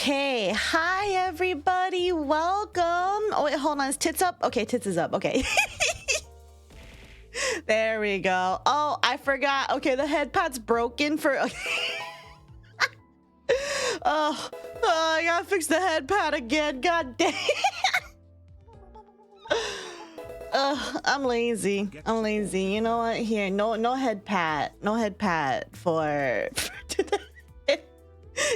Okay, hi everybody, welcome. Oh wait, hold on, is tits up? Okay, tits is up, okay. There we go. Oh, I forgot. Okay, the head pad's broken for... Oh, I gotta fix the head pad again, god damn. I'm lazy. I'm lazy. You know what? Here, no head pad. No head pad for today.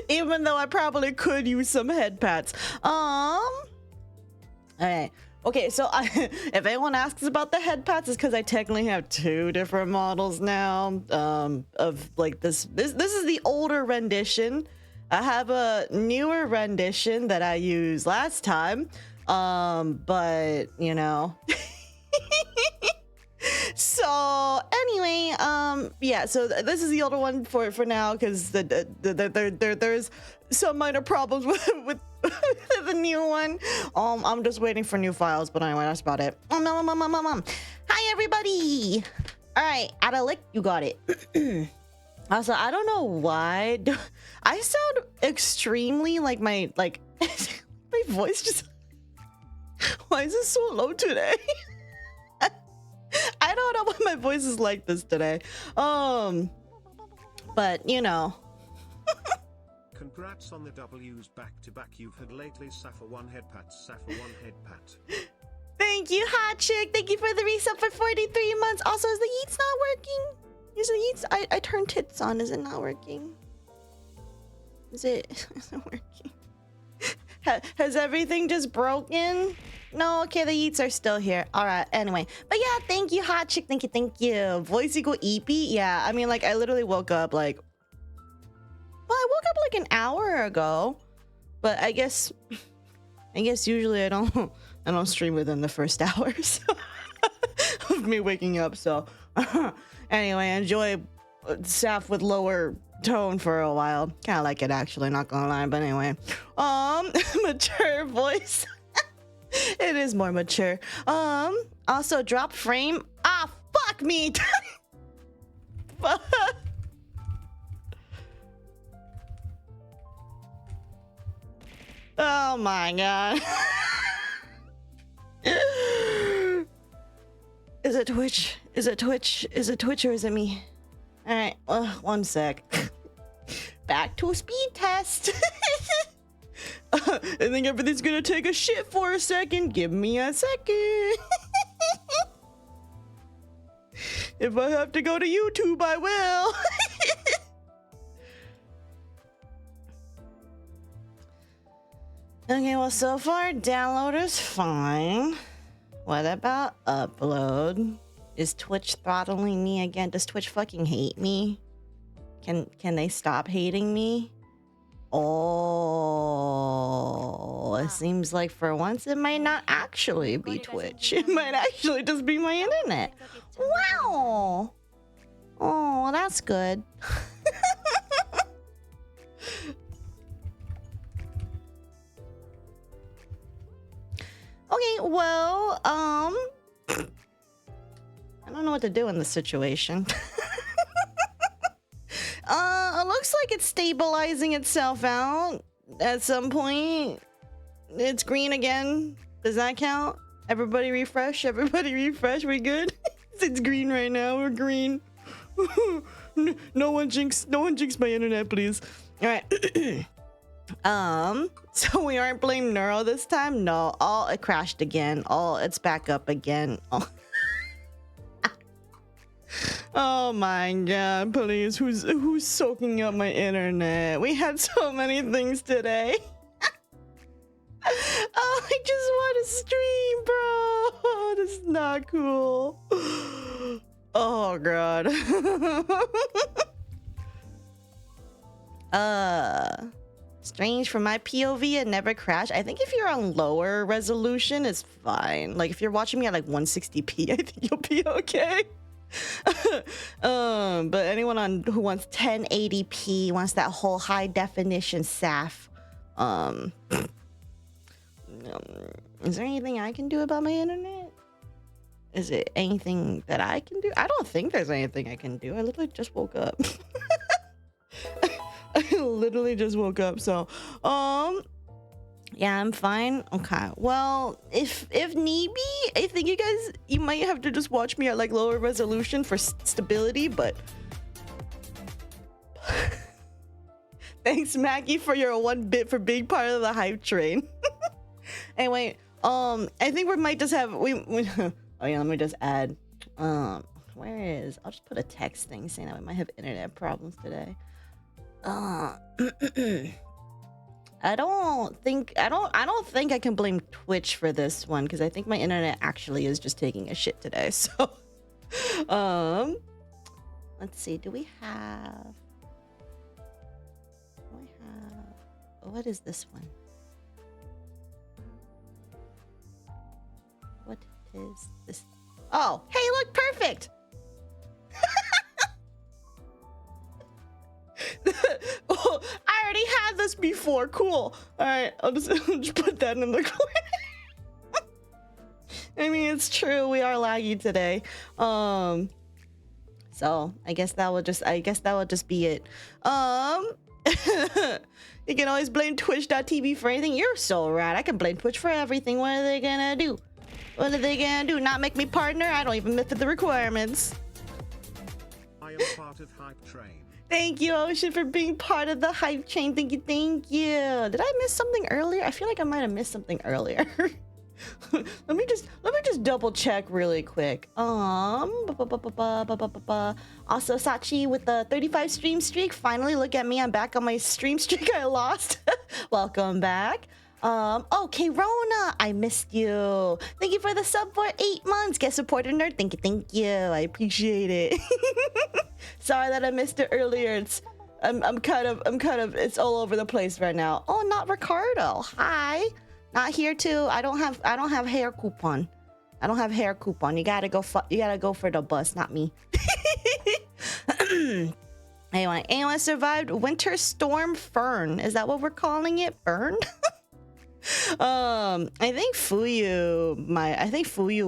Even though I probably could use some head pads. Alright. Okay, so if anyone asks about the head pads, it's because I technically have two different models now. Of like this is the older rendition. I have a newer rendition that I used last time. But you know. So anyway, yeah, so this is the older one for now because there's some minor problems with the new one. I'm just waiting for new files, but anyway, that's about it. Hi everybody. All right, Adelic, you got it. Also, I don't know why I sound extremely like my voice just. Why is it so low today? I don't know why my voice is like this today. But you know. Congrats on the W's back-to-back you've had lately. Saphera 1 head pat, Saphera 1 head pat. Thank you, hot chick. Thank you for the resub for 43 months. Also, is the yeets not working? Is the yeets? I turned tits on. Is it not working? Is it working? Has everything just broken? No, okay, the yeets are still here. All right, anyway. But yeah, thank you, hot chick. Thank you. Voice equal EP? Yeah, I mean, like, I literally woke up, like... Well, I woke up, like, an hour ago. But I guess usually I don't stream within the first hour so, of me waking up, so... Anyway, enjoy Saf with lower tone for a while. Kind of like it, actually, not gonna lie, but anyway. Mature voice. It is more mature. Also drop frame. Ah, fuck me. Fuck. Oh my god. Is it Twitch? Is it Twitch? Is it Twitch or is it me? All right, one sec. Back to a speed test. I think everything's gonna take a shit for a second. Give me a second. If I have to go to YouTube, I will. Okay, well, so far download is fine. What about upload? Is Twitch throttling me again? Does Twitch fucking hate me? Can they stop hating me? Oh, it seems like for once it might not actually be Twitch. It might actually just be my internet. Wow. Oh, well, that's good. Okay, well, I don't know what to do in this situation. It looks like it's stabilizing itself out at some point. It's green again. Does that count? Everybody refresh. Everybody refresh. We good? It's green right now. We're green. No one jinx my internet, please. All right. So we aren't playing Neuro this time. No. Oh, it crashed again. Oh, it's back up again. Oh. Oh my god, please, who's soaking up my internet? We had so many things today. Oh, I just want to stream, bro. Oh, this is not cool. Oh god. Strange, from my POV it never crashed. I think if you're on lower resolution it's fine. Like if you're watching me at like 160p, I think you'll be okay. But anyone who wants 1080p, wants that whole high definition SAF, is there anything I can do about my internet? Is it anything that I can do? I don't think there's anything I can do. I literally just woke up. I literally just woke up. So, yeah, I'm fine. Okay. Well, if need be, I think you might have to just watch me at like lower resolution for stability, but thanks, Maggie, for your 1 bit for being part of the hype train. Anyway, I think we might just have oh yeah, let me just add where is, I'll just put a text thing saying that we might have internet problems today. I don't think I can blame Twitch for this one because I think my internet actually is just taking a shit today. So let's see, do we have what is this one? What is this? Oh, hey, look, perfect. Oh, I already had this before. Cool. All right, I'll just put that in the corner. I mean, it's true. We are laggy today. So I guess that will just be it. You can always blame Twitch.tv for anything. You're so right. I can blame Twitch for everything. What are they gonna do? What are they gonna do? Not make me partner? I don't even fit the requirements. I am part of Hype Train. Thank you, Ocean, for being part of the hype chain. Thank you, thank you. Did I miss something earlier? I feel like I might have missed something earlier. let me just double check really quick. Also Sachi with the 35 stream streak. Finally, look at me. I'm back on my stream streak I lost. Welcome back. Okay, Rona, I missed you. Thank you for the sub for 8 months. Guest supporter nerd. Thank you. I appreciate it. Sorry that I missed it earlier. I'm kind of it's all over the place right now. Oh, not Ricardo. Hi. Not here too. I don't have hair coupon. I don't have hair coupon. You gotta go for the bus, not me. Anyone survived Winter Storm Fern? Is that what we're calling it? Fern? I think Fuyu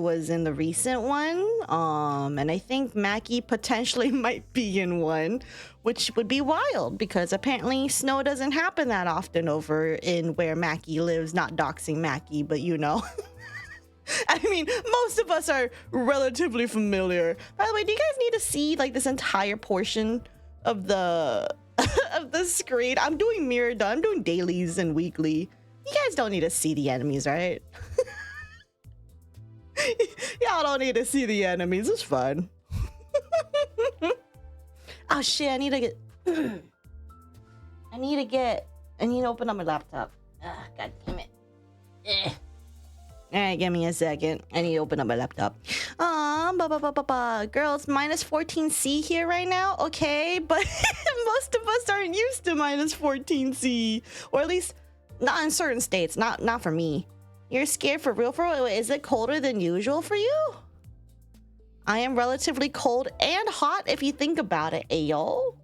was in the recent one. And I think Mackie potentially might be in one, which would be wild because apparently snow doesn't happen that often over in where Mackie lives. Not doxing Mackie, but you know. I mean, most of us are relatively familiar. By the way, do you guys need to see like this entire portion of the of the screen? I'm doing I'm doing dailies and weekly. You guys don't need to see the enemies, right? Y'all don't need to see the enemies. It's fun. Oh shit! I need to open up my laptop. God damn it. All right, give me a second. I need to open up my laptop. Girls, minus 14C here right now. Okay, but most of us aren't used to minus 14C, or at least not in certain states. Not for me. You're scared for real? Wait, is it colder than usual for you? I am relatively cold and hot if you think about it. Ayo.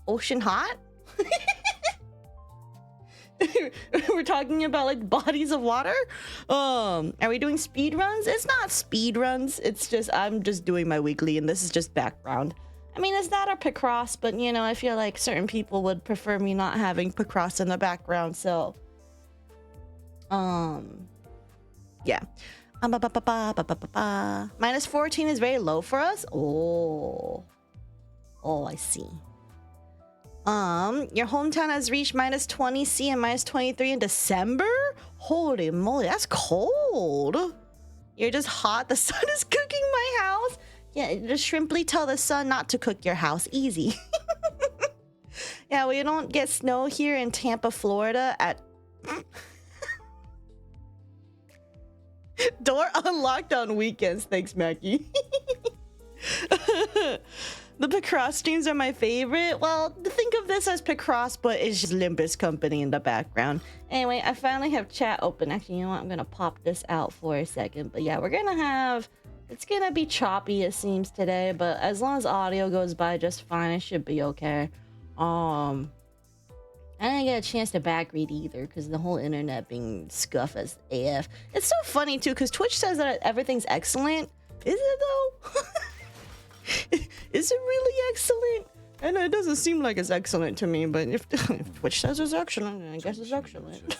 Ocean hot? We're talking about like bodies of water. Are we doing speed runs? It's not speed runs. It's just I'm just doing my weekly and this is just background. I mean, it's that or Picross, but you know, I feel like certain people would prefer me not having Picross in the background, so yeah. Minus 14 is very low for us. Oh, I see. Your hometown has reached minus 20C and minus 23 in December? Holy moly, that's cold. You're just hot. The sun is cooking my house. Yeah, just simply tell the sun not to cook your house. Easy. Yeah, we don't get snow here in Tampa, Florida at... Door unlocked on weekends. Thanks, Mackie. The Picross streams are my favorite. Well, think of this as Picross, but it's just Limbus Company in the background. Anyway, I finally have chat open. Actually, you know what? I'm gonna pop this out for a second. But yeah, we're gonna have... It's gonna be choppy, it seems, today. But as long as audio goes by just fine, it should be okay. I didn't get a chance to back read either because the whole internet being scuff as AF. It's so funny too because Twitch says that everything's excellent. Is it though? Is it really excellent? And it doesn't seem like it's excellent to me, but if Twitch says it's excellent, then I guess it's excellent.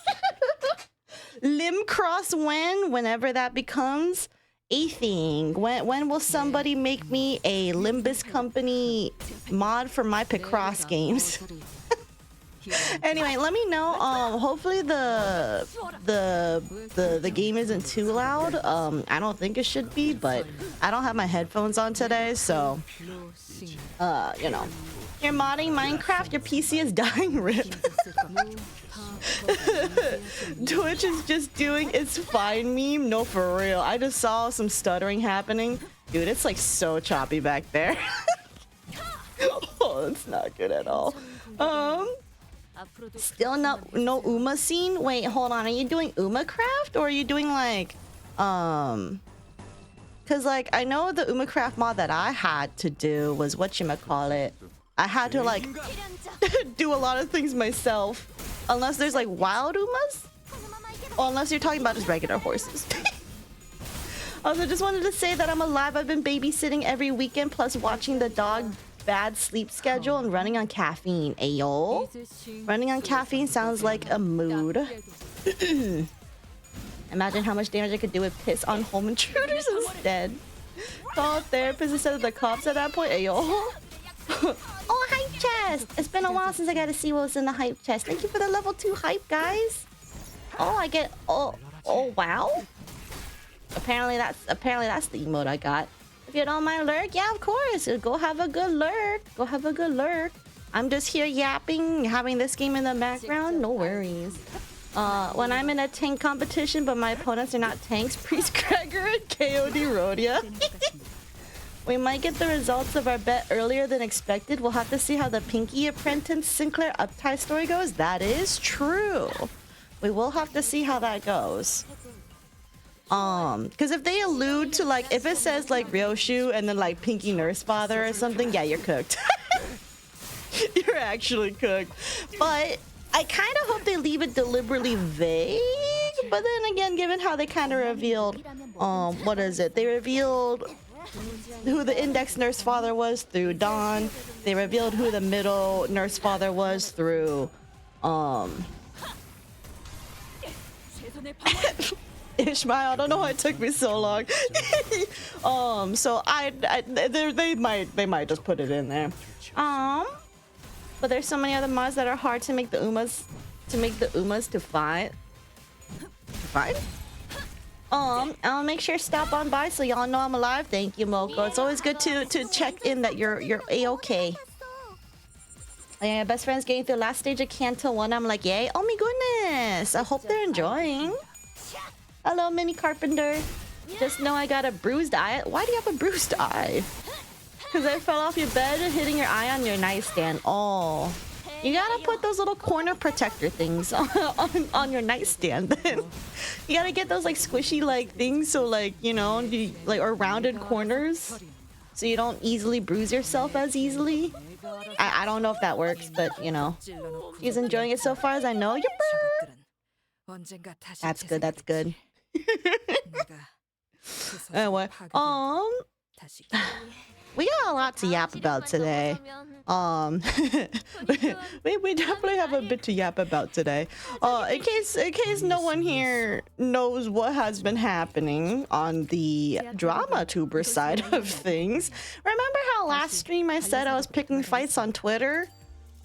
Limb cross whenever that becomes a thing. When will somebody make me a Limbus Company mod for my Picross games? Anyway, let me know. Hopefully the game isn't too loud. I don't think it should be, but I don't have my headphones on today, so you know. You're modding Minecraft, your PC is dying, rip. Twitch is just doing it's fine meme. No, for real. I just saw some stuttering happening. Dude, it's like so choppy back there. Oh, it's not good at all. Still no Uma scene? Wait, hold on. Are you doing Uma craft or are you doing like cause like I know the Uma craft mod that I had to do was whatchamacallit. I had to like do a lot of things myself. Unless there's like wild Umas? Or unless you're talking about just regular horses. Also, just wanted to say that I'm alive. I've been babysitting every weekend plus watching the dog bad sleep schedule and running on caffeine. Ayo. Running on caffeine sounds like a mood. Imagine how much damage I could do with piss on home intruders instead. Call a therapist instead of the cops at that point. Ayo. Oh, hype chest! It's been a while since I got to see what was in the hype chest. Thank you for the level 2 hype, guys. Oh, I get oh wow. Apparently that's the emote I got. If you don't mind lurk, yeah, of course. Go have a good lurk. Go have a good lurk. I'm just here yapping, having this game in the background. No worries. When I'm in a tank competition, but my opponents are not tanks, Priest Gregor and KOD Rhodia. We might get the results of our bet earlier than expected. We'll have to see how the Pinky Apprentice Sinclair Uptie story goes. That is true. We will have to see how that goes. Because if they allude to like, if it says like Ryoshu and then like Pinky Nurse Father or something, yeah, you're cooked. You're actually cooked. But I kind of hope they leave it deliberately vague. But then again, given how they kind of revealed, what is it? They revealed who the index nurse father was through Dawn. They revealed who the middle nurse father was through Ishmael. I don't know why it took me so long. So they might just put it in there. But there's so many other mods that are hard to make the Umas to fight. I'll make sure to stop on by so y'all know I'm alive. Thank you, Moko. It's always good to check in that you're a-okay. Oh, yeah, best friend's getting through the last stage of Kanto 1. I'm like, yay. Oh my goodness. I hope they're enjoying. Hello, Mini Carpenter. Just know I got a bruised eye. Why do you have a bruised eye? Because I fell off your bed and hitting your eye on your nightstand. Oh. You gotta put those little corner protector things on your nightstand then. You gotta get those like squishy like things so like, you know, like or rounded corners so you don't easily bruise yourself as easily. I don't know if that works, but you know. He's enjoying it so far as I know. That's good, that's good. Anyway, we got a lot to yap about today. We definitely have a bit to yap about today. In case no one here knows what has been happening on the drama tuber side of things. Remember how last stream I said I was picking fights on Twitter?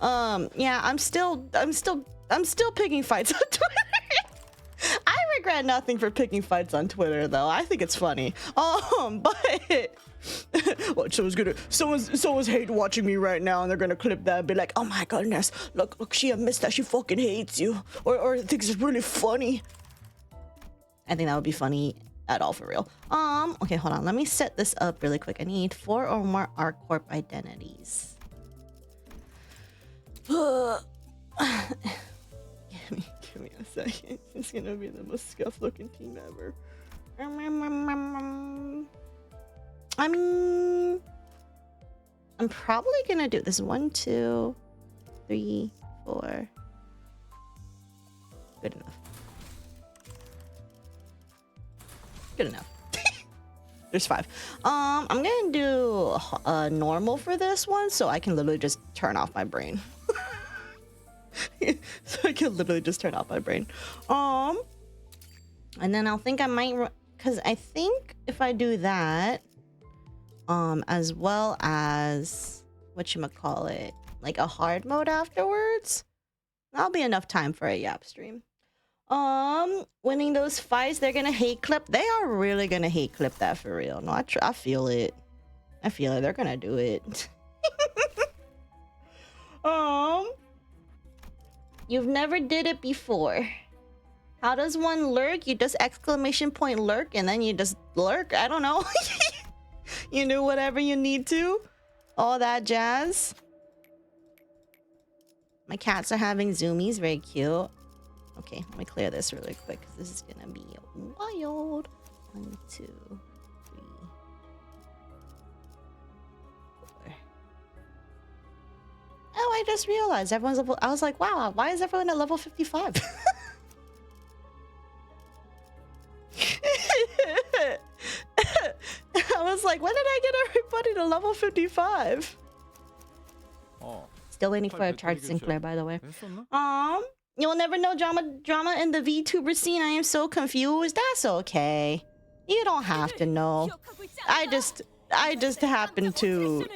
Yeah, I'm still picking fights on Twitter. I regret nothing for picking fights on Twitter though. I think it's funny. But what, someone's hate watching me right now and they're gonna clip that and be like, oh my goodness, look, she admits that she fucking hates you or thinks it's really funny. I think that would be funny at all for real. Okay, hold on, let me set this up really quick. I need 4 or more ArcCorp identities. Give me a second. It's gonna be the most scuffed looking team ever. I mean, I'm probably gonna do this. 1, 2, 3, 4. Good enough. Good enough. There's 5. I'm gonna do normal for this one, so I can literally just turn off my brain. So I can literally just turn off my brain. And then I'll think I might, because I think if I do that, as well as whatchamacallit, like a hard mode afterwards, that'll be enough time for a yap stream. Winning those fights, they're gonna hate clip. They are really gonna hate clip that for real. No, I feel it. I feel it. They're gonna do it. You've never did it before. How does one lurk? You just exclamation point lurk and then you just lurk. I don't know. You do whatever you need to. All that jazz. My cats are having zoomies. Very cute. Okay, let me clear this really quick because this is gonna be wild. 1, 2, 3, 4. Oh, I just realized everyone's level. I was like, wow, why is everyone at level 55? I was like, when did I get everybody to level 55? Oh. Still waiting for a charge, Sinclair, by the way. You'll never know drama in the VTuber scene. I am so confused. That's okay. You don't have to know. I just happen to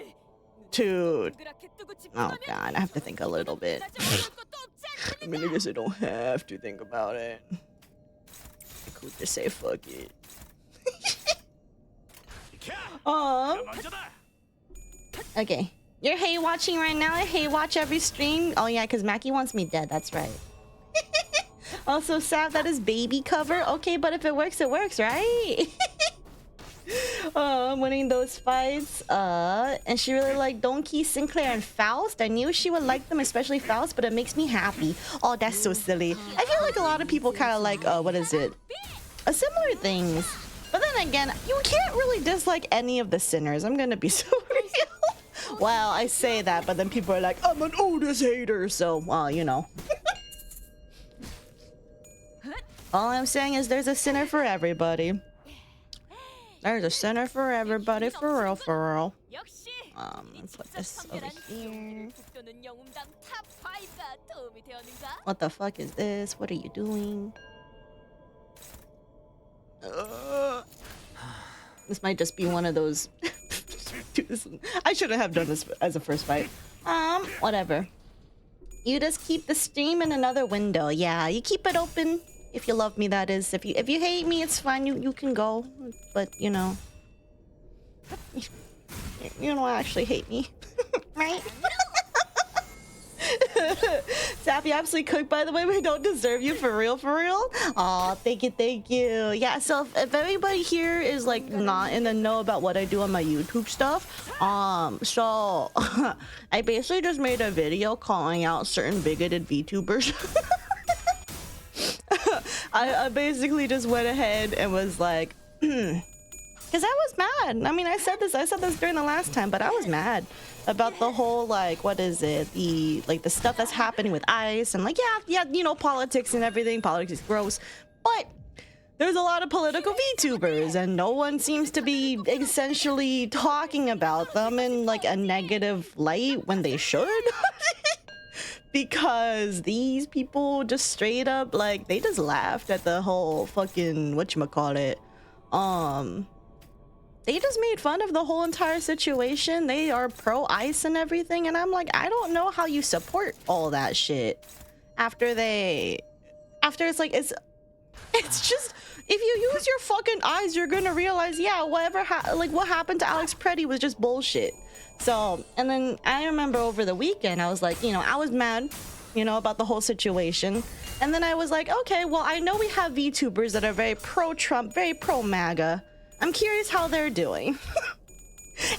oh god, I have to think a little bit. I mean, I guess I don't have to think about it. I could just say fuck it. Okay. You're hate watching right now. I hate watch every stream. Oh yeah, because Mackie wants me dead. That's right. Also, Sav, that is baby cover. Okay, but if it works, right? Winning those fights. And she really liked Donkey, Sinclair, and Faust. I knew she would like them, especially Faust, but it makes me happy. Oh, that's so silly. I feel like a lot of people kind of like, what is it? Similar things. But then again, you can't really dislike any of the sinners. I'm gonna be so real. Well, I say that, but then people are like, I'm an Otis hater, so, well, you know. All I'm saying is there's a sinner for everybody. There's a sinner for everybody, for real, for real. Let's put this over here. What the fuck is this? What are you doing? This might just be one of those... I shouldn't have done this as a first fight. Whatever. You just keep the stream in another window. Yeah, you keep it open. If you love me, that is. If you hate me, it's fine. You can go. But, you know... You don't actually hate me. Right? Zap, you absolutely cooked, by the way. We don't deserve you, for real, for real. Aw, thank you. Yeah, so if everybody here is like not in the know about what I do on my YouTube stuff, so I basically just made a video calling out certain bigoted VTubers. I basically just went ahead and was like, because I was mad. I mean, I said this during the last time, but I was mad about the whole, like, what is it? The stuff that's happening with ICE and, like, yeah, you know, politics and everything. Politics is gross. But there's a lot of political VTubers, and no one seems to be essentially talking about them in, like, a negative light when they should. Because these people just straight up, like, they just laughed at the whole fucking, whatchamacallit, they just made fun of the whole entire situation. They are pro-ICE and everything, and I'm like, I don't know how you support all that shit. After it's like, it's just, if you use your fucking eyes, you're gonna realize, yeah, what happened to Alex Preddy was just bullshit. So, and then I remember over the weekend, I was like, you know, I was mad, you know, about the whole situation. And then I was like, okay, well, I know we have VTubers that are very pro-Trump, very pro-MAGA. I'm curious how they're doing.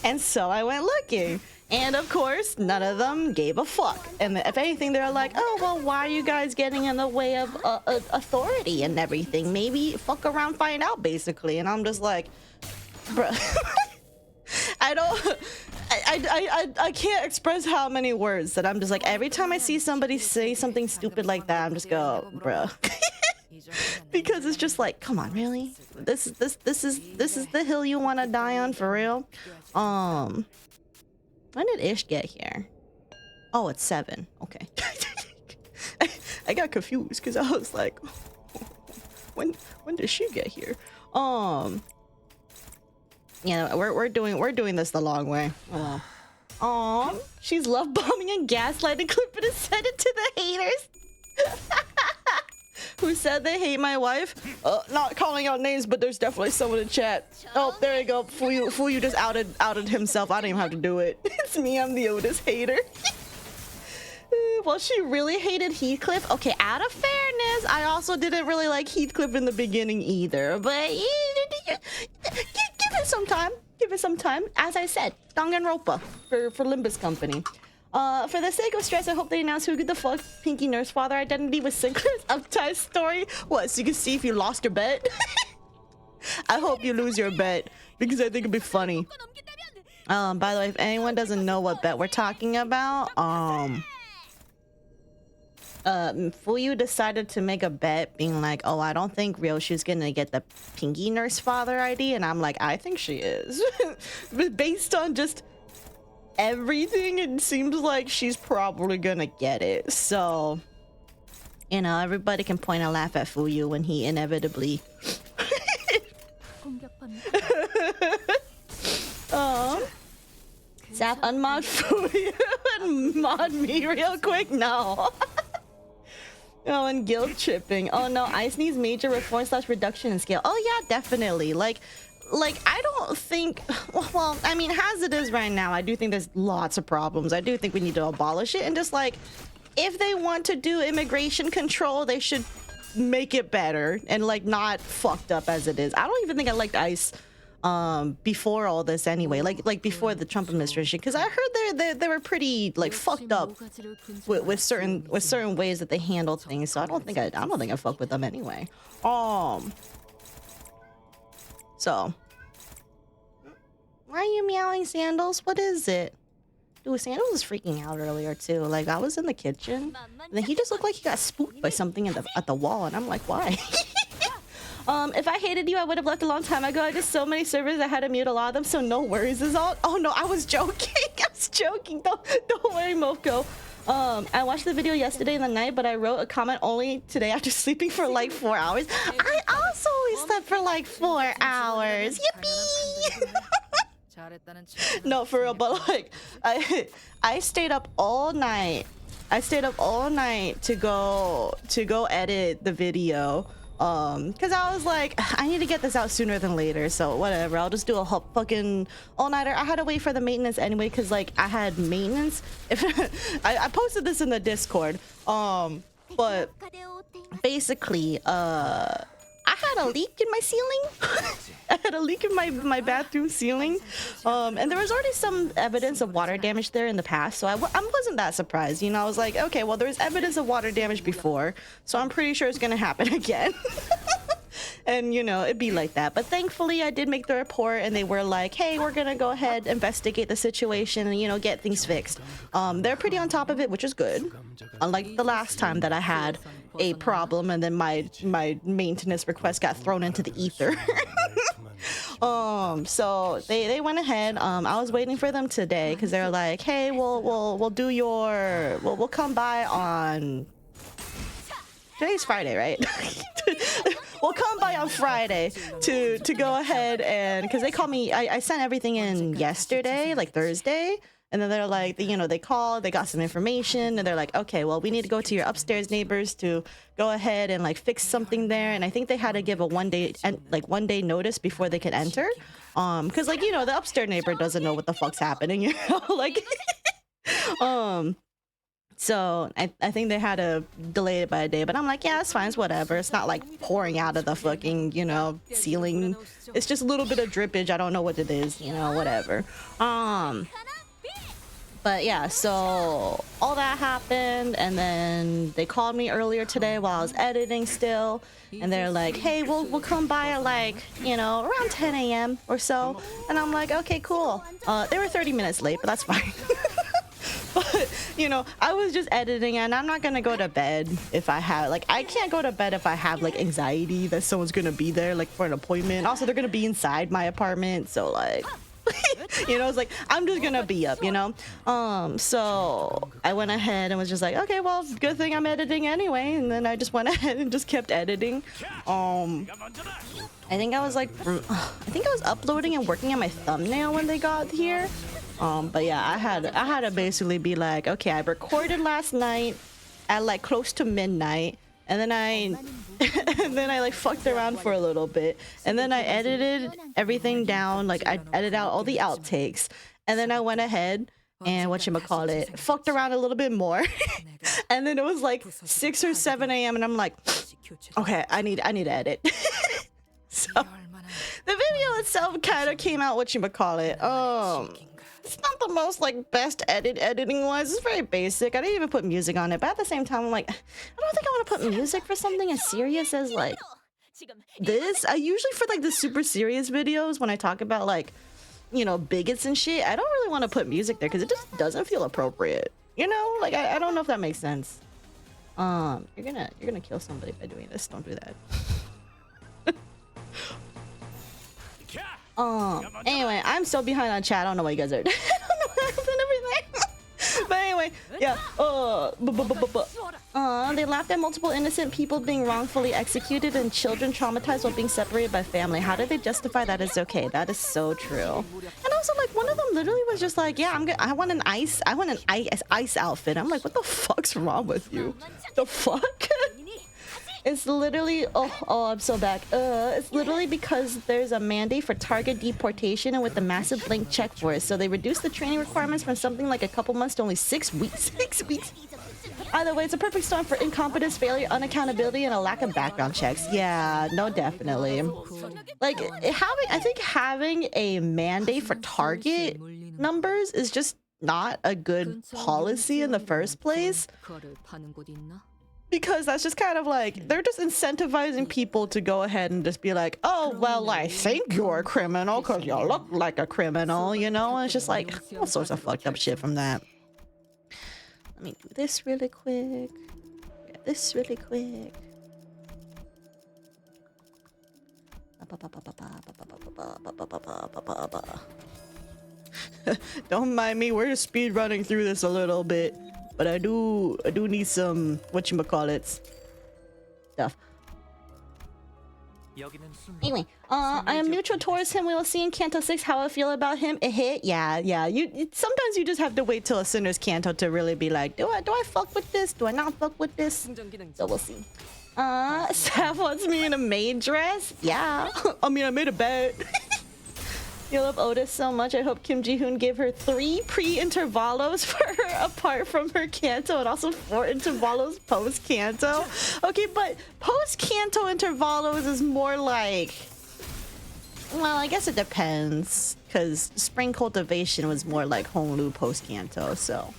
And so I went looking. And of course, none of them gave a fuck. And if anything, they're like, oh, well, why are you guys getting in the way of authority and everything? Maybe fuck around, find out, basically. And I'm just like, bruh. I can't express how many words that I'm just like, every time I see somebody say something stupid like that, I'm just go, bruh. Because it's just like, come on, really? This is the hill you want to die on for real? When did Ish get here? Oh, it's 7. Okay. I got confused because I was like, when did she get here? Yeah, we're doing this the long way. She's love bombing and gaslighting, clipping and send it to the haters. Who said they hate my wife? Not calling out names, but there's definitely someone in chat. Oh, there you go. Fuyu just outed himself. I didn't even have to do it. It's me. I'm the Otis hater. Well, she really hated Heathcliff. Okay, out of fairness, I also didn't really like Heathcliff in the beginning either. But give it some time. Give it some time. As I said, Danganronpa for Limbus Company. For the sake of stress, I hope they announce who the fuck Pinky Nurse Father identity with Sinclair's uptight story. What, so you can see if you lost your bet? I hope you lose your bet, because I think it'd be funny. By the way, if anyone doesn't know what bet we're talking about, Fuyu decided to make a bet being like, oh, I don't think Ryoshu's gonna get the Pinky Nurse Father ID, and I'm like, I think she is. But based on just everything, it seems like she's probably gonna get it. So, you know, everybody can point and laugh at Fuyu when he inevitably Zap unmod Fuyu and mod me real quick. No. Oh, and guilt tripping. Oh no, Ice needs major reform / reduction in scale. Oh yeah, definitely. Like I don't think, well, I mean, as it is right now, I do think there's lots of problems. I do think we need to abolish it, and just like, if they want to do immigration control, they should make it better and like not fucked up as it is. I don't even think I liked Ice before all this anyway, like before the Trump administration, because I heard they were pretty like fucked up with certain ways that they handle things. So I don't think I fuck with them anyway. So why are you meowing, Sandals? What is it? Dude, Sandals was freaking out earlier too. Like, I was in the kitchen and then he just looked like he got spooked by something at the wall, and I'm like, why? If I hated you, I would have left a long time ago. I just so many servers, I had to mute a lot of them, so no worries is all. Oh no, I was joking. I was joking. Don't worry, Moko. I watched the video yesterday in the night, but I wrote a comment only today after sleeping for like 4 hours. I also slept for like 4 hours. Yippee! No, for real, but like I stayed up all night. I stayed up all night to go edit the video. Because I was like, I need to get this out sooner than later, so whatever, I'll just do a fucking all-nighter. I had to wait for the maintenance anyway, because like I had maintenance. I posted this in the Discord, but basically I had a leak in my ceiling. I had a leak in my bathroom ceiling, and there was already some evidence of water damage there in the past, so I wasn't that surprised. You know, I was like, okay, well, there's evidence of water damage before, so I'm pretty sure it's gonna happen again. And you know, it'd be like that. But thankfully I did make the report, and they were like, hey, we're gonna go ahead, investigate the situation, and you know, get things fixed. They're pretty on top of it, which is good, unlike the last time that I had a problem and then my maintenance request got thrown into the ether. So they went ahead. I was waiting for them today because they're like, hey, we'll do your, we'll come by on, today's Friday, right? We'll come by on Friday to go ahead, and because they called me, I sent everything in yesterday, like Thursday. And then they're like, you know, they called, they got some information, and they're like, okay, well, we need to go to your upstairs neighbors to go ahead and like fix something there. And I think they had to give a one day notice before they could enter. Because like, you know, the upstairs neighbor doesn't know what the fuck's happening, you know, like, so I think they had to delay it by a day, but I'm like, yeah, it's fine, it's whatever. It's not like pouring out of the fucking, you know, ceiling. It's just a little bit of drippage. I don't know what it is, you know, whatever. But yeah, so all that happened, and then they called me earlier today while I was editing still, and they're like, hey, we'll come by at like, you know, around 10 a.m. or so. And I'm like, okay, cool. They were 30 minutes late, but that's fine. But you know, I was just editing, and I'm not gonna go to bed if I have like I can't go to bed if I have like anxiety that someone's gonna be there like for an appointment. Also, they're gonna be inside my apartment, so like you know, it's like I'm just gonna be up, you know. So I went ahead and was just like, okay, well, good thing I'm editing anyway. And then I just went ahead and just kept editing. I think I was like, I think I was uploading and working on my thumbnail when they got here. But yeah, I had to basically be like, okay, I recorded last night at like close to midnight, and then I like fucked around for a little bit, and then I edited everything down. Like I edited out all the outtakes, and then I went ahead and whatchamacallit, fucked around a little bit more. And then it was like 6 or 7 a.m. and I'm like, okay, I need to edit. So the video itself kind of came out whatchamacallit. It's not the most like best editing wise. It's very basic. I didn't even put music on it, but at the same time I'm like, I don't think I want to put music for something as serious as like this. I usually for like the super serious videos when I talk about like, you know, bigots and shit, I don't really want to put music there because it just doesn't feel appropriate, you know. Like I don't know if that makes sense. You're gonna kill somebody by doing this. Don't do that. Anyway, I'm so behind on chat. I don't know what you guys are. I don't know what happened and everything. But anyway, yeah. They laughed at multiple innocent people being wrongfully executed and children traumatized while being separated by family. How did they justify that is okay? That is so true. And also, like, one of them literally was just like, yeah, I want an ice outfit. I'm like, what the fuck's wrong with you? The fuck? It's literally, oh, I'm so back. It's literally because there's a mandate for target deportation and with the massive blank check for it. So they reduced the training requirements from something like a couple months to only 6 weeks. 6 weeks. Either way, it's a perfect storm for incompetence, failure, unaccountability, and a lack of background checks. Yeah, no, definitely. Like, I think having a mandate for target numbers is just not a good policy in the first place. Because that's just kind of like, they're just incentivizing people to go ahead and just be like, oh, well, I think you're a criminal because you look like a criminal, you know? And it's just like, all sorts of fucked up shit from that. Let me do this really quick. Get this really quick. Don't mind me, we're just speed running through this a little bit. But I do need some whatchamacallit stuff. Anyway, I am neutral towards him. We will see in Canto 6 how I feel about him. Yeah. Sometimes you just have to wait till a Sinner's Canto to really be like, do I fuck with this? Do I not fuck with this? So we'll see. Saf wants me in a maid dress? Yeah. I mean, I made a bet. You love Otis so much. I hope Kim Ji-hoon gave her 3 pre-intervalos for her apart from her canto and also 4 intervalos post-canto. Okay, but post-canto intervalos is more like... Well, I guess it depends. Because Spring Cultivation was more like Honglu post-canto, so...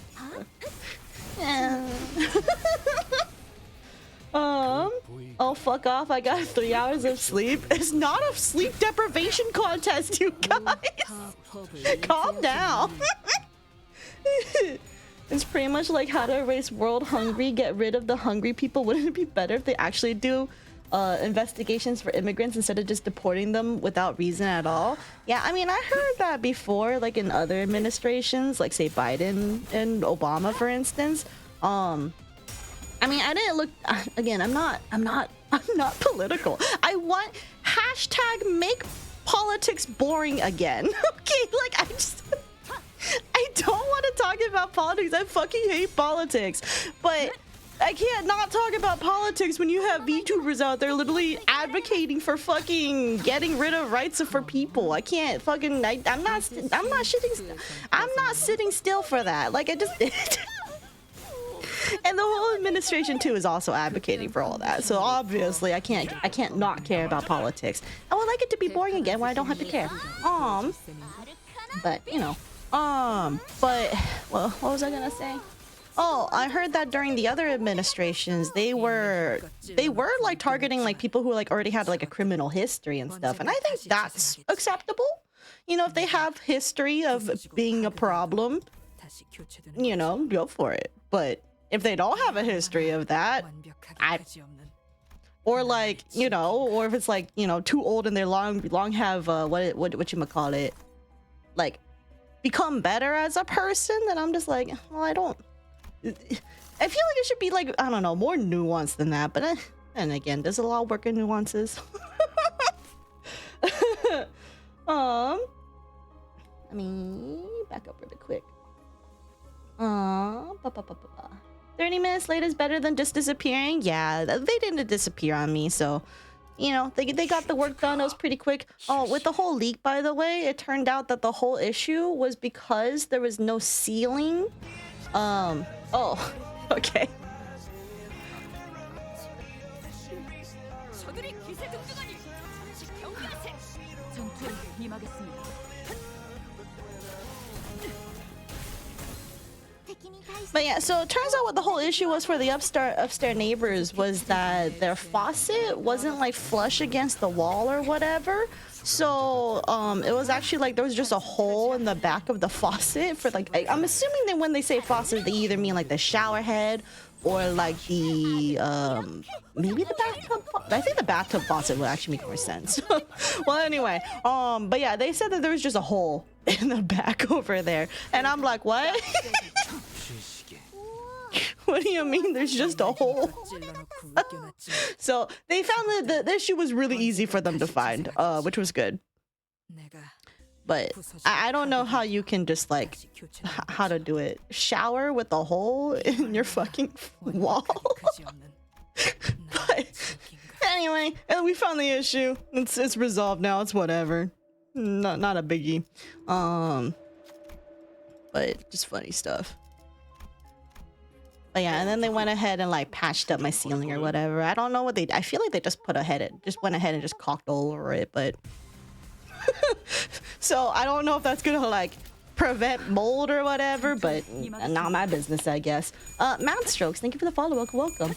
Oh, fuck off. I got 3 hours of sleep. It's not a sleep deprivation contest, you guys. Calm down. It's pretty much like how to erase world hungry, get rid of the hungry people. Wouldn't it be better if they actually do investigations for immigrants instead of just deporting them without reason at all? Yeah, I mean, I heard that before, like in other administrations, like say Biden and Obama, for instance. I mean, I didn't look, again, I'm not political. I want hashtag make politics boring again. Okay, like I don't want to talk about politics. I fucking hate politics. But I can't not talk about politics when you have VTubers out there literally advocating for fucking getting rid of rights for people. I can't fucking, I'm not sitting still for that. Like I just And the whole administration too is also advocating for all that. So obviously I can't not care about politics. I would like it to be boring again where I don't have to care. But you know, but well, what was I gonna say? Oh, I heard that during the other administrations, they were like targeting like people who like already had like a criminal history and stuff. And I think that's acceptable. You know, if they have history of being a problem, you know, go for it. But if they don't have a history of that, or like, you know, or if it's like, you know, too old and they long have what you call it, like become better as a person, then I'm just like, well, I feel like it should be like, I don't know, more nuanced than that. But and again, there's a lot of work in nuances. Let me back up really quick. 30 minutes late is better than just disappearing. Yeah, they didn't disappear on me, so you know, they got the work done. It was pretty quick. Oh, with the whole leak, by the way, it turned out that the whole issue was because there was no sealing. Oh, okay. But yeah, so it turns out what the whole issue was for the upstairs neighbors was that their faucet wasn't like flush against the wall or whatever. So it was actually like there was just a hole in the back of the faucet for like, I'm assuming that when they say faucet, they either mean like the shower head or like the maybe the bathtub. I think the bathtub faucet would actually make more sense. Well, anyway, but yeah, they said that there was just a hole in the back over there, and I'm like, what? What do you mean there's just a hole? So they found that the issue was really easy for them to find, which was good. But I don't know how you can just like how to do it. Shower with a hole in your fucking wall. But anyway, and we found the issue. It's resolved now. It's whatever. Not a biggie. But just funny stuff. But yeah, and then they went ahead and like patched up my ceiling or whatever. I don't know what I feel like they just went ahead and just caulked all over it, but so I don't know if that's gonna like prevent mold or whatever, but not my business, I guess. Mount Strokes, thank you for the follow. Welcome.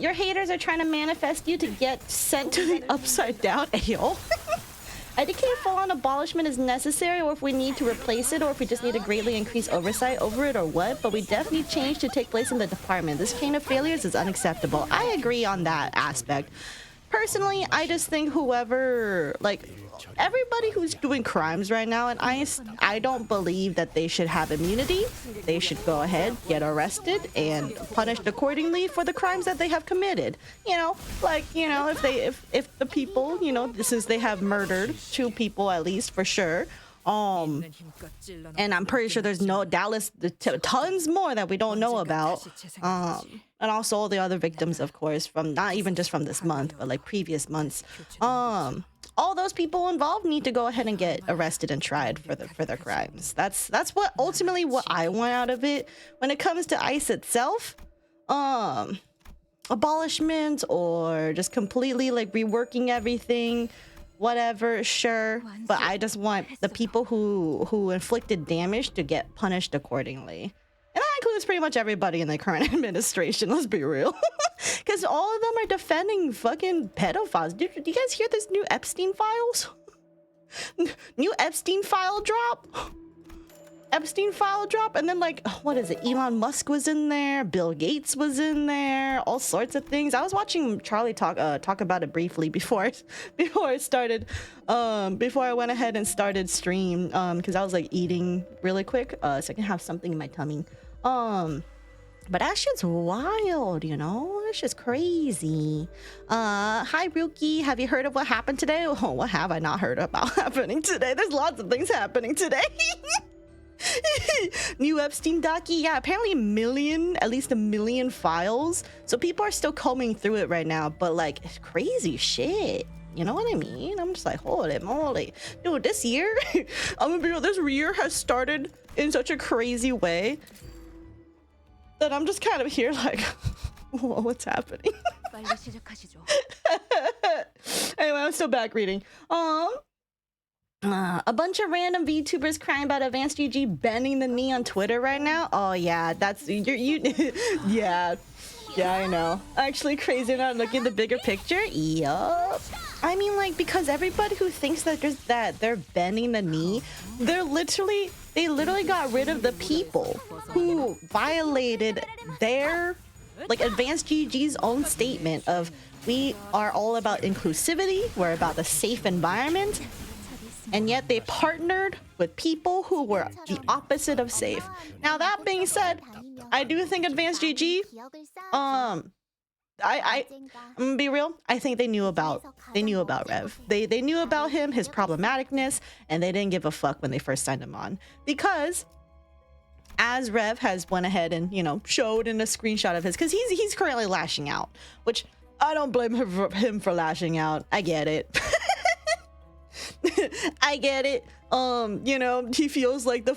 Your haters are trying to manifest you to get sent to the upside down. Ayo. IDK full-on abolishment is necessary, or if we need to replace it, or if we just need to greatly increase oversight over it, or what, but we definitely need change to take place in the department. This chain of failures is unacceptable. I agree on that aspect. Personally, I just think whoever, like, everybody who's doing crimes right now, and I don't believe that they should have immunity. They should go ahead, get arrested, and punished accordingly for the crimes that they have committed. You know, like, you know, if the people, you know, since they have murdered 2 people at least for sure, and I'm pretty sure there's tons more that we don't know about, and also all the other victims, of course, from not even just from this month, but like previous months. All those people involved need to go ahead and get arrested and tried for their crimes. That's what ultimately what I want out of it. When it comes to ICE itself, abolishment or just completely like reworking everything, whatever, sure. But I just want the people who inflicted damage to get punished accordingly. And that includes pretty much everybody in the current administration, let's be real. Because all of them are defending fucking pedophiles. Dude, do you guys hear this new Epstein files? New Epstein file drop? Epstein file drop? And then like, what is it? Elon Musk was in there. Bill Gates was in there. All sorts of things. I was watching Charlie talk about it briefly before I started. Before I went ahead and started stream. Because I was like eating really quick. So I can have something in my tummy. But that shit's wild, you know? That shit's crazy. Hi, Ruki. Have you heard of what happened today? Oh, what have I not heard about happening today? There's lots of things happening today. New Epstein docky. Yeah, apparently at least a million files. So people are still combing through it right now. But like, it's crazy shit. You know what I mean? I'm just like, holy moly. Dude, this year, I'm gonna be real, this year has started in such a crazy way that I'm just kind of here like, what's happening? Anyway, I'm still back reading. A bunch of random VTubers crying about Advanced GG bending the knee on Twitter right now. Oh yeah, that's you. Yeah, I know. Actually, crazy not looking at the bigger picture. Yup. I mean, like, because everybody who thinks that they're bending the knee, they're literally They literally got rid of the people who violated their, like, Advanced GG's own statement of, we are all about inclusivity, we're about the safe environment, and yet they partnered with people who were the opposite of safe. Now, that being said, I do think Advanced GG, I'm gonna be real, I think they knew about Rev. They knew about him, his problematicness, and they didn't give a fuck when they first signed him on. Because as Rev has went ahead and, you know, showed in a screenshot of his, because he's currently lashing out, which I don't blame him for lashing out. I get it. I get it. You know, he feels like the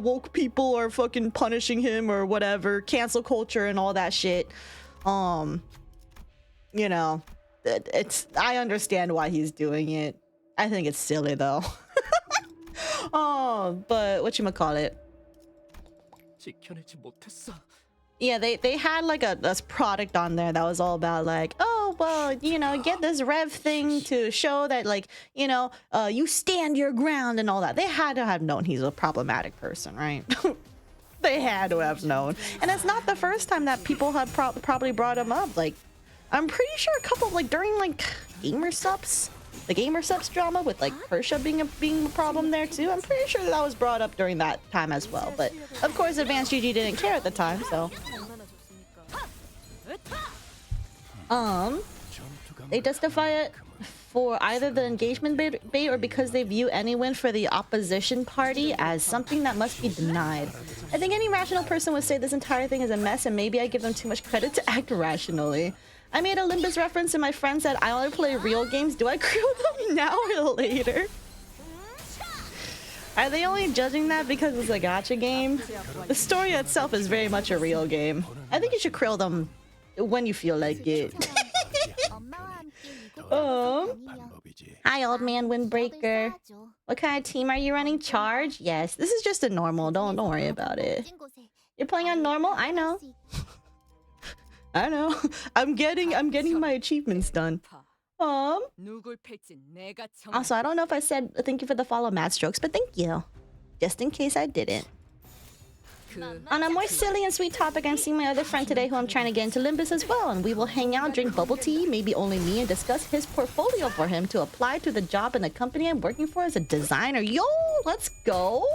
woke people are fucking punishing him or whatever, cancel culture and all that shit. You know, I understand why he's doing it. I think it's silly though. But whatchamacallit? Yeah, they had like this product on there that was all about like, oh, well, you know, get this Rev thing to show that, like, you know, you stand your ground and all that. They had to have known he's a problematic person, right? They had to have known. And it's not the first time that people have probably brought him up. Like, I'm pretty sure a couple, like, during like Gamer Subs, the Gamer Subs drama with like Kersha being a problem there too. I'm pretty sure that was brought up during that time as well. But of course, Advanced GG didn't care at the time, so. They justify it for either the engagement bait or because they view any win for the opposition party as something that must be denied. I think any rational person would say this entire thing is a mess, and maybe I give them too much credit to act rationally. I made a Limbus reference and my friend said, I only play real games. Do I crew them now or later? Are they only judging that because it's a gacha game? The story itself is very much a real game. I think you should krill them when you feel like it. Hi, old man Windbreaker. What kind of team are you running? Charge? Yes, this is just a normal. Don't worry about it. You're playing on normal? I know. I know. I'm getting my achievements done. Also, I don't know if I said thank you for the follow, Mad Strokes, but thank you. Just in case I didn't. On a more silly and sweet topic, I'm seeing my other friend today who I'm trying to get into Limbus as well, and we will hang out, drink bubble tea, maybe only me, and discuss his portfolio for him to apply to the job in the company I'm working for as a designer. Yo, let's go!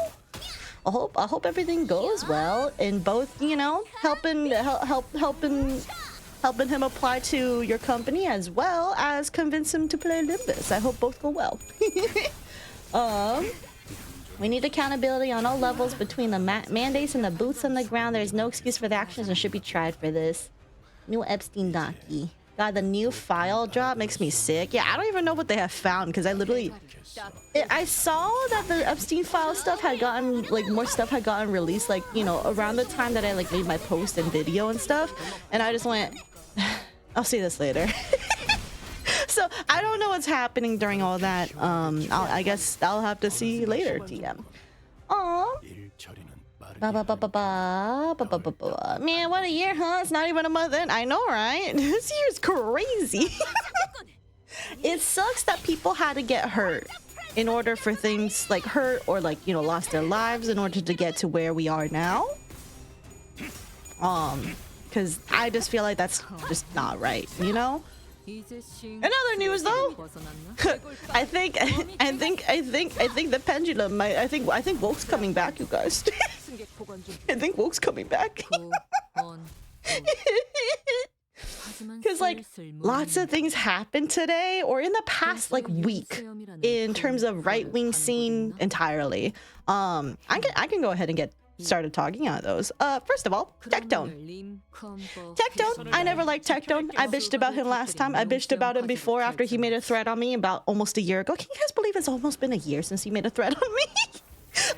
I hope everything goes well in both, you know, helping him apply to your company as well as convince him to play Limbus. I hope both go well. We need accountability on all levels between the mandates and the boots on the ground. There's no excuse for the actions and should be tried for this. New Epstein donkey. God, the new file drop makes me sick. Yeah, I don't even know what they have found because I saw that the Epstein file stuff had gotten, like, more stuff had gotten released, like, you know, around the time that I, like, made my post and video and stuff. And I just went, I'll see this later. So I don't know what's happening during all that. I guess I'll have to see later, TM. Aww. Man, what a year, huh? It's not even a month in. I know, right? This year's crazy. It sucks that people had to get hurt in order for things like hurt or, like, you know, lost their lives in order to get to where we are now. Because I just feel like that's just not right, you know? In other news, though, I think the pendulum. I think woke's coming back, you guys. I think woke's coming back. Because, like, lots of things happened today or in the past, like, week in terms of right-wing scene entirely. I can go ahead and get started talking on those. First of all, Tectone. Tectone, I never liked Tectone. I bitched about him last time. I bitched about him before after he made a threat on me about almost a year ago. Can you guys believe it's almost been a year since he made a threat on me?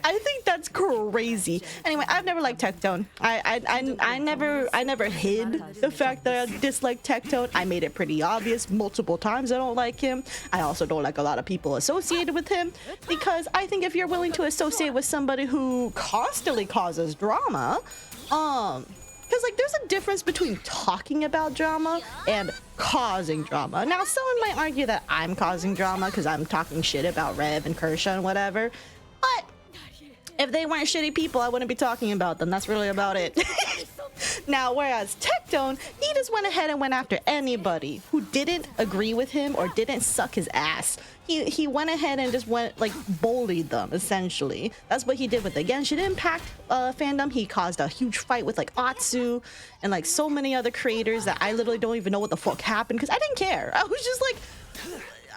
I think that's crazy. Anyway, I've never liked Tectone. I never hid the fact that I dislike Tectone. I made it pretty obvious multiple times I don't like him. I also don't like a lot of people associated with him because I think if you're willing to associate with somebody who constantly causes drama, because, like, there's a difference between talking about drama and causing drama. Now, someone might argue that I'm causing drama because I'm talking shit about Rev and Kersha and whatever, but If they weren't shitty people, I wouldn't be talking about them. That's really about it. Now, whereas Tectone, he just went ahead and went after anybody who didn't agree with him or didn't suck his ass. He went ahead and just went, like, bullied them, essentially. That's what he did with the Genshin Impact fandom. He caused a huge fight with, like, Atsu and, like, so many other creators that I literally don't even know what the fuck happened because I didn't care. I was just like,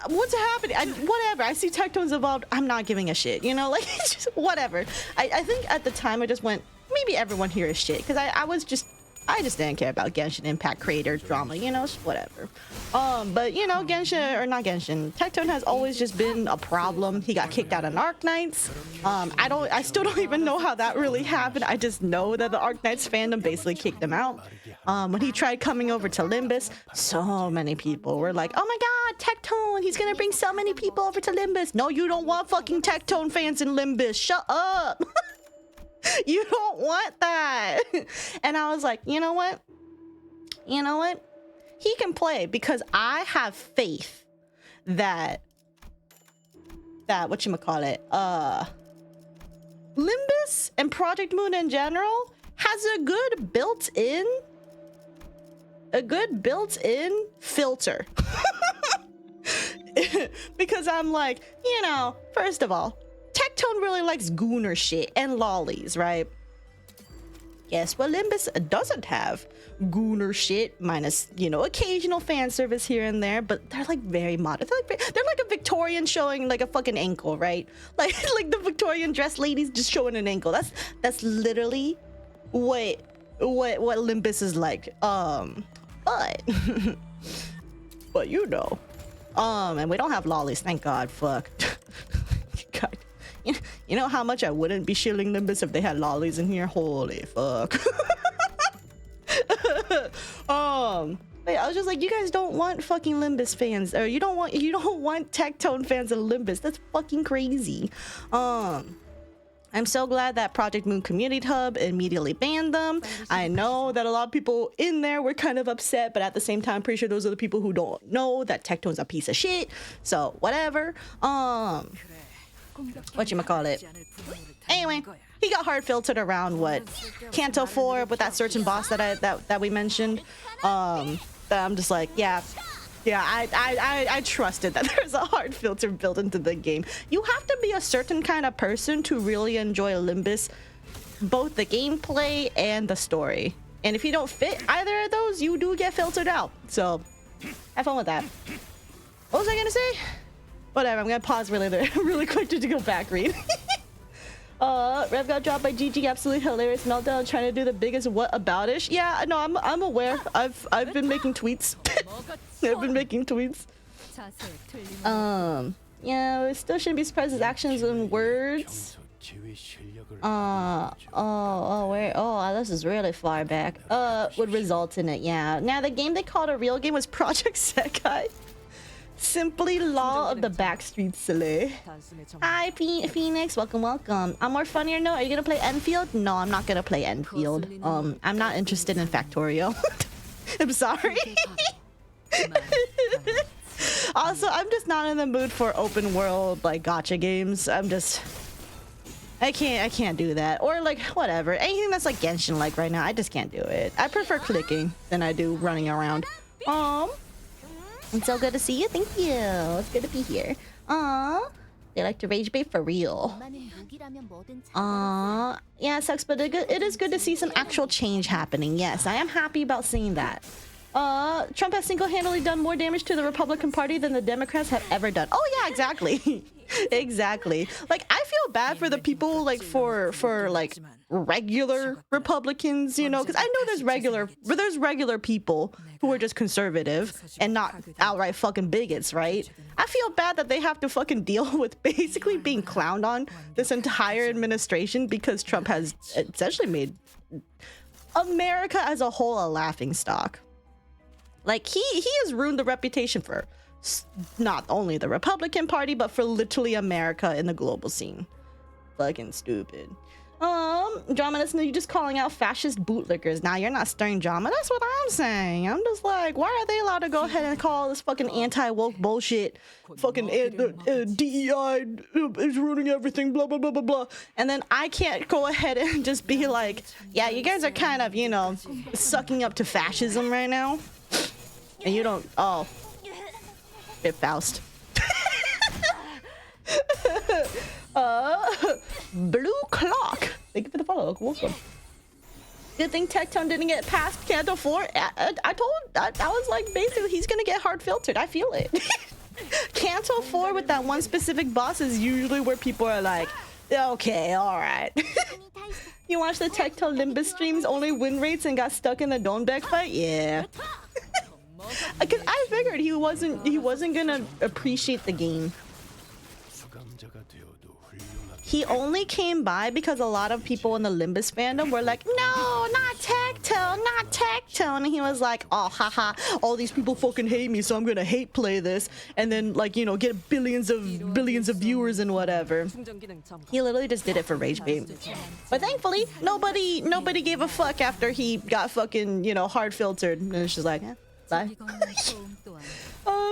what's happening? Whatever. I see Tectone's involved. I'm not giving a shit, you know? Like, it's just whatever. I think at the time I just went, maybe everyone here is shit because I just didn't care about Genshin Impact creators drama, you know, whatever. But you know, Tectone has always just been a problem. He got kicked out of Arknights. I still don't even know how that really happened. I just know that the Arknights fandom basically kicked him out. When he tried coming over to Limbus, so many people were like, oh my god, Tectone, he's gonna bring so many people over to Limbus. No, you don't want fucking Tectone fans in Limbus. Shut up. You don't want that. And I was like, you know what? He can play because I have faith that whatchamacallit, Limbus and Project Moon in general has a good built-in filter. Because I'm like, you know, first of all, Tectone really likes gooner shit and lollies, right? Guess what Limbus doesn't have? Gooner shit, minus, you know, occasional fan service here and there, but they're like very modest. They're like a Victorian showing like a fucking ankle, right? Like the Victorian dress ladies just showing an ankle. That's literally what Limbus is like. But but you know. And we don't have lollies, thank God. Fuck. God. You know how much I wouldn't be shilling Limbus if they had lollies in here? Holy fuck. But I was just like, you guys don't want fucking Limbus fans, or you don't want Tectone fans of Limbus. That's fucking crazy. I'm so glad that Project Moon Community Hub immediately banned them. I know that a lot of people in there were kind of upset, but at the same time, I'm pretty sure those are the people who don't know that Tectone's a piece of shit. So whatever. Whatchamacallit. Anyway, he got hard filtered around what Kanto 4 with that certain boss that we mentioned. That I'm just like, yeah, I trusted that there's a hard filter built into the game. You have to be a certain kind of person to really enjoy Limbus, both the gameplay and the story. And if you don't fit either of those, you do get filtered out. So have fun with that. What was I gonna say? Whatever, I'm gonna pause really quick to go back read. Rev got dropped by GG, absolutely hilarious meltdown, trying to do the biggest what about-ish. Yeah, no, I'm aware. I've been making tweets. Yeah, we still shouldn't be surprised his actions and words. This is really far back. Would result in it, yeah. Now the game they called a real game was Project Sekai. Simply Law of the Backstreet Silly. Hi, Phoenix. Welcome. On more funnier note, are you gonna play Enfield? No, I'm not gonna play Enfield. I'm not interested in Factorio. I'm sorry. Also, I'm just not in the mood for open world like gacha games. I can't do that. Or like whatever. Anything that's like Genshin like right now, I just can't do it. I prefer clicking than I do running around. It's so good to see you. Thank you. It's good to be here. They like to rage bait for real. Yeah, it sucks, but it is good to see some actual change happening. Yes, I am happy about seeing that. Trump has single-handedly done more damage to the Republican Party than the Democrats have ever done. Oh yeah, exactly. Exactly. Like, I feel bad for the people, like, for like regular Republicans, you know, because I know there's regular people who are just conservative and not outright fucking bigots, right? I feel bad that they have to fucking deal with basically being clowned on this entire administration because Trump has essentially made America as a whole a laughingstock. Like, he has ruined the reputation for not only the Republican Party, but for literally America in the global scene. Fucking stupid. Drama, that's you just calling out fascist bootlickers. Now you're not stirring drama. That's what I'm saying. I'm just like, why are they allowed to go ahead and call this fucking anti-woke bullshit? Fucking DEI is ruining everything, blah, blah, blah, blah, blah. And then I can't go ahead and just be like, yeah, you guys are kind of, you know, sucking up to fascism right now. And you don't, oh. Bit Faust. Blue Clock. Thank you for the follow. Welcome. Good thing Tectone didn't get past Canto 4. I was like, basically, he's gonna get hard filtered. I feel it. Canto 4 with that one specific boss is usually where people are like, okay, alright. You watched the Tectone Limbus streams, only win rates, and got stuck in the Donbeck fight? Yeah. Because I figured he wasn't gonna appreciate the game. He only came by because a lot of people in the Limbus fandom were like, no, not Tectone, not Tectone. And he was like, oh, haha, all these people fucking hate me, so I'm gonna hate play this. And then, like, you know, get billions of viewers and whatever. He literally just did it for rage bait. But thankfully, nobody gave a fuck after he got fucking, you know, hard filtered. And it's just like, eh, bye.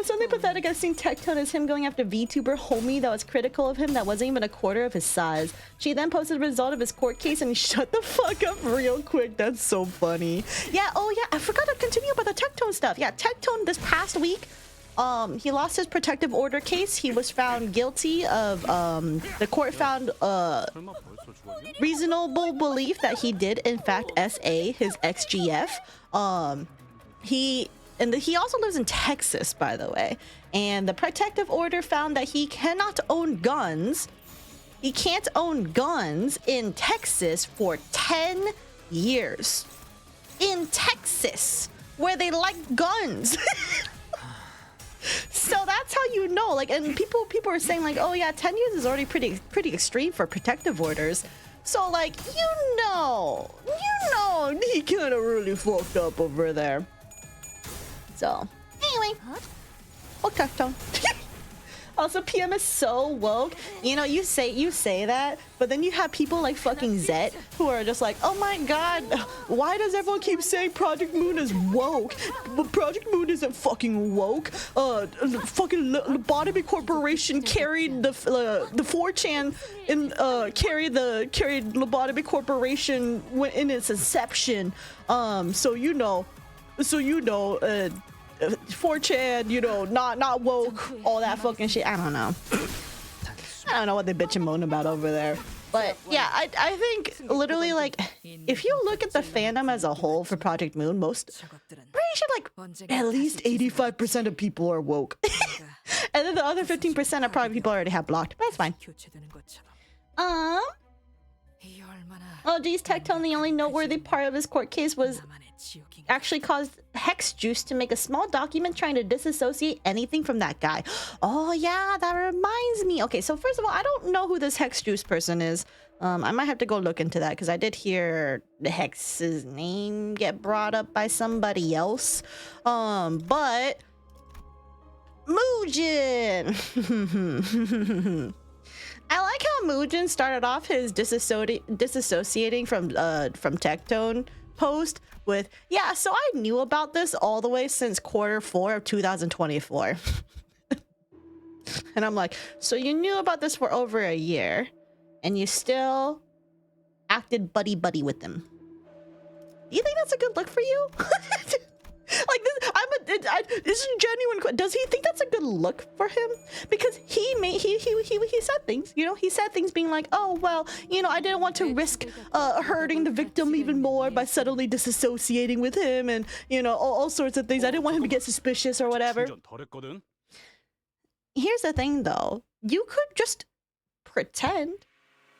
Something pathetic I've seen Tectone is him going after VTuber homie that was critical of him that wasn't even a quarter of his size. She then posted the result of his court case and he shut the fuck up real quick. That's so funny. Yeah, oh yeah, I forgot to continue about the Tectone stuff. Yeah, Tectone this past week, he lost his protective order case. He was found guilty of, the court found, reasonable belief that he did in fact SA his XGF. He also lives in Texas, by the way. And the protective order found that he cannot own guns. He can't own guns in Texas for 10 years. In Texas, where they like guns. So that's how you know. Like, and people are saying like, oh yeah, 10 years is already pretty extreme for protective orders. So like, you know, he kind of really fucked up over there. So, anyway, fuck Tectone. Also, PM is so woke. You know, you say that, but then you have people like fucking Zet who are just like, oh my god, why does everyone keep saying Project Moon is woke? But Project Moon isn't fucking woke. Fucking Lobotomy Corporation carried the 4chan and carried Lobotomy Corporation in its inception. So you know. 4chan, you know, not woke, all that fucking shit. I don't know. I don't know what they bitch and moan about over there. But yeah, I think literally like if you look at the fandom as a whole for Project Moon, pretty sure like at least 85% of people are woke. And then the other 15% are probably people already have blocked. But that's fine. Oh geez, Tectone, the only noteworthy part of his court case was actually caused Hex Juice to make a small document trying to disassociate anything from that guy. Oh yeah, that reminds me. Okay, so first of all, I don't know who this Hex Juice person is. I might have to go look into that because I did hear the Hex's name get brought up by somebody else. But Muujin. I like how Muujin started off his disassociating from Tectone post with, yeah, so I knew about this all the way since Q4 of 2024. And I'm like, so you knew about this for over a year and you still acted buddy-buddy with them. Do you think that's a good look for you? Like this is genuine. Does he think that's a good look for him? Because he said things, you know, he said things being like, oh well, you know, I didn't want to risk hurting the victim even more by subtly disassociating with him, and you know, all sorts of things. I didn't want him to get suspicious or whatever. Here's the thing though, you could just pretend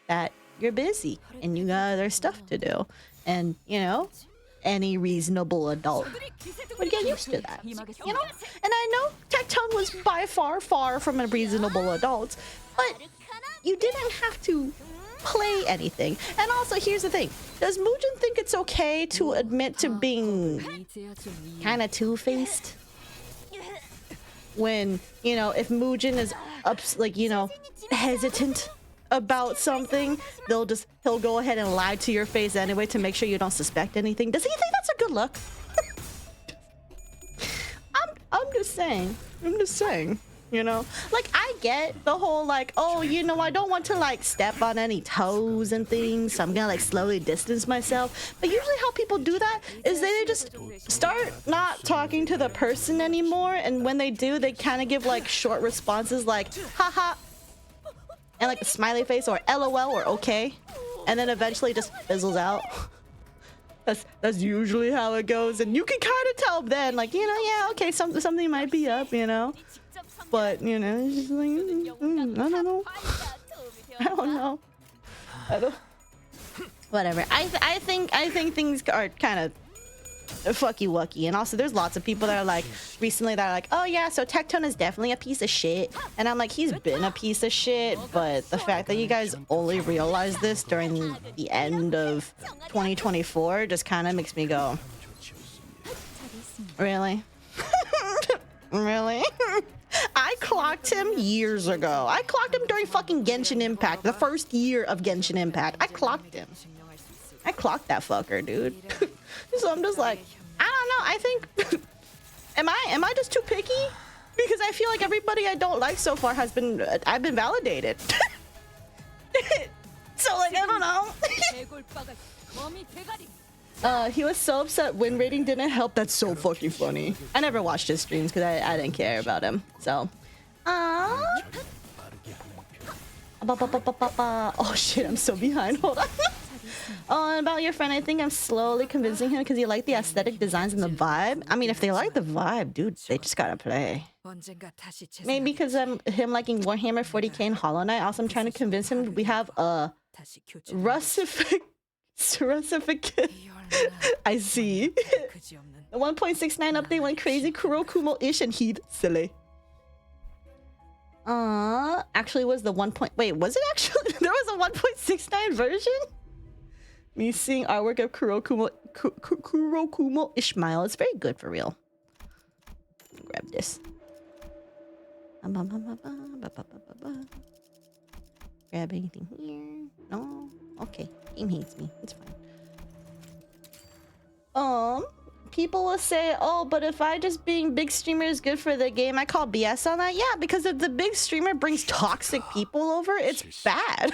that you're busy and you got other stuff to do, and you know, any reasonable adult would get used to that, you know? And I know Tectone was by far from a reasonable adult, but you didn't have to play anything. And also, here's the thing. Does Muujin think it's okay to admit to being kind of two-faced? When, you know, if Muujin is, like, you know, hesitant about something, he'll go ahead and lie to your face anyway to make sure you don't suspect anything. Does he think that's a good look? I'm just saying. You know, like, I get the whole like, oh, you know, I don't want to like step on any toes and things, so I'm gonna like slowly distance myself. But usually how people do that is they just start not talking to the person anymore, and when they do, they kind of give like short responses like haha and like a smiley face or LOL or okay, and then eventually just fizzles out. That's usually how it goes, and you can kind of tell then, like, you know, yeah, okay, something might be up, you know. But, you know, it's just like, I don't know. Whatever. I think things are kind of fucky-wucky. And also, there's lots of people that are like, recently that are like, oh yeah, so Tectone is definitely a piece of shit. And I'm like, he's been a piece of shit, but the fact that you guys only realized this during the end of 2024 just kind of makes me go, really? Really? I clocked him years ago. I clocked him during fucking Genshin Impact, the first year of Genshin Impact. I clocked him. I clocked that fucker, dude. So I'm just like, I don't know. I think, am I just too picky? Because I feel like everybody I don't like so far I've been validated. So like, I don't know. He was so upset win rating didn't help. That's so fucking funny. I never watched his streams because I didn't care about him. So, oh shit, I'm so behind. Hold on. Oh, and about your friend, I think I'm slowly convincing him because he liked the aesthetic designs and the vibe. I mean, if they like the vibe, dude, they just gotta play. Maybe because I'm him liking Warhammer 40k and Hollow Knight. Also, I'm trying to convince him we have a Russific. I see. The 1.69 update went crazy. Kurokumo-ish and he'd silly. Actually was the 1. Wait, was it actually? There was a 1.69 version? Me seeing artwork of Kurokumo Ishmael. It's very good for real. Grab this. Grab anything here? No? Okay. Game hates me. It's fine. People will say, oh, but if I just being big streamer is good for the game, I call BS on that. Yeah, because if the big streamer brings toxic people over, it's bad.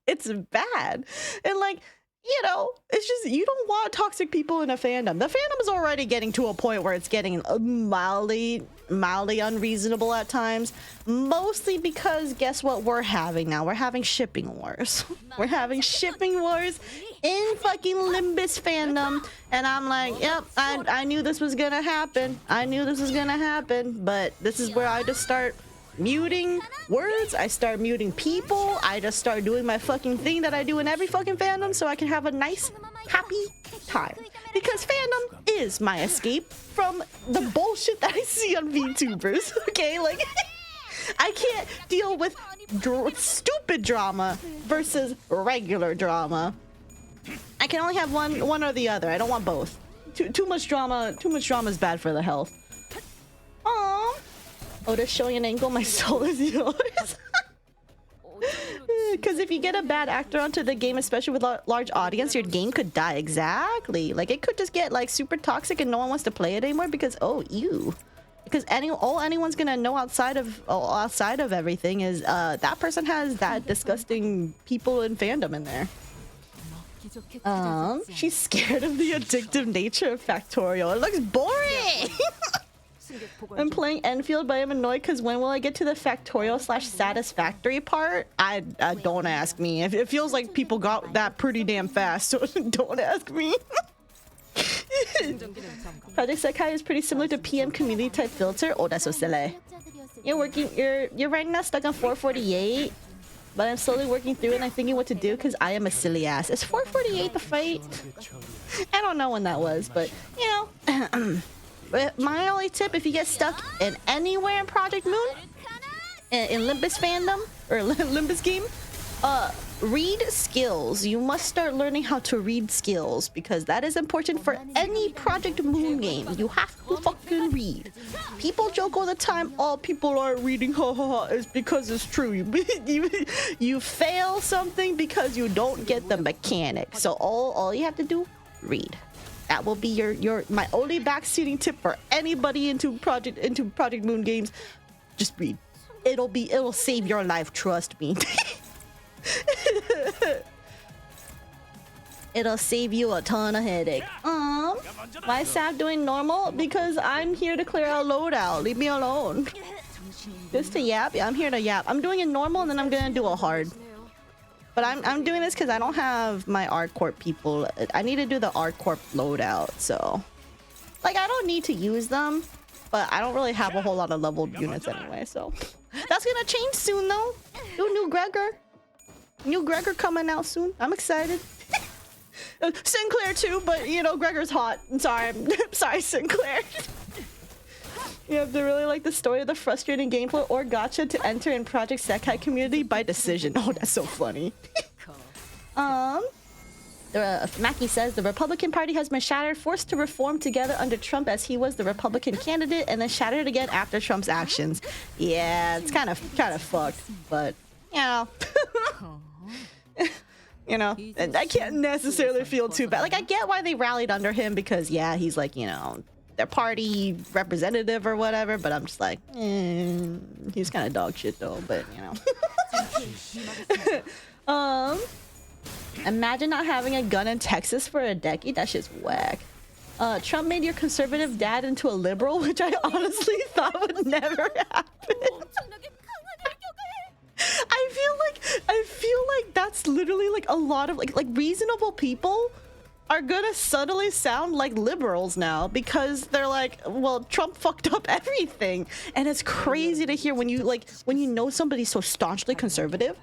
It's bad. And like, you know, it's just, you don't want toxic people in a fandom. The fandom is already getting to a point where it's getting mildly unreasonable at times. Mostly because guess what we're having now? We're having shipping wars. We're having shipping wars in fucking Limbus fandom. And I'm like, yep, I knew this was gonna happen. I knew this was gonna happen. But this is where I just start muting words. I start muting people. I just start doing my fucking thing that I do in every fucking fandom so I can have a nice, happy time. Because fandom is my escape from the bullshit that I see on VTubers. Okay, like, I can't deal with stupid drama versus regular drama. I can only have one or the other. I don't want both. Too much drama is bad for the health. Aww. Otis showing an angle, my soul is yours. Because if you get a bad actor onto the game, especially with a large audience, your game could die. Exactly. Like, it could just get like super toxic and no one wants to play it anymore because, oh, ew. Because all anyone's gonna know outside of everything is that person has that disgusting people in fandom in there. She's scared of the addictive nature of Factorial. It looks boring. I'm playing Enfield, but I'm annoyed because when will I get to the Factorial / Satisfactory part? I don't ask me. It feels like people got that pretty damn fast, so don't ask me. Project Sekai is pretty similar to PM community type filter. Oh, that's so silly. You're right now stuck on 448, but I'm slowly working through it and I'm thinking what to do because I am a silly ass. Is 448 the fight? I don't know when that was, but you know. My only tip, if you get stuck in anywhere in Project Moon, in Limbus fandom, or Limbus game, read skills. You must start learning how to read skills because that is important for any Project Moon game. You have to fucking read. People joke all the time, oh, people aren't reading, ha ha ha. It's because it's true. You fail something because you don't get the mechanics. So all you have to do, read. That will be your my only backseating tip for anybody into Project Moon games. Just read. It'll save your life, trust me. It'll save you a ton of headache. Why is Sap doing normal? Because I'm here to clear out loadout. Leave me alone. Just to yap? Yeah, I'm here to yap. I'm doing it normal and then I'm gonna do a hard. But I'm doing this because I don't have my ArtCorp people. I need to do the ArtCorp loadout, so... Like, I don't need to use them, but I don't really have a whole lot of leveled units anyway, so... That's gonna change soon, though. New Gregor. New Gregor coming out soon. I'm excited. Sinclair too, but you know, Gregor's hot. I'm sorry. I'm sorry, Sinclair. You have to really like the story of the frustrating gameplay or gotcha to enter in Project Sekai community by decision. Oh, that's so funny. Mackie says the Republican Party has been shattered, forced to reform together under Trump as he was the Republican candidate, and then shattered again after Trump's actions. Yeah, it's kind of fucked, but you know. You know, I can't necessarily feel too bad. Like, I get why they rallied under him because, yeah, he's like, you know, their party representative or whatever, but I'm just like, he's kind of dog shit though, but you know. Imagine not having a gun in Texas for a decade. That shit's whack. Trump made your conservative dad into a liberal, which I honestly thought would never happen. I feel like that's literally like a lot of like reasonable people are gonna subtly sound like liberals now because they're like, well, Trump fucked up everything, and it's crazy to hear when you know somebody's so staunchly conservative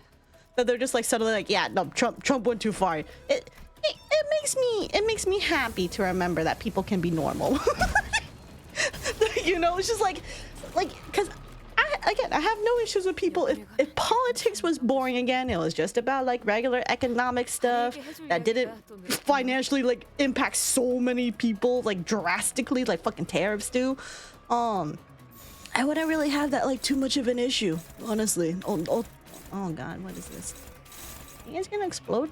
that they're just like suddenly like, yeah, no, Trump went too far. It makes me happy to remember that people can be normal. You know, it's just like because I have no issues with people. If politics was boring again, it was just about like regular economic stuff that didn't financially like impact so many people like drastically, like fucking tariffs do. I wouldn't really have that like too much of an issue, honestly. Oh god, what is this? You guys gonna explode?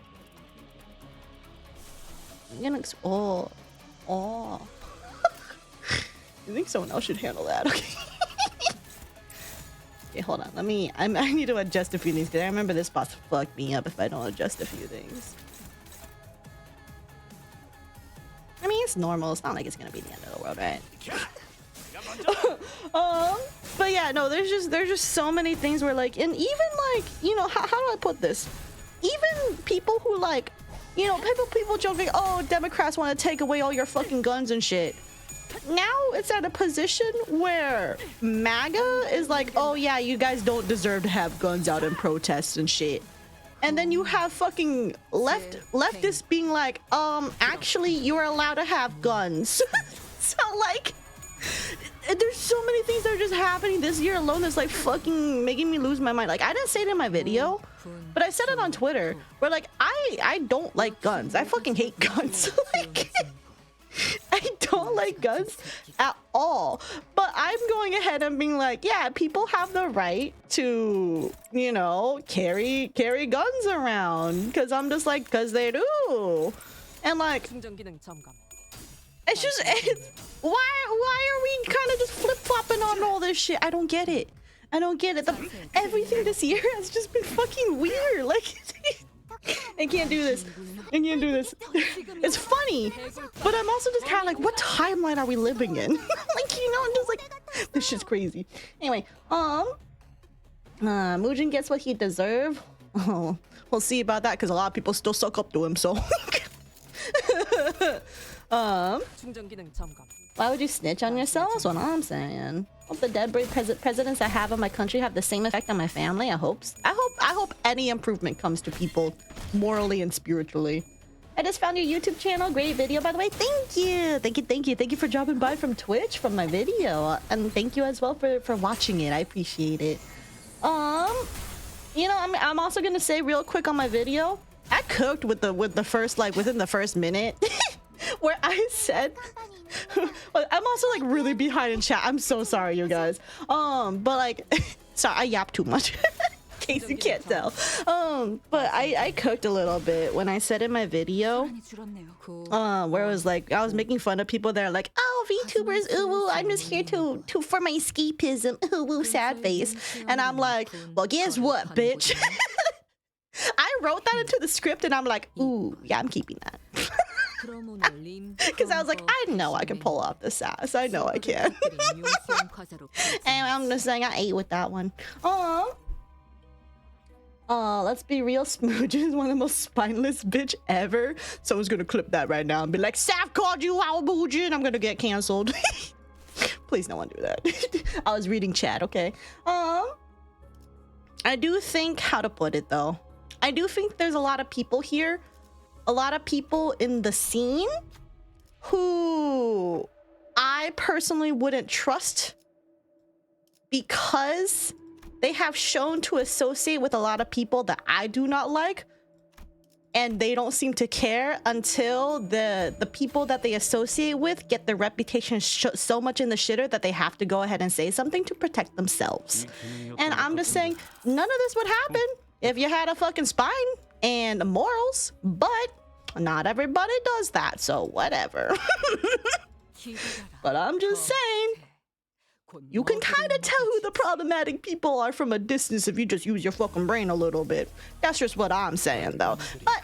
You're gonna oh. I think someone else should handle that. Okay. Okay, hold on. I need to adjust a few things because I remember this boss fucked me up if I don't adjust a few things. I mean, it's normal. It's not like it's gonna be the end of the world, right? But yeah, no. There's just so many things where like, and even like, you know, how do I put this? Even people who like, you know, people joking, oh, Democrats want to take away all your fucking guns and shit. Now it's at a position where MAGA is like, oh yeah, you guys don't deserve to have guns out in protests and shit. And then you have fucking leftists being like, actually you're allowed to have guns. So like, there's so many things that are just happening this year alone that's like fucking making me lose my mind. Like, I didn't say it in my video, but I said it on Twitter where like, I don't like guns. I fucking hate guns. Like, I don't like guns at all, but I'm going ahead and being like, yeah, people have the right to, you know, carry guns around because I'm just like, because they do. And like, it's just, why are we kind of just flip-flopping on all this shit? I don't get it. Everything this year has just been fucking weird. Like, I can't do this. It's funny, but I'm also just kind of like, what timeline are we living in? Like, you know, I'm just like, this shit's crazy. Anyway, Muujin gets what he deserves. Oh, we'll see about that because a lot of people still suck up to him. So, why would you snitch on yourself? That's what I'm saying. Hope the dead brave presidents I have on my country have the same effect on my family. I hope any improvement comes to people morally and spiritually. I just found your YouTube channel. Great video, by the way. Thank you for dropping by from Twitch from my video, and thank you as well for watching it. I appreciate it. You know, I'm also gonna say real quick on my video, I cooked with the first, like, within the first minute. Where I said well, I'm also like really behind in chat. I'm so sorry, you guys. But like sorry, I yap too much. In case you can't tell. But I cooked a little bit when I said in my video where it was like I was making fun of people that are like, oh, VTubers, ooh woo, I'm just here to for my escapism, ooh woo, sad face. And I'm like, well, guess what, bitch? I wrote that into the script and I'm like, ooh, yeah, I'm keeping that. Because I was like, I know I can pull off the sass. I know I can. And I'm just saying I ate with that one. Let's be real, Smooch is one of the most spineless bitch ever. Someone's gonna clip that right now and be like, Saf called you out, Boojin. I'm gonna get canceled. Please no one do that. I was reading chat, okay? I do think, how to put it though, I do think there's a lot of people here, a lot of people in the scene who I personally wouldn't trust because they have shown to associate with a lot of people that I do not like, and they don't seem to care until the people that they associate with get their reputation so much in the shitter that they have to go ahead and say something to protect themselves. And I'm just saying, none of this would happen if you had a fucking spine and morals, but not everybody does that, so whatever. But I'm just saying, you can kind of tell who the problematic people are from a distance if you just use your fucking brain a little bit. That's just what I'm saying, though. But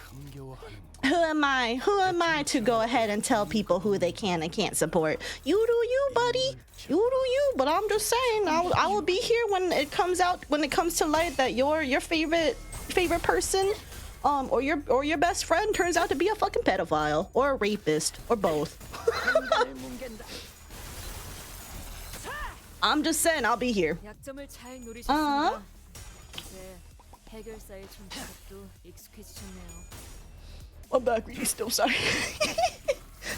who am I? Who am I to go ahead and tell people who they can and can't support? You do you, buddy. You do you. But I'm just saying, I will be here when it comes out, when it comes to light that your favorite person, or your best friend turns out to be a fucking pedophile or a rapist or both. I'm just saying, I'll be here. I'm back reading still, sorry.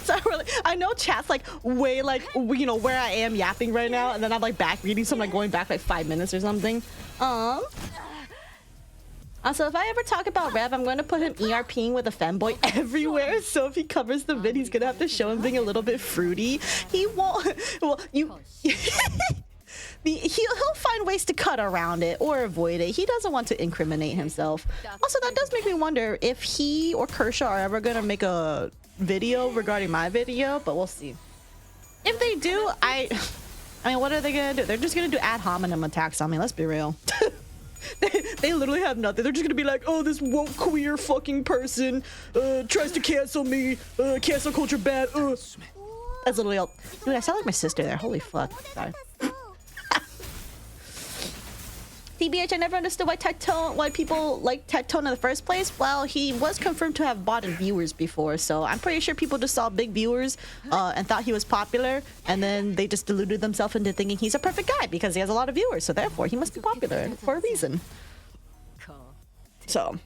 So I know chat's like way like, you know, where I am yapping right now, and then I'm like back reading, so I'm like going back like 5 minutes or something. Also, if I ever talk about Rev, I'm going to put him ERPing with a femboy everywhere. So if he covers the vid, he's going to have to show him being a little bit fruity. He won't. Well, you. He'll find ways to cut around it or avoid it. He doesn't want to incriminate himself. Also, that does make me wonder if he or Kershaw are ever going to make a video regarding my video, but we'll see. If they do, I mean, what are they going to do? They're just going to do ad hominem attacks on me. Let's be real. They literally have nothing. They're just gonna be like, oh, this woke queer fucking person tries to cancel me, cancel culture bad. That's literally all. Dude, I sound like my sister there. Holy fuck. Sorry. TBH, I never understood why people like Tectone in the first place. Well, he was confirmed to have bought viewers before, so I'm pretty sure people just saw big viewers and thought he was popular, and then they just deluded themselves into thinking he's a perfect guy because he has a lot of viewers, so therefore he must be popular for a reason. So,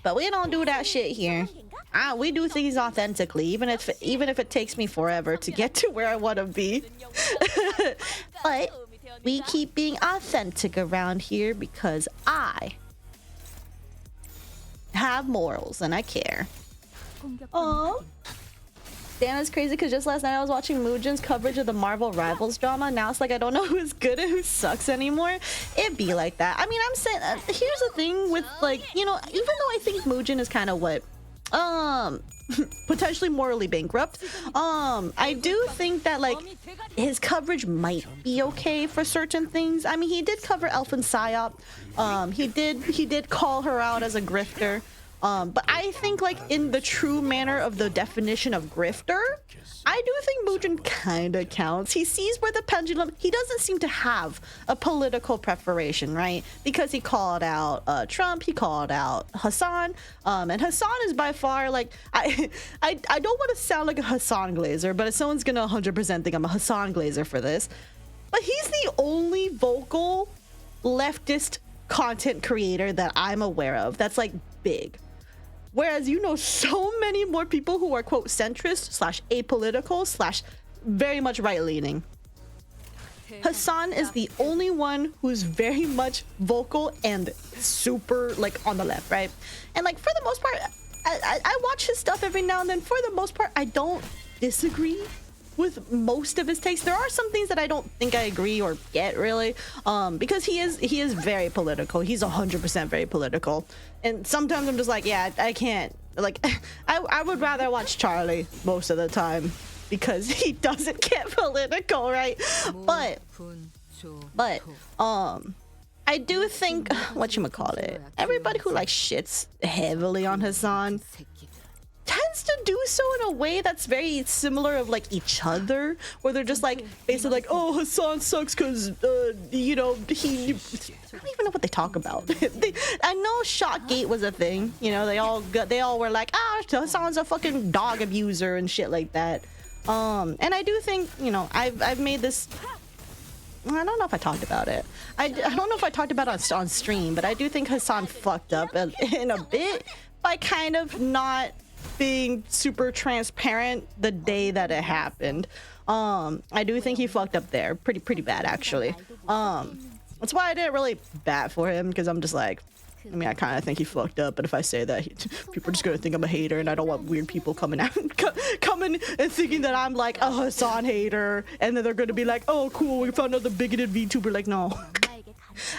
but we don't do that shit here. We do things authentically, even if it takes me forever to get to where I want to be. But we keep being authentic around here because I have morals and I care. Oh, Dana's crazy because just last night I was watching Mujin's coverage of the Marvel Rivals drama. Now it's like I don't know who's good and who sucks anymore. It'd be like that. I mean, I'm saying here's the thing with, like, you know, even though I think Mujin is kind of what potentially morally bankrupt, I do think that like his coverage might be okay for certain things. I mean, he did cover Elfin Psyop. He did call her out as a grifter. But I think like in the true manner of the definition of grifter, I do think Mujin kind of counts. He sees where the pendulum, he doesn't seem to have a political preparation, right? Because he called out Trump, he called out Hassan, and Hassan is by far like, I don't want to sound like a Hassan Glazer, but if someone's gonna 100% think I'm a Hassan Glazer for this, but he's the only vocal leftist content creator that I'm aware of that's like big. Whereas you know so many more people who are quote centrist / apolitical / very much right leaning. Hassan is the only one who's very much vocal and super like on the left, right? And like for the most part, I watch his stuff every now and then. For the most part, I don't disagree with most of his takes. There are some things that I don't think I agree or get really, because he is very political. He's 100% very political, and sometimes I'm just like, yeah, I can't. Like, I would rather watch Charlie most of the time because he doesn't get political, right? But I do think whatchamacallit, everybody who like shits heavily on Hassan tends to do so in a way that's very similar of like each other, where they're just like basically like, oh, Hassan sucks because you know, he, I don't even know what they talk about. I know Shotgate was a thing, you know, they all were like, ah, Hassan's a fucking dog abuser and shit like that. And I do think, you know, I've made this, I don't know if I talked about it. I don't know if I talked about it on stream, but I do think Hassan fucked up in a bit by kind of not being super transparent the day that it happened. I do think he fucked up there pretty bad actually. That's why I didn't really bat for him, because I'm just like, I mean, I kind of think he fucked up, but if I say that, people are just gonna think I'm a hater, and I don't want weird people coming out coming and thinking that I'm like a Hassan hater, and then they're gonna be like, oh cool, we found another bigoted VTuber. Like, no.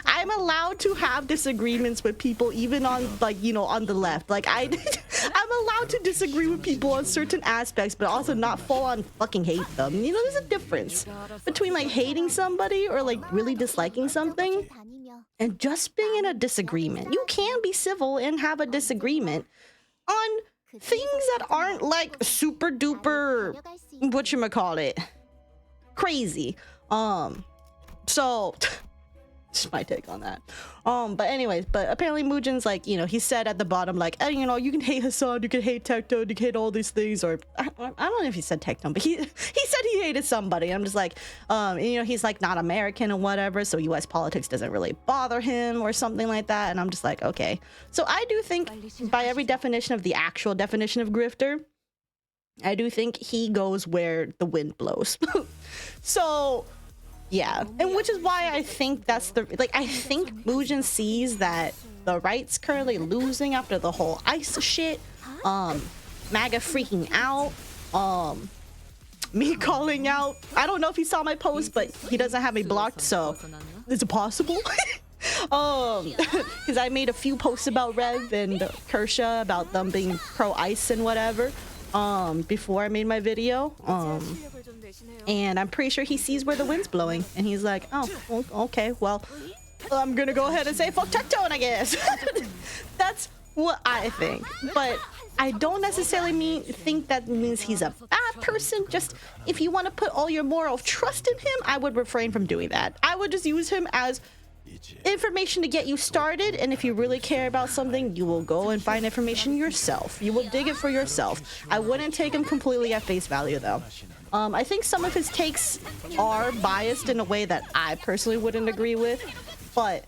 I'm allowed to have disagreements with people, even on, like, you know, on the left. Like, I'm allowed to disagree with people on certain aspects, but also not full on fucking hate them. You know, there's a difference between like hating somebody or like really disliking something and just being in a disagreement. You can be civil and have a disagreement on things that aren't like super duper whatchamacallit crazy. So just my take on that. But anyways, but apparently Mujin's like, you know, he said at the bottom like, oh, you know, you can hate Hassan, you can hate Tectone, you can hate all these things, or I don't know if he said Tectone, but he said he hated somebody. I'm just like, you know, he's like not American or whatever, so US politics doesn't really bother him or something like that. And I'm just like, okay. So I do think by every definition of the actual definition of grifter, I do think he goes where the wind blows. So yeah, and which is why I think that's the, like, I think Mujin sees that the right's currently losing after the whole ICE shit, MAGA freaking out, me calling out, I don't know if he saw my post, but he doesn't have me blocked, so is it possible? Because I made a few posts about Rev and Kersha about them being pro-ICE and whatever, before I made my video, and I'm pretty sure he sees where the wind's blowing, and he's like, oh, okay, well, I'm gonna go ahead and say fuck Tectone, I guess. That's what I think, but I don't necessarily think that means he's a bad person. Just if you want to put all your moral trust in him, I would refrain from doing that. I would just use him as information to get you started, and if you really care about something, you will go and find information yourself. You will dig it for yourself. I wouldn't take him completely at face value though. I think some of his takes are biased in a way that I personally wouldn't agree with, but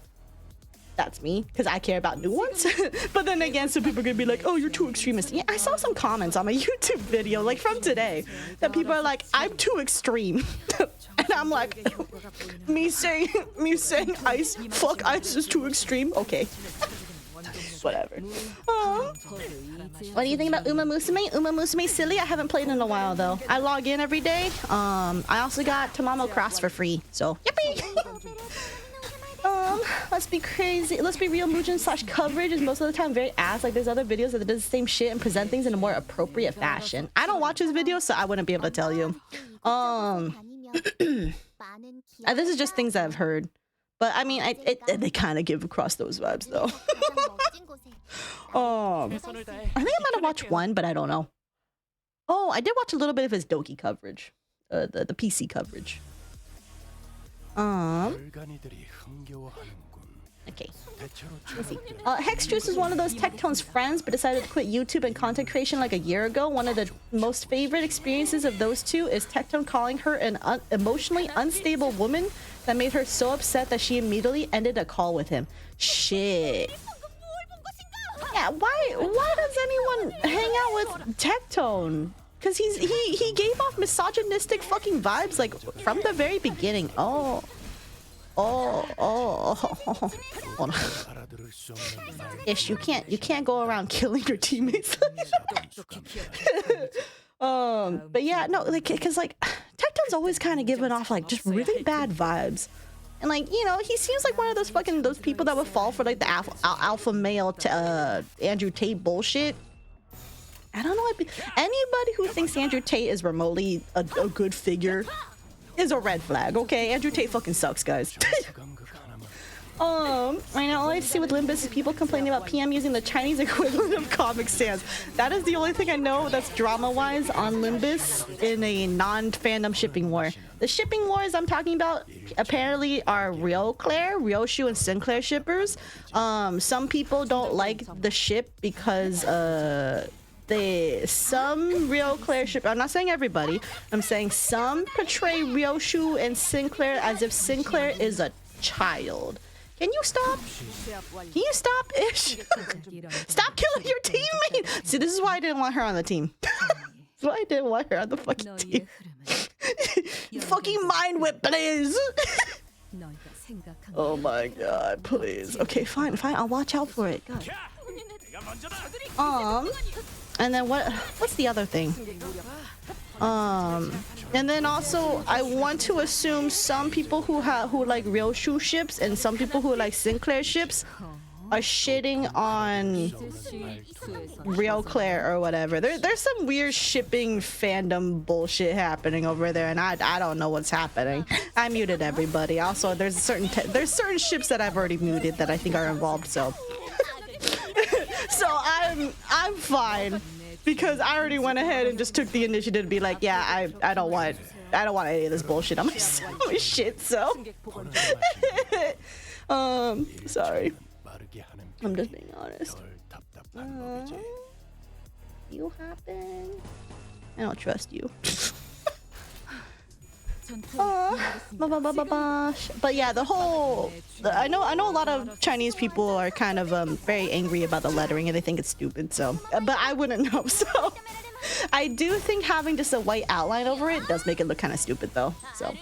that's me because I care about nuance. But then again, some people are gonna be like, oh, you're too extremist. Yeah, I saw some comments on my YouTube video like from today that people are like, I'm too extreme. And I'm like, me saying ICE, fuck ICE is too extreme. Okay. Whatever. What do you think about Uma Musume? Uma Musume silly. I haven't played in a while though. I log in every day. I also got Tamamo Cross for free, so yippee. Let's be crazy. Let's be real. Mujin / coverage is most of the time very ass. Like there's other videos that does the same shit and present things in a more appropriate fashion. I don't watch his videos, so I wouldn't be able to tell you. This is just things that I've heard. But I mean, they kind of give across those vibes though. I think I might have watched one, but I don't know. Oh, I did watch a little bit of his Doki coverage, the PC coverage. Okay. Let's see. Hexjuice is one of those Tectone's friends, but decided to quit YouTube and content creation like a year ago. One of the most favorite experiences of those two is Tectone calling her an emotionally unstable woman that made her so upset that she immediately ended a call with him. Shit. Yeah, why does anyone hang out with Tectone? Because he gave off misogynistic fucking vibes like from the very beginning. Oh. Hold on. Ish, you can't go around killing your teammates. But yeah, no, like, cause like Tecton's always kind of giving off like just really bad vibes. And like, you know, he seems like one of those people that would fall for like the alpha male Andrew Tate bullshit. I don't know. Anybody who thinks Andrew Tate is remotely a good figure is a red flag, okay? Andrew Tate fucking sucks, guys. Right now all I see with Limbus is people complaining about PM using the Chinese equivalent of Comic Sans. That is the only thing I know that's drama-wise on Limbus in a non-fandom shipping war. The shipping wars I'm talking about apparently are Ryoshu and Sinclair shippers. Some people don't like the ship because some Real Claire ship. I'm not saying everybody. I'm saying some portray Ryoshu and Sinclair as if Sinclair is a child. Can you stop? Can you stop, Ish? Stop killing your teammate! See, this is why I didn't want her on the team. That's why I didn't want her on the fucking team. Fucking mind whip, please! Oh my god, please. Okay, fine. I'll watch out for it. God. And then what's the other thing? And then also I want to assume some people who like Ryoshu ships and some people who like Sinclair ships are shitting on Real Claire or whatever. There's some weird shipping fandom bullshit happening over there, and I don't know what's happening. I muted everybody. Also, there's certain ships that I've already muted that I think are involved. So, so I'm fine because I already went ahead and just took the initiative to be like, yeah, I don't want any of this bullshit on my shit. So, sorry. I'm just being honest. You happen? I don't trust you. But yeah, I know a lot of Chinese people are kind of very angry about the lettering and they think it's stupid. So, but I wouldn't know. So, I do think having just a white outline over it does make it look kind of stupid though. So.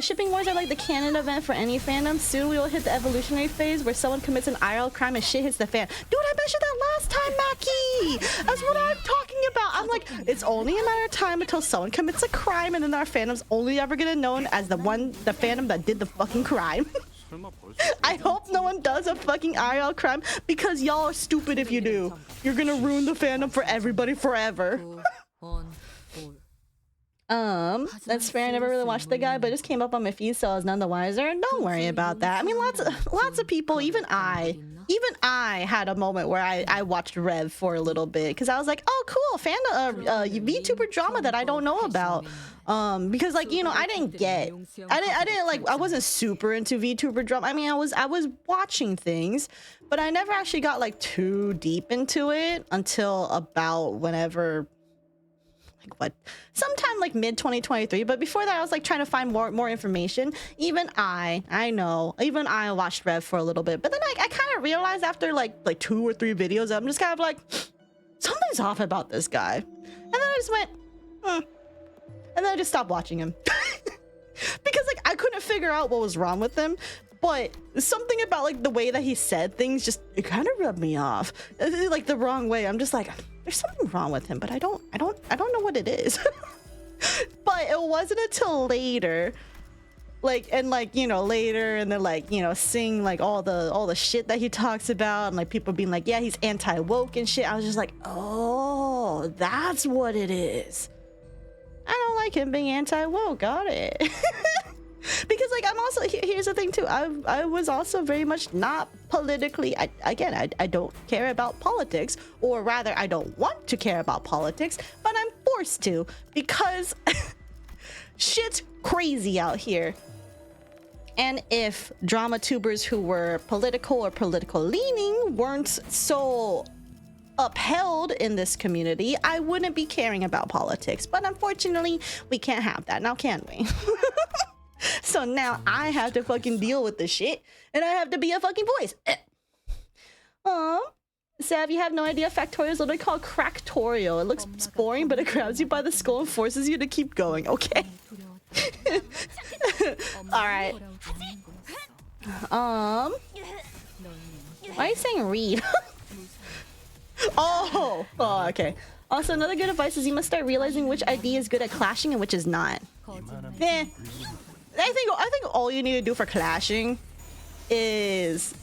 Shipping wars are like the canon event for any fandom. Soon we will hit the evolutionary phase where someone commits an IRL crime and shit hits the fan. Dude, I mentioned that last time, Maki! That's what I'm talking about. I'm like, it's only a matter of time until someone commits a crime and then our fandom's only ever gonna known as the fandom that did the fucking crime. I hope no one does a fucking IRL crime because y'all are stupid if you do. You're gonna ruin the fandom for everybody forever. That's fair. I never really watched the guy, but it just came up on my feed, so I was none the wiser. Don't worry about that. I mean, lots of people, even I had a moment where I watched Rev for a little bit because I was like, oh, cool, VTuber drama that I don't know about. Because like, you know, I wasn't super into VTuber drama. I mean, I was watching things, but I never actually got like too deep into it until about whenever. Sometime like mid 2023, but before that I was like trying to find more information. Even I watched Rev for a little bit, but then I kind of realized after like 2 or 3 videos, I'm just kind of like, something's off about this guy, and then I just went and then I just stopped watching him because like I couldn't figure out what was wrong with him. But something about like the way that he said things it kind of rubbed me off, like the wrong way. I'm just like, there's something wrong with him, but I don't know what it is. But it wasn't until later, and then like, you know, seeing like all the shit that he talks about and like people being like, yeah, he's anti-woke and shit. I was just like, oh, that's what it is. I don't like him being anti-woke. Got it. Because like I'm also here's the thing too, I was also very much not politically, I don't care about politics, or rather I don't want to care about politics, but I'm forced to because shit's crazy out here. And if drama tubers who were political or political leaning weren't so upheld in this community, I wouldn't be caring about politics. But unfortunately, we can't have that now, can we? So now I have to fucking deal with this shit, and I have to be a fucking voice. Sav, you have no idea. Factorial is literally called cracktorial. It looks boring, but it grabs you by the skull and forces you to keep going. Okay. All right. Why are you saying read? Oh, okay. Also, another good advice is you must start realizing which ID is good at clashing and which is not. I think all you need to do for clashing is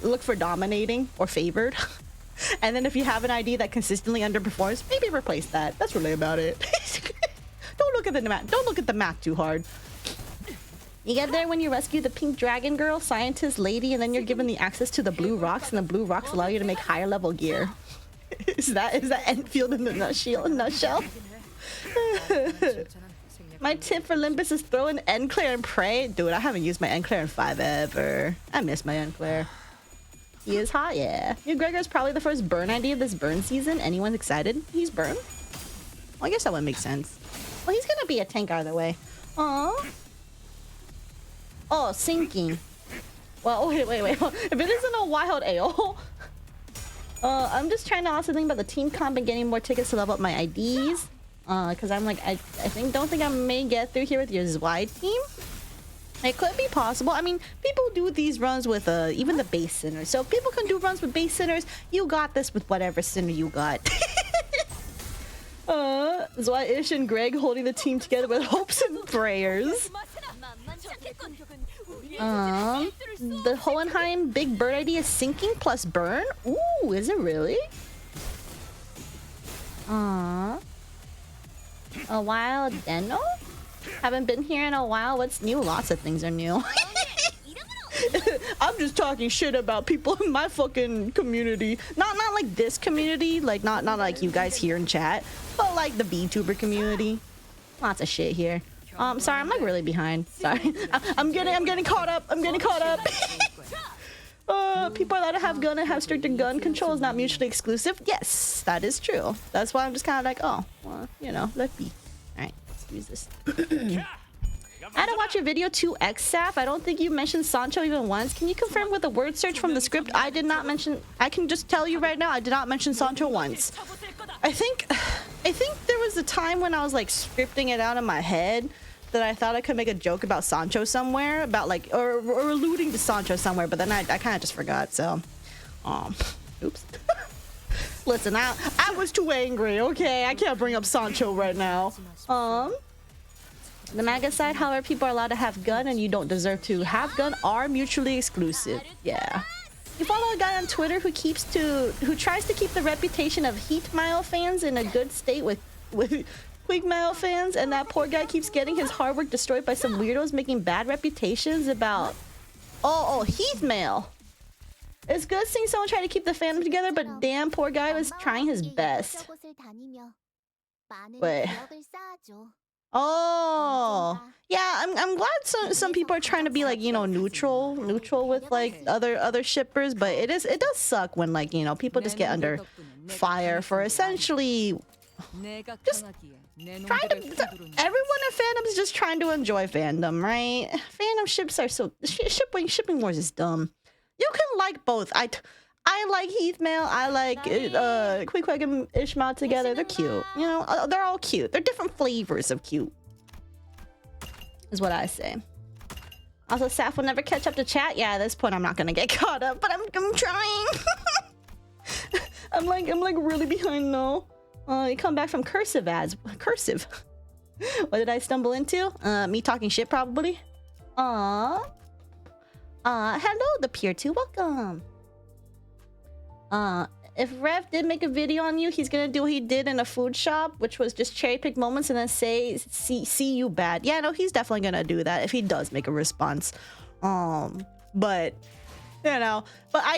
look for dominating or favored. And then if you have an ID that consistently underperforms, maybe replace that. That's really about it. Don't look at the map. Don't look at the map too hard. You get there when you rescue the pink dragon girl, scientist lady, and then you're given the access to the blue rocks, and the blue rocks allow you to make higher level gear. Is that Enfield in the nutshell? My tip for Limbus is throw an Enclair and pray. Dude, I haven't used my Enclair in forever. I miss my Enclair. He is hot, yeah. New Gregor's probably the first burn ID of this burn season. Anyone excited? He's burn? Well, I guess that would make sense. Well, he's gonna be a tank either way. Aww. Oh, sinking. Well, wait. If it isn't a wild AO, I'm just trying to also think about the team comp and getting more tickets to level up my IDs. Because I'm like, I don't think I may get through here with your Zwei team. It could be possible. I mean, people do these runs with even the base sinners. So if people can do runs with base sinners, you got this with whatever sinner you got. Zwei, Ish, and Greg holding the team together with hopes and prayers. The Hohenheim Big Bird ID is sinking plus burn? Ooh, is it really? A while, Deno? Haven't been here in a while. What's new? Lots of things are new. I'm just talking shit about people in my fucking community. Not like this community, like not like you guys here in chat, but like the VTuber community. Lots of shit here. Sorry, I'm like really behind. Sorry. I'm getting caught up. People are allowed to have gun and have stricter gun control is not mutually exclusive. Yes, that is true. That's why I'm just kind of like, oh, well, you know, let be. All right, let's use this. I had to watch your video 2x Saf. I don't think you mentioned Sancho even once. Can you confirm with a word search from the script? I did not mention. I can just tell you right now, I did not mention Sancho once. I think there was a time when I was like scripting it out in my head that I thought I could make a joke about Sancho somewhere, about like or alluding to Sancho somewhere, but then I kind of just forgot. So, oops. Listen, I was too angry. Okay, I can't bring up Sancho right now. The MAGA side, however, people are allowed to have gun and you don't deserve to have gun are mutually exclusive. Yeah. You follow a guy on Twitter who tries to keep the reputation of Heat Mile fans in a good state with Quick Mile fans, and that poor guy keeps getting his hard work destroyed by some weirdos making bad reputations about Heath Mail. It's good seeing someone try to keep the fandom together, but damn, poor guy was trying his best. Wait. Oh, yeah. I'm glad some people are trying to be like, you know, neutral with like other shippers, but it does suck when like, you know, people just get under fire for essentially just trying to. Everyone in fandom is just trying to enjoy fandom, right? Fandom ships are so shipping wars is dumb. You can like both. I like Heathmail. I like Quick and Ishmael together. They're cute. You know, they're all cute. They're different flavors of cute. Is what I say. Also, Saf will never catch up to chat. Yeah, at this point, I'm not gonna get caught up, but I'm trying. I'm like really behind now. You come back from cursive ads. Cursive. What did I stumble into? Me talking shit, probably. Hello, the Pier 2. Welcome. If Rev did make a video on you, he's gonna do what he did in a food shop, which was just cherry pick moments and then say, see you bad. Yeah, no, he's definitely gonna do that if he does make a response. But, you know,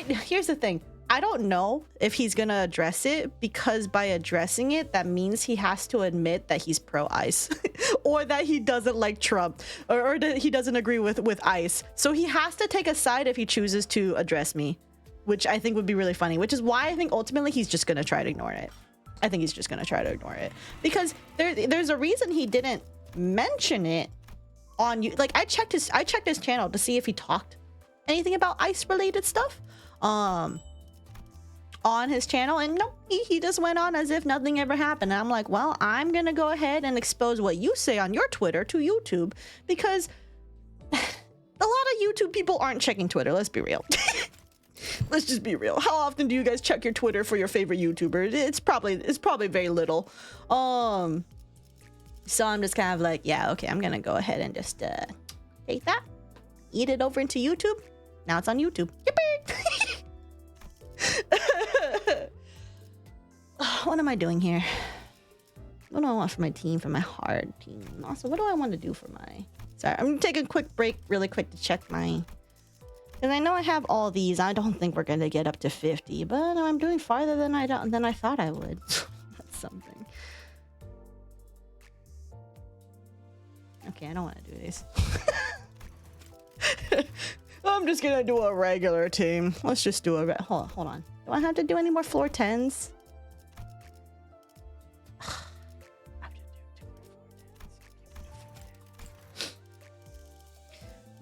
here's the thing. I don't know if he's gonna address it, because by addressing it, that means he has to admit that he's pro-ICE or that he doesn't like Trump or that he doesn't agree with ICE. So he has to take a side if he chooses to address me, which I think would be really funny, which is why I think ultimately he's just gonna try to ignore it. I think he's just gonna try to ignore it because there's a reason he didn't mention it on you. Like I checked his channel to see if he talked anything about ICE related stuff. on his channel, and nope, he just went on as if nothing ever happened. And I'm like, well, I'm gonna go ahead and expose what you say on your Twitter to YouTube, because a lot of YouTube people aren't checking Twitter. Let's be real. Let's just be real. How often do you guys check your Twitter for your favorite YouTuber? It's probably very little. So I'm just kind of like, yeah, okay, I'm gonna go ahead and just take that, eat it over into YouTube. Now it's on YouTube. Yippee! What am I doing here? What do I want for my team, for my hard team? Also, what do I want to do for my... Sorry, I'm gonna take a quick break really quick to check my... Because I know I have all these. I don't think we're gonna get up to 50, but I'm doing farther than I thought I would. That's something. Okay, I don't want to do this. I'm just gonna do a regular team. Let's just do a... Hold on. Do I have to do any more floor 10s?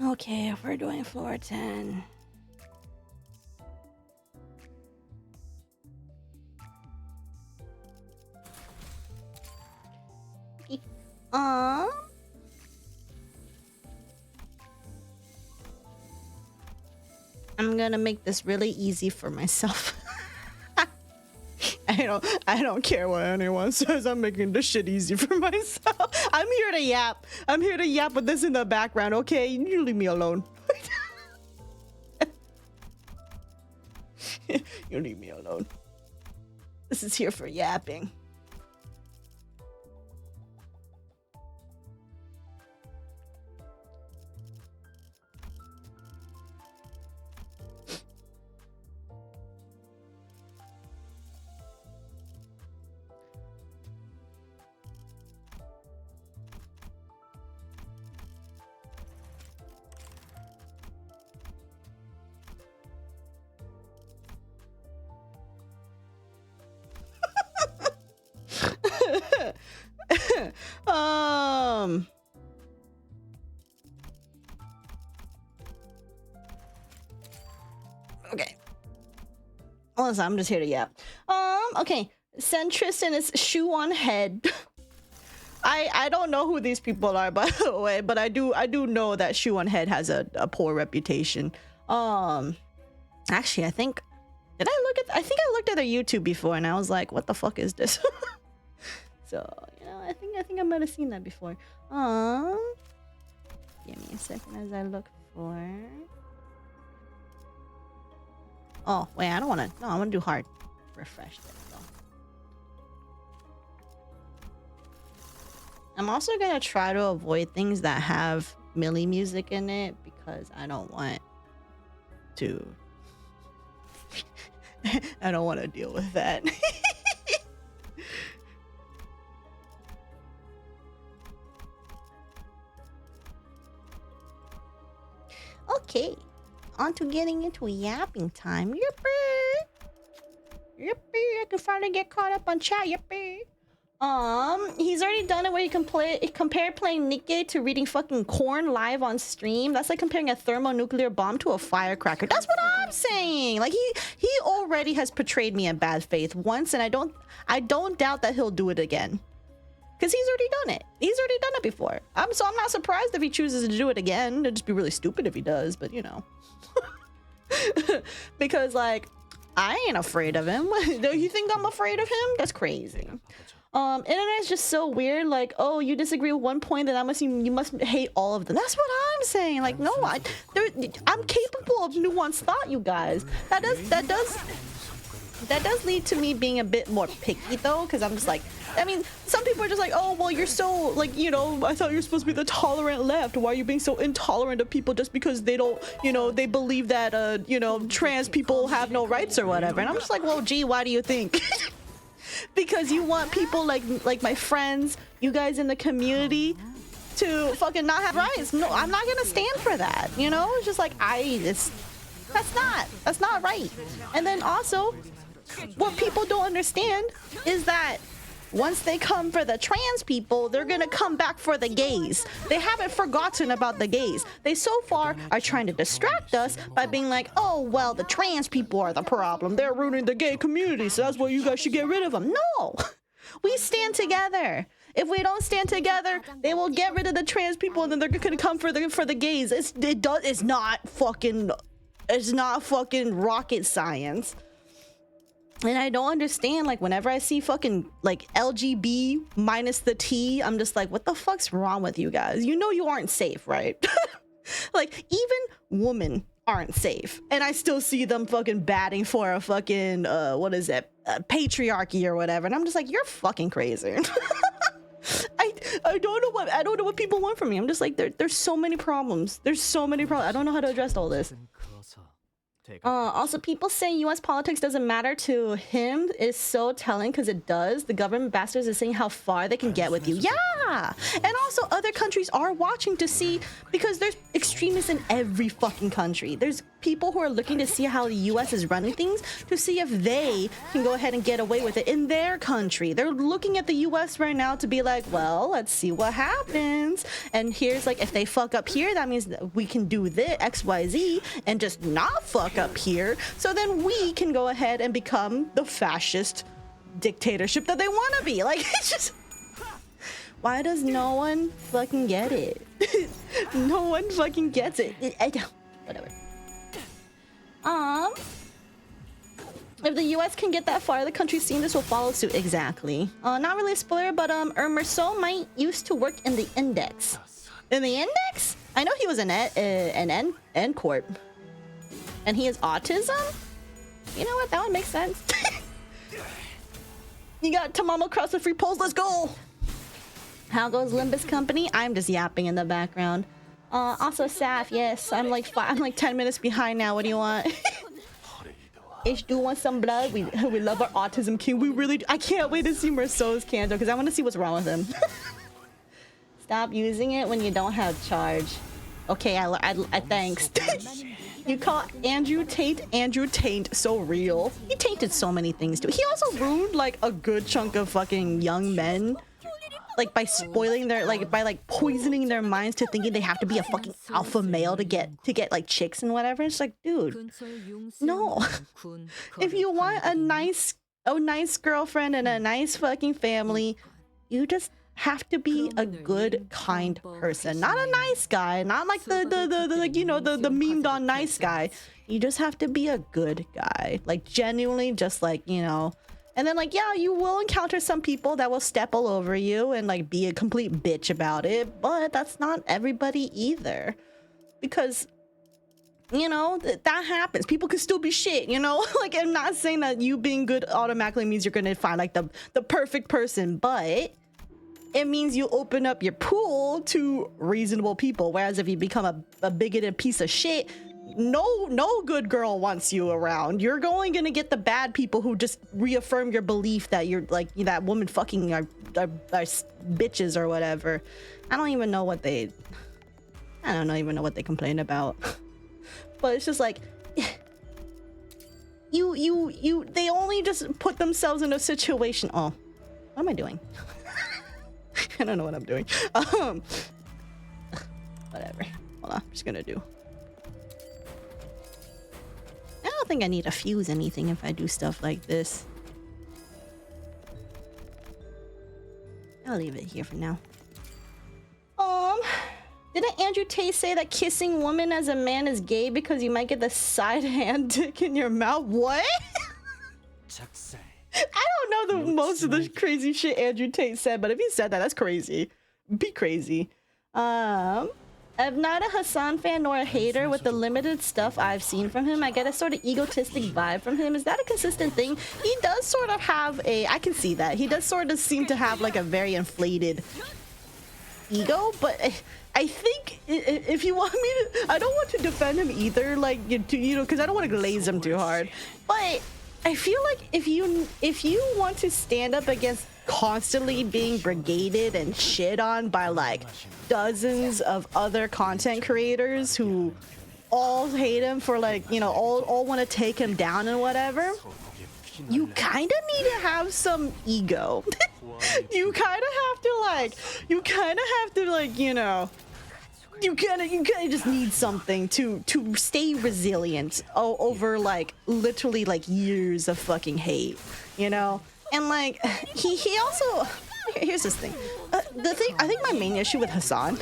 Okay, we're doing floor 10. Okay. I'm gonna make this really easy for myself. I don't care what anyone says. I'm making this shit easy for myself. I'm here to yap. I'm here to yap with this in the background, okay? You leave me alone. You leave me alone. This is here for yapping. Okay. Listen, I'm just here to yap. Okay. Centrist and his shoe on head. I don't know who these people are, by the way, but I do know that shoe on head has a poor reputation. Actually, I think I looked at their YouTube before and I was like, what the fuck is this? So, you know, I think I might have seen that before. Give me a second as I look for... Oh, wait, I don't want to... No, I want to do hard. Refresh. There we go. I'm also going to try to avoid things that have Millie music in it because I don't want to... I don't want to deal with that. Okay, on to getting into yapping time. Yippee! Yippee! I can finally get caught up on chat. Yippee! He's already done it where you can compare playing Nikke to reading fucking Corn live on stream. That's like comparing a thermonuclear bomb to a firecracker. That's what I'm saying. Like he already has portrayed me in bad faith once, and I don't doubt that he'll do it again. Because he's already done it. He's already done it before. So I'm not surprised if he chooses to do it again. It'd just be really stupid if he does, but you know. Because like, I ain't afraid of him. Do you think I'm afraid of him? That's crazy. Internet's just so weird. Like, oh, you disagree with one point, then you must hate all of them. That's what I'm saying. Like, no, I'm capable of nuanced thought, you guys. That does lead to me being a bit more picky though, because I'm just like, I mean, some people are just like, oh, well, you're so, like, you know, I thought you're supposed to be the tolerant left. Why are you being so intolerant of people just because they don't, you know, they believe that, you know, trans people have no rights or whatever. And I'm just like, well, gee, why do you think? Because you want people like my friends, you guys in the community, to fucking not have rights. No, I'm not gonna stand for that. You know, it's just like that's not right. And then also, what people don't understand is that once they come for the trans people, they're gonna come back for the gays. They haven't forgotten about the gays. They so far are trying to distract us by being like, oh, well, the trans people are the problem. They're ruining the gay community, so that's why you guys should get rid of them. No, we stand together. If we don't stand together, they will get rid of the trans people, and then they're gonna come for the gays. It's not fucking rocket science. And I don't understand, like, whenever I see fucking like LGB minus the T, I'm just like, what the fuck's wrong with you guys? You know you aren't safe, right? Like, even women aren't safe, and I still see them fucking batting for a fucking what is it, patriarchy or whatever, and I'm just like, you're fucking crazy. I don't know what people want from me. I'm just like, there's so many problems. There's so many problems. I don't know how to address all this. Also, people saying U.S. politics doesn't matter to him is so telling, because it does. The government bastards is saying how far they can get with you. Yeah! And also, other countries are watching to see, because there's extremists in every fucking country. There's people who are looking to see how the U.S. is running things, to see if they can go ahead and get away with it in their country. They're looking at the U.S. right now to be like, well, let's see what happens. And here's like, if they fuck up here, that means that we can do this, X, Y, Z, and just not fuck up here. So then we can go ahead and become the fascist dictatorship that they want to be. Like, it's just... Why does no one fucking get it? No one fucking gets it. Whatever. If the US can get that far, the countries seeing this will follow suit. Exactly. Not really a spoiler, but Merceau might used to work in the Index. In the Index? I know he was an N Corp. And he has autism? You know what? That would make sense. You got Tamamo cross with free polls. Let's go! How goes Limbus Company? I'm just yapping in the background. Also, Saf, yes, I'm like 10 minutes behind now. What do you want? H do want some blood. We love our autism king. We really do. I can't wait to see Merceau's candle, because I want to see what's wrong with him. Stop using it when you don't have charge. Okay, I thanks. You call Andrew Tate so real. He tainted so many things too. He also ruined like a good chunk of fucking young men, like by spoiling their, by poisoning their minds to thinking they have to be a fucking alpha male to get like chicks and whatever. It's like, dude, no. If you want a nice girlfriend and a nice fucking family, you just have to be a good, kind person. Not a nice guy, not like the like, you know, the memed on nice guy. You just have to be a good guy, like genuinely, just like, you know. And then, like, yeah, you will encounter some people that will step all over you and like be a complete bitch about it, but that's not everybody either, because, you know, that happens. People can still be shit, you know. Like, I'm not saying that you being good automatically means you're gonna find like the perfect person, but it means you open up your pool to reasonable people. Whereas if you become a bigoted piece of shit, no good girl wants you around. You're only gonna get the bad people who just reaffirm your belief that you're like that woman fucking are bitches or whatever. I don't even know what they complain about. But it's just like, they only just put themselves in a situation. Oh, what am I doing? I don't know what I'm doing. Whatever. Hold on, I'm just gonna do. I don't think I need to fuse anything if I do stuff like this. I'll leave it here for now. Didn't Andrew Tate say that kissing women as a man is gay because you might get the side hand dick in your mouth? What? I don't know most of the crazy shit Andrew Tate said, but if he said that, that's crazy. Be crazy. I'm not a Hassan fan nor a hater. With the limited stuff I've seen from him, I get a sort of egotistic vibe from him. Is that a consistent thing? He does sort of have I can see that. He does sort of seem to have like a very inflated ego, but I think if you want me to, I don't want to defend him either, like, you know, because I don't want to glaze him too hard. But I feel like if you want to stand up against constantly being brigaded and shit on by like dozens of other content creators who all hate him for, like, you know, all want to take him down and whatever, you kind of need to have some ego. You kind of have to like, you know, you kind of just need something to stay resilient over like literally like years of fucking hate, you know. And like he also, here's this thing. The thing, I think my main issue with Hassan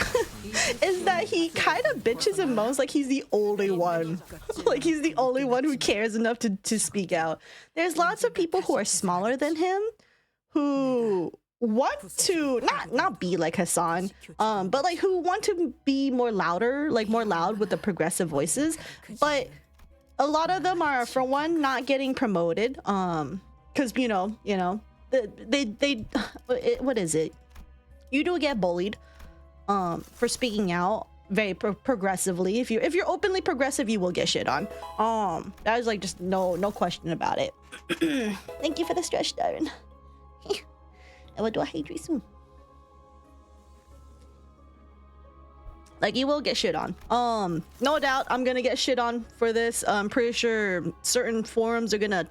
is that he kind of bitches and moans like he's the only one. Like he's the only one who cares enough to speak out. There's lots of people who are smaller than him who want to not be like Hassan, but like who want to be more louder, like more loud with the progressive voices. But a lot of them are, for one, not getting promoted. Because you know, they what is it? You do get bullied for speaking out very progressively. If you're openly progressive, you will get shit on. That is like just no question about it. Thank you for the stretch, Darren. And what do I hate you soon? Like, you will get shit on. No doubt I'm gonna get shit on for this. I'm pretty sure certain forums are gonna,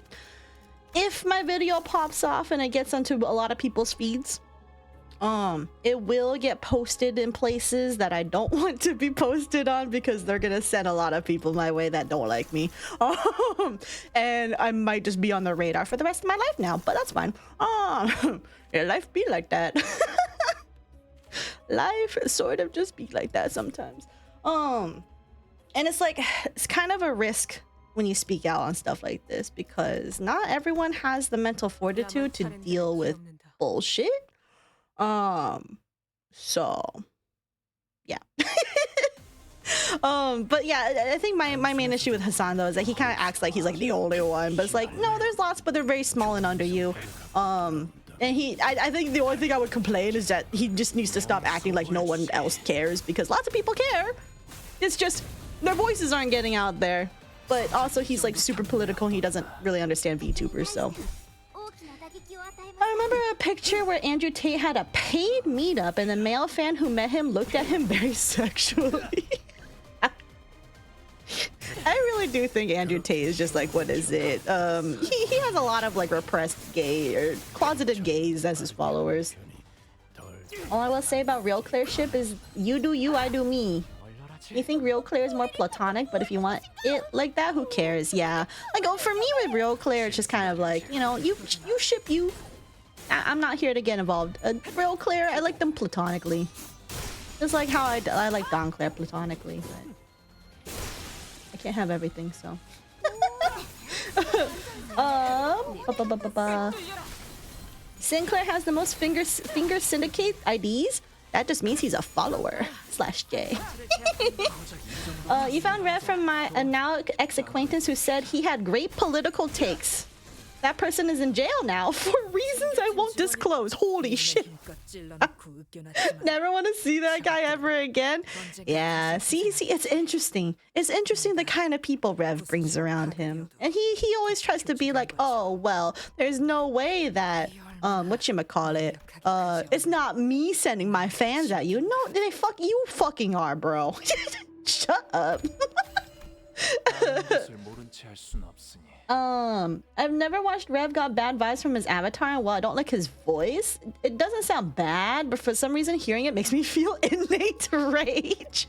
if my video pops off and it gets onto a lot of people's feeds, it will get posted in places that I don't want to be posted on, because they're gonna send a lot of people my way that don't like me. And I might just be on the radar for the rest of my life now, but that's fine. Yeah, life be like that. Life sort of just be like that sometimes. And it's like, it's kind of a risk when you speak out on stuff like this, because not everyone has the mental fortitude to deal with bullshit. So yeah. But yeah, I think my main issue with Hassan though is that he kind of acts like he's like the only one, but it's like, no, there's lots, but they're very small and under you. And I think the only thing I would complain is that he just needs to stop acting like no one else cares, because lots of people care. It's just their voices aren't getting out there. But also he's like super political and he doesn't really understand VTubers, so. I remember a picture where Andrew Tate had a paid meetup and the male fan who met him looked at him very sexually. I really do think Andrew Tate is just like, what is it? He has a lot of like repressed gay or closeted gays as his followers. All I will say about Real Clear ship is you do you, I do me. You think Real Clear is more platonic, but if you want it like that, who cares? Yeah. Like, oh, for me with Real Clear, it's just kind of like, you know, you ship you. I'm not here to get involved. Real Clear, I like them platonically. Just like how I like Don Claire platonically, but I can't have everything, so. Sinclair has the most finger syndicate IDs. That just means he's a follower /J. You found Rev from my now ex-acquaintance who said he had great political takes. That person is in jail now for reasons I won't disclose. Holy shit. Never want to see that guy ever again. Yeah, see, it's interesting. It's interesting the kind of people Rev brings around him. And he always tries to be like, oh, well, there's no way that, whatchamacallit, it's not me sending my fans at you. No, you fucking are, bro. Shut up. I've never watched Rev got bad vibes from his avatar, and while I don't like his voice, it doesn't sound bad, but for some reason hearing it makes me feel innate rage.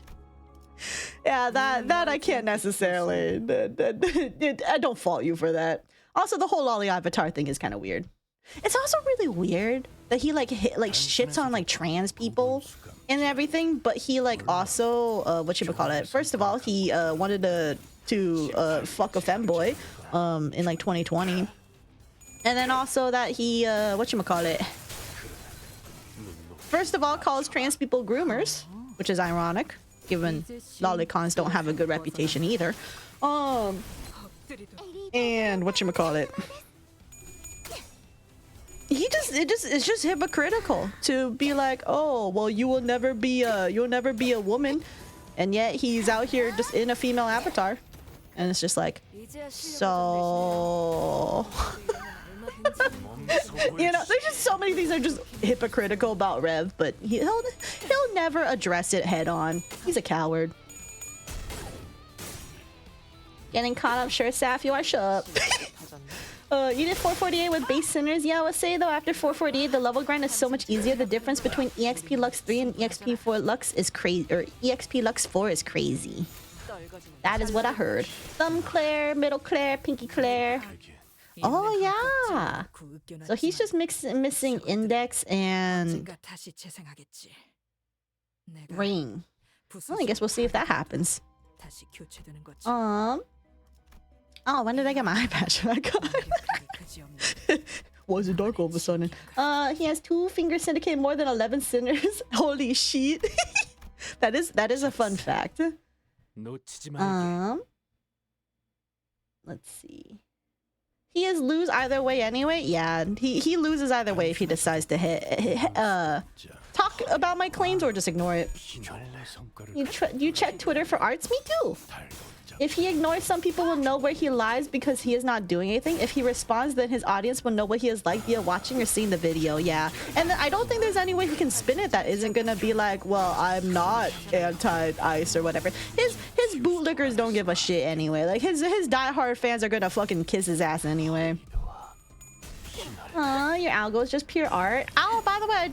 Yeah, that I can't necessarily, I don't fault you for that. Also, the whole Lolly avatar thing is kind of weird. It's also really weird that he like shits on like trans people and everything, but he like also whatchamacallit, first of all, he wanted to fuck a femboy in like 2020, and then also that he whatchamacallit, first of all calls trans people groomers, which is ironic given lolicons don't have a good reputation either. And whatchamacallit, it's just hypocritical to be like, oh well, you'll never be a woman, and yet he's out here just in a female avatar, and it's just like, so you know, there's just so many things that are just hypocritical about Rev, but he'll never address it head on. He's a coward. Getting caught up, sure, Saf, you are shut up. You did 448 with base sinners. Yeah, I would say though, after 448, the level grind is so much easier. The difference between EXP Lux 3 and EXP 4 Lux is crazy, or EXP Lux 4 is crazy. That is what I heard. Thumb Claire, middle Claire, pinky Claire. Oh yeah. So he's just missing index and ring. Well, I guess we'll see if that happens. Oh, when did I get my eye patch? I got. Why is it dark all of a sudden? He has 2 fingers syndicate more than 11 sinners. Holy shit. that is a fun fact. Let's see. He is lose either way anyway. Yeah, he loses either way if he decides to talk about my claims or just ignore it. You check Twitter for arts? Me too. If he ignores, some people will know where he lies because he is not doing anything. If he responds, then his audience will know what he is like via watching or seeing the video. Yeah, and I don't think there's any way he can spin it that isn't gonna be like, well, I'm not anti-ice or whatever. His bootlickers don't give a shit anyway. Like his diehard fans are gonna fucking kiss his ass anyway. Your algo is just pure art. Oh, by the way, I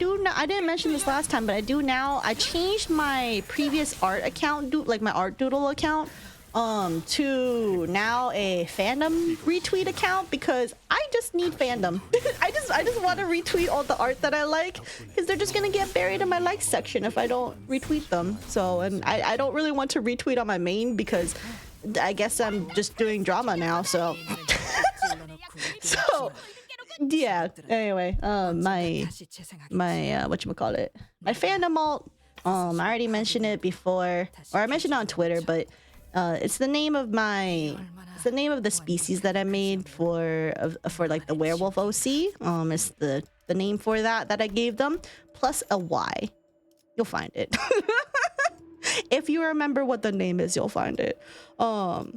didn't mention this last time, but I do now. I changed my previous art account, like my art doodle account, to now a fandom retweet account because I just need fandom. I just want to retweet all the art that I like because they're just gonna get buried in my likes section if I don't retweet them. So, and I don't really want to retweet on my main because I guess I'm just doing drama now. So, so yeah. Anyway, my whatchamacallit, my fandom alt. I already mentioned it before, or I mentioned it on Twitter, but it's the name of the species that I made for like the werewolf OC. It's the name for that I gave them plus a Y. You'll find it. If you remember what the name is, you'll find it. So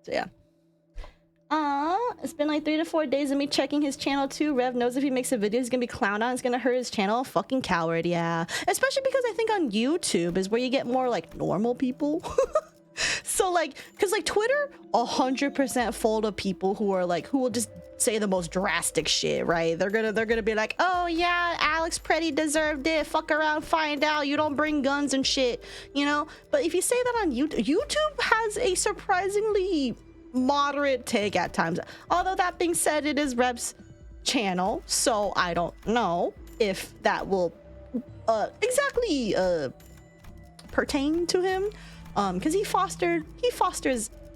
yeah. It's been like 3 to 4 days of me checking his channel too. Rev knows if he makes a video, he's gonna be clowned on. It's gonna hurt his channel. Fucking coward, yeah. Especially because I think on YouTube is where you get more like normal people. So like, cause like Twitter, 100% full of people who will just say the most drastic shit, right? They're gonna be like, oh yeah, Alex Pretty deserved it. Fuck around, find out. You don't bring guns and shit, you know. But if you say that on YouTube, YouTube has a surprisingly moderate take at times. Although that being said, it is Rev's channel, so I don't know if that will exactly pertain to him. Because he fosters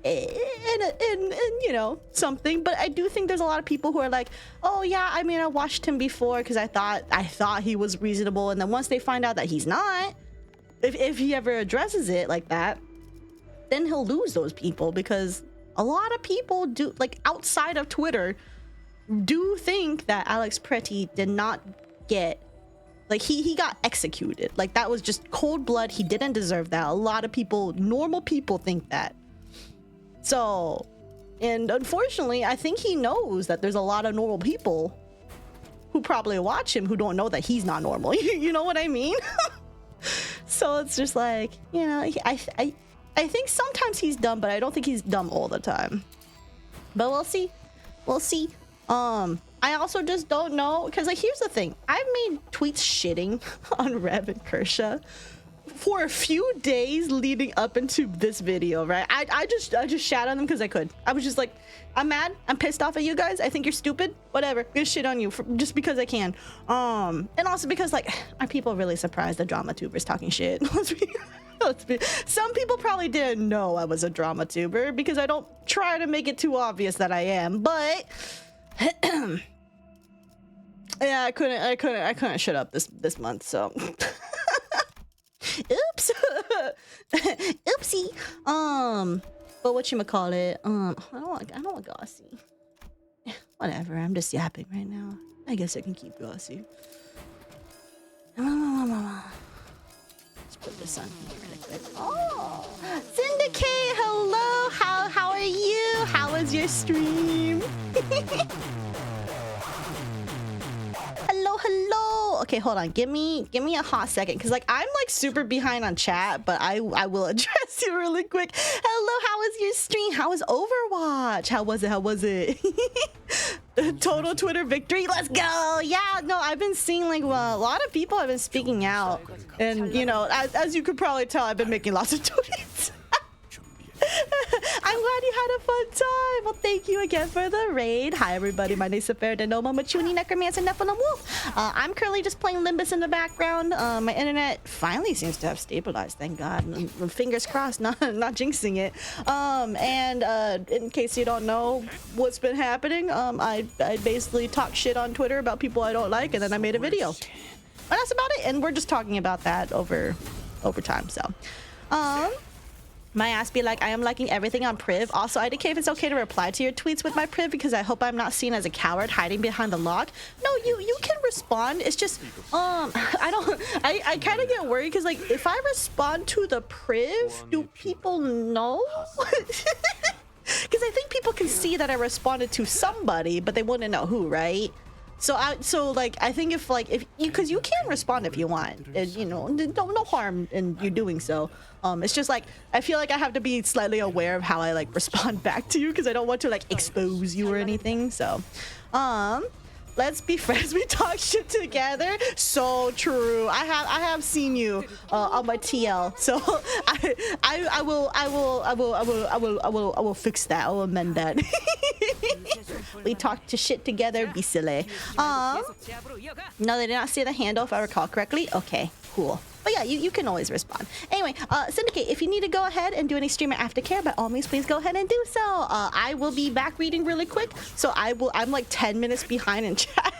in you know something, but I do think there's a lot of people who are like, oh yeah, I mean I watched him before because I thought he was reasonable, and then once they find out that he's not, if he ever addresses it like that, then he'll lose those people because a lot of people do, like outside of Twitter, do think that Alex Pretty did not get. Like he got executed. Like that was just cold blood. He didn't deserve that. A lot of people, normal people, think that. So, and unfortunately, I think he knows that there's a lot of normal people who probably watch him who don't know that he's not normal. You know what I mean? So it's just like, you know, I think sometimes he's dumb, but I don't think he's dumb all the time. But we'll see. We'll see. I also just don't know, because like here's the thing, I've made tweets shitting on Rev and Kershaw for a few days leading up into this video, right? I just shat on them because I could. I was just like, I'm mad, I'm pissed off at you guys, I think you're stupid, whatever, I'm gonna shit on you just because I can. And also because like, are people really surprised that drama tubers talking shit? Let's be, some people probably didn't know I was a drama tuber because I don't try to make it too obvious that I am, but yeah, I couldn't shut up this month, so oops. Oopsie. But whatchamacallit, I don't want Gossy. Whatever, I'm just yapping right now. I guess I can keep Gossy. Let's put this on here really quick. Oh, Syndicate, hello. How are you? How was your stream? Hello. Okay, hold on. Give me a hot second, because like I'm like super behind on chat, but I will address you really quick. Hello, how was your stream? How was Overwatch? How was it? Total Twitter victory. Let's go. Yeah, no, I've been seeing like a lot of people have been speaking out, and you know, as you could probably tell, I've been making lots of tweets. I'm glad you had a fun time. Well, thank you again for the raid. Hi, everybody. My name is Saphera, Denoma, Machuni, Necromancer, Nephilim Wolf. I'm currently just playing Limbus in the background. My internet finally seems to have stabilized, thank God. Fingers crossed, not jinxing it. And in case you don't know what's been happening, I basically talk shit on Twitter about people I don't like, and then I made a video. And that's about it. And we're just talking about that over time. So, my ass be like, I am liking everything on Priv. Also, IDK, if it's okay to reply to your tweets with my Priv, because I hope I'm not seen as a coward hiding behind the log. No, you can respond. It's just, I kind of get worried, because like, if I respond to the Priv, do people know? Because I think people can see that I responded to somebody, but they wouldn't know who, right? So I think if because you can respond if you want, you know, no harm in you doing so. It's just like I feel like I have to be slightly aware of how I like respond back to you, because I don't want to like expose you or anything. So, let's be friends. We talk shit together. So true. I have seen you on my TL. So I will fix that. I will amend that. We talk to shit together. Be silly. No, they did not say the handle if I recall correctly. Okay, cool. But yeah, you can always respond. Anyway, Syndicate, if you need to go ahead and do any streamer aftercare, by all means, please go ahead and do so. I will be back reading really quick, so I'm like 10 minutes behind in chat.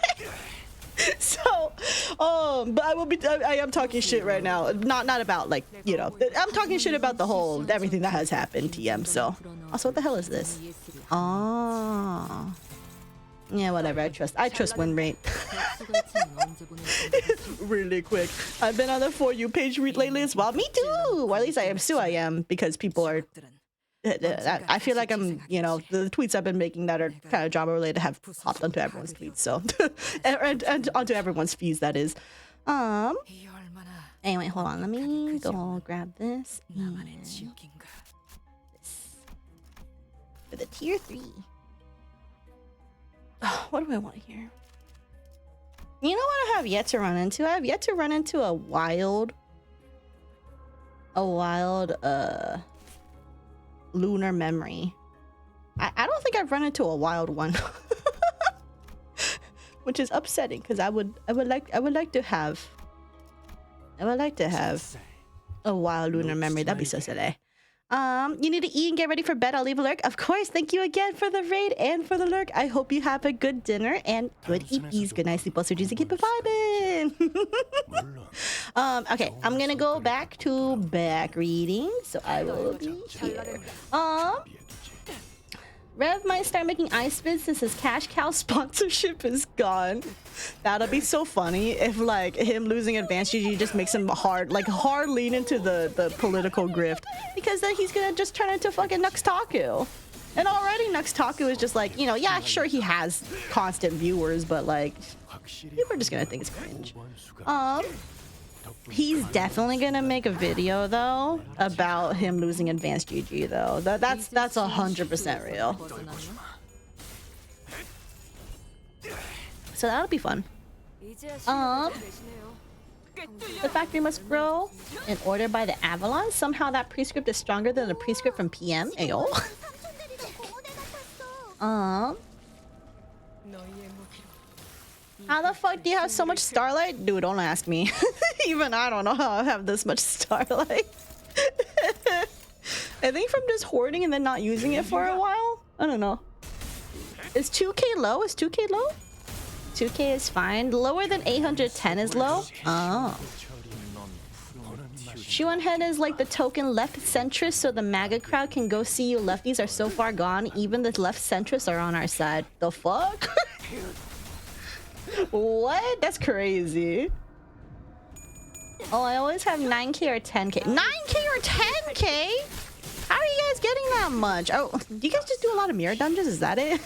So, but I am talking shit right now. Not about like, you know, I'm talking shit about the whole everything that has happened, TM. So, also, what the hell is this? Oh. Yeah, whatever. I trust win rate. Really quick. I've been on the For You page lately as well. Me too. Or at least I am, because people are. I feel like I'm, you know, the tweets I've been making that are kind of drama related have hopped onto everyone's tweets, so and onto everyone's feeds, that is. Anyway, hold on. Let me go grab this. This for the tier 3. Oh, what do I want here? You know what I have yet to run into? I have yet to run into a wild lunar memory. I don't think I've run into a wild one. Which is upsetting, because I would like to have a wild lunar memory. That'd be so silly. You need to eat and get ready for bed. I'll leave a lurk. Of course. Thank you again for the raid and for the lurk. I hope you have a good dinner and good eats. Good night, sleep well, so keep it vibing. Okay, I'm gonna go back to back reading, so I will be here. Rev might start making ice bids since his cash cow sponsorship is gone. That'll be so funny if like him losing advanced GG just makes him hard lean into the political grift, because then he's gonna just turn into fucking Nuxtaku. And already Nuxtaku is just like, you know, yeah, sure, he has constant viewers, but like people are just gonna think it's cringe. He's definitely gonna make a video though about him losing advanced GG though. That's 100% real. So that'll be fun. The factory must grow in order by the Avalon. Somehow that prescript is stronger than the prescript from PM. Ayo. How the fuck do you have so much starlight? Dude, don't ask me. Even I don't know how I have this much starlight. I think from just hoarding and then not using it for a while. I don't know. Is 2k low? Is 2k low? 2k is fine. Lower than 810 is low? Oh. Shuan Head is like the token left centrist, so the MAGA crowd can go see you lefties are so far gone. Even the left centrists are on our side. The fuck? What? That's crazy. Oh, I always have 9k or 10k. 9k or 10k? How are you guys getting that much? Oh, do you guys just do a lot of mirror dungeons? Is that it?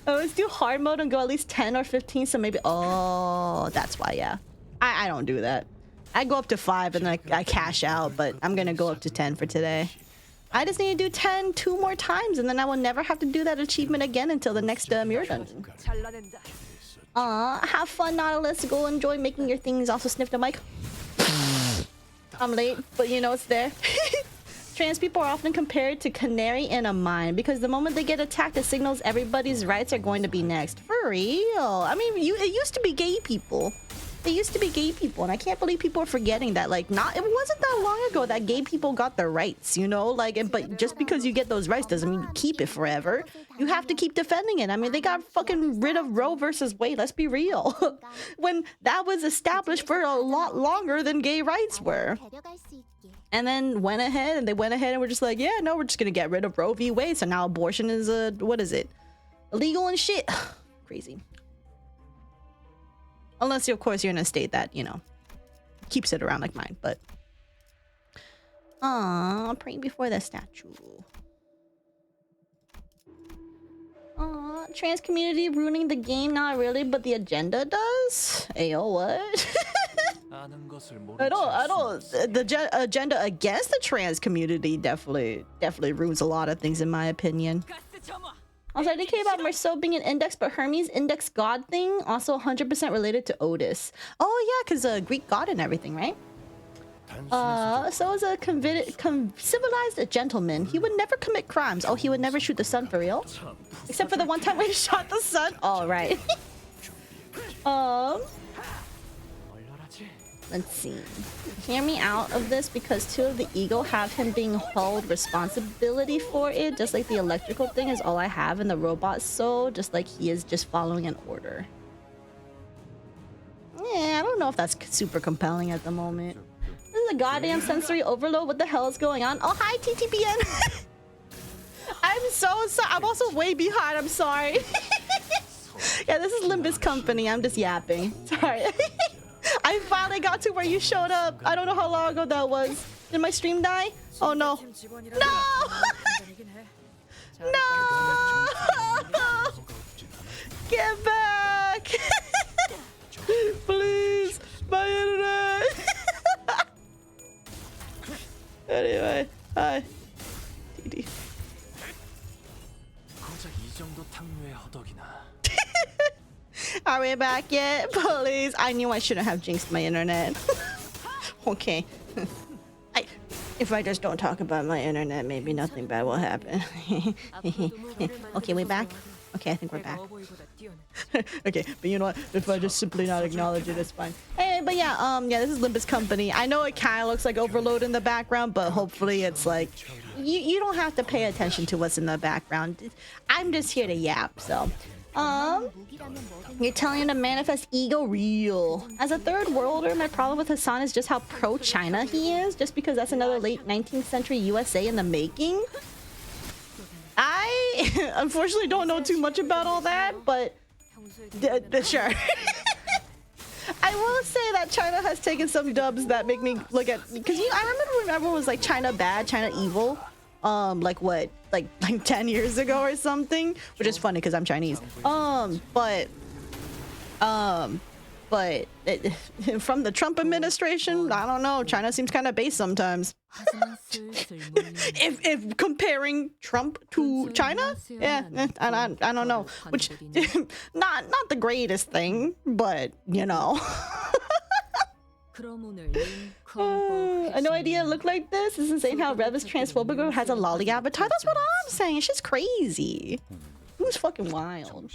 Oh, let's do hard mode and go at least 10 or 15. So maybe. Oh, that's why. Yeah, I don't do that. I go up to 5 and then I cash out, but I'm gonna go up to 10 for today. I just need to do 10 2 more times, and then I will never have to do that achievement again until the next mirror dungeon. Have fun, Nautilus. Go enjoy making your things. Also sniff the mic. I'm late, but you know it's there. Trans people are often compared to canary in a mine because the moment they get attacked, it signals everybody's rights are going to be next. For real. I mean, it used to be gay people. It used to be gay people, and I can't believe people are forgetting that. Like, it wasn't that long ago that gay people got their rights, you know? Like, but just because you get those rights doesn't mean you keep it forever. You have to keep defending it. I mean, they got fucking rid of Roe versus Wade. Let's be real. When that was established for a lot longer than gay rights were. And then they went ahead and were just like, yeah, no, we're just gonna get rid of Roe v. Wade. So now abortion is what is it? Illegal and shit. Crazy. Unless, of course, you're in a state that, you know, keeps it around like mine, but... praying before the statue. Trans community ruining the game? Not really, but the agenda does? Ayo, what? I don't... The agenda against the trans community definitely ruins a lot of things, in my opinion. Also, I did care about Marceau being an index, but Hermes index god thing also 100% related to Otis. Oh yeah, because Greek god and everything, right? So as a civilized gentleman, he would never commit crimes. Oh, he would never shoot the sun for real? Except for the one time when he shot the sun? All right. Let's see. Hear me out of this because 2 of the ego have him being hauled responsibility for it, just like the electrical thing is all I have in the robot soul, just like he is just following an order. Yeah, I don't know if that's super compelling at the moment. This is a goddamn sensory overload. What the hell is going on? Oh, hi, TTPN. I'm so sorry. I'm also way behind. I'm sorry. Yeah, this is Limbus Company. I'm just yapping. Sorry. I finally got to where you showed up. I don't know how long ago that was. Did my stream die? Oh no. No! No! Get back! Please! My internet! Anyway, hi. TD. Are we back yet? Please. I knew I shouldn't have jinxed my internet. Okay. If I just don't talk about my internet, maybe nothing bad will happen. Okay, we back? Okay, I think we're back. Okay, but you know what? If I just simply not acknowledge it, it's fine. Hey, but yeah, this is Limbus Company. I know it kind of looks like overload in the background, but hopefully it's like... You don't have to pay attention to what's in the background. I'm just here to yap, so... You're telling him to manifest ego real. As a third worlder, my problem with Hassan is just how pro-China he is, just because that's another late 19th century USA in the making. I unfortunately don't know too much about all that, but sure. I will say that China has taken some dubs that make me look at, because I remember when everyone was like China bad, China evil. Like what, like 10 years ago or something, which is funny because I'm Chinese. But from the Trump administration, I don't know, China seems kind of base sometimes. if comparing Trump to China, yeah, I don't know, which not the greatest thing, but you know. No idea it looked like this. It's insane how Rev is transphobic or has a lolly avatar. That's what I'm saying. She's crazy. Who's fucking wild?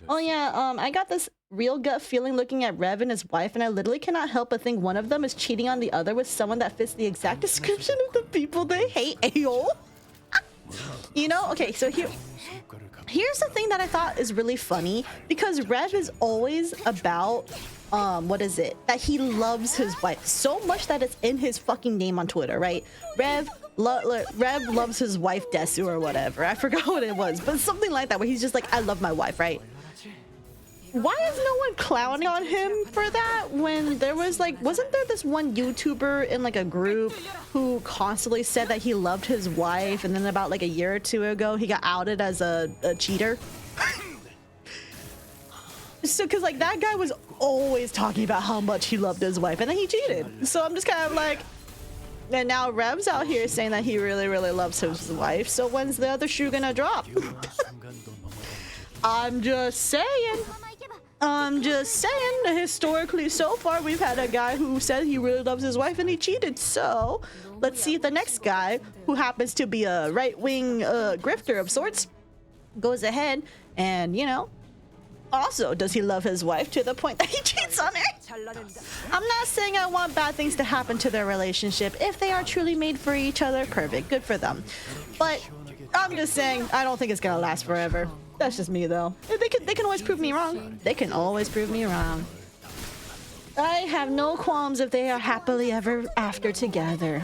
Oh yeah, I got this real gut feeling looking at Rev and his wife, and I literally cannot help but think one of them is cheating on the other with someone that fits the exact description of the people they hate. Ayo. You know, okay, so here's the thing that I thought is really funny, because Rev is always about what is it, that he loves his wife so much that it's in his fucking name on Twitter, right? Rev loves his wife Desu or whatever. I forgot what it was, but something like that, where he's just like, I love my wife, right? Why is no one clowning on him for that when there was like, wasn't there this one YouTuber in like a group who constantly said that he loved his wife, and then about like a year or two ago he got outed as a cheater? So, because like that guy was always talking about how much he loved his wife, and then he cheated. So I'm just kind of like, and now Rev's out here saying that he really, really loves his wife. So when's the other shoe gonna drop? I'm just saying. I'm just saying. Historically, so far, we've had a guy who said he really loves his wife and he cheated. So let's see if the next guy, who happens to be a right-wing grifter of sorts, goes ahead and, you know, also does he love his wife to the point that he cheats on her. I'm not saying I want bad things to happen to their relationship. If they are truly made for each other, perfect, good for them. But I'm just saying I don't think it's gonna last forever. That's just me though. They can always prove me wrong. They can always prove me wrong. I have no qualms if they are happily ever after together.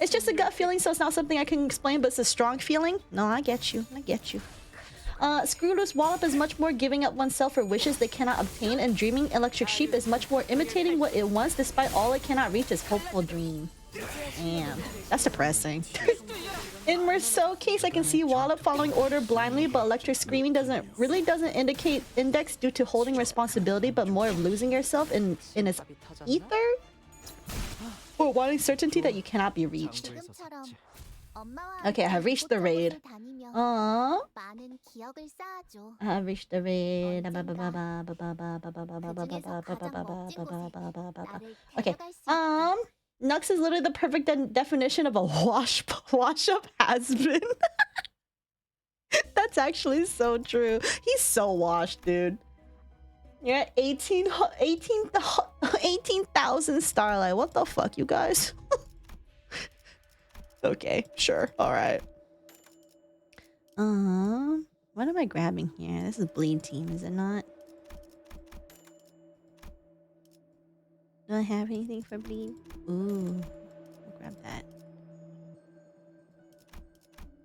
It's just a gut feeling, so it's not something I can explain, but it's a strong feeling. No, I get you. I get you. Screwloose Wallop is much more giving up oneself for wishes they cannot obtain, and Dreaming Electric Sheep is much more imitating what it wants despite all it cannot reach its hopeful dream. Damn, that's depressing. In Merceau case, I can see Wallop following order blindly, but Electric Screaming doesn't indicate index due to holding responsibility, but more of losing yourself in its ether? Or wanting certainty that you cannot be reached. Okay, I have reached the raid. I have reached the raid. Okay. Nux is literally the perfect definition of a wash-up has-been. That's actually so true. He's so washed, dude. You're at 18,000 Starlight. What the fuck, you guys? Okay, sure. Alright. What am I grabbing here? This is Bleed Team, is it not? Do I have anything for Bleed? Ooh, I'll grab that.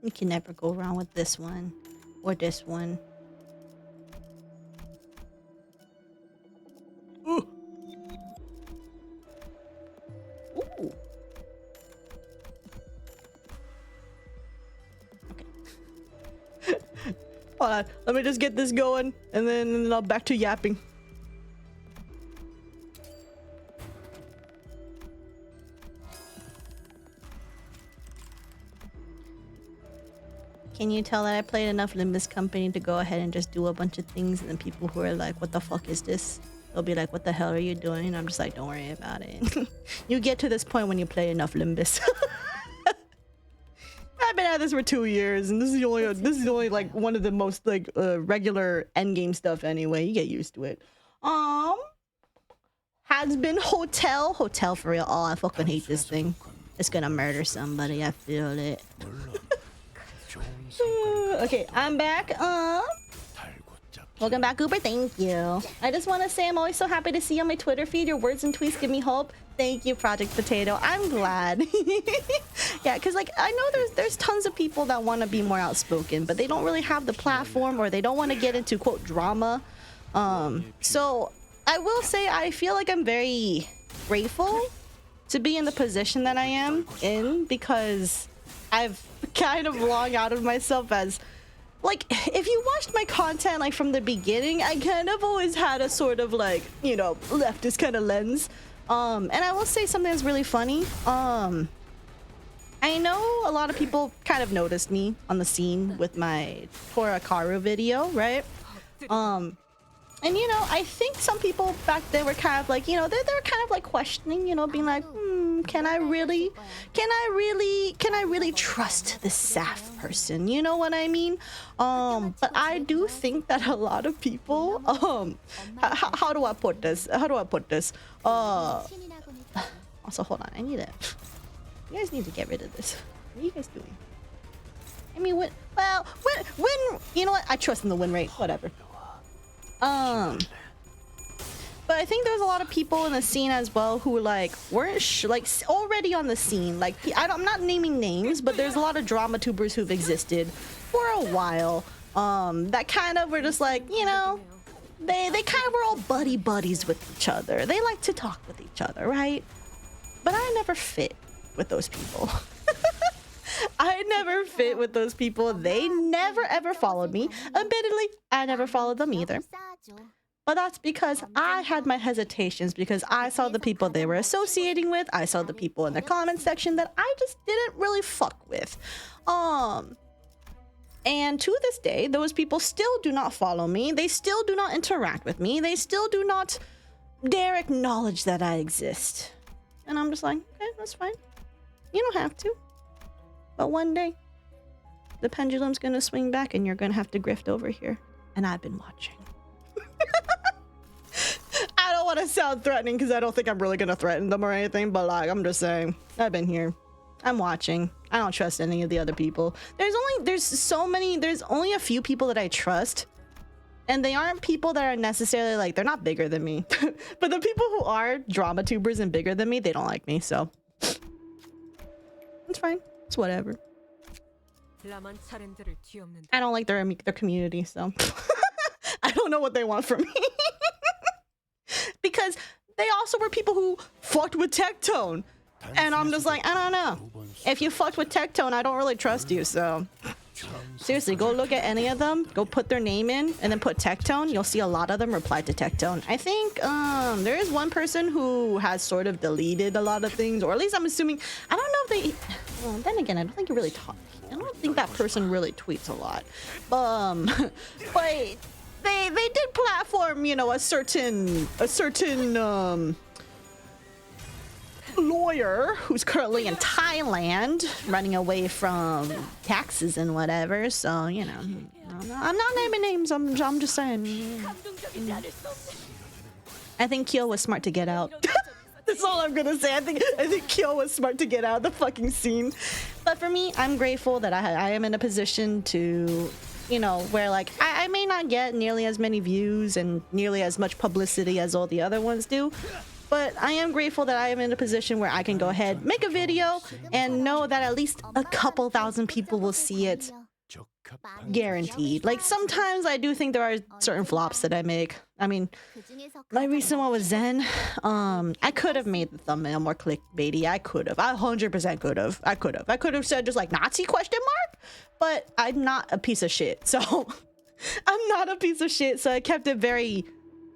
You can never go wrong with this one. Or this one. Ooh. Ooh. Okay. Hold on. Let me just get this going. And then I'll back to yapping. Can you tell that I played enough Limbus Company to go ahead and just do a bunch of things, and then people who are like, what the fuck is this? They'll be like, what the hell are you doing? And I'm just like, don't worry about it. You get to this point when you play enough Limbus. I've been at this for 2 years, and this is only like one of the most like regular endgame stuff anyway. You get used to it. Has been hotel for real. Oh, I fucking hate this thing. It's gonna murder somebody. I feel it. Okay, I'm back. Welcome back, Cooper. Thank you. I just want to say I'm always so happy to see you on my Twitter feed. Your words and tweets give me hope. Thank you, Project Potato. I'm glad. Yeah, because like I know there's tons of people that want to be more outspoken, but they don't really have the platform, or they don't want to get into quote drama. So I will say I feel like I'm very grateful to be in the position that I am in, because I've kind of long out of myself as, like, if you watched my content like from the beginning, I kind of always had a sort of like, you know, leftist kind of lens. And I will say something that's really funny. I know a lot of people kind of noticed me on the scene with my Torakaru video, right? And you know, I think some people back then were kind of like, you know, they're kind of like questioning, you know, being like, can I really trust this Saf person? You know what I mean? But I do think that a lot of people, how do I put this? Also, hold on, you guys need to get rid of this. What are you guys doing? I mean, when, you know what? I trust in the win rate, whatever. But I think there's a lot of people in the scene as well who like weren't like already on the scene. Like I'm not naming names, but there's a lot of drama tubers who've existed for a while. That kind of were just like, you know, they kind of were all buddies with each other. They like to talk with each other, right? But I never fit with those people. I never fit with those people. They never ever followed me. Admittedly, I never followed them either. But that's because I had my hesitations because I saw the people they were associating with. I saw the people in the comment section that I just didn't really fuck with. And to this day, those people still do not follow me. They still do not interact with me. They still do not dare acknowledge that I exist. And I'm just like, okay, that's fine. You don't have to. But one day, the pendulum's gonna swing back and you're gonna have to grift over here. And I've been watching. I don't want to sound threatening because I don't think I'm really gonna threaten them or anything, but like, I'm just saying, I've been here. I'm watching. I don't trust any of the other people. There's only a few people that I trust, and they aren't people that are necessarily like, they're not bigger than me. But the people who are drama tubers and bigger than me, they don't like me, so it's fine. It's whatever. I don't like their community, so I don't know what they want from me. Because they also were people who fucked with Tectone. And I'm just like, I don't know. If you fucked with Tectone, I don't really trust you, so seriously, go look at any of them, go put their name in, and then put Tectone. You'll see a lot of them reply to Tectone. I think there is one person who has sort of deleted a lot of things, or at least I'm assuming. I don't know if they... Well, then again, I don't think he really I don't think that person really tweets a lot. But they did platform, you know, a certain lawyer who's currently in Thailand running away from taxes and whatever, so you know, I'm not naming names, I'm just saying. I think Kyo was smart to get out. That's all I'm gonna say. I think Kyo was smart to get out of the fucking scene. But for me, I'm grateful that I am in a position to, you know, where like I may not get nearly as many views and nearly as much publicity as all the other ones do, but I am grateful that I am in a position where I can go ahead, make a video, and know that at least a couple thousand people will see it. Guaranteed. Like, sometimes I do think there are certain flops that I make. I mean, my recent one was Zen. I could have made the thumbnail more clickbaity. I could have. I 100% could have. I could have said just like Nazi question mark, but I'm not a piece of shit. So I'm not a piece of shit. So I kept it very,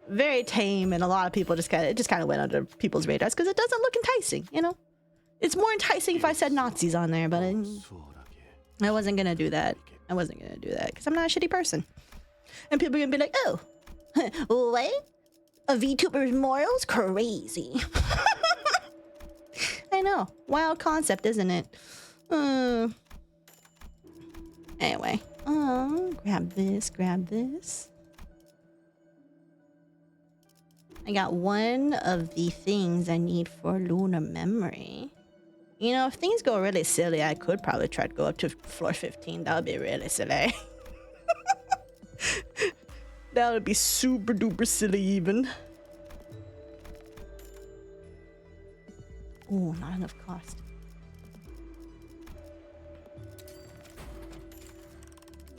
very tame, and a lot of people just kind of went under people's radars because it doesn't look enticing, you know. It's more enticing if I said Nazis on there, but I wasn't gonna do that. I wasn't gonna do that because I'm not a shitty person. And people are gonna be like, oh, what? A VTuber's morals? Crazy. I know. Wild concept, isn't it? Anyway. Grab this. I got one of the things I need for lunar memory. You know, if things go really silly, I could probably try to go up to floor 15. That would be really silly. That would be super duper silly even. Oh, not enough cost.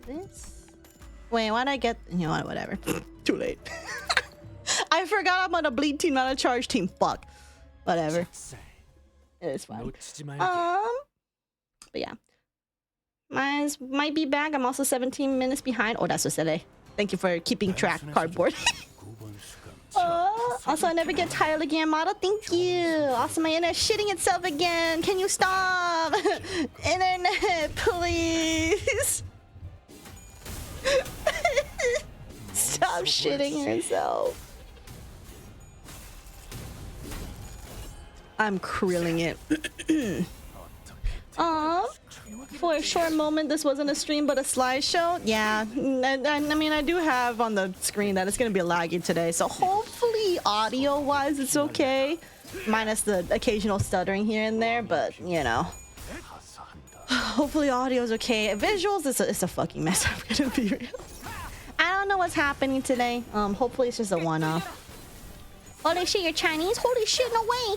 This? Wait, why'd I get... You know what, whatever. Too late. I forgot I'm on a bleed team, not a charge team. Fuck. Whatever. It is fine. But yeah. Mine might be back. I'm also 17 minutes behind. Oh, that's so silly. Thank you for keeping track, cardboard. Also, I never get tired again, model. Thank you. Also, my internet shitting itself again. Can you stop? Internet, please. Stop shitting yourself. I'm krilling it. For a short moment, this wasn't a stream but a slideshow. Yeah, I mean, I do have on the screen that it's gonna be laggy today, so hopefully audio-wise it's okay. Minus the occasional stuttering here and there, but you know. Hopefully audio's okay. Visuals, it's a fucking mess. I'm gonna be real. I don't know what's happening today. Hopefully it's just a one-off. Holy shit, you're Chinese? Holy shit, no way!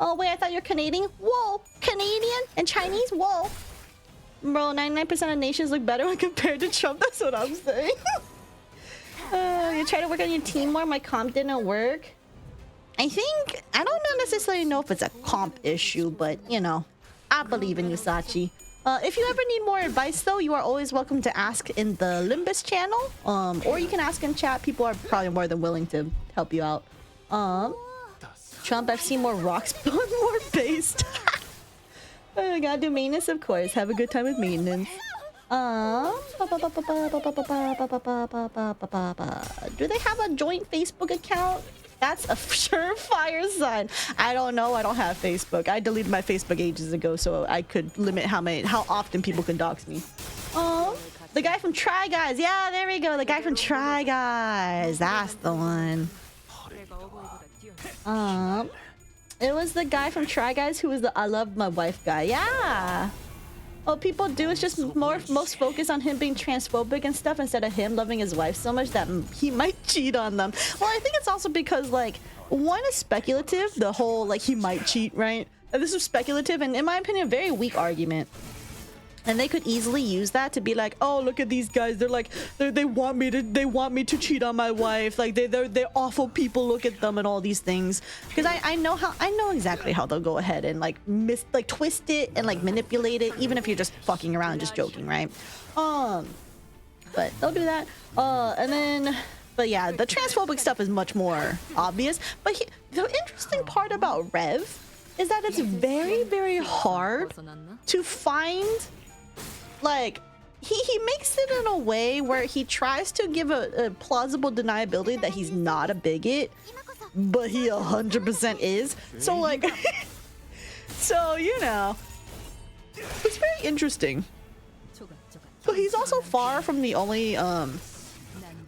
Oh wait, I thought you're Canadian? Whoa! Canadian and Chinese? Whoa! Bro, 99% of nations look better when compared to Trump. That's what I'm saying. You try to work on your team more. My comp didn't work. I don't necessarily know if it's a comp issue, but you know, I believe in you, Sachi. If you ever need more advice, though, you are always welcome to ask in the Limbus channel. Or you can ask in chat. People are probably more than willing to help you out. Trump, I've seen more rocks, but more based. I gotta do maintenance, of course. Have a good time with maintenance. Do they have a joint Facebook account? That's a surefire sign. I don't know. I don't have Facebook. I deleted my Facebook ages ago, so I could limit how often people can dox me. Oh, the guy from Try Guys. Yeah, there we go. The guy from Try Guys. That's the one. It was the guy from Try Guys who was the I love my wife guy. Yeah. What people do is just most focus on him being transphobic and stuff instead of him loving his wife so much that he might cheat on them. Well, I think it's also because, like, one is speculative, the whole, like, he might cheat, right? And this is speculative and, in my opinion, a very weak argument. And they could easily use that to be like, oh, look at these guys. They're like, they want me to cheat on my wife. Like they're awful people. Look at them and all these things. Because I know exactly how they'll go ahead and like twist it and like manipulate it, even if you're just fucking around, just joking, right? But they'll do that. But yeah, the transphobic stuff is much more obvious. But the interesting part about Rev is that it's very, very hard to find. Like, he makes it in a way where he tries to give a plausible deniability that he's not a bigot, but he 100% is. So, like, so, you know, it's very interesting. So he's also far from the only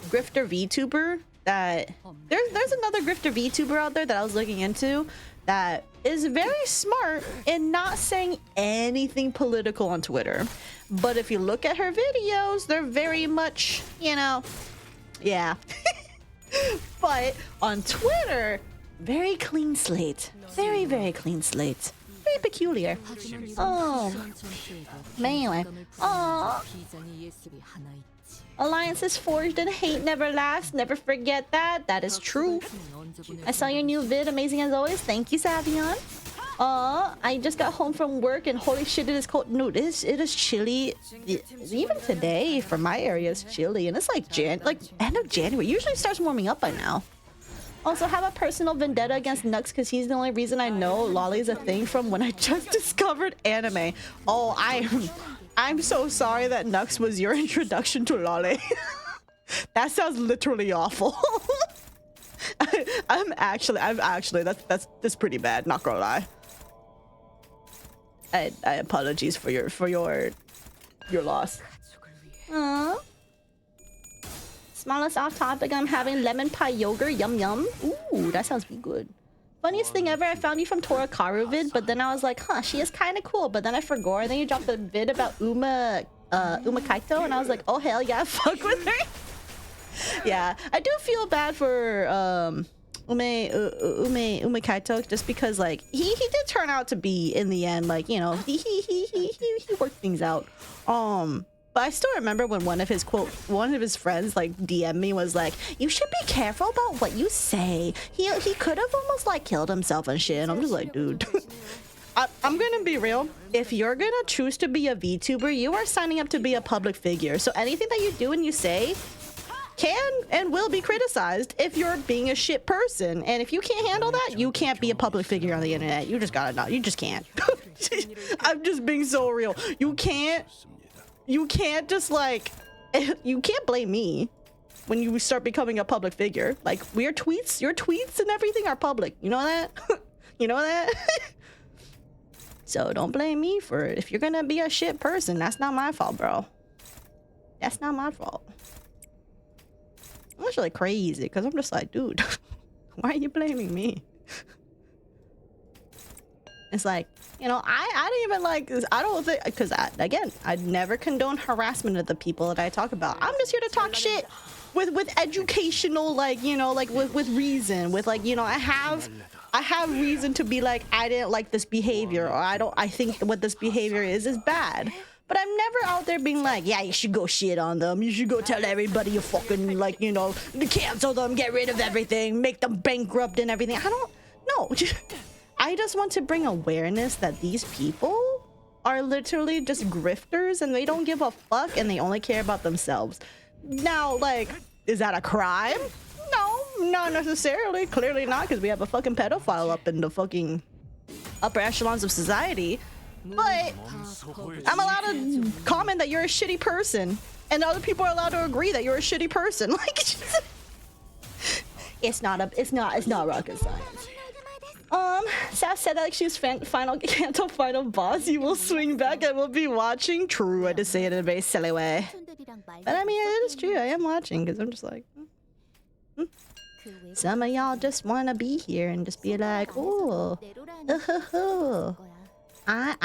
grifter VTuber that... There's another grifter VTuber out there that I was looking into that is very smart in not saying anything political on Twitter. But if you look at her videos, they're very much, you know, yeah. But on Twitter, very clean slate. Very, very clean slate. Very peculiar. Oh. Anyway. Oh. Alliances forged and hate never last. Never forget that. That is true. I saw your new vid. Amazing as always. Thank you, Savion. I just got home from work and holy shit, it is cold. No, it is chilly. Even today, for my area, it's chilly. And it's like end of January. Usually it starts warming up by now. Also, have a personal vendetta against Nux because he's the only reason I know Lolly is a thing from when I just discovered anime. Oh, I'm so sorry that Nux was your introduction to Lolly. That sounds literally awful. That's pretty bad, not gonna lie. I apologies for your loss. Smallest off topic, I'm having lemon pie yogurt, yum yum. Ooh, that sounds pretty good. Funniest thing ever, I found you from Torakaru vid, but then I was like, huh, she is kind of cool, but then I forgot, and then you dropped the vid about Uma Kaito, and I was like, oh hell yeah, fuck with her. Yeah, I do feel bad for Ume Kaito just because like he did turn out to be in the end like, you know, he worked things out. But I still remember when one of his friends like DM me was like, you should be careful about what you say. He could have almost like killed himself and shit. And I'm just like, dude. I'm gonna be real. If you're gonna choose to be a VTuber, you are signing up to be a public figure. So anything that you do and you say can and will be criticized if you're being a shit person. And if you can't handle that, you can't be a public figure on the internet. You just gotta not. You just can't. I'm just being so real. You can't just like, you can't blame me when you start becoming a public figure. Like your tweets and everything are public. You know that? You know that? So don't blame me for it. If you're gonna be a shit person, that's not my fault, bro. That's not my fault. I'm actually crazy because I'm just like, dude, why are you blaming me? It's like, you know, I didn't even like this. I don't think, because again, I never condone harassment of the people that I talk about. I'm just here to talk shit with educational, like, you know, like with reason, with like, you know, I have reason to be like, I didn't like this behavior, or I think what this behavior is bad. But I'm never out there being like, yeah, you should go shit on them. You should go tell everybody you fucking, like, you know, cancel them, get rid of everything, make them bankrupt and everything. I don't know. I just want to bring awareness that these people are literally just grifters and they don't give a fuck and they only care about themselves. Now, like, is that a crime? No, not necessarily. Clearly not, because we have a fucking pedophile up in the fucking upper echelons of society. But I'm allowed to comment that you're a shitty person, and other people are allowed to agree that you're a shitty person. Like, it's not rocket science. Saf said that like she was Kanto final boss. You will swing back and we'll be watching. True, I just say it in a very silly way. But I mean, it is true. I am watching because I'm just like, Some of y'all just want to be here and just be like, ooh, I'm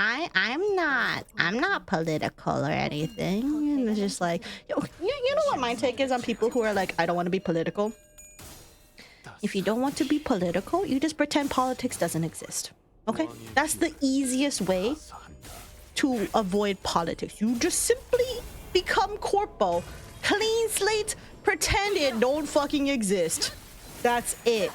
not political or anything. And it's just like, you know what my take is on people who are like, I don't want to be political. If you don't want to be political, you just pretend politics doesn't exist. Okay? That's the easiest way to avoid politics. You just simply become corpo. Clean slate, pretend it don't fucking exist. That's it.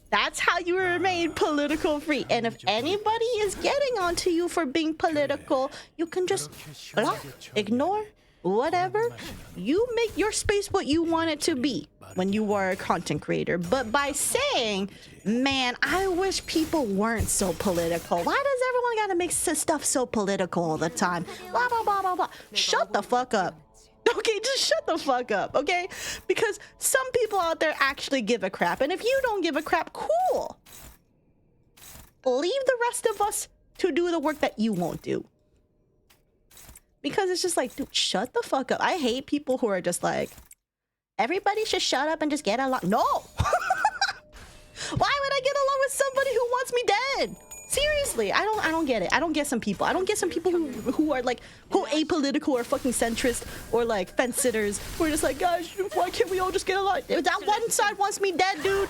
That's how you remain political free. And if anybody is getting onto you for being political, you can just block, ignore, whatever. You make your space what you want it to be when you are a content creator. But by saying, man, I wish people weren't so political. Why does everyone gotta make stuff so political all the time? Blah, blah, blah, blah, blah. Shut the fuck up. Okay, just shut the fuck up, okay? Because some people out there actually give a crap. And if you don't give a crap, cool. Leave the rest of us to do the work that you won't do. Because it's just like, dude, shut the fuck up. I hate people who are just like, everybody should shut up and just get along. No! Why would I get along with somebody who wants me dead? Seriously, I don't get it. I don't get some people. I don't get some people who are like, who apolitical or fucking centrist or like fence sitters who are just like, gosh, why can't we all just get along? That one side wants me dead, dude.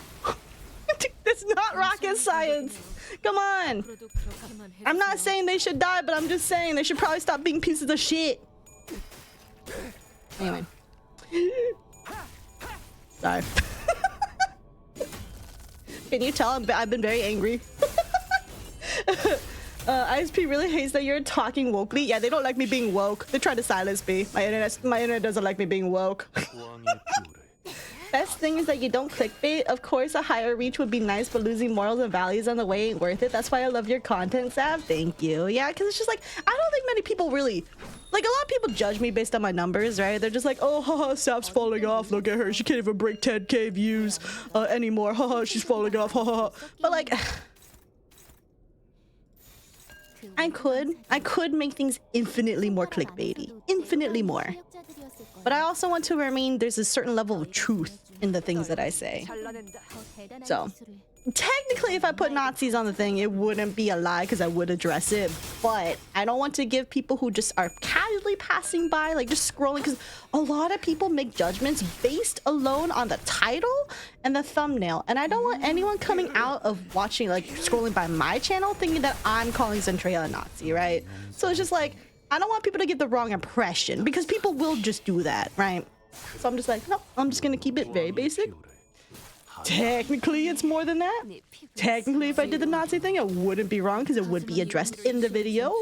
It's not rocket science. Come on. I'm not saying they should die, but I'm just saying they should probably stop being pieces of shit. Anyway. Sorry. Can you tell I've been very angry? ISP really hates that you're talking wokely. Yeah, they don't like me being woke. They try to silence me. My internet doesn't like me being woke. Best thing is that you don't clickbait. Of course, a higher reach would be nice, but losing morals and values on the way ain't worth it. That's why I love your content, Sav. Thank you. Yeah, because it's just like, I don't think many people really... Like, a lot of people judge me based on my numbers, right? They're just like, oh, haha, Sav's falling off. Look at her. She can't even break 10k views anymore. Haha, she's falling off. Haha. But like... I could make things infinitely more clickbaity. Infinitely more. But I also want to remain, there's a certain level of truth in the things that I say. So, technically if I put Nazis on the thing, it wouldn't be a lie because I would address it. But I don't want to give people who just are casually passing by, like just scrolling, because a lot of people make judgments based alone on the title and the thumbnail. And I don't want anyone coming out of watching, like scrolling by my channel thinking that I'm calling Zentrea a Nazi, right? So it's just like, I don't want people to get the wrong impression because people will just do that, right? So I'm just like, no, I'm just gonna keep it very basic. Technically, it's more than that. Technically, if I did the Nazi thing, it wouldn't be wrong because it would be addressed in the video.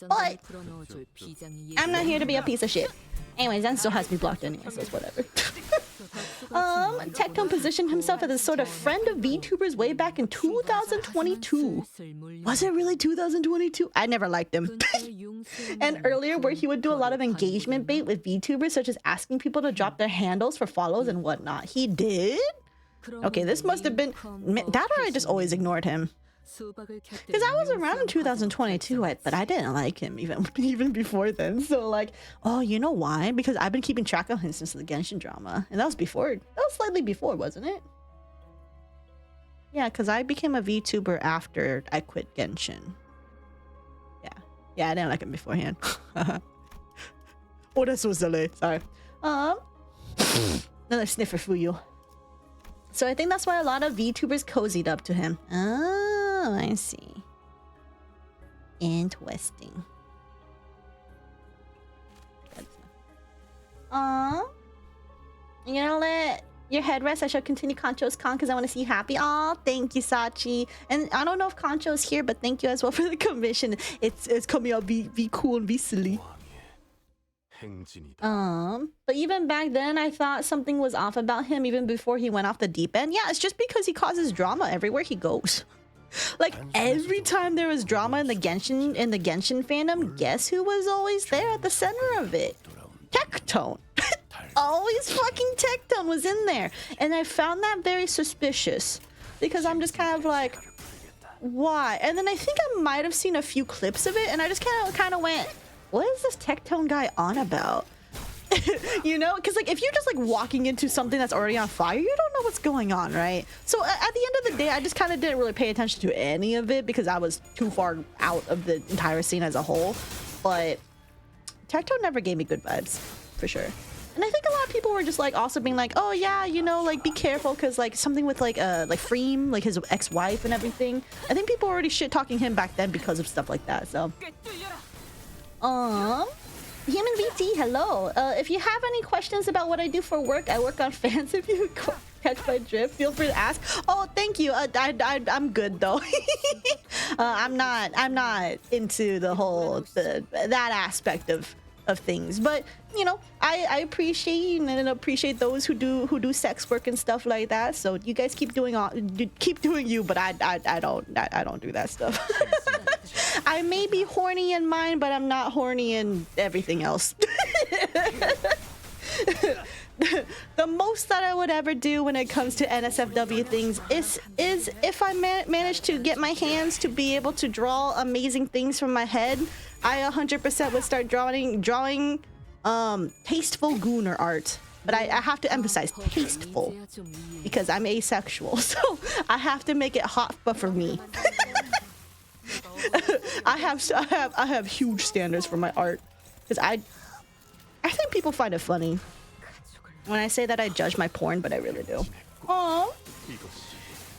But I'm not here to be a piece of shit. Anyways, Zen still has me blocked anyway, so it's whatever. Techcom positioned himself as a sort of friend of VTubers way back in 2022. Was it really 2022? I never liked him. And earlier, where he would do a lot of engagement bait with VTubers, such as asking people to drop their handles for follows and whatnot. He did? Okay, this must have been... That or I just always ignored him. Because I was around in 2022, but I didn't like him even before then. So like, oh, you know why? Because I've been keeping track of him since the Genshin drama. And that was before. That was slightly before, wasn't it? Yeah, because I became a VTuber after I quit Genshin. Yeah. Yeah, I didn't like him beforehand. Oh, that's so silly. Sorry. Another sniffer for you. So I think that's why a lot of VTubers cozied up to him. Oh, I see. Interesting. You're gonna let your headrest. I shall continue Concho's con because I want to see you happy. Aw, thank you, Sachi. And I don't know if Concho's here, but thank you as well for the commission. It's coming out be cool and be silly. But even back then, I thought something was off about him even before he went off the deep end. Yeah, it's just because he causes drama everywhere he goes. Like every time there was drama in the Genshin fandom, guess who was always there at the center of it? Tectone. Always fucking Tectone was in there, and I found that very suspicious because I'm just kind of like, why? And then I think I might have seen a few clips of it, and I just kind of went, what is this Tectone guy on about? You know, because like if you're just like walking into something that's already on fire, you don't know what's going on, right? So at the end of the day, I just kind of didn't really pay attention to any of it because I was too far out of the entire scene as a whole. But Tectone never gave me good vibes, for sure. And I think a lot of people were just like also being like, oh yeah, you know, like be careful because like something with like Freem, like his ex-wife and everything. I think people were already shit talking him back then because of stuff like that. So Human VT, hello. If you have any questions about what I do for work, I work on fans. If you catch my drift, feel free to ask. Oh, thank you. I'm good though. I'm not into the whole that aspect of things, but you know, I appreciate and appreciate those who do sex work and stuff like that. So you guys keep doing you, but I don't do that stuff. I may be horny in mine, but I'm not horny in everything else. The most that I would ever do when it comes to NSFW things is if I manage to get my hands to be able to draw amazing things from my head, I 100% would start drawing tasteful gooner art. But I have to emphasize tasteful because I'm asexual, so I have to make it hot but for me. I have huge standards for my art because I think people find it funny when I say that I judge my porn, but I really do. Aww.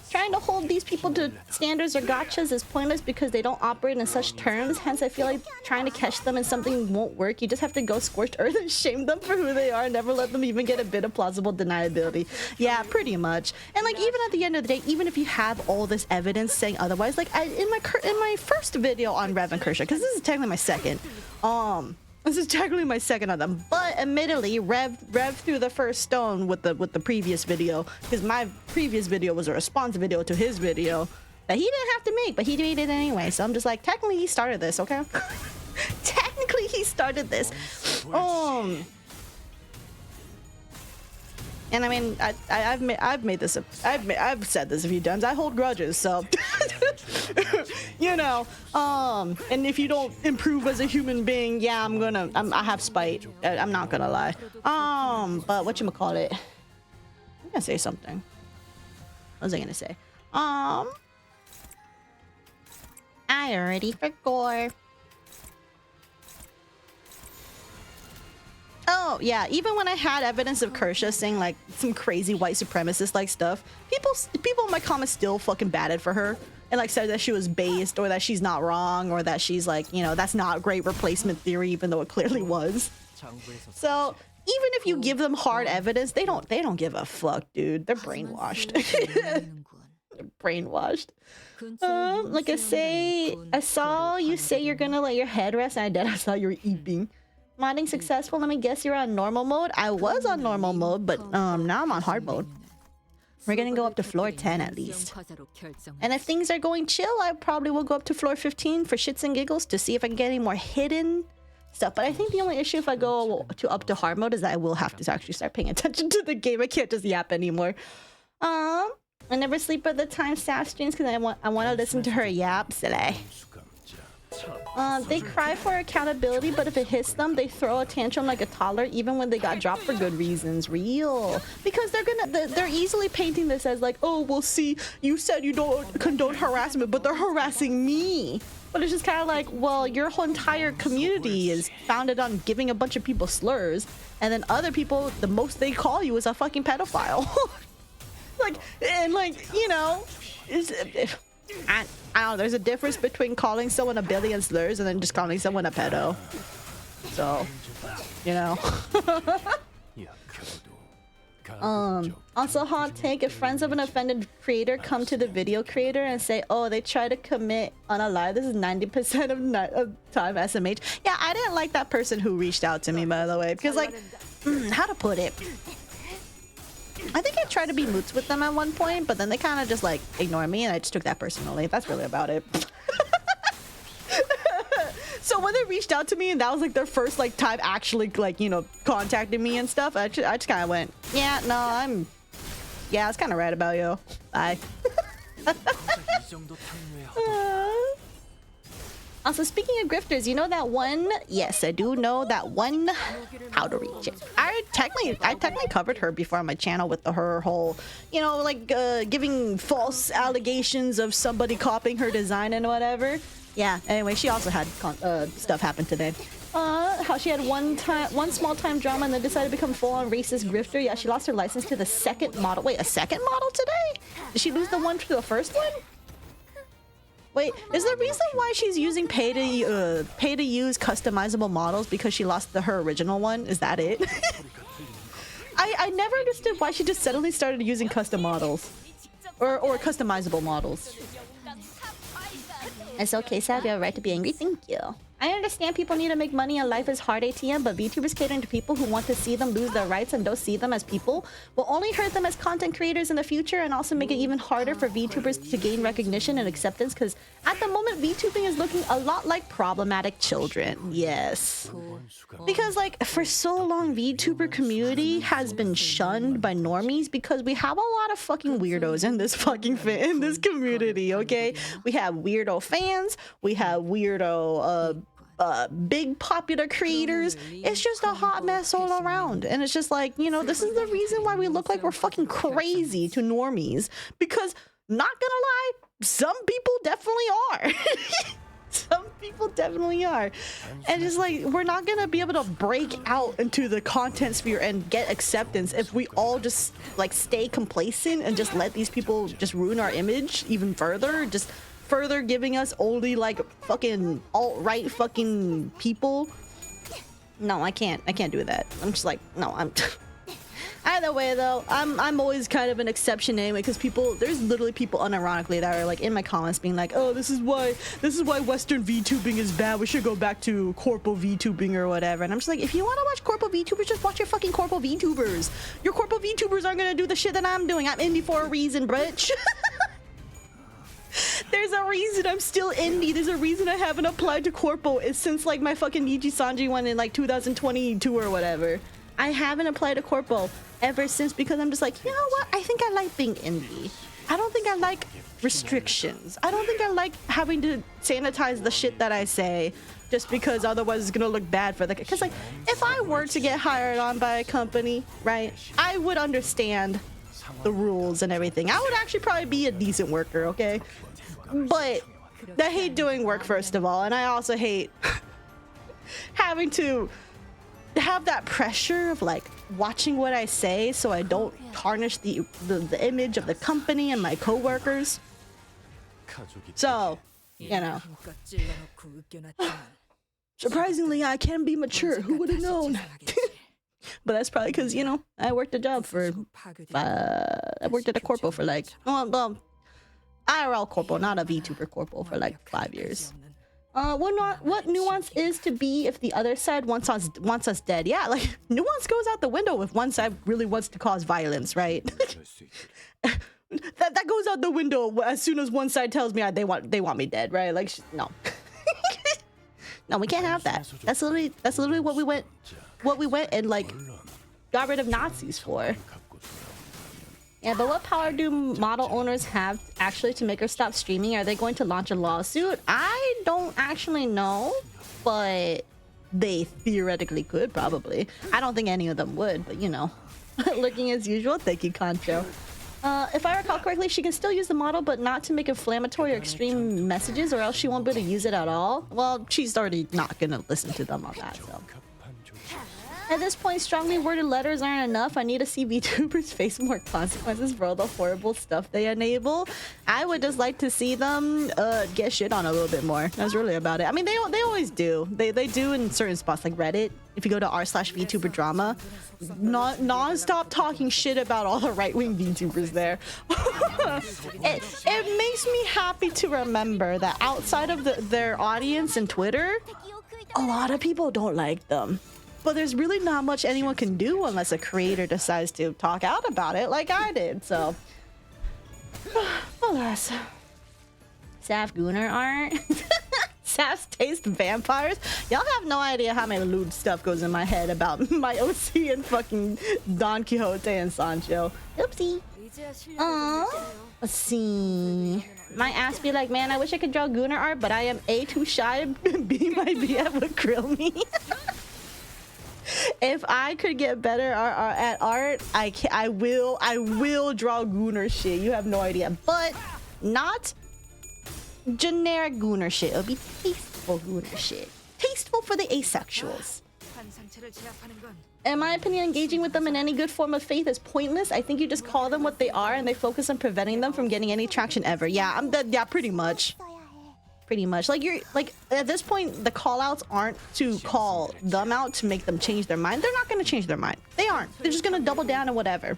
Trying to hold these people to standards or gotchas is pointless because they don't operate in such terms. Hence, I feel like trying to catch them in something won't work. You just have to go scorched earth and shame them for who they are. Never let them even get a bit of plausible deniability. Yeah, pretty much. And like even at the end of the day, even if you have all this evidence saying otherwise, like in my first video on Rev and Kersha, because this is technically my second. This is technically my second of them, but admittedly, Rev threw the first stone with the previous video because my previous video was a response video to his video that he didn't have to make, but he made it anyway. So I'm just like, technically he started this, okay? Technically he started this. And I mean, I've said this a few times. I hold grudges, so you know. And if you don't improve as a human being, yeah, I have spite. I'm not gonna lie. But whatchamacallit? I'm gonna say something. What was I gonna say? I already forgot. Oh yeah, even when I had evidence of Kersha saying like some crazy white supremacist like stuff, people in my comments still fucking batted for her and like said that she was based or that she's not wrong or that she's like, you know, that's not great replacement theory even though it clearly was. So even if you give them hard evidence, they don't give a fuck, dude. They're brainwashed. They're brainwashed. Like I saw you say you're gonna let your head rest and I saw you were eating. Modding successful. Let me guess you're on normal mode. I was on normal mode, but now I'm on hard mode. We're gonna go up to floor 10 at least. And if things are going chill, I probably will go up to floor 15 for shits and giggles to see if I can get any more hidden stuff. But I think the only issue if I go up to hard mode is that I will have to actually start paying attention to the game. I can't just yap anymore. I never sleep at the time Saf streams because I want to listen to her yap. Silly. They cry for accountability, but if it hits them, they throw a tantrum like a toddler, even when they got dropped for good reasons. Real, because they're easily painting this as like, oh, well, see, you said you don't condone harassment, but they're harassing me. But it's just kind of like, well, your whole entire community is founded on giving a bunch of people slurs, and then other people, the most they call you is a fucking pedophile. You know, I don't know, there's a difference between calling someone a billion slurs and then just calling someone a pedo. So, you know. Also hot take, if friends of an offended creator come to the video creator and say, oh, they try to commit unalive, this is 90% of time SMH. Yeah, I didn't like that person who reached out to me, by the way, because like, how to put it? I think I tried to be moots with them at one point, but then they kind of just like ignored me and I just took that personally. That's really about it. So when they reached out to me and that was like their first like time actually like, you know, contacting me and stuff, I just kind of went, yeah, no, yeah, it's kind of right about you. Bye. Also, speaking of grifters, you know that one? Yes, I do know that one. How to reach it. I technically covered her before on my channel with her whole, you know, like giving false allegations of somebody copying her design and whatever. Yeah. Anyway, she also had stuff happen today. How she had one small time drama and then decided to become full-on racist grifter. Yeah, she lost her license to the second model. Wait, a second model today? Did she lose the one to the first one? Wait, is the reason why she's using pay to use customizable models because she lost her original one? Is that it? I never understood why she just suddenly started using custom models or customizable models. It's okay, Sav, you have a right to be angry. Thank you. I understand people need to make money and life is hard, ATM, but VTubers catering to people who want to see them lose their rights and don't see them as people will only hurt them as content creators in the future and also make it even harder for VTubers to gain recognition and acceptance because at the moment VTubing is looking a lot like problematic children. Yes. Because like for so long VTuber community has been shunned by normies because we have a lot of fucking weirdos in this community, okay? We have weirdo fans, we have weirdo big popular creators. It's just a hot mess all around and it's just like, you know, this is the reason why we look like we're fucking crazy to normies because not gonna lie, some people definitely are. Some people definitely are, and just like we're not gonna be able to break out into the content sphere and get acceptance if we all just like stay complacent and just let these people just ruin our image even further, just further giving us only like fucking alt-right fucking people. No, I can't do that. I'm just like, no, I'm either way though, I'm always kind of an exception anyway because there's literally people unironically that are like in my comments being like, oh, this is why Western VTubing is bad, we should go back to corpo VTubing or whatever. And I'm just like, if you want to watch corpo VTubers, just watch your fucking corpo VTubers. Your corpo VTubers aren't gonna do the shit that I'm doing. I'm indie for a reason, bitch. There's a reason I'm still indie. There's a reason I haven't applied to corpo since like my fucking Niji Sanji one in like 2022 or whatever. I haven't applied to corpo ever since because I'm just like, you know what? I think I like being indie. I don't think I like restrictions. I don't think I like having to sanitize the shit that I say just because otherwise it's gonna look bad for the... Because like, if I were to get hired on by a company, right, I would understand the rules and everything. I would actually probably be a decent worker, okay? But I hate doing work, first of all, and I also hate having to have that pressure of like watching what I say so I don't tarnish the image of the company and my coworkers. So, you know, surprisingly I can be mature. Who would have known? But that's probably because, you know, I worked a job for I worked at a corpo for like IRL corpo, not a VTuber corpo, for like 5 years. What nuance is to be if the other side wants us dead? Yeah, like nuance goes out the window if one side really wants to cause violence, right? that goes out the window as soon as one side tells me they want me dead, right? Like no. No, we can't have that. That's literally what we went and like got rid of Nazis for. Yeah, but what power do model owners have actually to make her stop streaming? Are they going to launch a lawsuit? I don't actually know, but they theoretically could, probably. I don't think any of them would, but you know. Looking as usual. Thank you, Concho. If I recall correctly, she can still use the model, but not to make inflammatory or extreme messages, or else she won't be able to use it at all. Well, she's already not gonna listen to them on that, so. At this point, strongly worded letters aren't enough. I need to see VTubers face more consequences for all the horrible stuff they enable. I would just like to see them get shit on a little bit more. That's really about it. I mean, they always do. They do in certain spots like Reddit. If you go to r/VTuber drama, non-stop talking shit about all the right-wing VTubers there. It makes me happy to remember that outside of their audience and Twitter, a lot of people don't like them. But there's really not much anyone can do unless a creator decides to talk out about it like I did, so... Alas. Saf Gunnar art? Saf's taste vampires? Y'all have no idea how many lewd stuff goes in my head about my OC and fucking Don Quixote and Sancho. Oopsie. Let's see. My ass be like, man, I wish I could draw Gunnar art, but I am A, too shy, B, my BF would grill me. If I could get better at art, I will draw Gunnar shit. You have no idea, but not generic Gunnar shit. It'll be tasteful Gunnar shit. Tasteful for the asexuals. In my opinion, engaging with them in any good form of faith is pointless. I think you just call them what they are and they focus on preventing them from getting any traction ever. Yeah, yeah, pretty much. Pretty much. Like, you're like, at this point, the call outs aren't to call them out to make them change their mind. They're not going to change their mind. They aren't. They're just going to double down and whatever.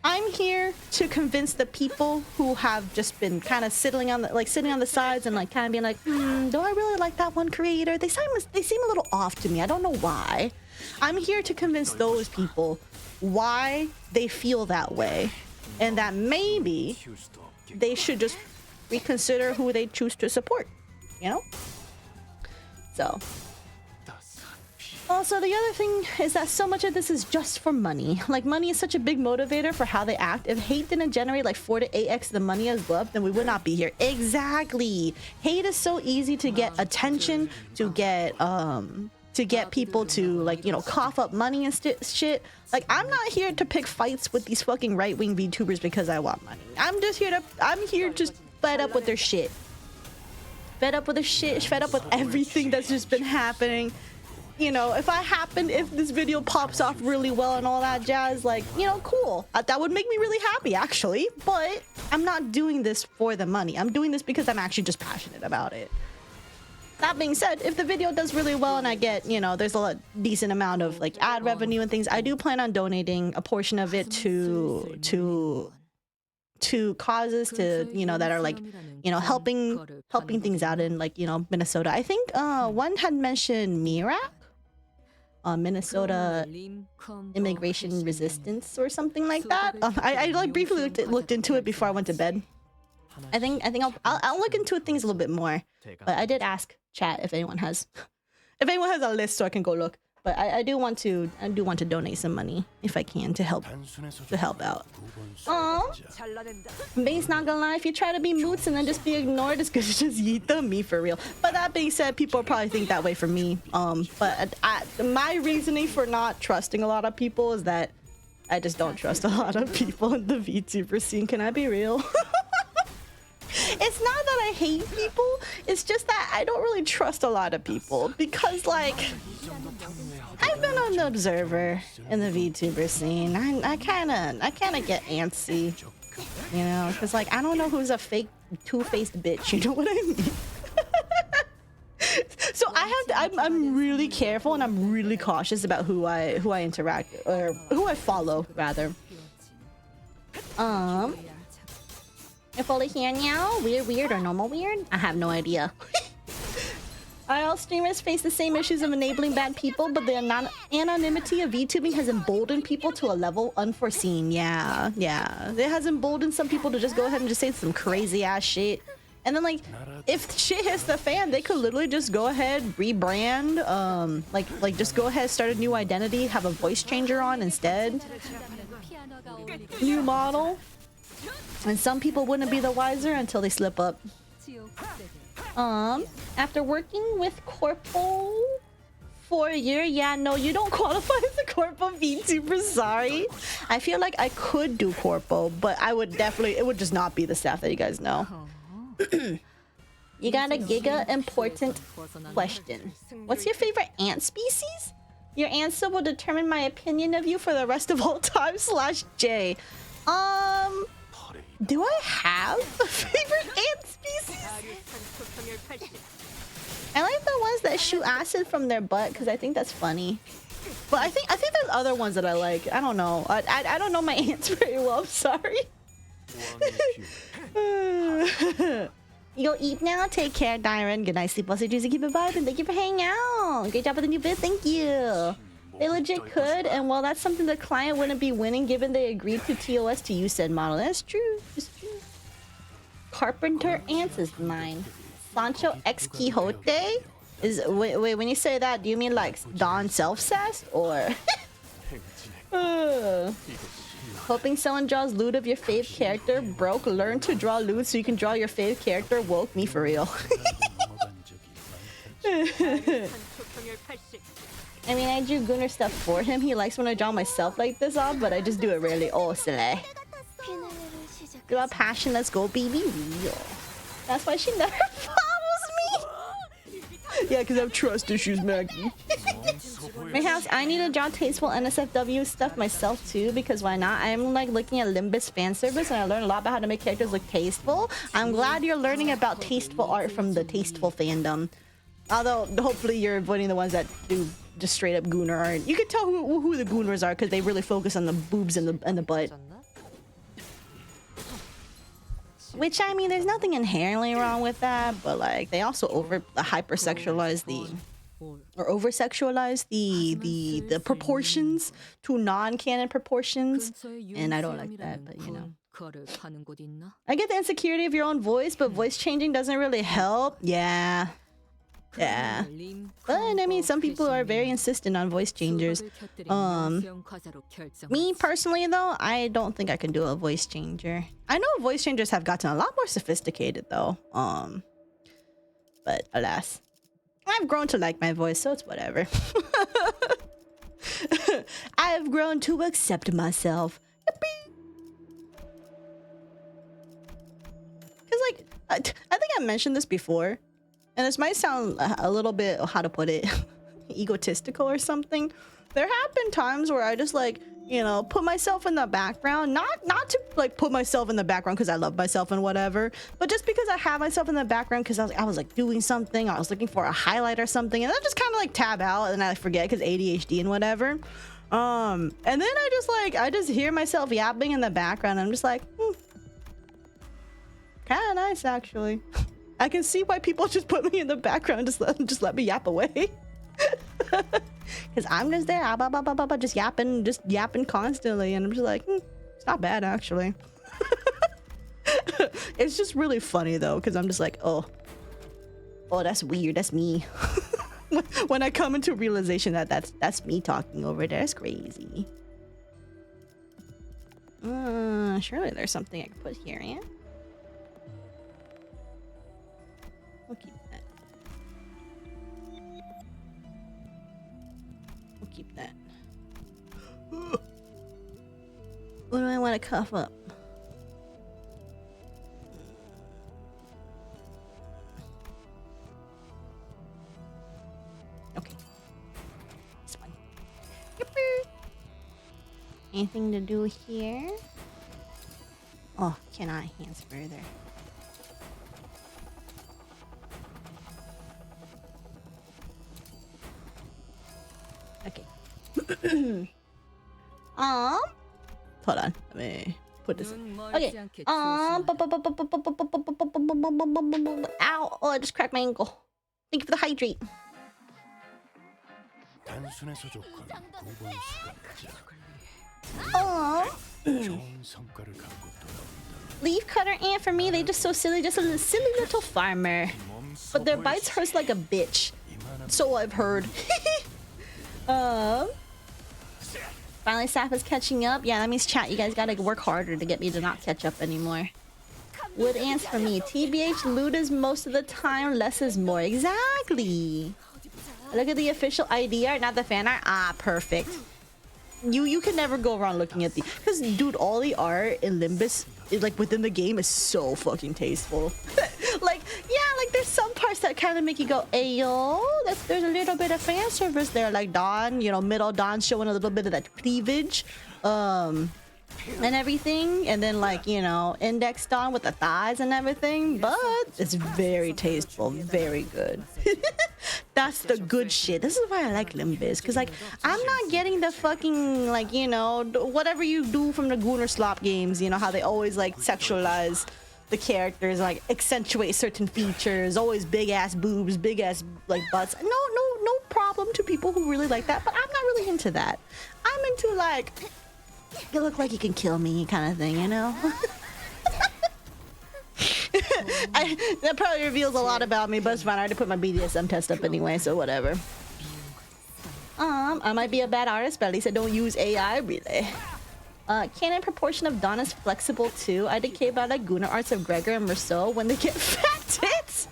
I'm here to convince the people who have just been kind of sitting on the sides and like kind of being like, do I really like that one creator? They seem a little off to me. I don't know why. I'm here to convince those people why they feel that way and that maybe they should just reconsider who they choose to support, you know? So. Also, the other thing is that so much of this is just for money. Like, money is such a big motivator for how they act. If hate didn't generate like 4 to 8x the money as love, then we would not be here. Exactly. Hate is so easy to get attention, to get people to, like, you know, cough up money and shit. Like, I'm not here to pick fights with these fucking right-wing VTubers because I want money. I'm here just fed up with their shit. Fed up with their shit, fed up with everything that's just been happening. You know, if this video pops off really well and all that jazz, like, you know, cool. That would make me really happy, actually. But I'm not doing this for the money. I'm doing this because I'm actually just passionate about it. That being said, if the video does really well and I get, you know, there's a decent amount of like ad revenue and things, I do plan on donating a portion of it to causes, to, you know, that are like, you know, helping things out in, like, you know, Minnesota. I think one had mentioned MIRAC, Minnesota Immigration Resistance or something like that. I like briefly looked into it before I went to bed. I think I'll look into things a little bit more. But I did ask chat if anyone has a list so I can go look. But I do want to donate some money if I can to help out. Aww. Base, not gonna lie, if you try to be moots and then just be ignored, it's because you just yeet them, me for real. But that being said, people probably think that way for me. But my reasoning for not trusting a lot of people is that I just don't trust a lot of people in the VTuber scene. Can I be real? It's not that I hate people, it's just that I don't really trust a lot of people because, like, I've been an observer in the VTuber scene. I kind of get antsy, you know, because, like, I don't know who's a fake two-faced bitch, you know what I mean? So I'm really careful and I'm really cautious about who I interact or who I follow, rather. If only here now, weird or normal weird? I have no idea. All streamers face the same issues of enabling bad people, but the anonymity of VTubing has emboldened people to a level unforeseen. Yeah. It has emboldened some people to just go ahead and just say some crazy ass shit. And then, like, if shit hits the fan, they could literally just go ahead, rebrand, like just go ahead, start a new identity, have a voice changer on instead. New model. And some people wouldn't be the wiser until they slip up. After working with Corpo for a year, yeah, no, you don't qualify as a Corpo VTuber, sorry. I feel like I could do Corpo, but I would definitely, it would just not be the staff that you guys know. You got a giga important question. What's your favorite ant species? Your answer will determine my opinion of you for the rest of all time / J. Do I have a favorite ant species? I like the ones that shoot acid from their butt because I think that's funny. But I think there's other ones that I like. I don't know. I don't know my ants very well. I'm sorry. You go eat now. Take care, Dyron. Good night, sleep well, so juicy. Keep it vibing. Thank you for hanging out. Great job with the new bit. Thank you. They legit could, and well, that's something the client wouldn't be winning given they agreed to TOS to use said model. That's true. It's true. Carpenter ants is mine. Sancho X Quixote is wait. When you say that, do you mean like Don self-cessed or? Hoping someone draws loot of your fave character. Broke. Learn to draw loot so you can draw your fave character. Woke me for real. I mean, I drew Gunnar stuff for him. He likes when I draw myself like this off, but I just do it rarely. Oh, silly. Give a passion. Let's go, baby. Real. That's why she never follows me. Yeah, because I have trust issues, Maggie. My house, I need to draw tasteful NSFW stuff myself too, because why not? I'm like looking at Limbus fan service and I learned a lot about how to make characters look tasteful. I'm glad you're learning about tasteful art from the tasteful fandom. Although, hopefully you're avoiding the ones that do just straight up gooner art. You can tell who the gooners are because they really focus on the boobs and the butt. Which, I mean, there's nothing inherently wrong with that, but like they also hypersexualize the proportions to non-canon proportions, and I don't like that, but you know. I get the insecurity of your own voice, but voice changing doesn't really help. Yeah. Yeah. But I mean, some people are very insistent on voice changers. Me personally though, I don't think I can do a voice changer. I know voice changers have gotten a lot more sophisticated though. But alas. I've grown to like my voice, so it's whatever. I've grown to accept myself. Cause like I think I mentioned this before. And this might sound a little bit, how to put it, egotistical or something. There have been times where I just like, you know, put myself in the background. Not to like put myself in the background because I love myself and whatever. But just because I have myself in the background because I was like doing something. I was looking for a highlight or something. And I just kind of like tab out and I forget because ADHD and whatever. And then I just hear myself yapping in the background. And I'm just like, kind of nice actually. I can see why people just put me in the background, just let me yap away. Because I'm just there, just yapping constantly, and I'm just like, it's not bad actually. It's just really funny though, because I'm just like, oh, that's weird, that's me. When I come into realization that that's me talking over there, it's crazy. Surely there's something I can put here, yeah? We'll keep that. We'll keep that. What do I want to cuff up? Okay. This one. Yippee. Anything to do here? Oh, cannot enhance further. Okay. Hold on. Let me put this. Okay. Ow! Oh, I just cracked my ankle. Thank you for the hydrate. Oh. Leaf cutter ant for me. They just so silly. Just a silly little farmer. But their bites hurts like a bitch. So I've heard. Finally Saphera's catching up. Yeah, that means chat, you guys gotta work harder to get me to not catch up anymore. Wood ants for me. TBH, loot is most of the time, less is more. Exactly. Look at the official ID art, not the fan art. Ah, perfect. You can never go wrong looking at the, because dude, all the art in Limbus, like within the game, is so fucking tasteful. Like, yeah, like there's some parts that kind of make you go, ayo, there's a little bit of fan service there, like Dawn, you know, middle Dawn showing a little bit of that cleavage, and everything, and then like, you know, index Dawn with the thighs and everything, but it's very tasteful, very good. That's the good shit. This is why I like Limbus, because like I'm not getting the fucking, like, you know, whatever you do from the Gooner Slop games, you know, how they always like sexualize the characters, like accentuate certain features, always big ass boobs, big ass like butts. No problem to people who really like that, but I'm not really into that. I'm into like, you look like you can kill me kind of thing, you know? That probably reveals a lot about me, but it's fine. I already put my BDSM test up anyway, so whatever. I might be a bad artist, but at least I don't use AI, really. Canon proportion of Dawn is flexible too. I decay about like Guna arts of Gregor and Merceau when they get fat tits.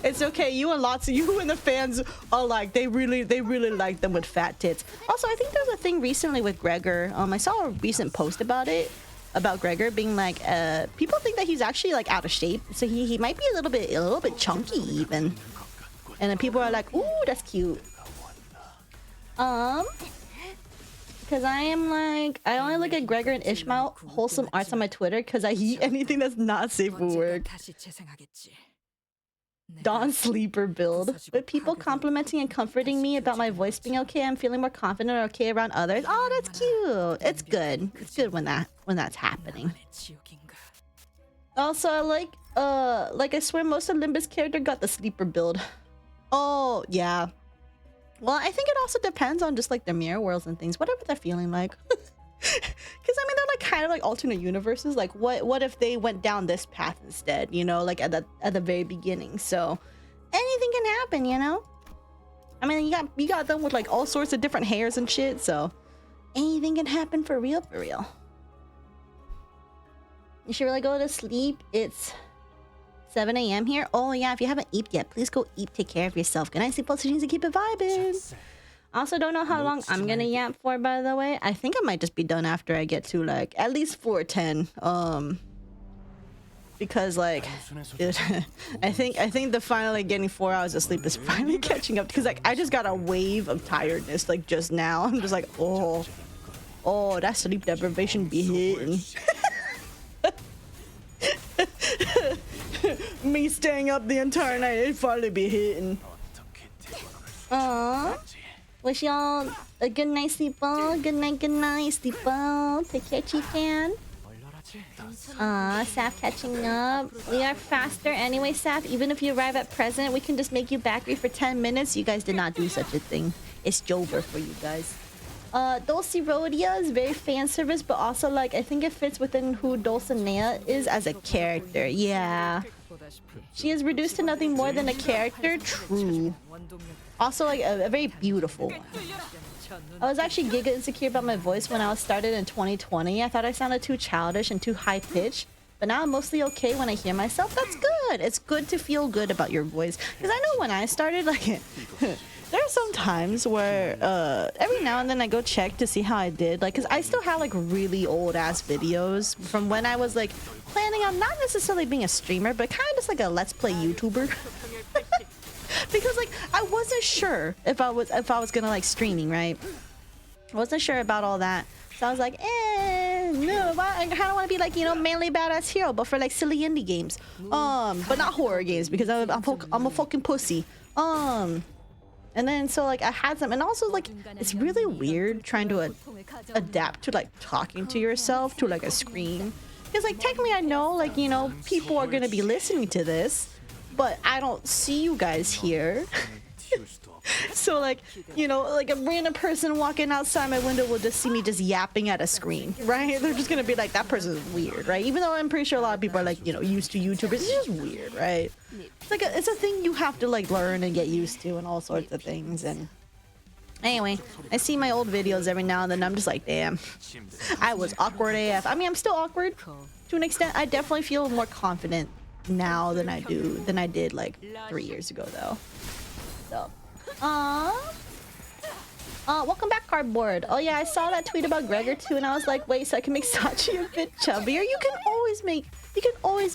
It's okay, you and lots of you and the fans are like, they really like them with fat tits. Also, I think there's a thing recently with Gregor. I saw a recent post about it, about Gregor being like, people think that he's actually like out of shape, so he might be a little bit chunky even. And then people are like, ooh, that's cute. Because I am like, I only look at Gregor and Ishmael wholesome arts on my Twitter because I eat anything that's not safe for work. Dawn sleeper build. With people complimenting and comforting me about my voice being okay, I'm feeling more confident or okay around others. Oh, that's cute. It's good. It's good when that's happening. Also, I like I swear most of Limbus character got the sleeper build. Oh, yeah. Well, I think it also depends on just like their mirror worlds and things, whatever they're feeling like. Because I mean, they're like kind of like alternate universes. Like, what if they went down this path instead? You know, like at the very beginning. So anything can happen, you know. I mean, you got them with like all sorts of different hairs and shit. So anything can happen for real, for real. You should really go to sleep. It's 7 a.m. here. Oh yeah, if you haven't eaten yet, please go eat. Take care of yourself. Good night, sleep positions, and keep it vibing. Also, don't know how long I'm gonna yap for, by the way. I think I might just be done after I get to like at least 4:10. Because like, I think the finally getting 4 hours of sleep is finally catching up. Because like I just got a wave of tiredness like just now. I'm just like, oh, that sleep deprivation be hitting. Me staying up the entire night, it finally be hitting. Aww. Wish y'all a good night, sleepo. Good night, sleepo. Take care, chicken. Saf catching up. We are faster anyway, Saf. Even if you arrive at present, we can just make you back for 10 minutes. You guys did not do such a thing. It's Jover for you guys. Dulcirodia is very fan service, but also like I think it fits within who Dulcinea is as a character. Yeah. She is reduced to nothing more than a character. True. Also like a very beautiful one. I was actually giga insecure about my voice when I was started in 2020. I thought I sounded too childish and too high pitched, but now I'm mostly okay when I hear myself. That's good. It's good to feel good about your voice. Because I know when I started, like, there are some times where every now and then I go check to see how I did. Like, because I still have like really old ass videos from when I was like planning on not necessarily being a streamer, but kind of just like a let's play YouTuber. Because like I wasn't sure if I was gonna like streaming, right? I wasn't sure about all that, so I was like, no, I kind of want to be like, you know, mainly badass hero, but for like silly indie games, but not horror games because I'm a fucking pussy, and then so like I had some, and also like it's really weird trying to adapt to like talking to yourself to like a screen, because like technically I know like, you know, people are gonna be listening to this, but I don't see you guys here. So like, you know, like a random person walking outside my window will just see me just yapping at a screen, right? They're just gonna be like, that person is weird, right? Even though I'm pretty sure a lot of people are like, you know, used to YouTubers. It's just weird, right? It's like it's a thing you have to like learn and get used to and all sorts of things. And anyway, I see my old videos every now and then. I'm just like, damn, I was awkward AF. I mean, I'm still awkward to an extent. I definitely feel more confident now than I did like 3 years ago though. So welcome back, Cardboard. Oh yeah, I saw that tweet about Gregor too, and I was like, wait, so I can make Sachi a bit chubbier? You can always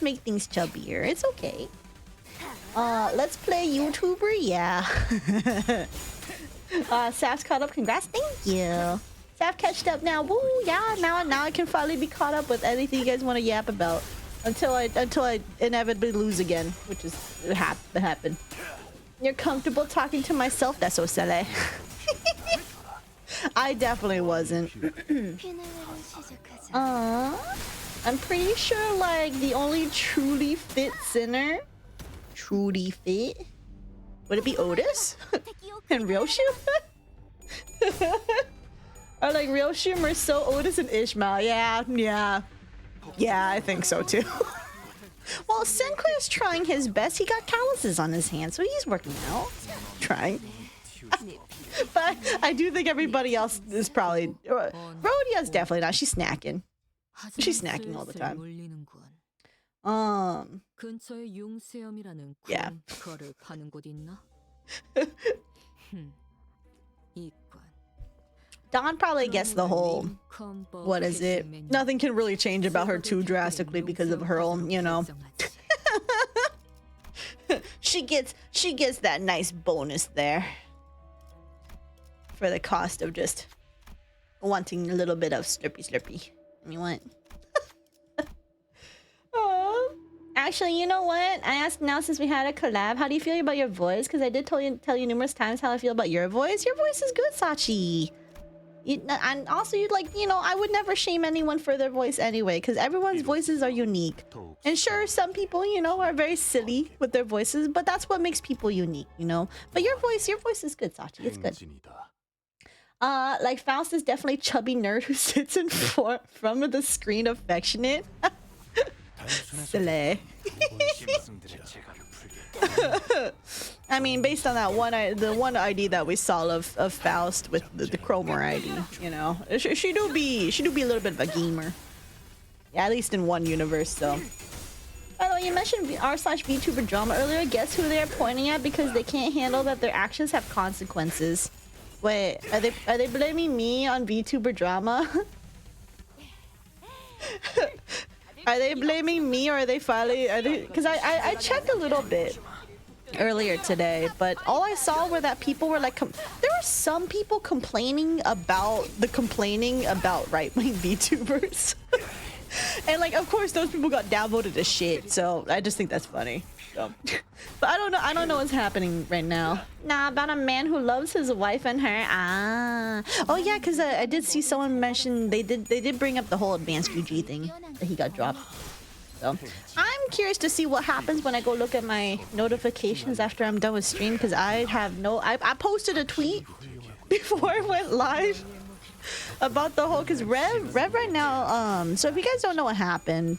make things chubbier. It's okay. Let's play YouTuber, yeah. Saf's caught up, congrats, thank you. Saf catched up now, woo, yeah, now I can finally be caught up with anything you guys want to yap about. Until I inevitably lose again, which is happen. You're comfortable talking to myself? That's so silly. I definitely wasn't. I'm pretty sure like the only truly fit sinner, truly fit, would it be Otis and Ryoshim? Or like Ryoshim or so Otis and Ishmael? Yeah, I think so too. Well, Sinclair's trying his best. He got calluses on his hands, so he's working out. Trying. But I do think everybody else is probably... Rhodia's definitely not. She's snacking. She's snacking all the time. Yeah. Dawn probably gets the whole, what is it? Nothing can really change about her too drastically because of her own, you know. she gets that nice bonus there for the cost of just wanting a little bit of slurpy. I mean, what? Actually, you know what? I asked now since we had a collab, how do you feel about your voice? Because I did tell you numerous times how I feel about your voice. Your voice is good, Sachi. And also, you'd like, you know, I would never shame anyone for their voice anyway, because everyone's voices are unique. And sure, some people, you know, are very silly with their voices, but that's what makes people unique, you know. But your voice is good, Sachi. It's good. Like Faust is definitely chubby nerd who sits in front of the screen affectionate. Silly. I mean, based on that the one ID that we saw of Faust with the Chromer ID, you know, she do be a little bit of a gamer. Yeah, at least in one universe. So, by the way, you mentioned r/VTuber drama earlier. Guess who they're pointing at because they can't handle that their actions have consequences. Wait, are they blaming me on VTuber drama? Are they blaming me, or are they finally? Because I checked a little bit earlier today, but all I saw were that people were like, there were some people complaining about right-wing VTubers, and like, of course, those people got downvoted as shit. So I just think that's funny. So. But I don't know what's happening right now. Nah, about a man who loves his wife and her. Oh yeah, because I did see someone mention they did bring up the whole advanced UG thing that he got dropped. So I'm curious to see what happens when I go look at my notifications after I'm done with stream, because I posted a tweet before I went live about the whole, because Rev right now, so if you guys don't know what happened,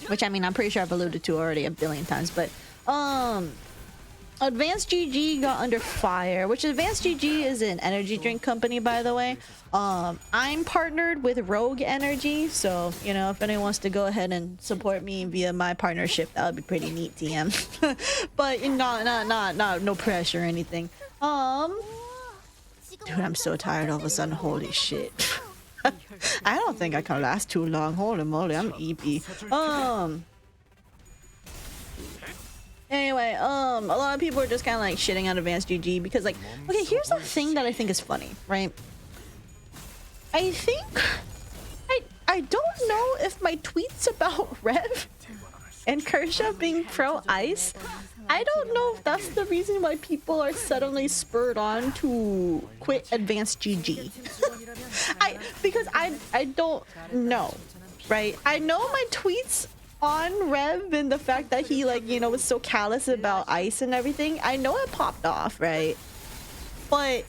which I mean I'm pretty sure I've alluded to already a billion times, but Advanced GG got under fire, which Advanced GG is an energy drink company, by the way. I'm partnered with Rogue Energy, so you know, if anyone wants to go ahead and support me via my partnership, that would be pretty neat, TM. But no pressure or anything. Dude, I'm so tired all of a sudden. Holy shit. I don't think I can last too long. Holy moly, I'm EP. Anyway, a lot of people are just kind of like shitting on Advanced GG because, like, okay, here's the thing that I think is funny, right? I think I don't know if my tweets about Rev and Kershaw being pro ice, I don't know if that's the reason why people are suddenly spurred on to quit Advanced GG. Because I don't know, right? I know my tweets on Rev and the fact that he, like, you know, was so callous about ice and everything, I know it popped off, right? But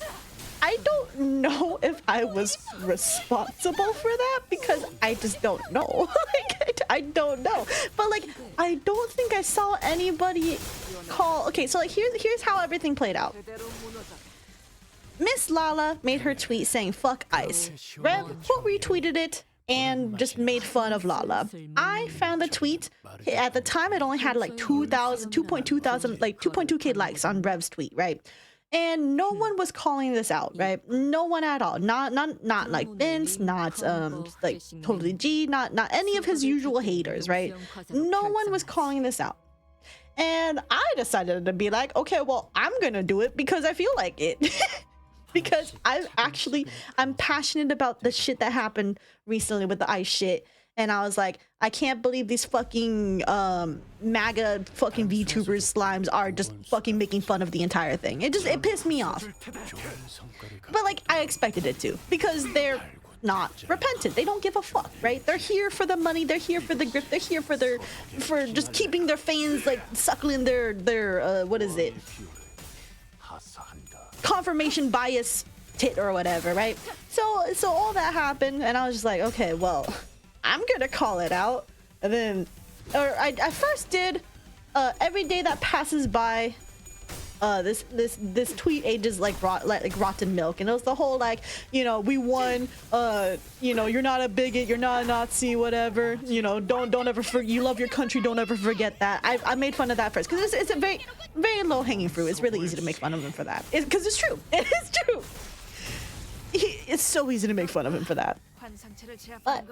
I don't know if I was responsible for that because I just don't know. Like, I don't know. But like, I don't think I saw anybody call. Okay, so like here's how everything played out. Miss Lala made her tweet saying "fuck ice." Rev retweeted it and just made fun of Lala. I found the tweet. At the time, it only had like 2.2k likes on Rev's tweet, right? And no one was calling this out, right? No one at all. Not like Vince, not like Totally G, not any of his usual haters, right? No one was calling this out. And I decided to be like, okay, well, I'm gonna do it because I feel like it. Because I'm passionate about the shit that happened recently with the ice shit. And I was like, I can't believe these fucking MAGA fucking VTubers slimes are just fucking making fun of the entire thing. It pissed me off. But like, I expected it to, because they're not repentant. They don't give a fuck, right? They're here for the money, they're here for the grip, they're here for just keeping their fans like suckling their what is it? Confirmation bias tit or whatever, right? So all that happened, and I was just like, okay, well, I'm gonna call it out. And then, I first did every day that passes by, this tweet ages like rotten milk, and it was the whole like, you know, we won, you know, you're not a bigot, you're not a Nazi, whatever, you know, don't ever you love your country, don't ever forget that. I made fun of that first because it's a very low hanging fruit. It's really easy to make fun of him for that, because it's true. It is true. It's so easy to make fun of him for that. But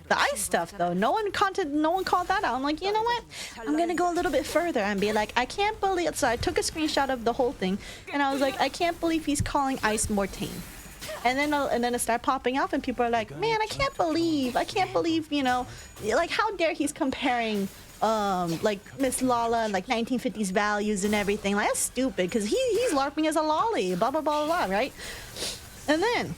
the ice stuff though, no one called that out. I'm like, you know what? I'm gonna go a little bit further and be like, I can't believe. So I took a screenshot of the whole thing, and I was like, I can't believe he's calling ice more tame. And then it started popping off, and people are like, man, I can't believe, you know, like how dare he's comparing like Miss Lala and like 1950s values and everything. Like, that's stupid, because he's LARPing as a lolly, blah blah blah blah, right? And then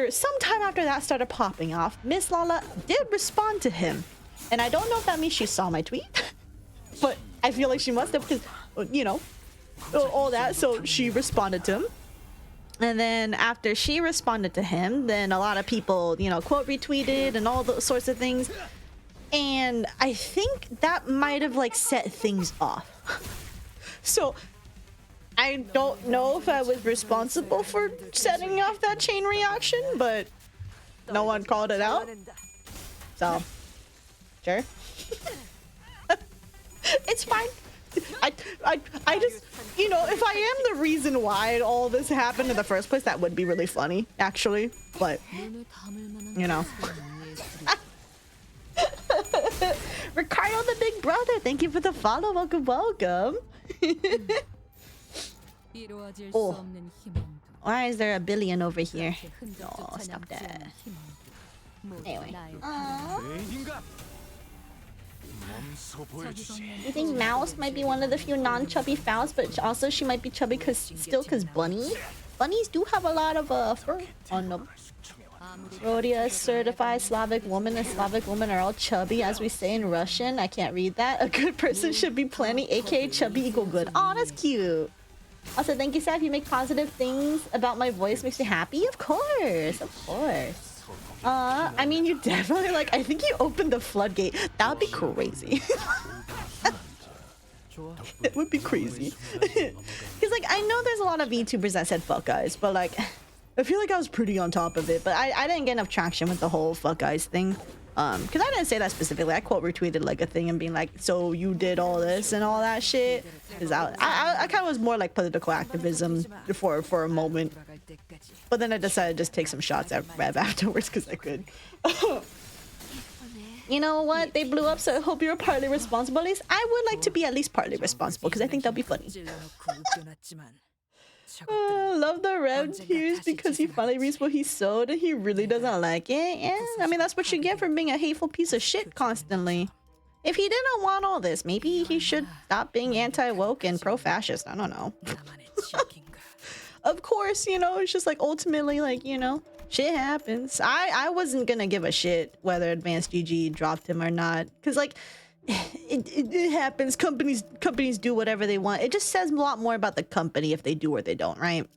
sometime after that started popping off, Miss Lala did respond to him. And I don't know if that means she saw my tweet, but I feel like she must have, because, you know, all that. So she responded to him. And then after she responded to him, then a lot of people, you know, quote retweeted and all those sorts of things. And I think that might have like set things off. So I don't know if I was responsible for setting off that chain reaction, but no one called it out. So, sure. It's fine. I just, you know, if I am the reason why all this happened in the first place, that would be really funny, actually. But, you know. Ricardo the Big Brother, thank you for the follow. Welcome, welcome. Oh, why is there a billion over here? Oh, stop that. Anyway. You think Mouse might be one of the few non-chubby fouls, but also she might be chubby because bunnies do have a lot of fur on them. Rhodia, certified Slavic woman, and Slavic women are all chubby, as we say in Russian. I can't read that. A good person should be plenty, aka chubby equal good. Oh, that's cute. Also, thank you, Seth. You make positive things about my voice, makes me happy. Of course, of course. I mean, you definitely, like, I think you opened the floodgate. That would be crazy. It would be crazy. Because, like, I know there's a lot of VTubers that said fuck guys, but, like, I feel like I was pretty on top of it. But I didn't get enough traction with the whole fuck guys thing. Because I didn't say that specifically. I quote retweeted like a thing and being like, so you did all this and all that shit. Because I kind of was more like political activism for a moment. But then I decided to just take some shots at Rev afterwards because I could. You know what? They blew up, so I hope you're partly responsible. At least I would like to be at least partly responsible because I think that'll be funny. Love the Rev tears because he finally reads what he sowed and he really doesn't like it. Yeah, I mean, that's what you get for being a hateful piece of shit constantly. If he didn't want all this, maybe he should stop being anti-woke and pro-fascist. I don't know. Of course, you know, it's just like ultimately, like, you know, shit happens. I wasn't gonna give a shit whether Advanced GG dropped him or not, because like it happens. Companies do whatever they want. It just says a lot more about the company if they do or they don't, right?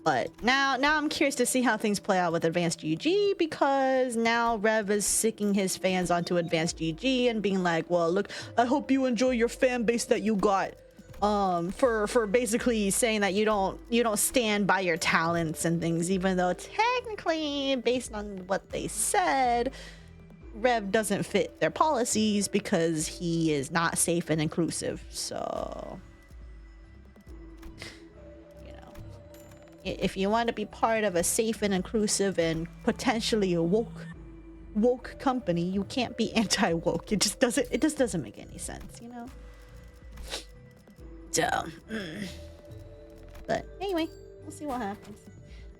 But now I'm curious to see how things play out with Advanced GG, because now Rev is sicking his fans onto Advanced GG and being like, well, look, I hope you enjoy your fan base that you got, for basically saying that you don't stand by your talents and things, even though technically, based on what they said, Rev doesn't fit their policies because he is not safe and inclusive. So, you know, if you want to be part of a safe and inclusive and potentially a woke company, you can't be anti-woke. It just doesn't make any sense, you know? But anyway, we'll see what happens.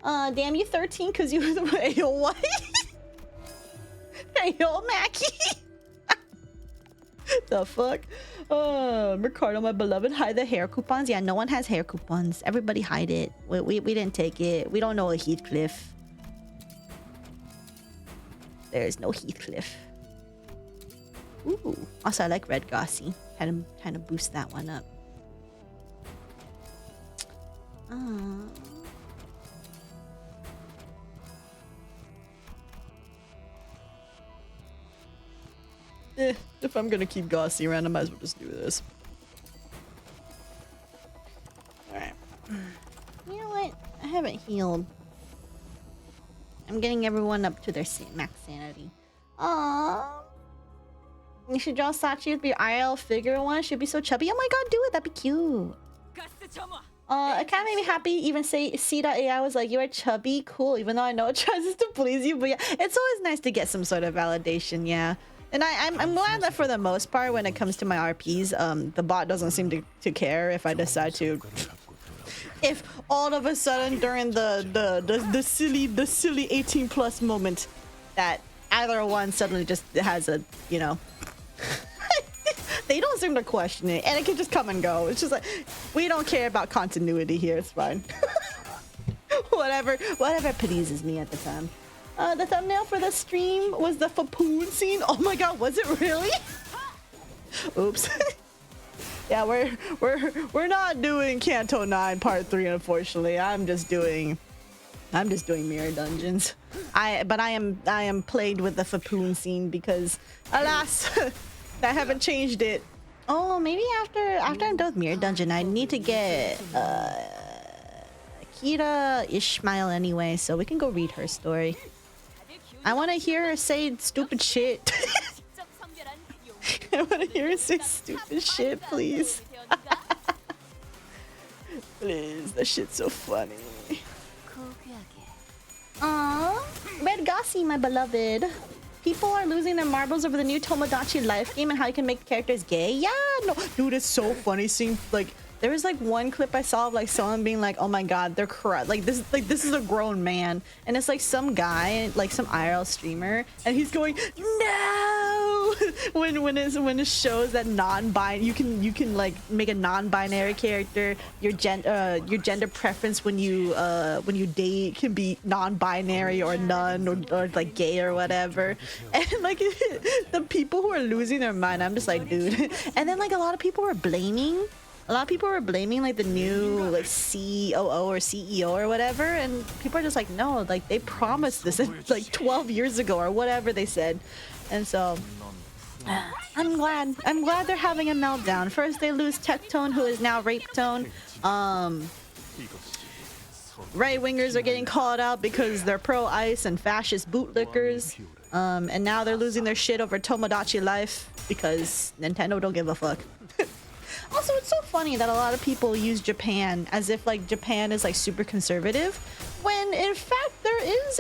Damn you 13 because you hey, yo, what? Hey, yo, Mackie. The fuck? Ricardo, my beloved, hide the hair coupons. Yeah, no one has hair coupons. Everybody hide it. We didn't take it. We don't know a Heathcliff. There's no Heathcliff. Ooh. Also, I like Red Gossy. Kind of boost that one up. If I'm gonna keep Gossy around, I might as well just do this. Alright. You know what? I haven't healed. I'm getting everyone up to their max sanity. Aww. You should draw Sachi with your IL figure one. She'd be so chubby. Oh my god, do it. That'd be cute. It kind of made me happy. Even say C.AI was like, you are chubby. Cool. Even though I know it tries to please you. But yeah, it's always nice to get some sort of validation. Yeah. And I'm glad that for the most part, when it comes to my RPs, the bot doesn't seem to care if I decide to... If all of a sudden during the silly 18 plus moment that either one suddenly just has a, you know... They don't seem to question it, and it can just come and go. It's just like, we don't care about continuity here. It's fine. whatever pleases me at the time. The thumbnail for the stream was the Fapoon scene. Oh my god, was it really? Oops. Yeah, we're not doing Canto 9 Part 3, unfortunately. I'm just doing mirror dungeons. I am plagued with the Fapoon scene because, alas. I haven't changed it. Oh, maybe after I'm done with Mirror Dungeon, I need to get Akira Ishmael anyway, so we can go read her story. I want to hear her say stupid shit. I want to hear her say stupid shit, please. Please, that shit's so funny. Aww, Red Gossy, my beloved. People are losing their marbles over the new Tomodachi Life game and how you can make characters gay. Yeah, no, dude, it's so funny seeing like there was like one clip I saw of like someone being like, "Oh my god, they're corrupt." Like this is a grown man, and it's like some guy, like some IRL streamer, and he's going, "No!" when it shows that you can like make a non-binary character. Your gender preference when you date can be non-binary or none or like gay or whatever. And like the people who are losing their mind, I'm just like, dude. And then like a lot of people were blaming like the new like COO or CEO or whatever, and people are just like, no, like they promised this like 12 years ago or whatever they said. And so I'm glad they're having a meltdown. First they lose Tectone, who is now Rape Tone. Right-wingers are getting called out because they're pro-ice and fascist bootlickers. And now they're losing their shit over Tomodachi Life because Nintendo don't give a fuck. Also, it's so funny that a lot of people use Japan as if like Japan is like super conservative, when in fact there is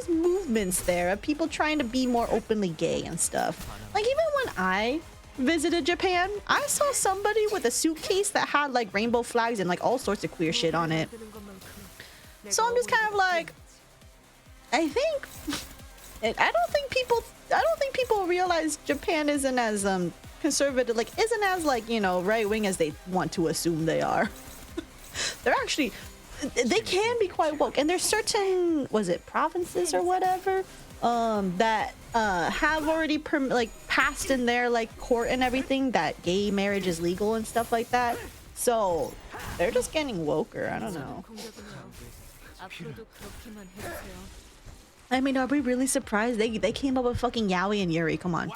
movements there of people trying to be more openly gay and stuff. Like even when I visited Japan, I saw somebody with a suitcase that had like rainbow flags and like all sorts of queer shit on it. So I'm just kind of like, I don't think people realize Japan isn't as conservative, like isn't as like, you know, right wing as they want to assume they are. They can be quite woke, and there's certain, was it provinces or whatever, that have already passed in their like court and everything that gay marriage is legal and stuff like that. So they're just getting woker. I don't know. I mean, are we really surprised? They came up with fucking Yaoi and Yuri. Come on.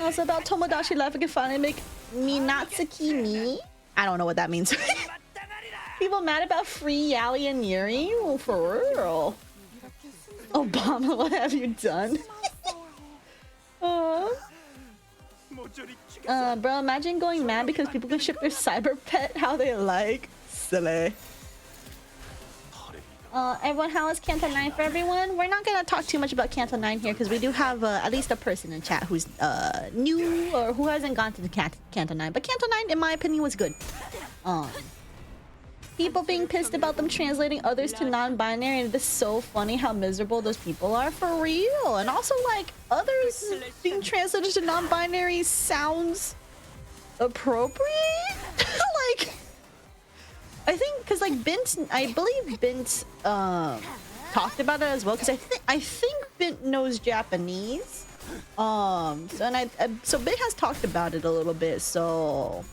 Also about Tomodachi Life, I can finally make Minatsuki me. I don't know what that means. People mad about free Yaoi and Yuri? Oh, for real. Obama, what have you done? Bro, imagine going mad because people can ship their cyber pet how they like. Silly. Everyone, how is Canto 9 for everyone? We're not gonna talk too much about Canto 9 here because we do have at least a person in chat who's new or who hasn't gone to the Canto 9. But Canto 9, in my opinion, was good. People being pissed about them translating others to non-binary, and it is so funny how miserable those people are for real. And also, like, others being translated to non-binary sounds appropriate. Like, I think because like Bint, I believe Bint talked about it as well because I think Bint knows Japanese. So Bint has talked about it a little bit. So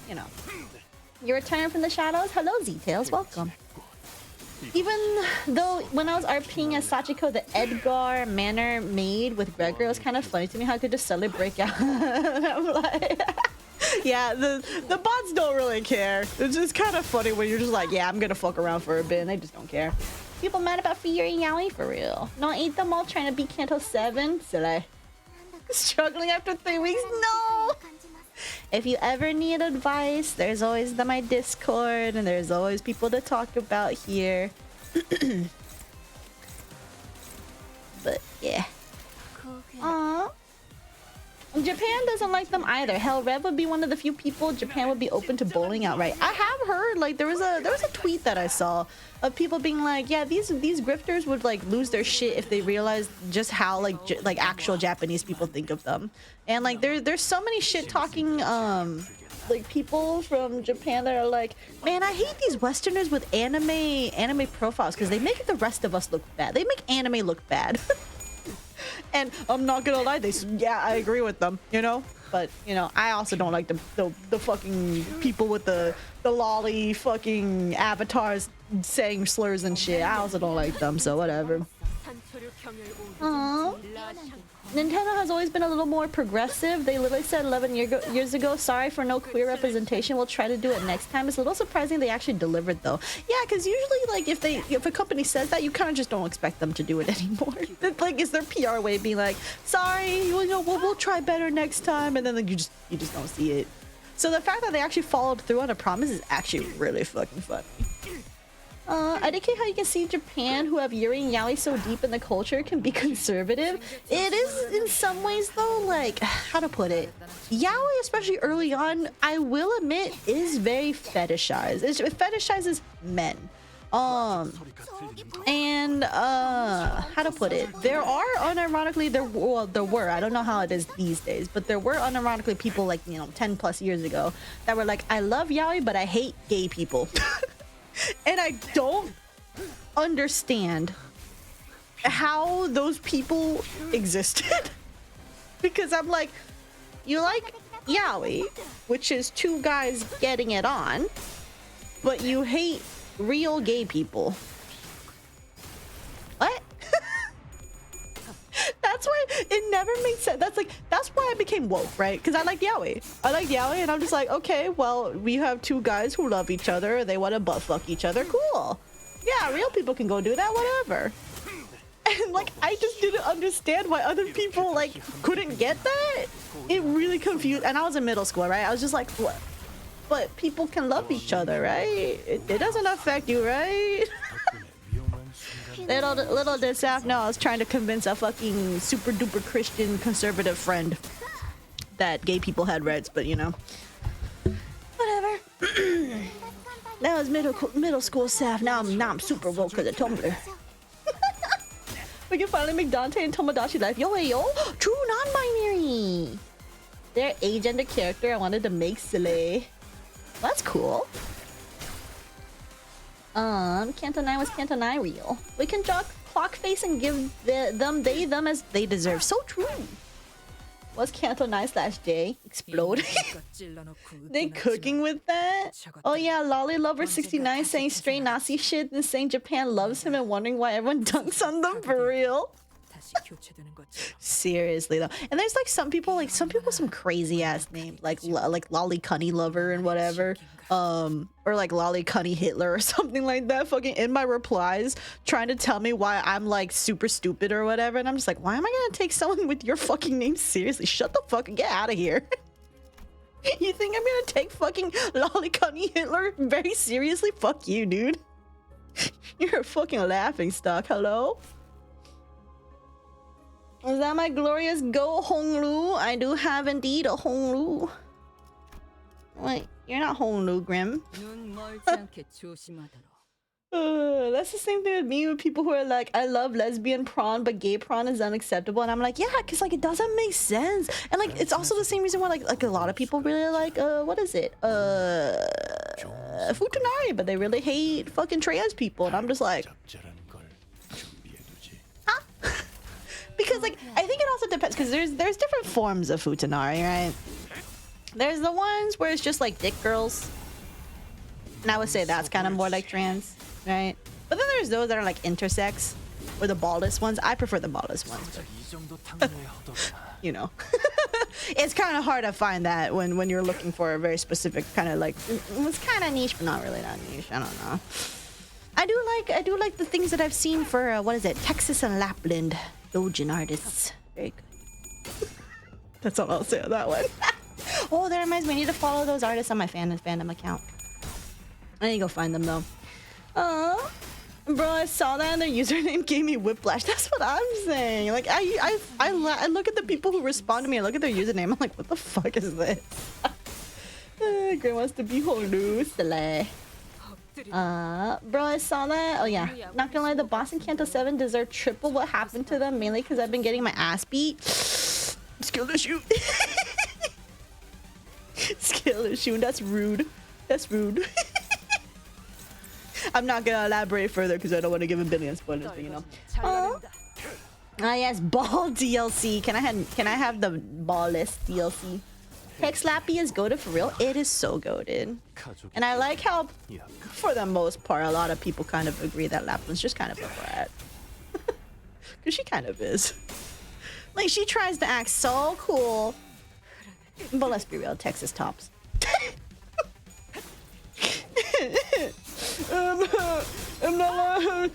you know, you're returning from the shadows. Hello, Z-Tails, welcome. Even though when I was RPing as Sachiko, the Edgar manner made with Gregor, it was kind of funny to me how I could just suddenly break out. I'm like. Yeah, the bots don't really care. It's just kind of funny when you're just like, yeah, I'm gonna fuck around for a bit, and they just don't care. People mad about Fury and Yaoi for real. No, ain't them all trying to beat Kanto 7? Silly. Struggling after 3 weeks? No! If you ever need advice, there's always my Discord, and there's always people to talk about here. But yeah. Aww. Japan doesn't like them either. Hell, Rev would be one of the few people Japan would be open to bowling outright. I have heard, like, there was a tweet that I saw of people being like, yeah, these grifters would like lose their shit if they realized just how like actual Japanese people think of them. And like there's so many shit talking like people from Japan that are like, man, I hate these Westerners with anime profiles because they make the rest of us look bad. They make anime look bad. And I'm not gonna lie, yeah, I agree with them, you know? But, you know, I also don't like the fucking people with the lolly fucking avatars saying slurs and shit. I also don't like them, so whatever. Aww. Nintendo has always been a little more progressive. They literally said 11 years ago, sorry for no queer representation, we'll try to do it next time. It's a little surprising they actually delivered though. Yeah, because usually like if a company says that, you kind of just don't expect them to do it anymore. It's like it's their PR way being like, sorry, you know, we'll try better next time, and then like, you just don't see it. So the fact that they actually followed through on a promise is actually really fucking funny. I like how you can see Japan, who have Yuri and Yaoi so deep in the culture, can be conservative. It is in some ways though, like, how to put it, Yaoi, especially early on, I will admit, is very fetishized. It fetishizes men. How to put it, there are unironically, there were, I don't know how it is these days, but there were unironically people like, you know, 10 plus years ago that were like, I love Yaoi, but I hate gay people. And I don't understand how those people existed. Because I'm like, you like yaoi, which is two guys getting it on, but you hate real gay people. What? That's why it never made sense. That's why I became woke, right? Because I like yaoi. And I'm just like, okay, well, we have two guys who love each other. They want to butt fuck each other. Cool. Yeah, real people can go do that, whatever. And like, I just didn't understand why other people like couldn't get that. It really confused. And I was in middle school, right? I was just like, what? But people can love each other, right? It doesn't affect you, right? Little did Saf know I was trying to convince a fucking super duper Christian conservative friend that gay people had rights, but you know, whatever. That was middle school Saf. Now I'm super woke because of Tumblr. We can finally make Dante and Tomodachi life. Yo, hey, yo, true non-binary. Their agender character I wanted to make silly. That's cool. Canto 9 was Canto 9 real. We can draw clock face and give them as they deserve. So true. Was Canto 9/J explode? They cooking with that? Oh yeah, Lolly Lover 69 saying straight Nazi shit and saying Japan loves him and wondering why everyone dunks on them for real. Seriously though, and there's like some people with some crazy ass names like Lolly Cunny Lover and whatever, or like Lolly Cunny Hitler or something like that. Fucking in my replies, trying to tell me why I'm like super stupid or whatever, and I'm just like, why am I gonna take someone with your fucking name seriously? Shut the fuck and get out of here. You think I'm gonna take fucking Lolly Cunny Hitler very seriously? Fuck you, dude. You're a fucking laughing stock. Hello? Is that my glorious Go Honglu? I do have indeed a Honglu. Wait, you're not Honglu, Grim. That's the same thing with me with people who are like, I love lesbian prawn, but gay prawn is unacceptable. And I'm like, yeah, because like it doesn't make sense. And like it's also the same reason why like a lot of people really like what is it? Futanari, but they really hate fucking trans people. And I'm just like, huh? Because like I think it also depends, because there's different forms of futanari, right? There's the ones where it's just like dick girls. And I would say that's kind of more like trans, right? But then there's those that are like intersex, or the ballless ones. I prefer the ballless ones, but you know. It's kind of hard to find that when you're looking for a very specific kind of like, it's kind of niche, but not really that niche. I don't know. I do like the things that I've seen for what is it, Texas and Lapland Dojin artists. Very good. That's all I'll say on that one. Oh, that reminds me, I need to follow those artists on my fandom account. I need to go find them though. Bro, I saw that and their username gave me whiplash. That's what I'm saying. Like I look at the people who respond to me, I look at their username, I'm like, what the fuck is this? Gray wants to be Holu. Bro, I saw that. Oh yeah. Not gonna lie, the Boston Canto 7 deserve triple what happened to them, mainly because I've been getting my ass beat. Skill issue. Skill issue. That's rude. That's rude. I'm not gonna elaborate further because I don't want to give a billion spoilers, but you know. Yes, ball DLC. Can I have the ballless DLC? Hex Slappy is goated for real. It is so goated. And I like how, for the most part, a lot of people kind of agree that Lapland's just kind of a brat. Because she kind of is. Like, she tries to act so cool. But let's be real, Texas tops. I'm not.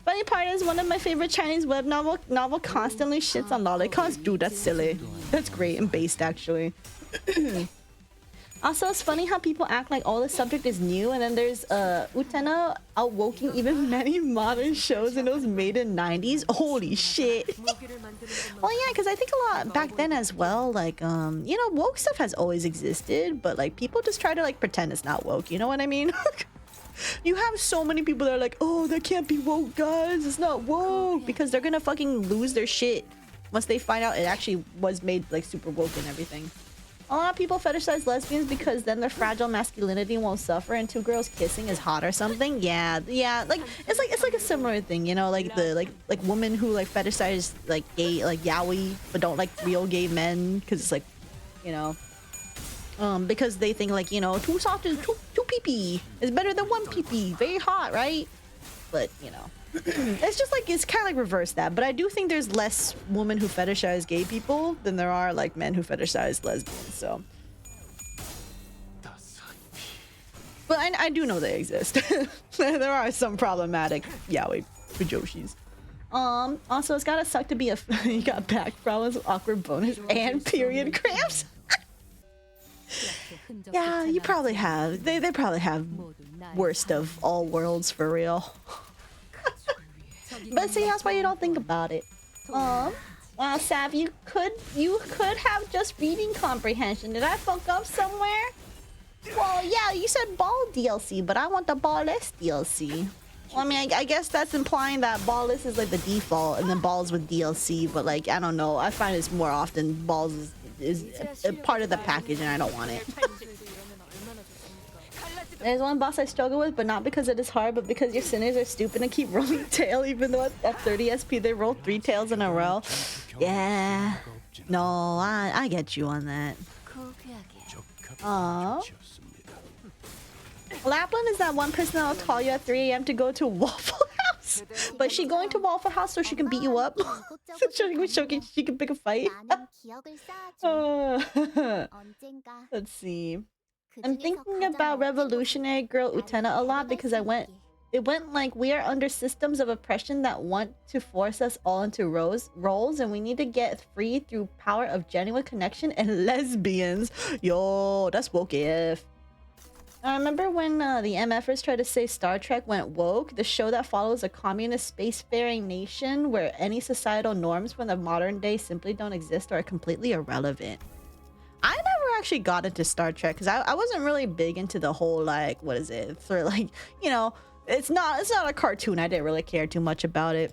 Funny part is, one of my favorite Chinese web novel constantly shits on lollipops. Dude, that's silly. That's great and based, actually. Also, it's funny how people act like all the subject is new, and then there's Utena outwoking even many modern shows, and it was made in 90s. Holy shit. Well, yeah, because I think a lot back then as well, like, you know, woke stuff has always existed, but like people just try to like pretend it's not woke, you know what I mean? You have so many people that are like, oh, that can't be woke, guys, it's not woke, because they're gonna fucking lose their shit once they find out it actually was made like super woke and everything. A lot of people fetishize lesbians because then their fragile masculinity won't suffer, and two girls kissing is hot or something. Yeah, like it's like a similar thing, you know, like the like women who like fetishize like gay, like yaoi, but don't like real gay men because it's like, you know, because they think like, you know, two soft and two pee-pee is better than one pee-pee. Very hot, right? But you know. It's just like, it's kind of like reverse that, but I do think there's less women who fetishize gay people than there are like men who fetishize lesbians, so. But I do know they exist. There are some problematic yaoi fujoshis. Also, it's gotta suck to be you got back problems, awkward bonus, and period cramps. Yeah, you probably have. They probably have worst of all worlds for real. But see, that's why you don't think about it. Wow, Sav, you could have just reading comprehension. Did I fuck up somewhere? Well, yeah, you said ball DLC, but I want the ballless DLC. Well, I mean, I guess that's implying that ballless is like the default, and then balls with DLC. But like, I don't know. I find it's more often balls is a part of the package, and I don't want it. There's one boss I struggle with, but not because it is hard, but because your sinners are stupid and keep rolling tail, even though at 30 SP they roll 3 tails in a row. Yeah. No, I get you on that. Aww. Lapland is that one person that'll call you at 3 AM to go to Waffle House. But is she going to Waffle House so she can beat you up? So she can pick a fight? Let's see. I'm thinking about Revolutionary Girl Utena a lot because it went like, we are under systems of oppression that want to force us all into roles, and we need to get free through power of genuine connection and lesbians. Yo, that's woke AF. I remember when the MFers tried to say Star Trek went woke, the show that follows a communist spacefaring nation where any societal norms from the modern day simply don't exist or are completely irrelevant. I never actually got into Star Trek because I wasn't really big into the whole, like, what is it? For like, you know, it's not a cartoon. I didn't really care too much about it.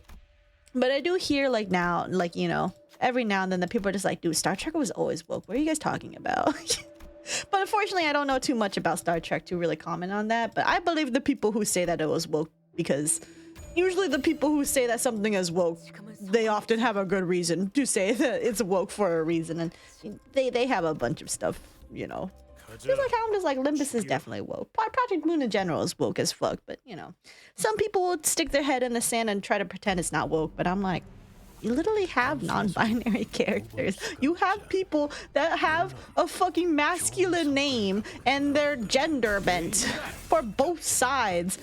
But I do hear like now, like, you know, every now and then the people are just like, dude, Star Trek was always woke. What are you guys talking about? But unfortunately, I don't know too much about Star Trek to really comment on that. But I believe the people who say that it was woke because usually the people who say that something is woke, they often have a good reason to say that it's woke for a reason. And they have a bunch of stuff, you know. Just like how I'm just like, Limbus is definitely woke. Project Moon in general is woke as fuck. But, you know, some people would stick their head in the sand and try to pretend it's not woke. But I'm like, you literally have non-binary characters. You have people that have a fucking masculine name and they're gender bent for both sides.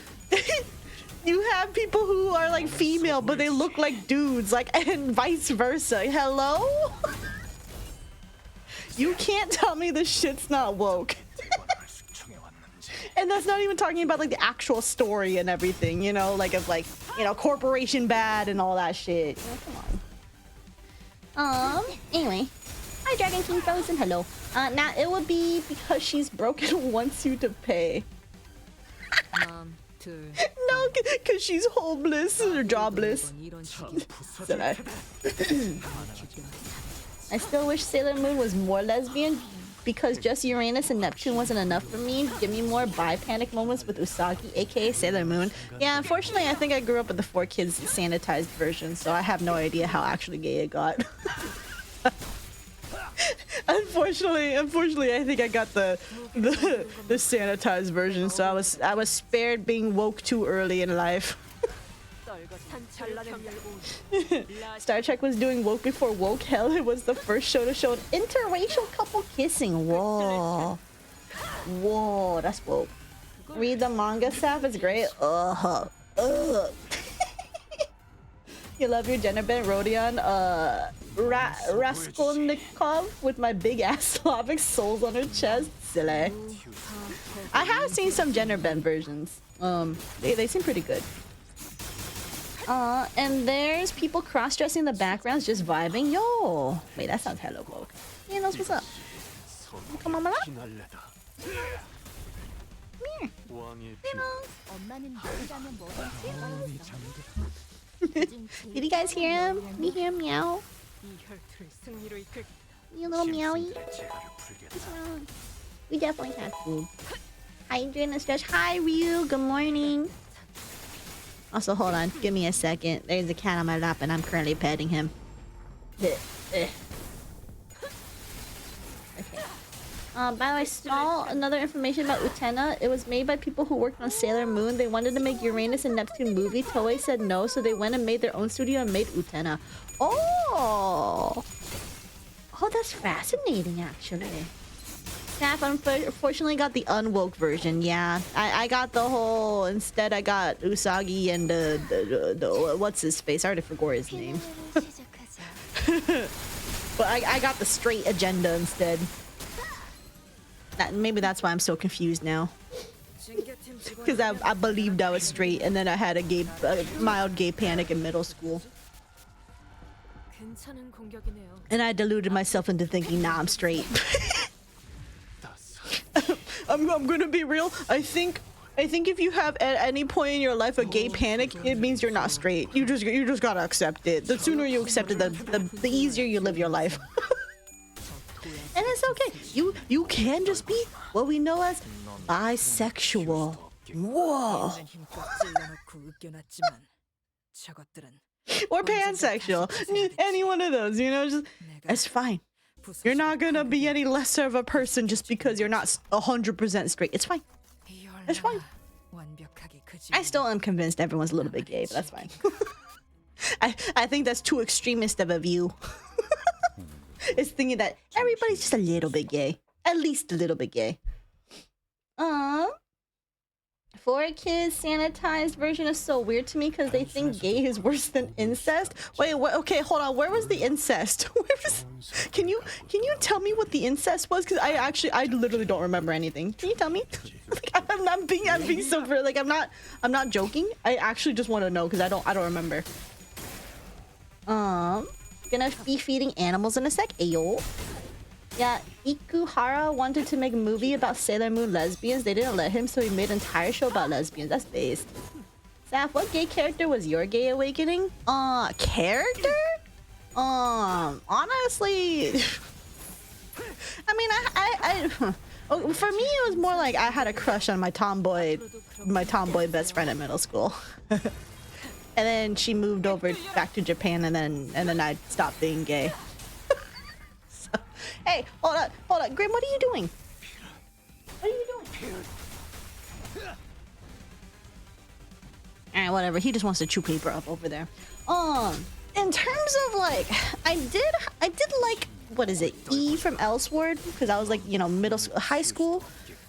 You have people who are like female but they look like dudes, like, and vice versa. Hello? You can't tell me this shit's not woke. And that's not even talking about like the actual story and everything, you know, like of like, you know, corporation bad and all that shit. You know, come on. Anyway. Hi, Dragon King Frozen. Hello. Now it would be because she's broken wants you to pay. No, because she's homeless or jobless. I still wish Sailor Moon was more lesbian because just Uranus and Neptune wasn't enough for me. Give me more bi-panic moments with Usagi, aka Sailor Moon. Yeah, unfortunately, I think I grew up with the 4Kids sanitized version, so I have no idea how actually gay it got. Unfortunately, I think I got the sanitized version, so I was spared being woke too early in life. Star Trek was doing woke before woke. Hell, it was the first show to show an interracial couple kissing. Whoa. Whoa, that's woke. Read the manga, Saf. It's great. You love your gender bent Rodion. Raskolnikov with my big ass Slavic souls on her chest. Silly. I have seen some gender bent versions. They seem pretty good. And there's people cross-dressing the backgrounds, just vibing. Yo! Wait, that sounds hella woke. Yeah, knows what's up. Come on, Mala. Come here. Did you guys hear him? Did you hear him meow? You little meowie. What's wrong? We definitely had food. Hi, Adrian and Stretch. Hi, Ryu. Good morning. Also, hold on. Give me a second. There's a cat on my lap and I'm currently petting him. Okay. By the way, I saw another information about Utena. It was made by people who worked on Sailor Moon. They wanted to make Uranus and Neptune movie. Toei said no, so they went and made their own studio and made Utena. Oh! Oh, that's fascinating, actually. Snap, unfortunately got the unwoke version. Yeah, I got the whole. Instead, I got Usagi and the what's his face? I already forgot his name. But I got the straight agenda instead. Maybe that's why I'm so confused now. Because I believed I was straight, and then I had a mild gay panic in middle school. And I deluded myself into thinking, nah, I'm straight. I'm gonna be real. I think if you have at any point in your life a gay panic, it means you're not straight. You just gotta accept it. The sooner you accept it, the easier you live your life. And it's okay. You can just be what we know as bisexual. Whoa. Or pansexual. Any one of those, you know, just it's fine. You're not gonna be any lesser of a person just because you're not 100% straight. It's fine. It's fine. I still am convinced everyone's a little bit gay, but that's fine. I think that's too extremist of a view. It's thinking that everybody's just a little bit gay. At least a little bit gay. For kids, sanitized version is so weird to me because they think gay is worse than incest. Wait, what? Okay, hold on. Where was the incest? Where was? Can you tell me what the incest was? Because I literally don't remember anything. Can you tell me? Like, I'm being so like I'm not joking. I actually just want to know because I don't remember. Gonna be feeding animals in a sec. Ayo. Yeah, Ikuhara wanted to make a movie about Sailor Moon lesbians. They didn't let him, so he made an entire show about lesbians. That's based. Saf, what gay character was your gay awakening? Character? Honestly, I mean, oh, for me, it was more like I had a crush on my tomboy best friend at middle school. And then she moved over back to Japan, and then I stopped being gay. Hey, hold on, Grim, what are you doing? What are you doing? Alright, whatever. He just wants to chew paper up over there. In terms of like, I did like, what is it, E from Elsword, because I was like, you know, high school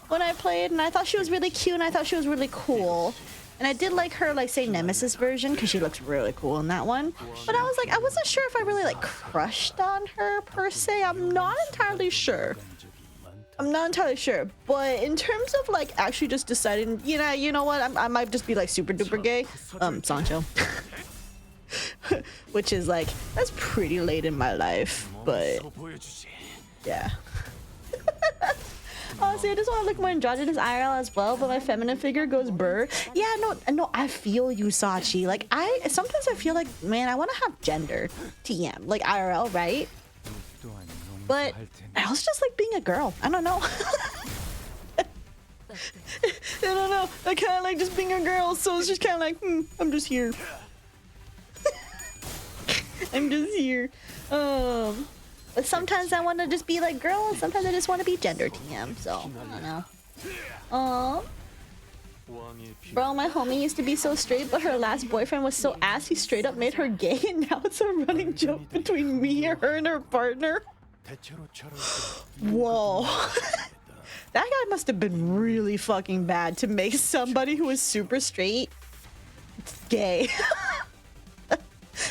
when I played, and I thought she was really cute, and I thought she was really cool. And I did like her, like, say, Nemesis version, because she looks really cool in that one. But I was like, I wasn't sure if I really, like, crushed on her, per se. I'm not entirely sure. But in terms of, like, actually just deciding, you know what, I might just be, like, super duper gay. Sancho. Which is, like, that's pretty late in my life. But, yeah. Honestly, I just want to look more androgynous IRL as well, but my feminine figure goes burr. Yeah, no, I feel you, Sachi. Like, sometimes I feel like, man, I want to have gender TM, like IRL, right? But I also just like being a girl. I don't know. I don't know. I kind of like just being a girl, so it's just kind of like, I'm just here. I'm just here. But sometimes I want to just be like girl, and sometimes I just want to be gender TM, so I don't know. Bro, my homie used to be so straight, but her last boyfriend was so ass, he straight up made her gay, and now it's a running joke between me, her, and her partner. Whoa. That guy must have been really fucking bad to make somebody who is super straight gay.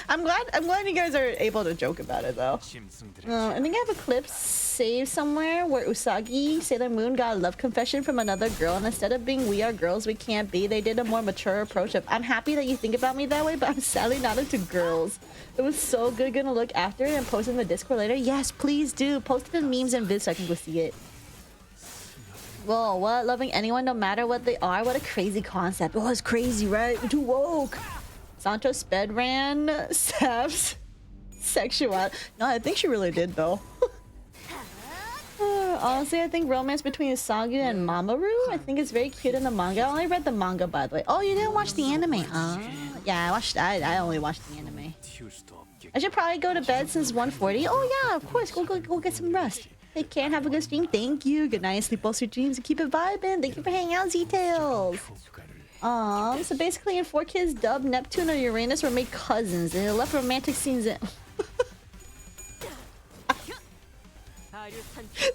I'm glad you guys are able to joke about it though. I think I have a clip saved somewhere where Usagi, Sailor Moon, got a love confession from another girl, and instead of being "we are girls, we can't be," they did a more mature approach of "I'm happy that you think about me that way, but I'm sadly not into girls." It was so good. Gonna look after it and post it in the Discord later. Yes, please do. Post it in memes and vids so I can go see it. Whoa, what? Loving anyone no matter what they are? What a crazy concept. Oh, it's crazy, right? Too woke. Sancho sped ran Saf's sexuality. No, I think she really did though. Honestly, I think romance between Usagi and Mamoru, I think it's very cute in the manga. I only read the manga, by the way. Oh, you didn't watch the anime? Yeah, I only watched the anime. I should probably go to bed since 1:40. Oh yeah, of course. Go get some rest. Take care and have a good stream. Thank you. Good night. Sleep well, sweet dreams, and keep it vibing. Thank you for hanging out, Z-Tails. So basically in 4Kids, Dub, Neptune, or Uranus were made cousins, and it left romantic scenes in.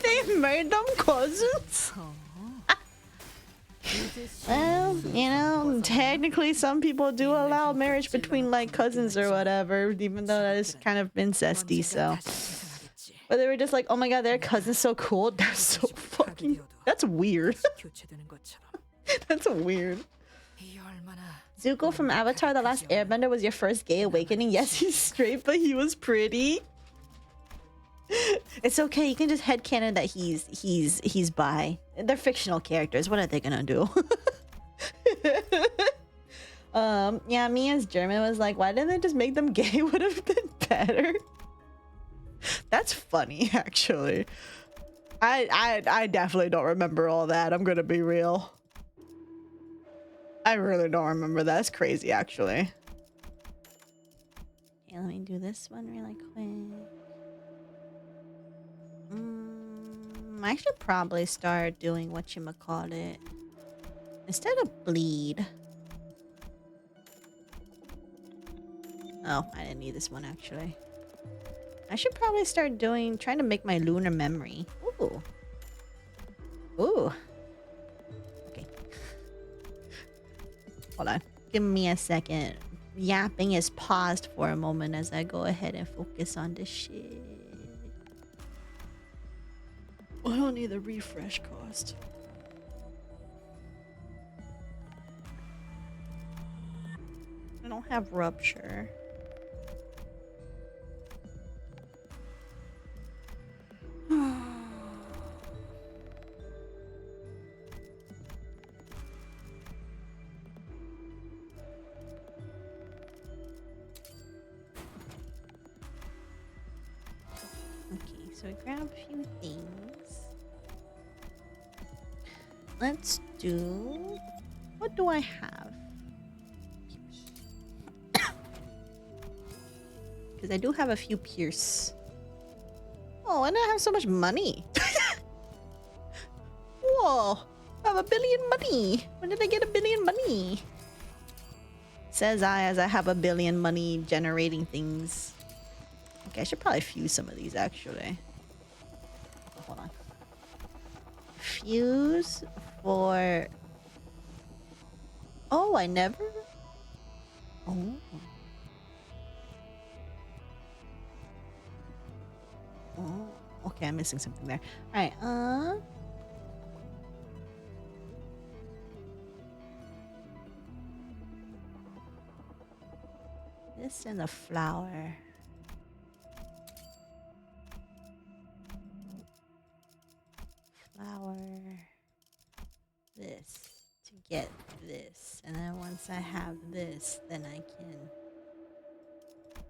They made them cousins? Well, you know, technically some people do allow marriage between like cousins or whatever, even though that is kind of incesty, so. But they were just like, oh my god, their cousin's so cool. They're so fucking... That's weird. That's weird. Zuko from Avatar: The Last Airbender was your first gay awakening. Yes, he's straight, but he was pretty. It's okay. You can just headcanon that he's bi. They're fictional characters. What are they gonna do? Yeah, me as German was like, why didn't they just make them gay? Would have been better. That's funny, actually. I definitely don't remember all that. I'm gonna be real. I really don't remember that. That's crazy, actually. Okay, let me do this one really quick. I should probably start doing whatchamacallit instead of bleed. Oh, I didn't need this one actually. I should probably start trying to make my lunar memory. Ooh. Ooh. Okay. hold on. Give me a second. Yapping is paused for a moment as I go ahead and focus on this shit. I don't need the refresh cost. I don't have rupture. So I grab a few things. Let's do... What do I have? Because I do have a few pierce. Oh, and I have so much money. Whoa! I have 1 billion money. When did I get 1 billion money? Says I as I have 1 billion money generating things. Okay, I should probably fuse some of these actually. Hold on. Fuse for... Oh, I never... Oh. Oh. Okay, I'm missing something there. Alright, this and a flower. This to get this, and then once I have this, then I can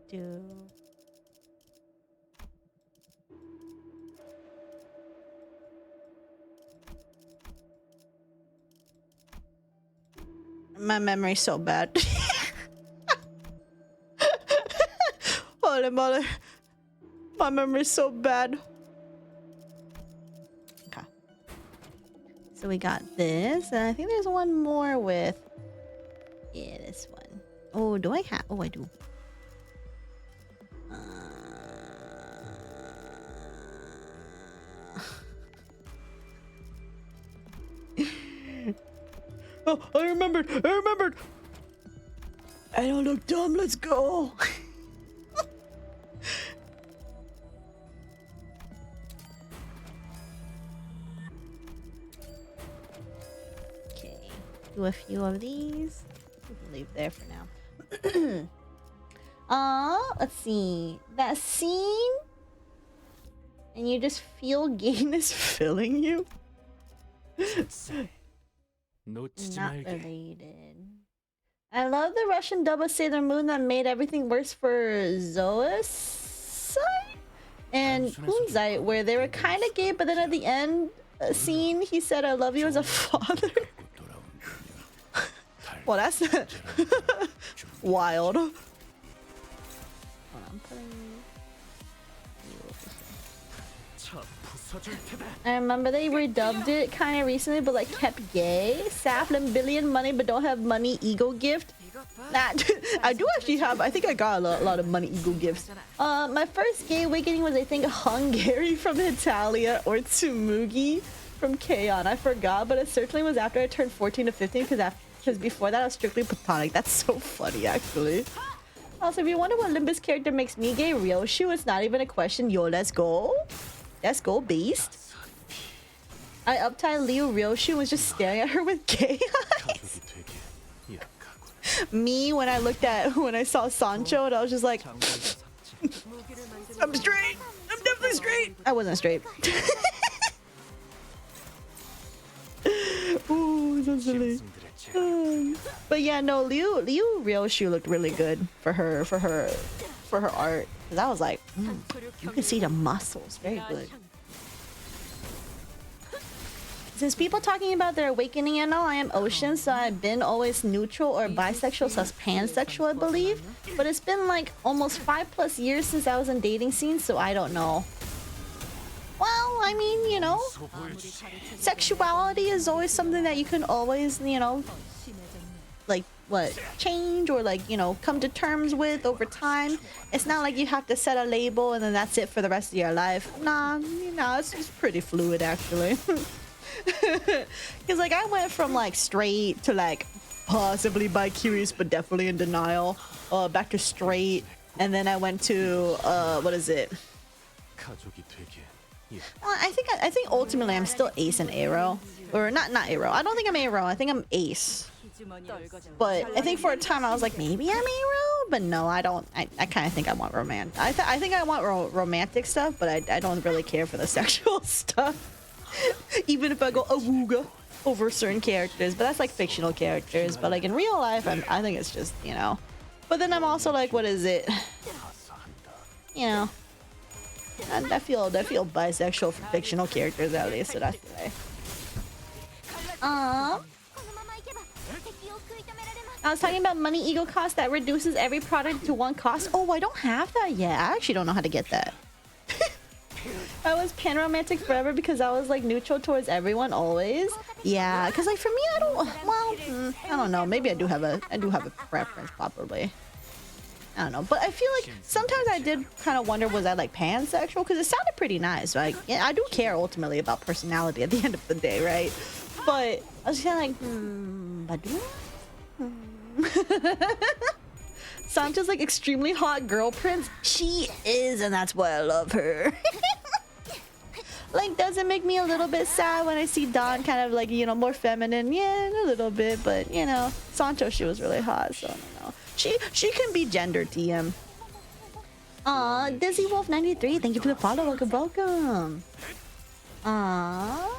do my memory's so bad. Holy mother, my memory's so bad. So we got this, and I think there's one more with... Yeah, this one. Oh, do I have... Oh, I do. Oh, I remembered! I remembered! I don't look dumb, let's go! Do a few of these. We can leave there for now. Let's see. That scene, and you just feel gayness filling you. Not related. I love the Russian dub of Sailor Moon that made everything worse for Zoisite and Kunzite, where they were kind of gay, but then at the end scene, he said, "I love you" as a father. Well, that's wild. Hold on, I'm putting... I remember they redubbed it kind of recently, but like kept gay. Sapling billion money, but don't have money ego gift. Nah, I do actually have. I think I got a lot of money ego gifts. My first gay awakening was, I think, Hungary from Italia or Tsumugi from K-On! I forgot, but it certainly was after I turned 14 to 15 because before that I was strictly platonic. That's so funny, actually. Also, if you wonder what Limbus character makes me gay, Ryoshu, it's not even a question. Yo, let's go. Let's go, beast. I uptied Liu Ryoshu was just staring at her with gay eyes. Me, when I saw Sancho, and I was just like, I'm straight. I'm definitely straight. I wasn't straight. Ooh, so silly. But yeah, no, Liu Ryoshu looked really good for her art. Cause I was like, you can see the muscles, very good. Since people talking about their awakening and all, I am Ocean, so I've been always neutral or bisexual / pansexual, I believe. But it's been like almost 5+ years since I was in dating scenes, so I don't know. Well, I mean, you know, sexuality is always something that you can always, you know, like, what, change or like, you know, come to terms with over time. It's not like you have to set a label and then that's it for the rest of your life. Nah, you know, it's pretty fluid, actually. Because, like, I went from, like, straight to, like, possibly bi-curious, but definitely in denial. Back to straight, and then I went to what is it? I think ultimately I'm still ace and arrow, or not arrow. I don't think I'm arrow. I think I'm ace. But I think for a time I was like, maybe I'm arrow, but no, I don't. I kind of think I want romantic. I think I want romantic stuff, but I don't really care for the sexual stuff. Even if I go awooga over certain characters, but that's like fictional characters. But like in real life, I think it's just, you know. But then I'm also like, what is it? You know, I feel bisexual for fictional characters at least. So that's the way. I was talking about money ego cost that reduces every product to one cost. Oh, I don't have that yet. I actually don't know how to get that. I was pan-romantic forever because I was like neutral towards everyone always. Yeah, because like for me, I don't know. Maybe I do have a preference probably. I don't know, but I feel like sometimes I did kind of wonder, was I like pansexual? Because it sounded pretty nice. Like, yeah, I do care ultimately about personality at the end of the day, right? But I was kind of like, but do I? Sancho's like extremely hot girl prince. She is, and that's why I love her. Like, does it make me a little bit sad when I see Dawn kind of like, you know, more feminine? Yeah, a little bit, but you know, Sancho, she was really hot, so I don't know. She can be gender TM. Aw, Dizzy Wolf 93, thank you for the follow. Welcome. Aw.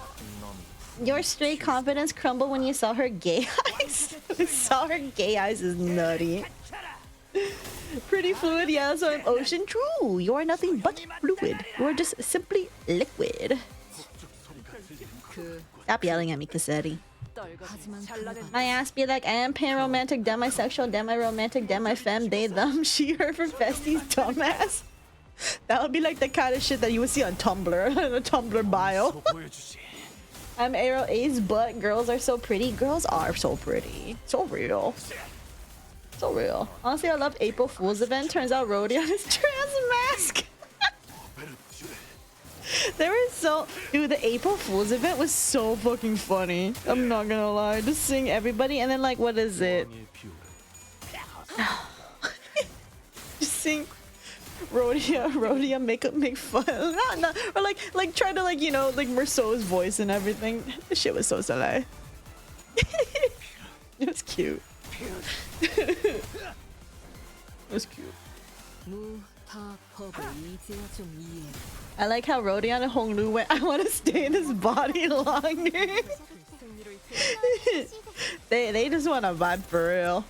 Your straight confidence crumbled when you saw her gay eyes. Saw her gay eyes is nutty. Pretty fluid, yeah, so I'm ocean. True, you are nothing but fluid. You are just simply liquid. Stop yelling at me, Cassetti. My ass be like, I am pan-romantic, demisexual, demi-romantic, demi-femme, they, them, she, her, for festies, dumbass. That would be like the kind of shit that you would see on Tumblr, in a Tumblr bio. I'm arrow ace, but girls are so pretty. Girls are so pretty. So real. So real. Honestly, I loved April Fool's event. Turns out Rodion is trans mask. They were so... Dude, the April Fool's event was so fucking funny. I'm not gonna lie. Just seeing everybody and then like, what is it? Just seeing Rhodia make fun. Not, or like try to like, you know, like Merceau's voice and everything. This shit was so silly. It was cute. It was cute. I like how Rodion and Honglu went, I want to stay in his body longer. they just want to vibe for real.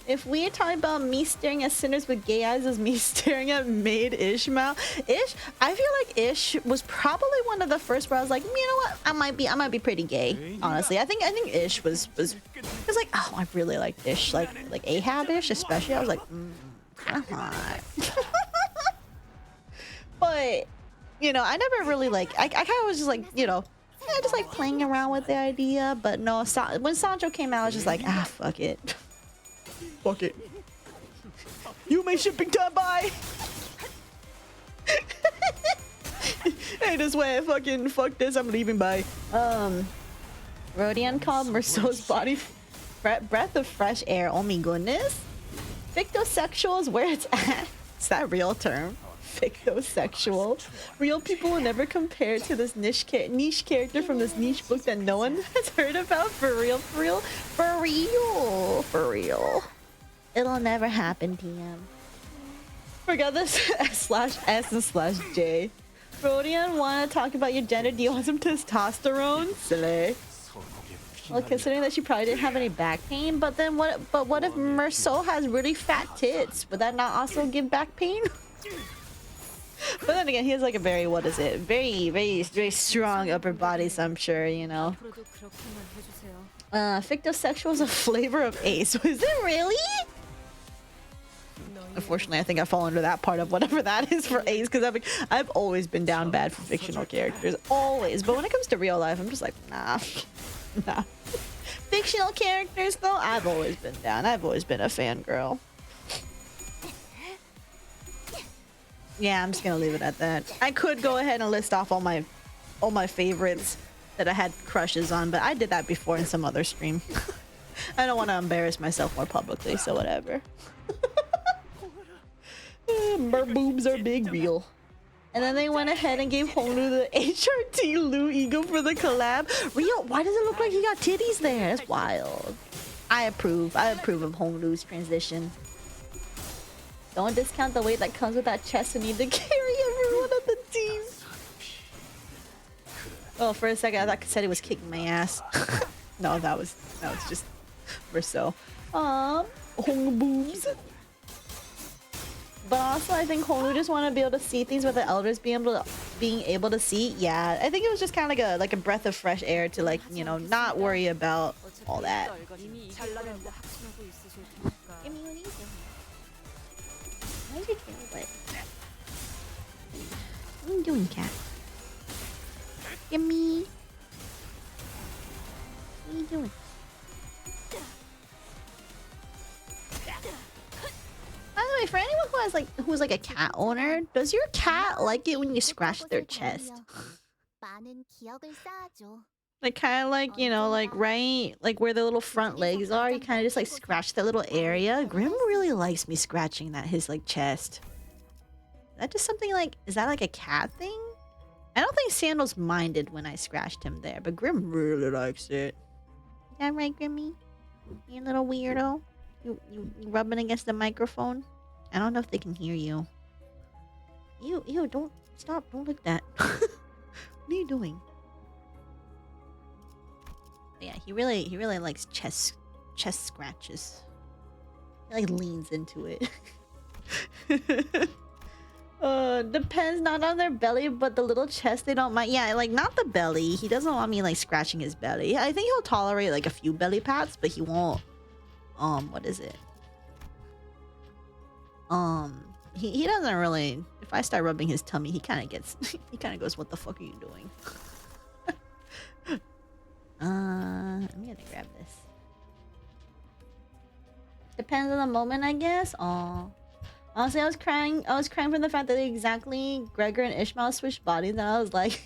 If we're talking about me staring at sinners with gay eyes as me staring at maid Ishmael, I feel like Ish was probably one of the first where I was like, you know what, I might be pretty gay. Honestly, I think Ish was like, oh, I really like Ish, like Ahab Ish especially. I was like, hot. But you know, I never really like. I kind of was just like, you know, just like playing around with the idea. But no, when Sancho came out, I was just like, ah, fuck it. Fuck it. You may shipping time, bye. Hey, this way, fucking fuck this. I'm leaving. Bye. Rodion called Merceau's body breath of fresh air. Oh my goodness. Fictosexual is where it's at. Is that a real term? Fictosexual. Real people will never compare to this niche character from this niche book that no one has heard about. For real, for real, for real, for real. It'll never happen, TM. Forgot this /S/J. Rodion, wanna talk about your gender? Do you want some testosterone? Silly. Well, considering that she probably didn't have any back pain, but then what? But what if Merceau has really fat tits? Would that not also give back pain? But then again, he has like a very, what is it? Very strong upper body, so I'm sure, you know. Fictosexual is a flavor of ace. Is it really? Unfortunately, I think I fall under that part of whatever that is for ace, because I've always been down bad for fictional characters. Always. But when it comes to real life, I'm just like, nah. Nah. Fictional characters, though, I've always been down. I've always been a fangirl. Yeah, I'm just gonna leave it at that. I could go ahead and list off all my favorites, that I had crushes on, but I did that before in some other stream. I don't want to embarrass myself more publicly, so whatever. Mer boobs are big real. And then they went ahead and gave Honglu the HRT Lou Ego for the collab. Rio, why does it look like he got titties there? That's wild. I approve. I approve of Honglu's transition. Don't discount the weight that comes with that chest and need to carry everyone on the team. Oh, for a second I thought it said he was kicking my ass. No, that was just Verso. Hong boobs. But also, I think Honglu just want to be able to see things with the elders being able to see. Yeah, I think it was just kind of like a breath of fresh air to, like, you know, not worry about all that. Give me what are you doing? Why is your tail wet? What are you doing, cat? Give me. What are you doing? By the way, for anyone who's like a cat owner, does your cat like it when you scratch their chest? Like kind of like, you know, like right like where the little front legs are, you kind of just like scratch that little area. Grim really likes me scratching his like chest. Is that just something like, is that like a cat thing? I don't think Sandals minded when I scratched him there, but Grim really likes it. Is that right, Grimmy? You little weirdo? You rubbing against the microphone? I don't know if they can hear you. Ew, don't stop, don't lick that. What are you doing? But yeah, he really likes chest scratches. He like leans into it. Depends, not on their belly, but the little chest they don't mind. Yeah, like not the belly. He doesn't want me like scratching his belly. I think he'll tolerate like a few belly pats, but he won't. What is it? He doesn't really. If I start rubbing his tummy, he kind of goes, "What the fuck are you doing?" I'm gonna grab this. Depends on the moment, I guess. Aw. Honestly, I was crying from the fact that exactly Gregor and Ishmael switched bodies, and I was like,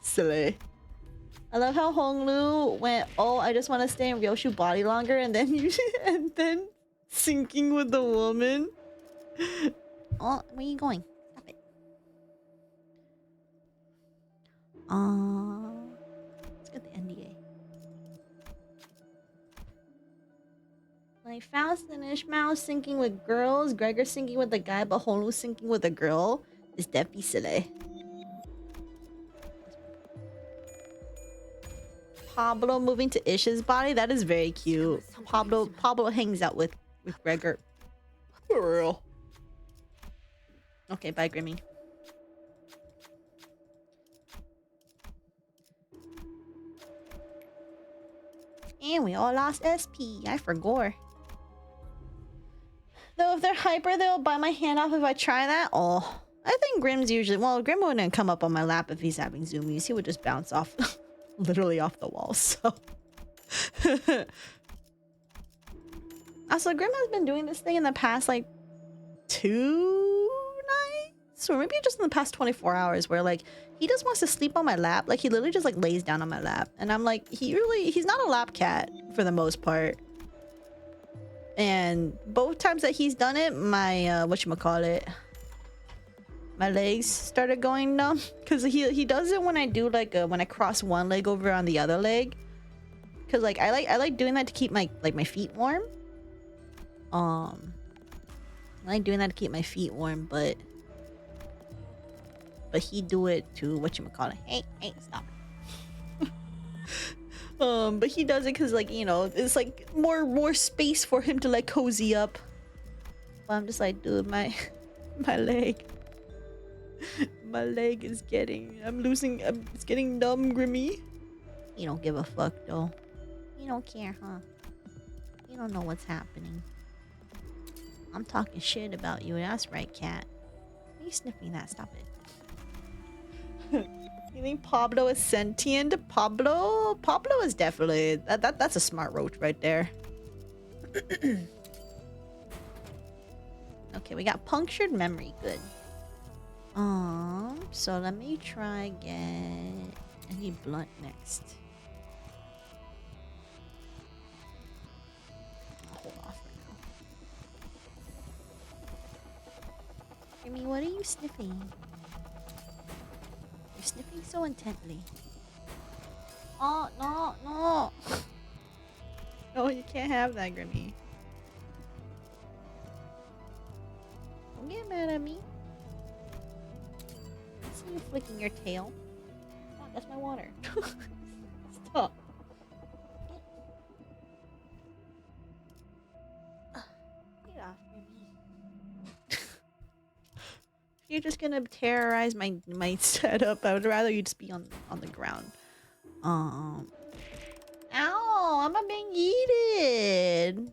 silly. I love how Honglu went, "Oh, I just want to stay in Ryoshu body longer," and then syncing with the woman. Oh, where are you going? Stop it. Let's get the NDA. Like Faust and Ishmael syncing with girls, Gregor syncing with the guy, but Honglu syncing with a girl is definitely silly. Pablo moving to Ish's body, that is very cute. Pablo hangs out with Gregor. For real. Okay, bye, Grimmy. And we all lost SP. I forgot. Though if they're hyper, they'll bite my hand off if I try that. Oh, I think Grim's usually... Well, Grim wouldn't come up on my lap if he's having zoomies. He would just bounce off... literally off the wall, so... Also, Grim has been doing this thing in the past, like, 2 nights? Or maybe just in the past 24 hours, where, like, he just wants to sleep on my lap. Like, he literally just, like, lays down on my lap. And I'm like, he's not a lap cat, for the most part. And both times that he's done it, my, whatchamacallit, my legs started going numb. Because he does it when I do, like, when I cross one leg over on the other leg. Because, like, I like doing that to keep my, like, my feet warm. I like doing that to keep my feet warm, but he do it to whatchamacallit. Hey, stop. But he does it because, like, you know, it's like more space for him to like cozy up. But I'm just like, dude, my leg is getting, it's getting numb, Grimmy. You don't give a fuck though. You don't care, huh? You don't know what's happening. I'm talking shit about you. That's right, cat. Why are you sniffing that? Stop it. You think Pablo is sentient? Pablo is definitely... That's a smart roach right there. Okay, we got punctured memory. Good. So let me try again. I need blunt next. I'll hold off for now. Jimmy, what are you sniffing? You're sniffing so intently. Oh, no, no. No, you can't have that, Grimmy. Don't get mad at me. I see you flicking your tail. Oh, that's my water. Stop. Get off, Grimmy. You're just gonna terrorize my setup. I would rather you just be on the ground. Ow! I'm not being yeeted.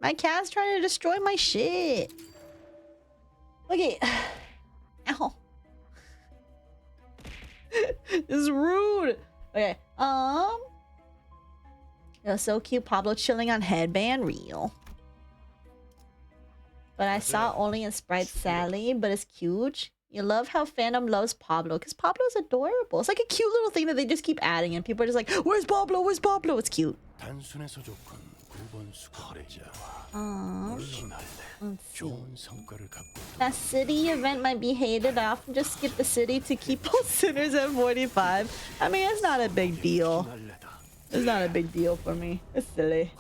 My cat's trying to destroy my shit. Okay. Ow. This is rude. Okay. It was so cute. Pablo chilling on headband reel. But I saw only in Sprite Sally, but it's cute. You love how fandom loves Pablo because Pablo's adorable. It's like a cute little thing that they just keep adding, and people are just like, "Where's Pablo? Where's Pablo?" It's cute. That city event might be hated. I often just skip the city to keep all sinners at 45. I mean, it's not a big deal. It's not a big deal for me. It's silly.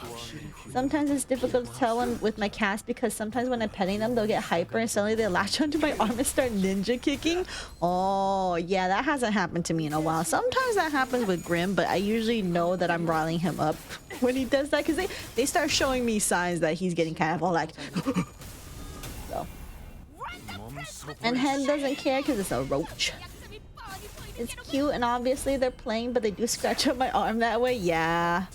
Sometimes it's difficult to tell with my cats because sometimes when I'm petting them, they'll get hyper and suddenly they latch onto my arm and start ninja kicking. Oh, yeah, that hasn't happened to me in a while. Sometimes that happens with Grim, but I usually know that I'm riling him up when he does that because they start showing me signs that he's getting kind of all like... So. And Hen doesn't care because it's a roach. It's cute and obviously they're playing, but they do scratch up my arm that way. Yeah.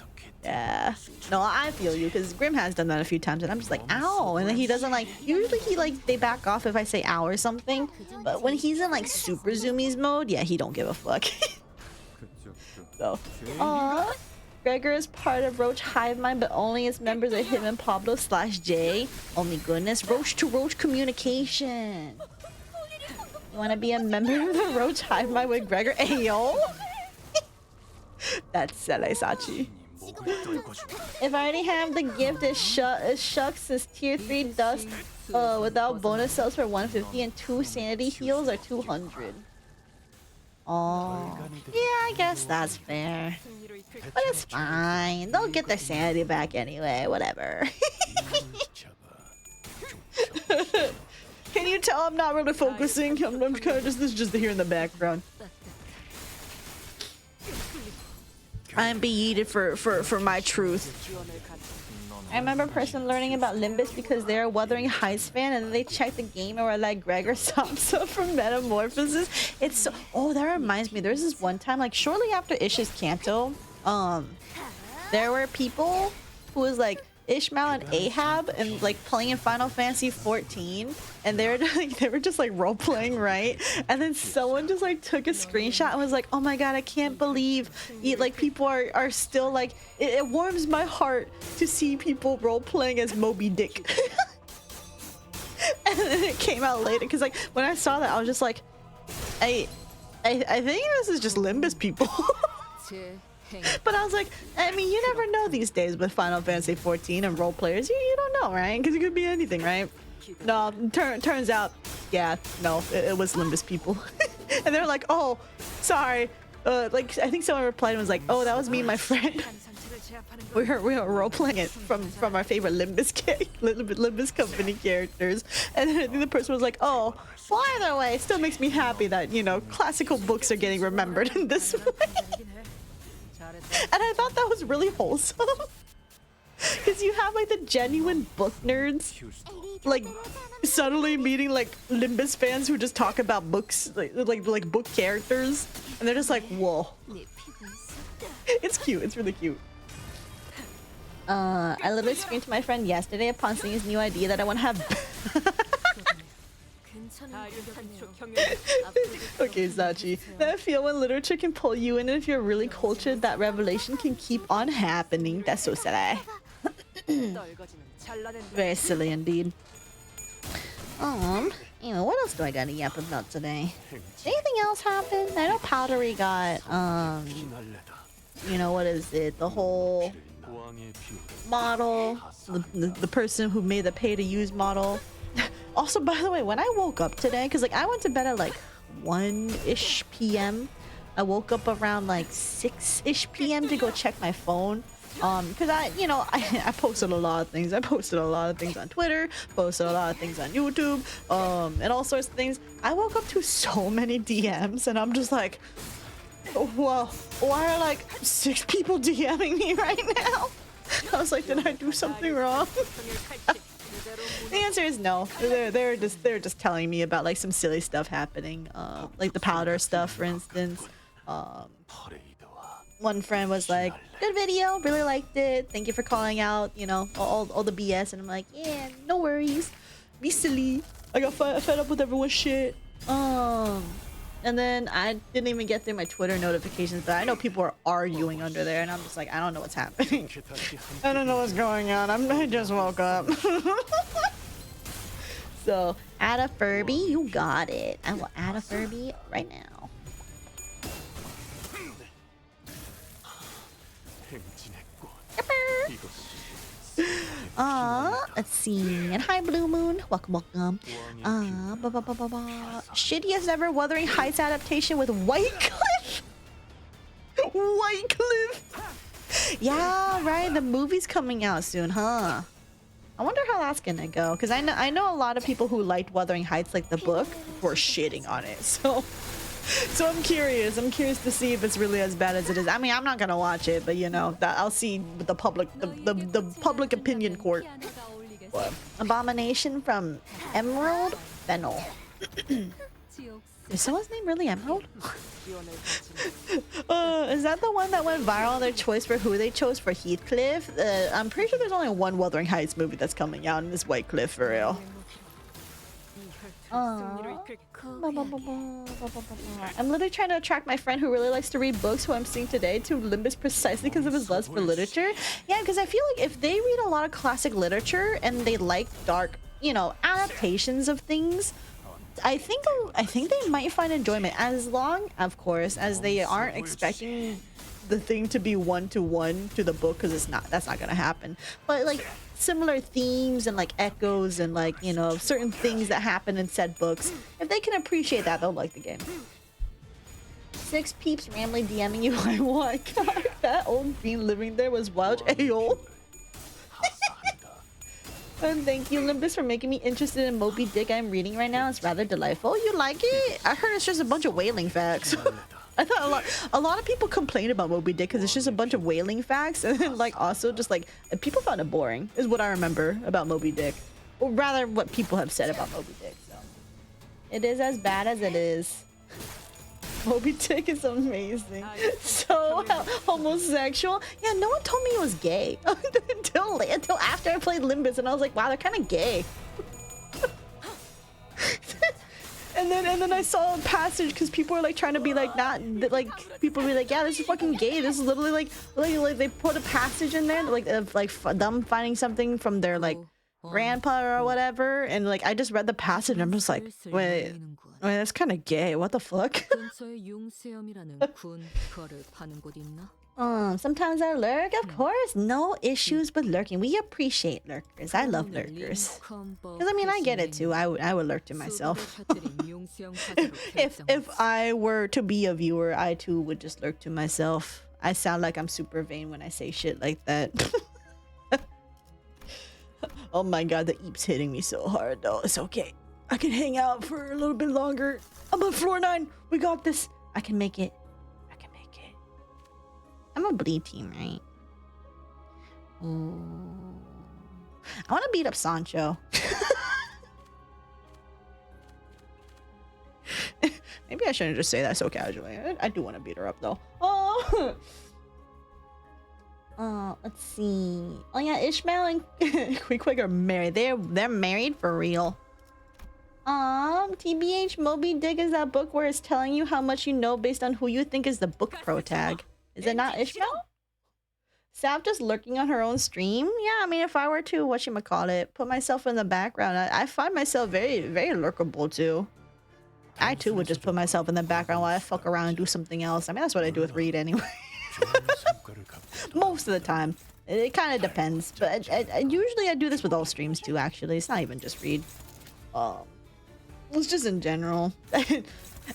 Yeah. No, I feel you because Grim has done that a few times and I'm just like, ow. And then he doesn't like, usually he like, they back off if I say ow or something. But when he's in like super zoomies mode, yeah, he don't give a fuck. So, aww. Gregor is part of Roach Hive Mind, but only its members are him and Pablo / Jay. Oh my goodness. Roach to Roach communication. You want to be a member of the Roach Hive Mind with Gregor? Ayo! That's Sele Sachi. If I already have the gift, it shucks is tier 3 dust without bonus cells for 150 and 2 sanity heals are 200. Oh, yeah, I guess that's fair. But it's fine. They'll get their sanity back anyway, whatever. Can you tell I'm not really focusing? I'm kind of just, this is just here in the background. I'm beyeeted for my truth. I remember a person learning about Limbus because they're a Wuthering Heights fan and then they checked the game and were like, Gregor stops up from Metamorphosis. It's so... Oh, that reminds me. There was this one time, like shortly after Ish's Kanto, there were people who was like Ishmael and Ahab and like playing in Final Fantasy 14 and they were just like role playing, right? And then someone just like took a screenshot and was like, oh my god, I can't believe like people are still like it warms my heart to see people role playing as Moby Dick. And then it came out later because like when I saw that I was just like I think this is just Limbus people. But I was like, I mean, you never know these days with Final Fantasy 14 and role players. You don't know, right? Because it could be anything, right? No, turns out, yeah, no, it was Limbus people. And they're like, oh, sorry. Like, I think someone replied and was like, oh, that was me and my friend. We were role playing it from our favorite Limbus Company characters. And then I think the person was like, oh, well, either way, it still makes me happy that, you know, classical books are getting remembered in this way. And I thought that was really wholesome. Because you have like the genuine book nerds like suddenly meeting like Limbus fans who just talk about books, like book characters. And they're just like, whoa. It's cute. It's really cute. I literally screamed to my friend yesterday upon seeing his new idea that I want to have... Okay, Sachi. I feel when literature can pull you in and if you're really cultured, that revelation can keep on happening. That's so silly. Very silly indeed. Anyway, what else do I gotta yap about today? Anything else happen? I know Powdery got, you know, what is it? The whole model, the person who made the pay-to-use model. Also, by the way, when I woke up today, because like I went to bed at like 1-ish p.m. I woke up around like 6-ish p.m. to go check my phone. Because I posted a lot of things. I posted a lot of things on Twitter, posted a lot of things on YouTube, and all sorts of things. I woke up to so many DMs, and I'm just like, well, why are like 6 people DMing me right now? I was like, did I do something wrong? The answer is no. They're just telling me about like some silly stuff happening, like the powder stuff, for instance. One friend was like, good video, really liked it, thank you for calling out, you know, all the BS. And I'm like, yeah, no worries, be silly. I got fed up with everyone's shit. And then I didn't even get through my Twitter notifications, but I know people are arguing under there, and I'm just like, I don't know what's happening. I don't know what's going on. I just woke up. So add a Furby, you got it. I will add a Furby right now. Let's see. And hi, Blue Moon. Welcome. Shittiest ever Wuthering Heights adaptation with Whitecliff. Whitecliff. Yeah, right. The movie's coming out soon, huh? I wonder how that's gonna go. Because I know a lot of people who liked Wuthering Heights, like the book, were shitting on it. So I'm curious. I'm curious to see if it's really as bad as it is. I mean, I'm not gonna watch it, but you know, that I'll see the public, the public opinion court. What? Abomination from Emerald Fennel. Is someone's name really Emerald? Is that the one that went viral? Their choice for who they chose for Heathcliff? I'm pretty sure there's only one Wuthering Heights movie that's coming out, and it's Whitecliff for real. I'm literally trying to attract my friend who really likes to read books, who I'm seeing today, to Limbus precisely because of his lust for literature. Yeah, because I feel like if they read a lot of classic literature and they like dark, you know, adaptations of things, I think they might find enjoyment, as long, of course, as they aren't expecting the thing to be one-to-one to the book, because that's not gonna happen. But like similar themes and like echoes and like, you know, certain things that happen in said books, if they can appreciate that, they'll like the game. 6 peeps randomly DMing you. I want God, that old fiend living there was wild. Ayo. And thank you, Limbus, for making me interested in Moby Dick I'm reading right now. It's rather delightful. You like it? I heard it's just a bunch of whaling facts. I thought a lot of people complain about Moby Dick because it's just a bunch of whaling facts, and then like also just like people found it boring is what I remember about Moby Dick, or rather what people have said about Moby Dick. So it is as bad as it is. Moby Dick is amazing. So homosexual. Yeah, no one told me he was gay until after I played Limbus, and I was like, wow, they're kind of gay. And then I saw a passage because people were like trying to be like, not like, people be like, yeah, this is fucking gay. This is literally like they put a passage in there like of like them finding something from their like grandpa or whatever, and like I just read the passage and I'm just like, wait, that's kind of gay. What the fuck? Sometimes I lurk, of course. No issues with lurking. We appreciate lurkers. I love lurkers. Because I mean, I get it too. I would lurk to myself. if I were to be a viewer, I too would just lurk to myself. I sound like I'm super vain when I say shit like that. Oh my god, the eep's hitting me so hard though. It's okay. I can hang out for a little bit longer. I'm on floor 9. We got this. I can make it. I'm a bleed team, right? Ooh. I want to beat up Sancho. Maybe I shouldn't just say that so casually. I do want to beat her up though. Oh, let's see. Oh yeah, Ishmael and Quick are married. They're married for real. TBH, Moby Dick is that book where it's telling you how much you know based on who you think is the book pro tag. Is it not Ishmael? Sap just lurking on her own stream? Yeah, I mean, if I were to, whatchamacallit, put myself in the background, I find myself very, very lurkable too. I too would just put myself in the background while I fuck around and do something else. I mean, that's what I do with Reed anyway. Most of the time. It kind of depends. But usually I do this with all streams too, actually. It's not even just Reed. It's just in general.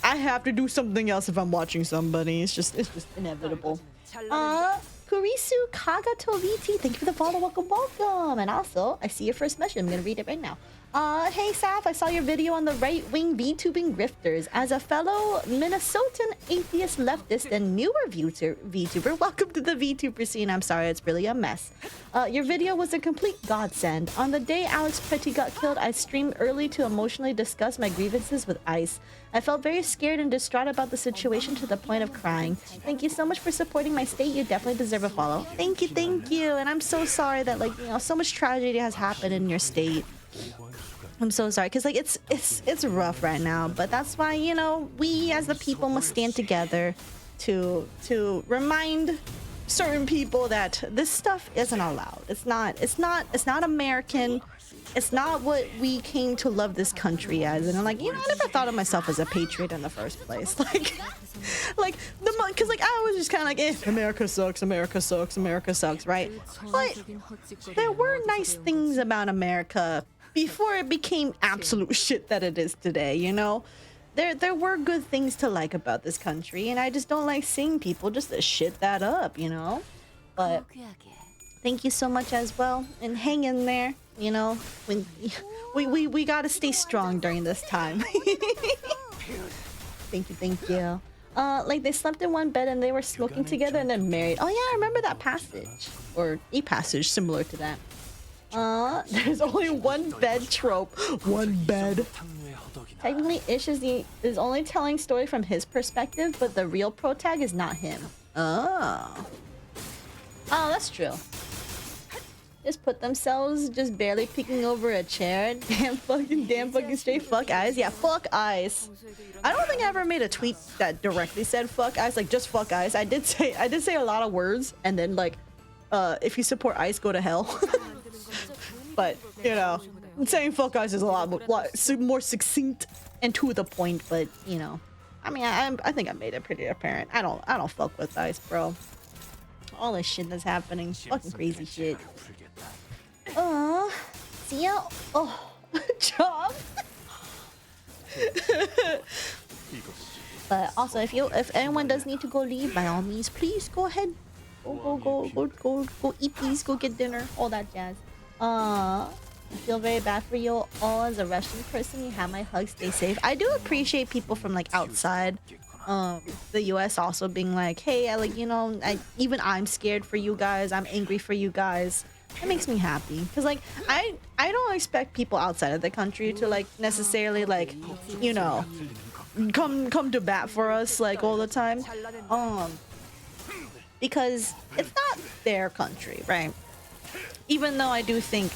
I have to do something else if I'm watching somebody. It's just inevitable. Kurisu Kagatoviti, thank you for the follow. Welcome. And also, I see your first message. I'm gonna read it right now. Hey Saf, I saw your video on the right-wing VTubing grifters. As a fellow Minnesotan atheist leftist and newer VTuber, welcome to the VTuber scene. I'm sorry, it's really a mess. Your video was a complete godsend. On the day Alex Petty got killed, I streamed early to emotionally discuss my grievances with ICE. I felt very scared and distraught about the situation to the point of crying. Thank you so much for supporting my state. You definitely deserve a follow. Thank you. And I'm so sorry that, like, you know, so much tragedy has happened in your state. I'm so sorry, because like it's rough right now, but that's why, you know, we as the people must stand together to remind certain people that this stuff isn't allowed. It's not American. It's not what we came to love this country as. And I'm like, you know, I never thought of myself as a patriot in the first place. Because I was just kind of like, America sucks, right? But there were nice things about America before it became absolute shit that it is today, you know? There were good things to like about this country, and I just don't like seeing people just to shit that up, you know? But thank you so much as well, and hang in there, you know? When we gotta stay strong during this time. Thank you. Like they slept in one bed and they were smoking together and then married. Oh yeah, I remember that passage, or a passage similar to that. There's only one bed trope. One bed. Technically, Ish is only telling story from his perspective, but the real protag is not him. Oh, that's true. Just put themselves just barely peeking over a chair. Damn fucking straight fuck eyes. Yeah, fuck eyes. I don't think I ever made a tweet that directly said fuck eyes, like just fuck eyes. I did say a lot of words, and then like, if you support ICE, go to hell. But, you know, saying fuck guys is a lot more succinct and to the point, but, you know, I mean, I think I made it pretty apparent. I don't fuck with ICE, bro. All this shit that's happening. Fucking crazy shit. See ya. Oh, job. But also, if anyone does need to go leave, by all means, please go ahead. Go eat, please. Go get dinner. All that jazz. I feel very bad for you all as a Russian person. You have my hugs. Stay safe. I do appreciate people from like outside the US also being like, hey, you know, even I'm scared for you guys. I'm angry for you guys. That makes me happy, because like I don't expect people outside of the country to like necessarily like, you know, come to bat for us like all the time, because it's not their country, right? Even though I do think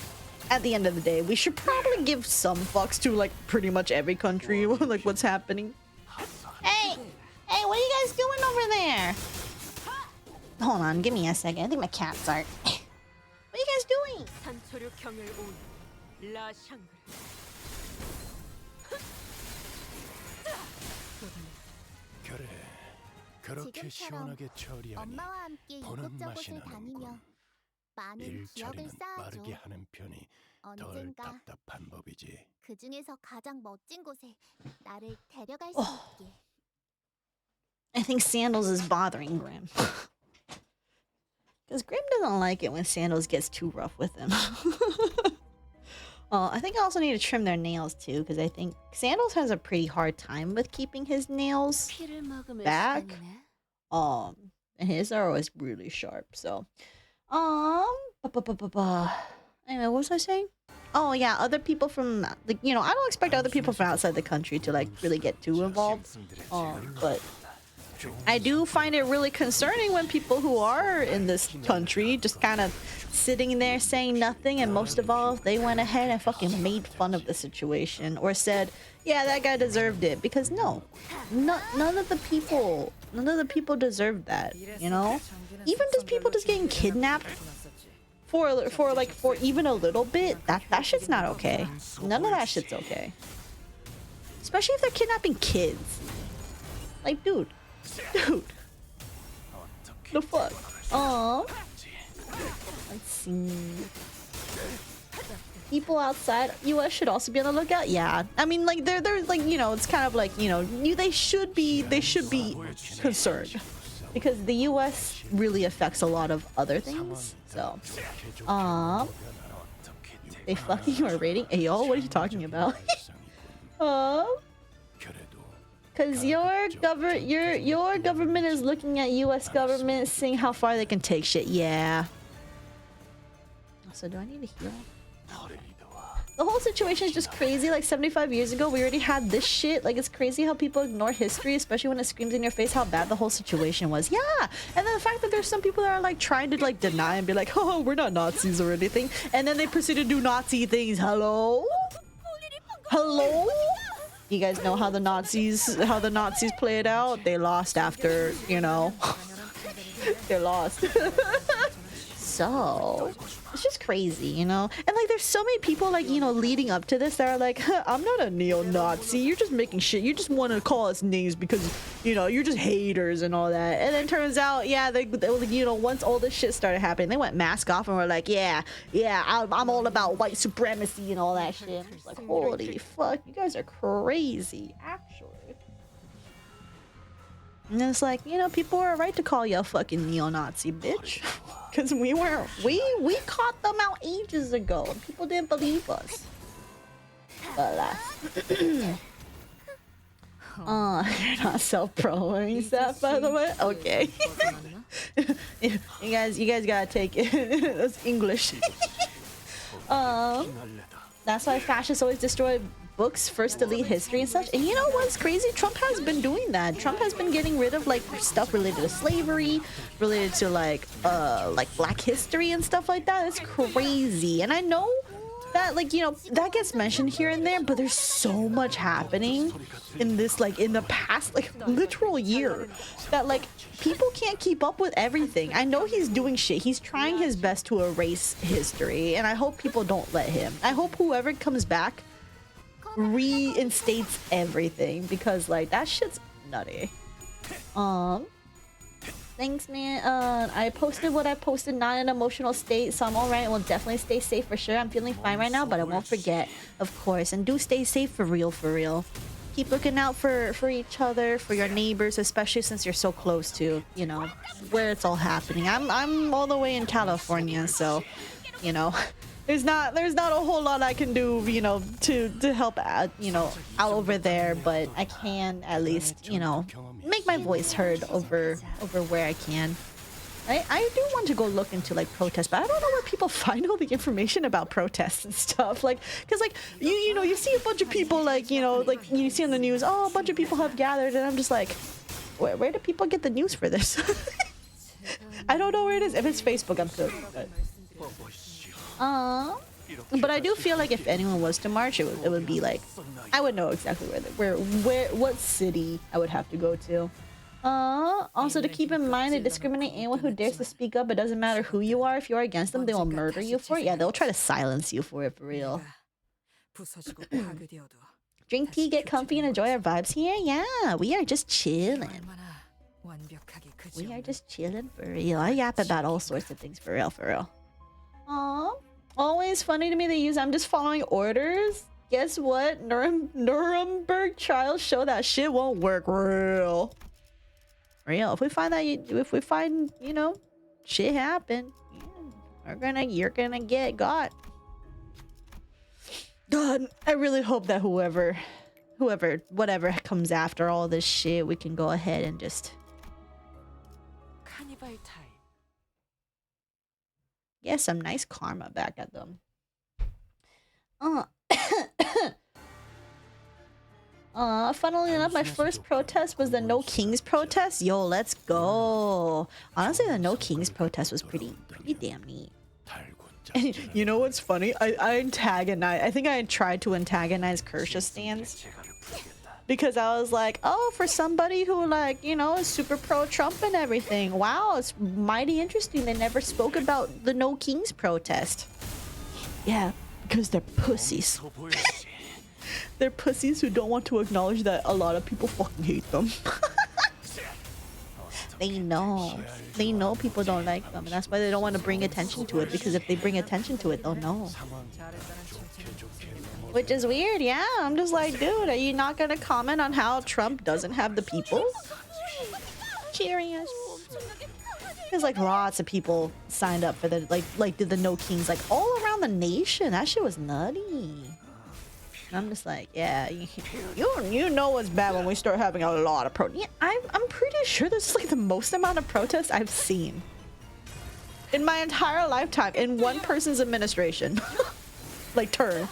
at the end of the day we should probably give some fucks to like pretty much every country, like what's happening. Hey, what are you guys doing over there? Hold on, give me a second. I think my cats are. What are you guys doing? 그렇게 시원하게 처리하니 보는 맛이 나는군. 일처리는 빠르게 하는 편이 덜 답답한 법이지. 그 중에서 가장 멋진 곳에 나를 데려갈 수 있게. I think Sandals is bothering Grim. Because Grim doesn't like it when Sandals gets too rough with him. I think I also need to trim their nails too, because I think Sandals has a pretty hard time with keeping his nails back. And his are always really sharp, so. Anyway, what was I saying? Oh yeah, other people from, like, you know, I don't expect other people from outside the country to like really get too involved. But I do find it really concerning when people who are in this country just kind of sitting there saying nothing, and most of all, they went ahead and fucking made fun of the situation or said, yeah, that guy deserved it. Because no, none of the people None of the people deserve that, you know? Even just people just getting kidnapped for even a little bit, that shit's not okay. None of that shit's okay. Especially if they're kidnapping kids. Like, dude. The fuck? Aww. Let's see. People outside US should also be on the lookout. Yeah, I mean, like they're like, you know, it's kind of like, you know, they should be concerned because the US really affects a lot of other things. So, they fucking are raiding. Hey, yo, what are you talking about? Because your government is looking at US government, seeing how far they can take shit. Yeah. Also, do I need to heal? The whole situation is just crazy. Like 75 years ago, we already had this shit. Like, it's crazy how people ignore history, especially when it screams in your face how bad the whole situation was. Yeah, and then the fact that there's some people that are like trying to like deny and be like, oh, we're not Nazis or anything, and then they proceed to do Nazi things. Hello? You guys know how the Nazis played out? They lost after, you know, they lost. So it's just crazy, you know? And like there's so many people like, you know, leading up to this that are like, I'm not a neo-Nazi, you're just making shit, you just want to call us names because, you know, you're just haters and all that. And then turns out, yeah, they you know, once all this shit started happening, they went mask off and were like, yeah, I'm all about white supremacy and all that shit. I'm just like, holy fuck, you guys are crazy, actually. And it's like, you know, people are right to call you a fucking neo-Nazi, bitch. Because we caught them out ages ago and people didn't believe us. But you're not self-promoting stuff, by the way? Okay. you guys gotta take it. That's English. That's why fascists always destroy books, first delete history and such. And you know what's crazy? Trump has been doing that. Trump has been getting rid of like stuff related to slavery, related to like black history and stuff like that. It's crazy. And I know that, like, you know, that gets mentioned here and there, but there's so much happening in this, like, in the past, like, literal year that, like, people can't keep up with everything. I know he's doing shit. He's trying his best to erase history, and I hope people don't let him. I hope whoever comes back reinstates everything, because like that shit's nutty. Thanks, man. I posted what I posted, not in an emotional state, so I'm alright. I will definitely stay safe for sure. I'm feeling fine right now, but I won't forget, of course. And do stay safe for real, for real. Keep looking out for each other, for your neighbors, especially since you're so close to, you know, where it's all happening. I'm all the way in California, so, you know, there's not a whole lot I can do, you know, to help out, you know, out over there, but I can at least, you know, make my voice heard over where I can. I do want to go look into like protests, but I don't know where people find all the information about protests and stuff. Like, cause like you know, you see a bunch of people, like, you know, like you see on the news, oh, a bunch of people have gathered, and I'm just like, where do people get the news for this? I don't know where it is. If it's Facebook, I'm good. But I do feel like if anyone was to march, it would be like, I would know exactly what city I would have to go to. Also to keep in mind, they discriminate anyone who dares to speak up. It doesn't matter who you are. If you are against them, they will murder you for it. Yeah, they'll try to silence you for it, for real. Drink tea, get comfy, and enjoy our vibes here. Yeah, we are just chilling. We are just chilling for real. I yap about all sorts of things for real, for real. Aww. Always funny to me they use I'm just following orders. Guess what? Nuremberg trials show that shit won't work. Real. If we find you know, shit happen, yeah, you're gonna get got. God, I really hope that whatever comes after all this shit, we can go ahead and just get some nice karma back at them. Funnily enough, my first protest was the No Kings protest. Yo, let's go. Honestly, the No Kings protest was pretty damn neat. And you know what's funny? I think I tried to antagonize Kershaw stands. because I was like, oh, for somebody who like, you know, is super pro-Trump and everything. Wow, it's mighty interesting. They never spoke about the No Kings protest. Yeah, because they're pussies. They're pussies who don't want to acknowledge that a lot of people fucking hate them. They know. They know people don't like them, and that's why they don't want to bring attention to it, because if they bring attention to it, they'll know. Which is weird, yeah. I'm just like, dude, are you not gonna comment on how Trump doesn't have the people? Cheerios. There's like lots of people signed up for the like did the No Kings like all around the nation. That shit was nutty. And I'm just like, yeah, you know what's bad when we start having a lot of yeah, I'm pretty sure this is like the most amount of protests I've seen in my entire lifetime in one person's administration. Like turn.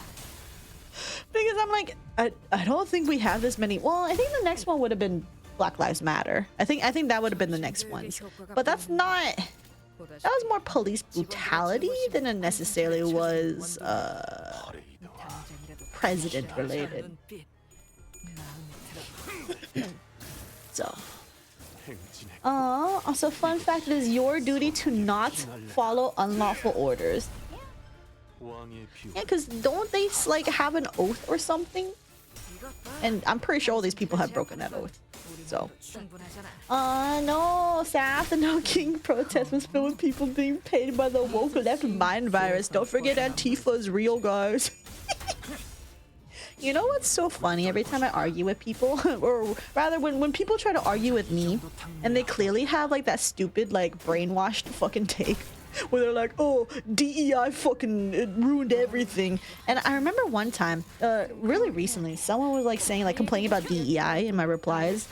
Because I'm like, I don't think we have this many. Well, I think the next one would have been Black Lives Matter. I think that would have been the next ones. But that's not. That was more police brutality than it necessarily was president related. So. Also, fun fact, it is your duty to not follow unlawful orders. Yeah, because don't they like have an oath or something? And I'm pretty sure all these people have broken that oath. So, no, Saf, the No King protest was filled with people being paid by the woke left mind virus. Don't forget Antifa is real, guys. You know what's so funny? Every time I argue with people, or rather when people try to argue with me, and they clearly have like that stupid like brainwashed fucking take, where they're like, oh, DEI fucking it ruined everything. And I remember one time, really recently, someone was like saying, like complaining about DEI in my replies,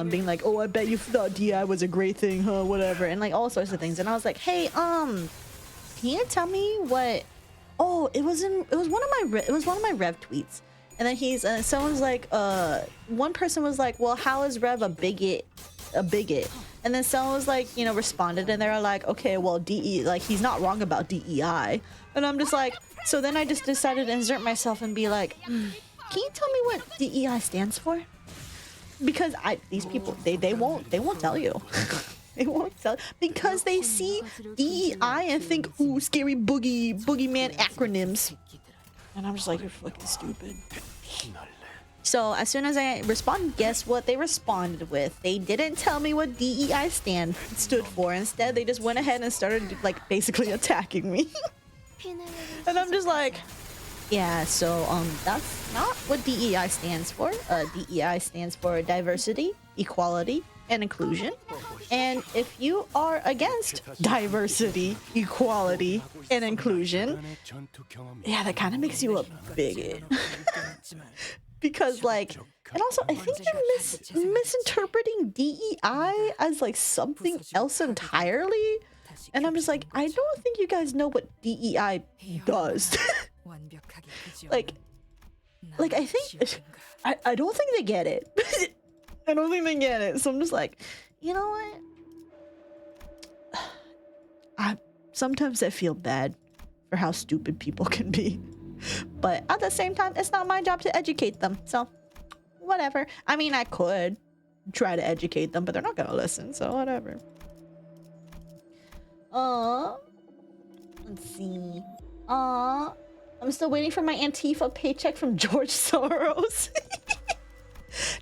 being like, oh, I bet you thought DEI was a great thing, huh, whatever, and like all sorts of things. And I was like, hey, can you tell me what? Oh, it was one of my Rev tweets. And then someone's like, one person was like, well, how is Rev a bigot? And then someone was like, you know, responded, and they were like, okay, well, like, he's not wrong about DEI. And I'm just like, so then I just decided to insert myself and be like, can you tell me what DEI stands for? Because these people, they won't tell you. They won't tell, because they see DEI and think, ooh, scary boogeyman acronyms. And I'm just like, you're fucking stupid. So as soon as I responded, guess what they responded with? They didn't tell me what DEI stood for. Instead, they just went ahead and started like basically attacking me. And I'm just like, yeah, so that's not what DEI stands for. DEI stands for diversity, equality, and inclusion. And if you are against diversity, equality, and inclusion, yeah, that kind of makes you a bigot. Because like, and also I think you're misinterpreting DEI as like something else entirely. And I'm just like, I don't think you guys know what DEI does. like I think, I don't think they get it. I don't think they get it. So I'm just like, you know what? Sometimes I feel bad for how stupid people can be. But at the same time, it's not my job to educate them. So, whatever. I mean, I could try to educate them, but they're not gonna listen. So, whatever. Let's see. I'm still waiting for my Antifa paycheck from George Soros.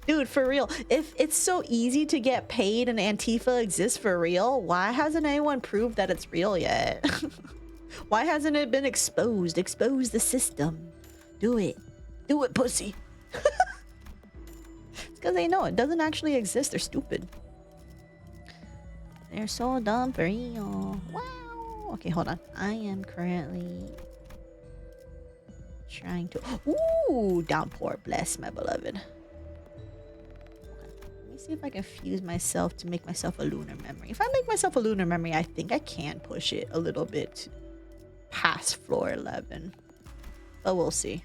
Dude, for real. If it's so easy to get paid and Antifa exists for real, why hasn't anyone proved that it's real yet? Why hasn't it been exposed? Expose the system. Do it. Do it, pussy. It's because they know it doesn't actually exist. They're stupid. They're so dumb for real. Wow. Okay, hold on. I am currently trying to... Ooh, downpour. Bless my beloved. Let me see if I can fuse myself to make myself a lunar memory. If I make myself a lunar memory, I think I can push it a little bit past floor 11, but we'll see.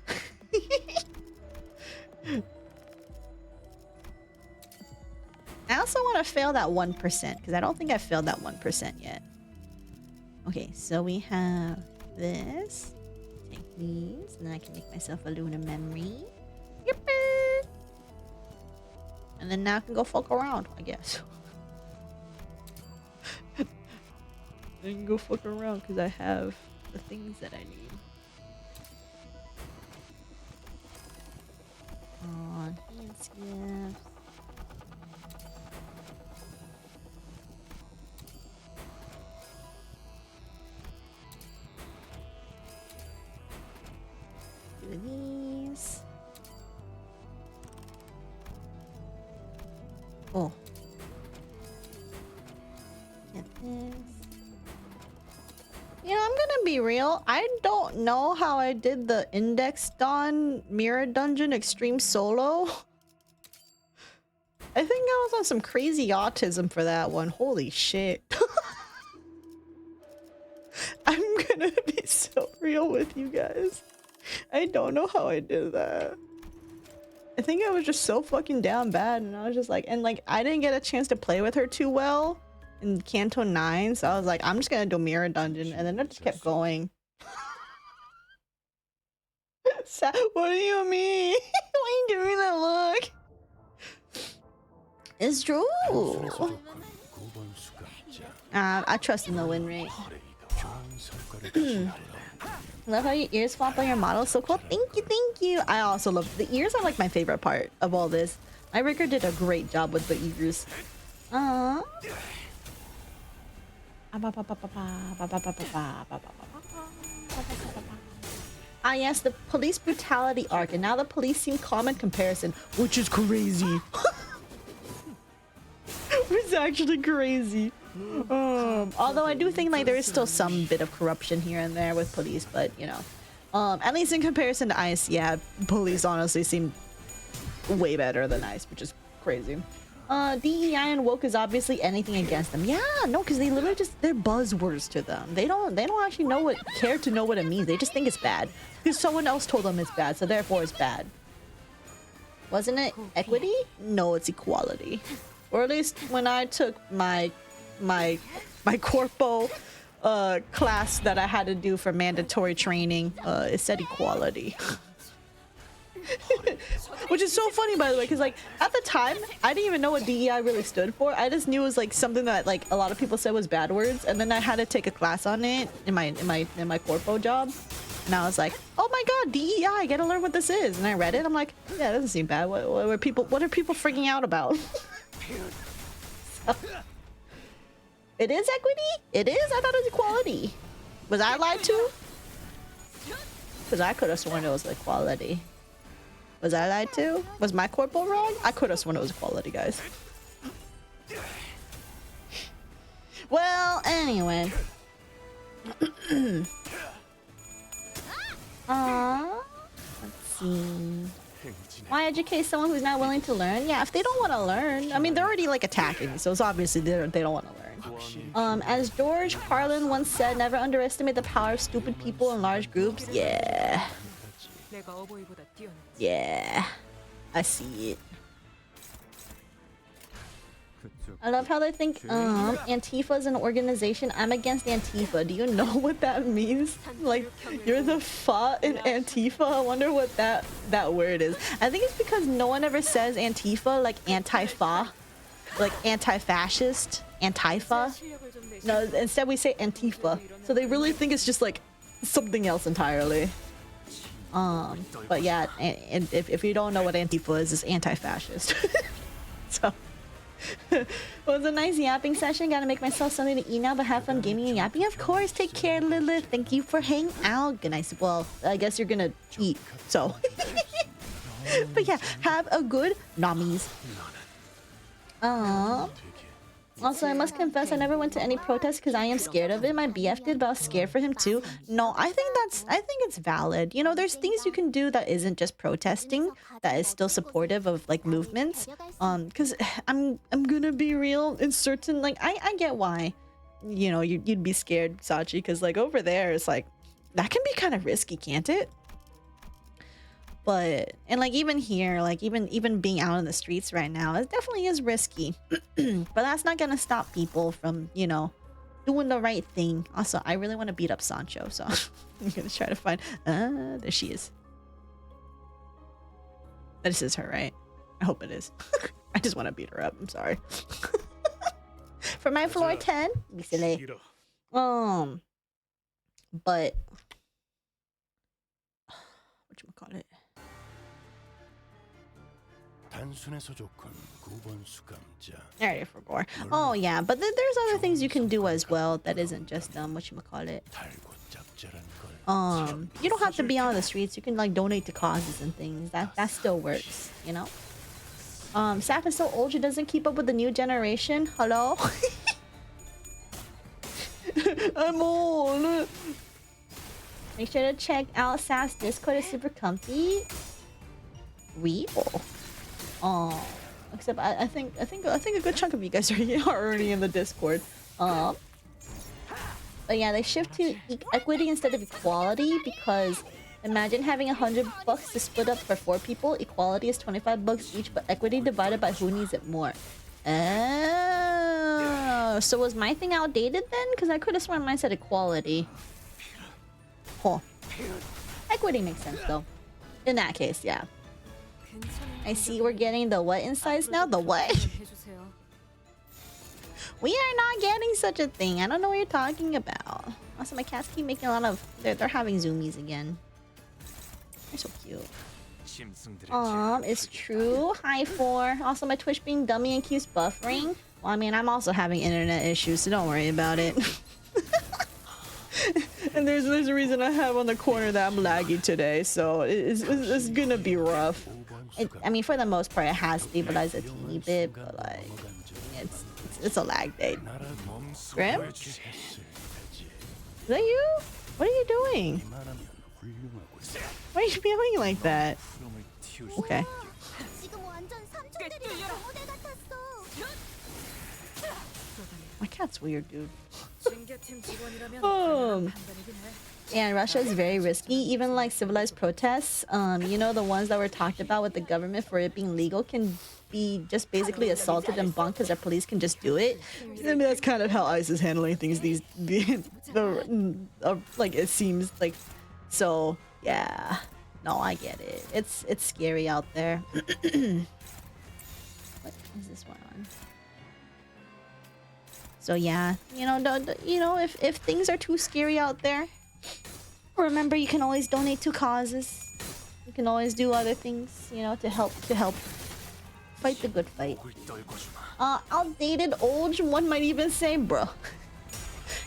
I also want to fail that 1% because I don't think I failed that 1% yet. Okay, so we have this. Take these, and then I can make myself a lunar memory. Yippee! And then now I can go fuck around, I guess. I can go fuck around because I have the things that I need. On hands, gifts. Do these. Oh. Get this. You know, I'm gonna be real. I don't know how I did the Index Dawn Mirror Dungeon Extreme Solo. I think I was on some crazy autism for that one. Holy shit. I'm gonna be so real with you guys. I don't know how I did that. I think I was just so fucking down bad, and I was just like, and like I didn't get a chance to play with her too well in Canto 9, so I was like, I'm just gonna do Mirror Dungeon, and then I just kept going. What do you mean? Why you give me that look? It's true. I trust in the win rate. Love how your ears flop on your model. So cool. Thank you, thank you. I also love the ears. Are like my favorite part of all this. My rigger did a great job with the ears. Ah yes, the police brutality arc, and now the police seem calm in comparison, which is crazy. It's actually crazy. Although I do think like there is still some bit of corruption here and there with police, but you know, at least in comparison to ICE, yeah, police honestly seem way better than ICE, which is crazy. DEI and woke is obviously anything against them. Yeah, no, because they literally just, they're buzzwords to them. They don't actually care to know what it means. They just think it's bad because someone else told them it's bad, so therefore it's bad. Wasn't it equity? No, it's equality. Or at least when I took my corpo class that I had to do for mandatory training, it said equality. Which is so funny, by the way, because like at the time I didn't even know what DEI really stood for. I just knew it was like something that like a lot of people said was bad words, and then I had to take a class on it in my corpo job, and I was like, oh my god, DEI, I gotta learn what this is. And I read it, I'm like, yeah, it doesn't seem bad. What are people freaking out about? It is equity? It is? I thought it was equality. Was I lied to? Because I could have sworn it was equality. Was I lied to? Was my corporal wrong? I could have sworn it was equality, guys. Well, anyway. Let's see. Why educate someone who's not willing to learn? Yeah, if they don't want to learn. I mean, they're already like attacking me, so it's obviously they don't want to learn. As George Carlin once said, never underestimate the power of stupid people in large groups. Yeah. Yeah. I see it. I love how they think Antifa is an organization. I'm against Antifa. Do you know what that means? Like, you're the fa in Antifa? I wonder what that word is. I think it's because no one ever says Antifa like anti-fa, like anti-fascist, antifa. No, instead we say Antifa. So they really think it's just like something else entirely. But yeah, and if you don't know what Antifa is, it's anti-fascist. So it was a nice yapping session. Gotta make myself something to eat now, but have fun gaming and yapping. Of course. Take care, Lilith. Thank you for hanging out. Good night. Well, I guess you're gonna eat, so. But yeah, have a good nommies. Also, I must confess, I never went to any protests because I am scared of it. My BF did, but I was scared for him too. No, I think it's valid. You know, there's things you can do that isn't just protesting, that is still supportive of like movements. Because I'm gonna be real, in certain, like I get why, you know, you'd be scared, Sachi, because like over there it's like that can be kind of risky, can't it? But, and like even here, like even being out in the streets right now, it definitely is risky. But that's not gonna stop people from, you know, doing the right thing. Also, I really want to beat up Sancho, so I'm gonna try to find, there she is. This is her, right? I hope it is. I just want to beat her up. I'm sorry. For my floor 10, be silly. But whatchamacallit? I already forgot. Oh yeah, but there's other things you can do as well that isn't just whatchamacallit. You don't have to be on the streets. You can like donate to causes and things. That still works, you know. Saf is so old she doesn't keep up with the new generation. Hello. I'm old. Make sure to check out Saf's Discord. It's super comfy. Real. Except I think a good chunk of you guys are already in the Discord. But yeah, they shift to equity instead of equality because imagine having $100 to split up for 4 people. Equality is $25 each, but equity divided by who needs it more. Oh, so was my thing outdated then? Because I could have sworn mine said equality. Cool. Equity makes sense though. In that case, yeah. I see we're getting the what insights now? The what? We are not getting such a thing. I don't know what you're talking about. Also, my cats keep making a lot of... They're having zoomies again. They're so cute. It's true. Hi, 4. Also, my Twitch being dummy and keeps buffering. Well, I mean, I'm also having internet issues, so don't worry about it. And there's a reason I have on the corner that I'm laggy today, so it's gonna be rough. I mean, for the most part, it has stabilized a teeny bit, but like, it's a lag day. Grim? Is that you? What are you doing? Why are you feeling like that? Okay. My cat's weird, dude. Yeah, Russia is very risky. Even like civilized protests, you know, the ones that were talked about with the government for it being legal can be just basically assaulted and bunked because our police can just do it. I mean, that's kind of how ICE is handling things like it seems like. So yeah, no, I get it. It's scary out there. What is this one on? So yeah, you know, if things are too scary out there, remember you can always donate to causes. You can always do other things, you know, to help fight the good fight. Outdated old, one might even say, bro.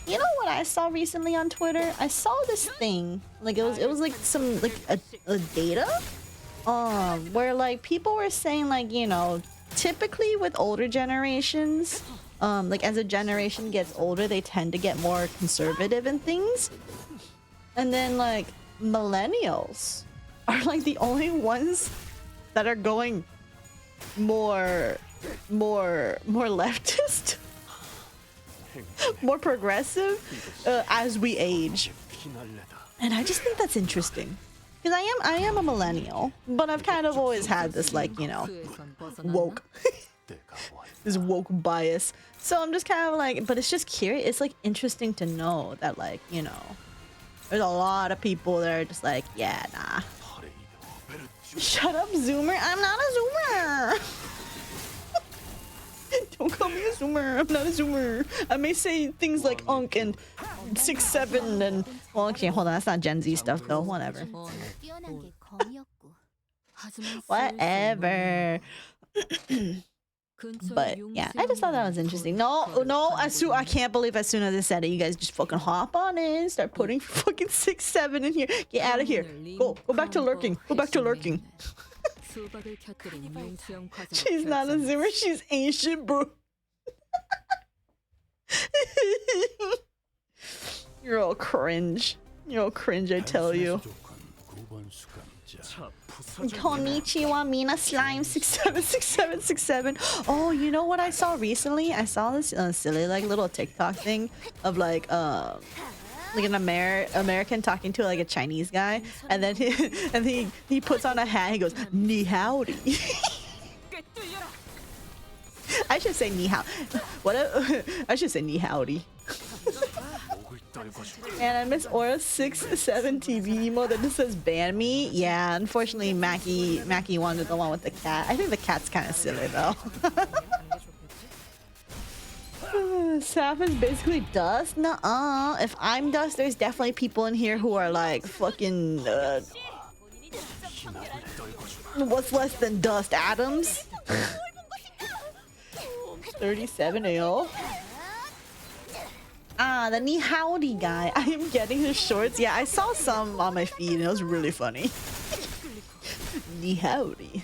You know what I saw recently on Twitter? I saw this thing, like it was like some like a data, where like people were saying like, you know, typically with older generations, like as a generation gets older, they tend to get more conservative in things. And then like millennials are like the only ones that are going more leftist, more progressive as we age. And I just think that's interesting. Because I am a millennial, but I've kind of always had this like, you know, woke this woke bias. So I'm just kind of like, but it's just curious. It's like interesting to know that, like, you know, there's a lot of people that are just like, yeah, nah. Shut up, Zoomer. I'm not a Zoomer. Don't call me a Zoomer. I'm not a Zoomer. I may say things like unk and 6'7" and well, okay, hold on. That's not Gen Z stuff though. Whatever. Whatever. But yeah, I just thought that was interesting. No, I can't believe as soon as I said it, you guys just fucking hop on in, start putting fucking 6'7" in here. Get out of here. Go back to lurking. Go back to lurking. She's not a Zoomer. She's ancient, bro. You're all cringe. You're all cringe, I tell you. Konnichiwa, Mina Slime 676767. Oh, you know what I saw recently? I saw this silly like little TikTok thing of like an American talking to like a Chinese guy, and then he puts on a hat. He goes, "Ni howdy." I should say ni hao. I should say ni howdy. And I miss Aura 6-7 TV emo that just says ban me. Yeah, unfortunately Mackie wanted the one with the cat. I think the cat's kind of silly though. Sap is basically dust? Nuh-uh. If I'm dust, there's definitely people in here who are like fucking what's less than dust atoms? 37 AO. Ah, the Ni Howdy guy. I am getting his shorts. Yeah, I saw some on my feed and it was really funny. Ni Howdy.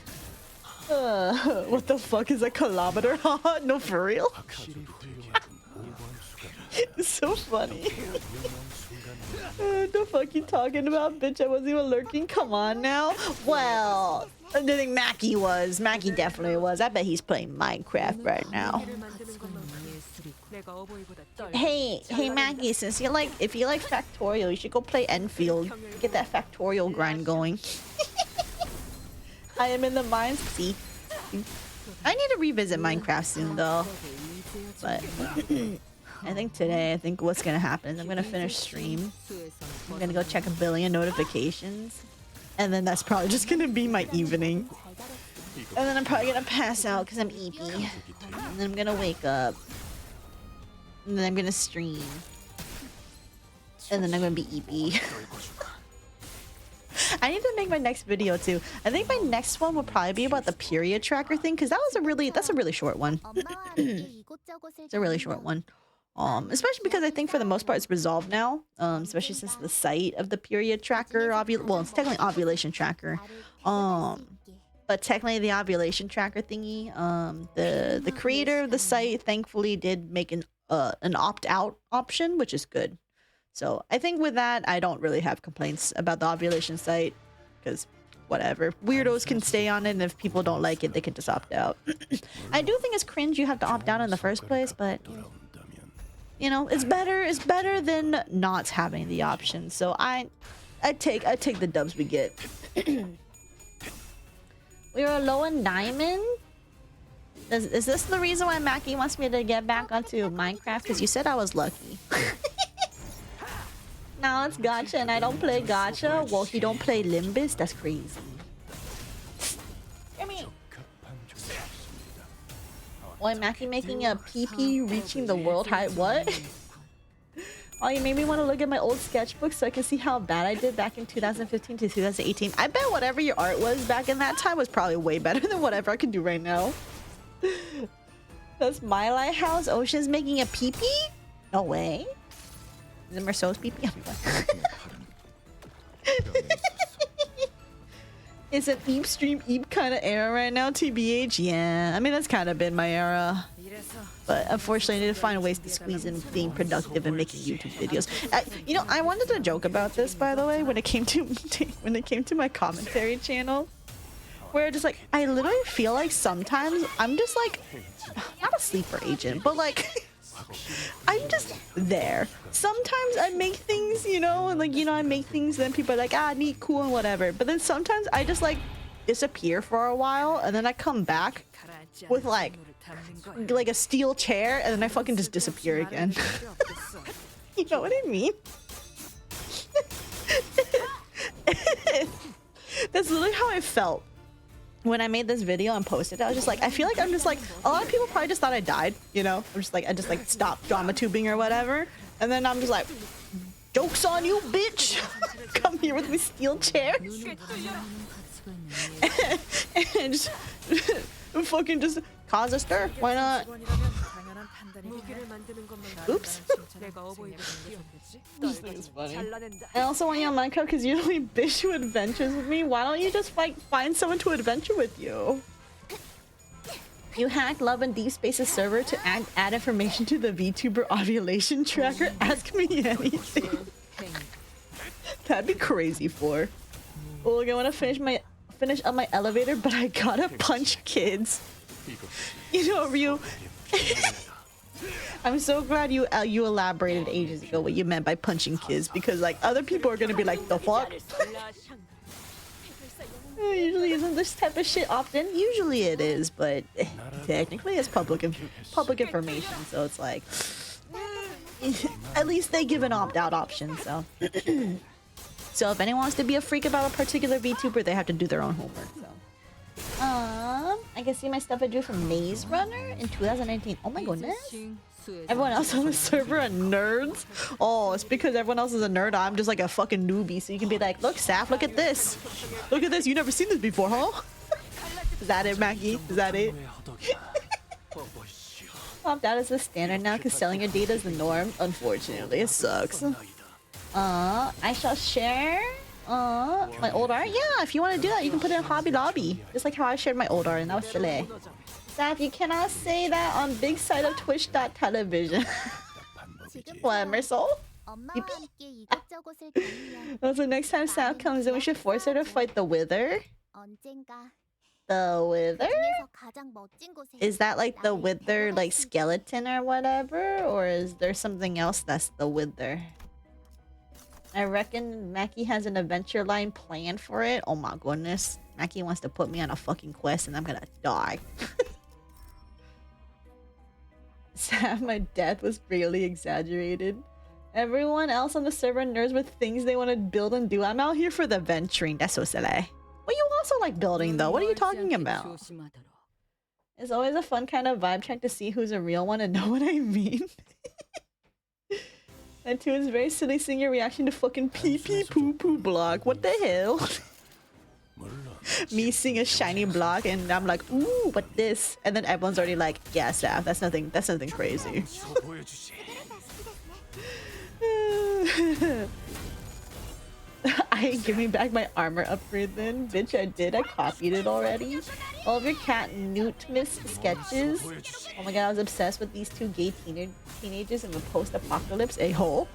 What the fuck is a kilometer? No, for real? It's so funny. The fuck you talking about, bitch? I wasn't even lurking. Come on now. Well, I think Mackie was. Mackie definitely was. I bet he's playing Minecraft right now. Hey, Mackie, since you like, if you like Factorial, you should go play Enfield. Get that Factorial grind going. I am in the mines. See, I need to revisit Minecraft soon, though. But I think today, what's gonna happen is I'm gonna finish stream. I'm gonna go check a billion notifications, and then that's probably just gonna be my evening. And then I'm probably gonna pass out because I'm eepy. And then I'm gonna wake up. And then I'm gonna stream. And then I'm gonna be eepy. I need to make my next video too. I think my next one will probably be about the period tracker thing, because that's a really short one. It's a really short one. Especially because I think for the most part it's resolved now. Especially since the site of the period tracker, well, it's technically ovulation tracker. But technically the ovulation tracker thingy, the creator of the site thankfully did make an opt-out option, which is good. So I think with that, I don't really have complaints about the ovulation site, because whatever. Weirdos can stay on it, and if people don't like it, they can just opt out. I do think it's cringe you have to opt out in the first place, but you know, it's better than not having the option. So I take the dubs we get. We were low in diamond. Is this the reason why Mackie wants me to get back onto Minecraft? Because you said I was lucky. Now it's gacha and I don't play gacha. Well, he don't play Limbus. That's crazy. I mean, why Mackie making a PP reaching the world height? What? Oh, you made me want to look at my old sketchbook so I can see how bad I did back in 2015 to 2018. I bet whatever your art was back in that time was probably way better than whatever I can do right now. That's my lighthouse. Ocean's making a PP? No way. Is it Marceau's PP? It's an Eep stream Eep kind of era right now, TBH. Yeah, I mean that's kind of been my era. But unfortunately, I need to find ways to squeeze in being productive and making YouTube videos. You know, I wanted to joke about this, by the way, when it came to my commentary channel, where just like I literally feel like sometimes I'm just like not a sleeper agent, but like I'm just there. Sometimes I make things, you know, and like, you know, I make things, then people are like, ah, neat, cool, and whatever. But then sometimes I just like disappear for a while, and then I come back with like a steel chair, and then I fucking just disappear again. You know what I mean? That's literally how I felt when I made this video and posted it. I was just like, I feel like I'm just like, a lot of people probably just thought I died, you know? I'm just like, I just like stopped drama tubing or whatever. And then I'm just like, joke's on you, bitch. Come here with my steel chair. And just fucking just cause a stir. Why not? Oops. This thing is funny. I also want you on Minecraft because you only bitch to adventures with me. Why don't you just like find someone to adventure with you? You hacked Love and Deep Space's server to add information to the VTuber ovulation tracker? Ask me anything. That'd be crazy for. Oh, look, I want to finish up my elevator, but I gotta punch kids. You know, Ryu. I'm so glad you elaborated ages ago what you meant by punching kids, because like other people are gonna be like, the fuck? Usually isn't this type of shit often? Usually it is, but technically it's public information, so it's like, At least they give an opt-out option, so. So if anyone wants to be a freak about a particular VTuber, they have to do their own homework, so. I can see my stuff I drew from Maze Runner in 2019. Oh my goodness. Everyone else on the server are nerds? Oh, it's because everyone else is a nerd. I'm just like a fucking newbie, so you can be like, look, Saf, look at this. Look at this. You never seen this before, huh? Is that it, Mackie? Is that it? Opt-out is the standard now because selling your data is the norm. Unfortunately, it sucks. I shall share my old art. Yeah, if you want to do that, you can put it in Hobby Lobby. Just like how I shared my old art, and that was silly. Saf, you cannot say that on big side of Twitch.television. What, Mersol? Also, next time Saf comes in, we should force her to fight the Wither. The Wither? Is that like the Wither, like skeleton or whatever? Or is there something else that's the Wither? I reckon Mackie has an adventure line planned for it. Oh my goodness. Mackie wants to put me on a fucking quest and I'm gonna die. Sam, my death was really exaggerated. Everyone else on the server nerds with things they want to build and do. I'm out here for the venturing. That's so silly. Well, you also like building though. What are you talking about? It's always a fun kind of vibe check to see who's a real one and know what I mean. And two, it's very silly seeing your reaction to fucking pee pee poo poo block. What the hell? Me seeing a shiny block and I'm like, ooh, what this? And then everyone's already like, yeah, Saf, that's nothing crazy. I ain't giving back my armor upgrade then. Bitch, I did. I copied it already. All of your cat Newtmas sketches. Oh my god, I was obsessed with these two gay teenagers in the post-apocalypse a-hole.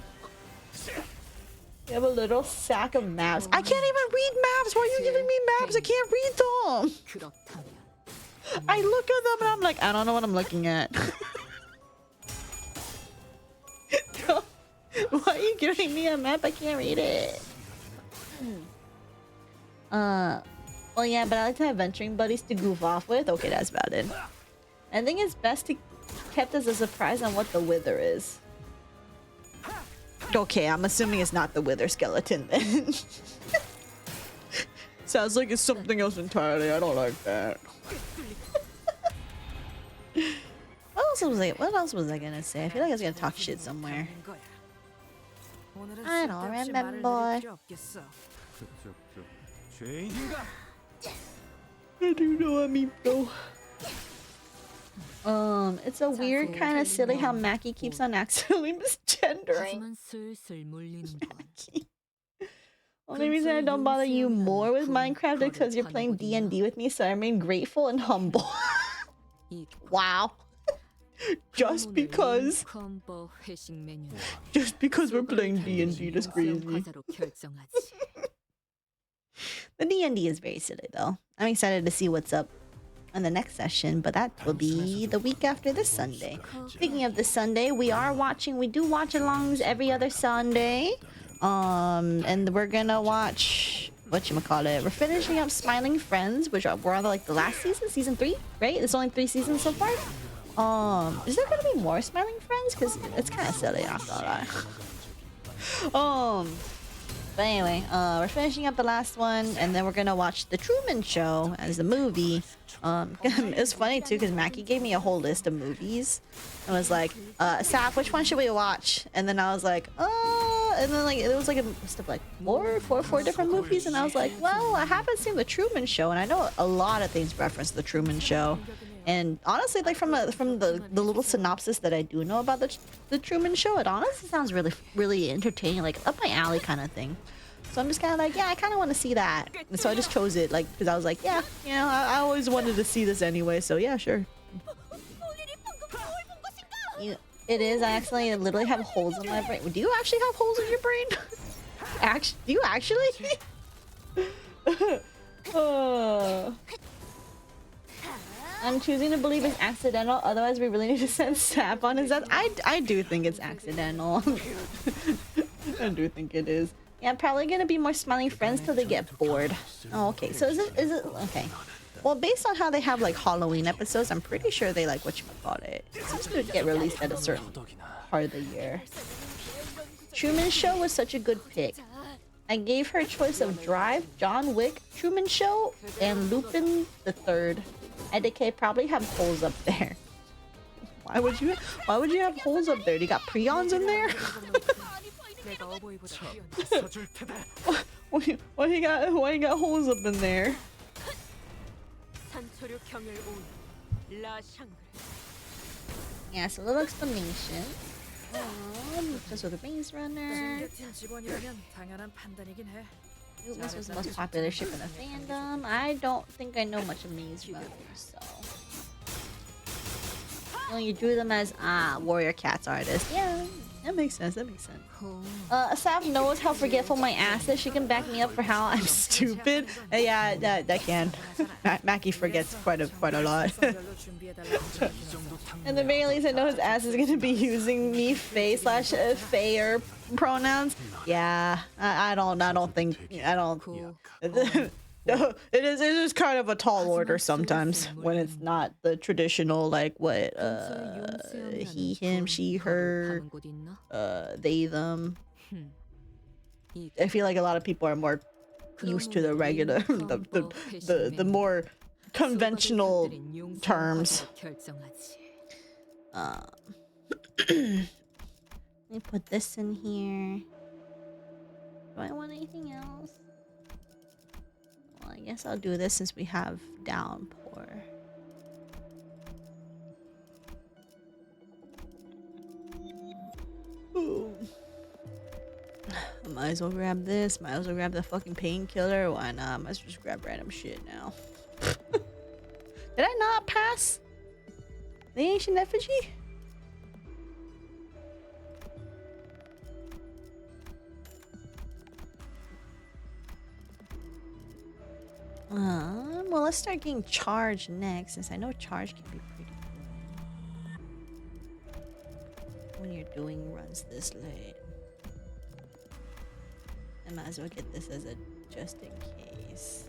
You have a little sack of maps. I can't even read maps! Why are you giving me maps? I can't read them! I look at them and I'm like, I don't know what I'm looking at. Why are you giving me a map? I can't read it. Well, yeah, but I like to have venturing buddies to goof off with. Okay, that's about it. I think it's best to kept as a surprise on what the Wither is. Okay, I'm assuming it's not the Wither skeleton then. Sounds like it's something else entirely. I don't like that. What else was I gonna say? I feel like I was gonna talk shit somewhere. I don't remember. I do know what I mean, bro. It's a weird kind of silly how Mackie keeps on accidentally misgendering. Only reason I don't bother you more with Minecraft is because you're playing D&D with me, so I remain grateful and humble. Wow. Just because we're playing D&D, that's crazy. The D&D is very silly though. I'm excited to see what's up on the next session, but that will be the week after this Sunday. Speaking of this Sunday, we do watch alongs every other Sunday. And we're gonna watch, whatchamacallit, we're finishing up Smiling Friends, which we're on like the last season 3, right? There's only 3 seasons so far. Is there gonna be more Smiling Friends? Because it's kind of silly after all that. But anyway, we're finishing up the last one, and then we're gonna watch The Truman Show as a movie. It was funny too, because Mackie gave me a whole list of movies, and was like, Saf, which one should we watch? And then I was like, and then like it was like a list of like four different movies, and I was like, well, I haven't seen The Truman Show, and I know a lot of things reference The Truman Show. And honestly, like from the little synopsis that I do know about the Truman Show, it honestly sounds really entertaining, like up my alley kind of thing. So I'm just kind of like, yeah, I kind of want to see that. And so I just chose it, like, because I was like, yeah, you know, I always wanted to see this anyway, so yeah, sure. It is. I actually literally have holes in my brain. Do you actually have holes in your brain? Do you actually? I'm choosing to believe it's accidental, otherwise we really need to send Sap on his ass. I do think it's accidental. I do think it is. Yeah, probably gonna be more Smiling Friends till they get bored. Oh, okay. So is it okay. Well, based on how they have like Halloween episodes, I'm pretty sure they like whatchamacallit. Seems to get released at a certain part of the year. Truman Show was such a good pick. I gave her a choice of Drive, John Wick, Truman Show, and Lupin the Third. IDK probably have holes up there. Why would you have holes up there? Do you got prions in there? why you got holes up in there? Yeah, it's a little explanation. Just with the Maze Runner. This was the most popular ship in the fandom. I don't think I know much of Maze Runner, so. Well, you drew them as warrior cats artists. Yeah, that makes sense. That makes sense. Asaf knows how forgetful my ass is. She can back me up for how I'm stupid. Yeah, that can. Mackie forgets quite a lot. And the very least, I know his ass is gonna be using me, Faye/Fayer pronouns. Yeah, I don't think. It is kind of a tall order sometimes when it's not the traditional like what he, him, she, her, they, them. I feel like a lot of people are more used to the regular the more conventional terms. Let me put this in here. Do I want anything else? Well, I guess I'll do this since we have downpour. Ooh. I might as well grab this. Might as well grab the fucking painkiller. Why not? Might as well just grab random shit now. Did I not pass the ancient effigy? Well, let's start getting charged next, since I know charge can be pretty cool when you're doing runs this late. I might as well get this as a just in case.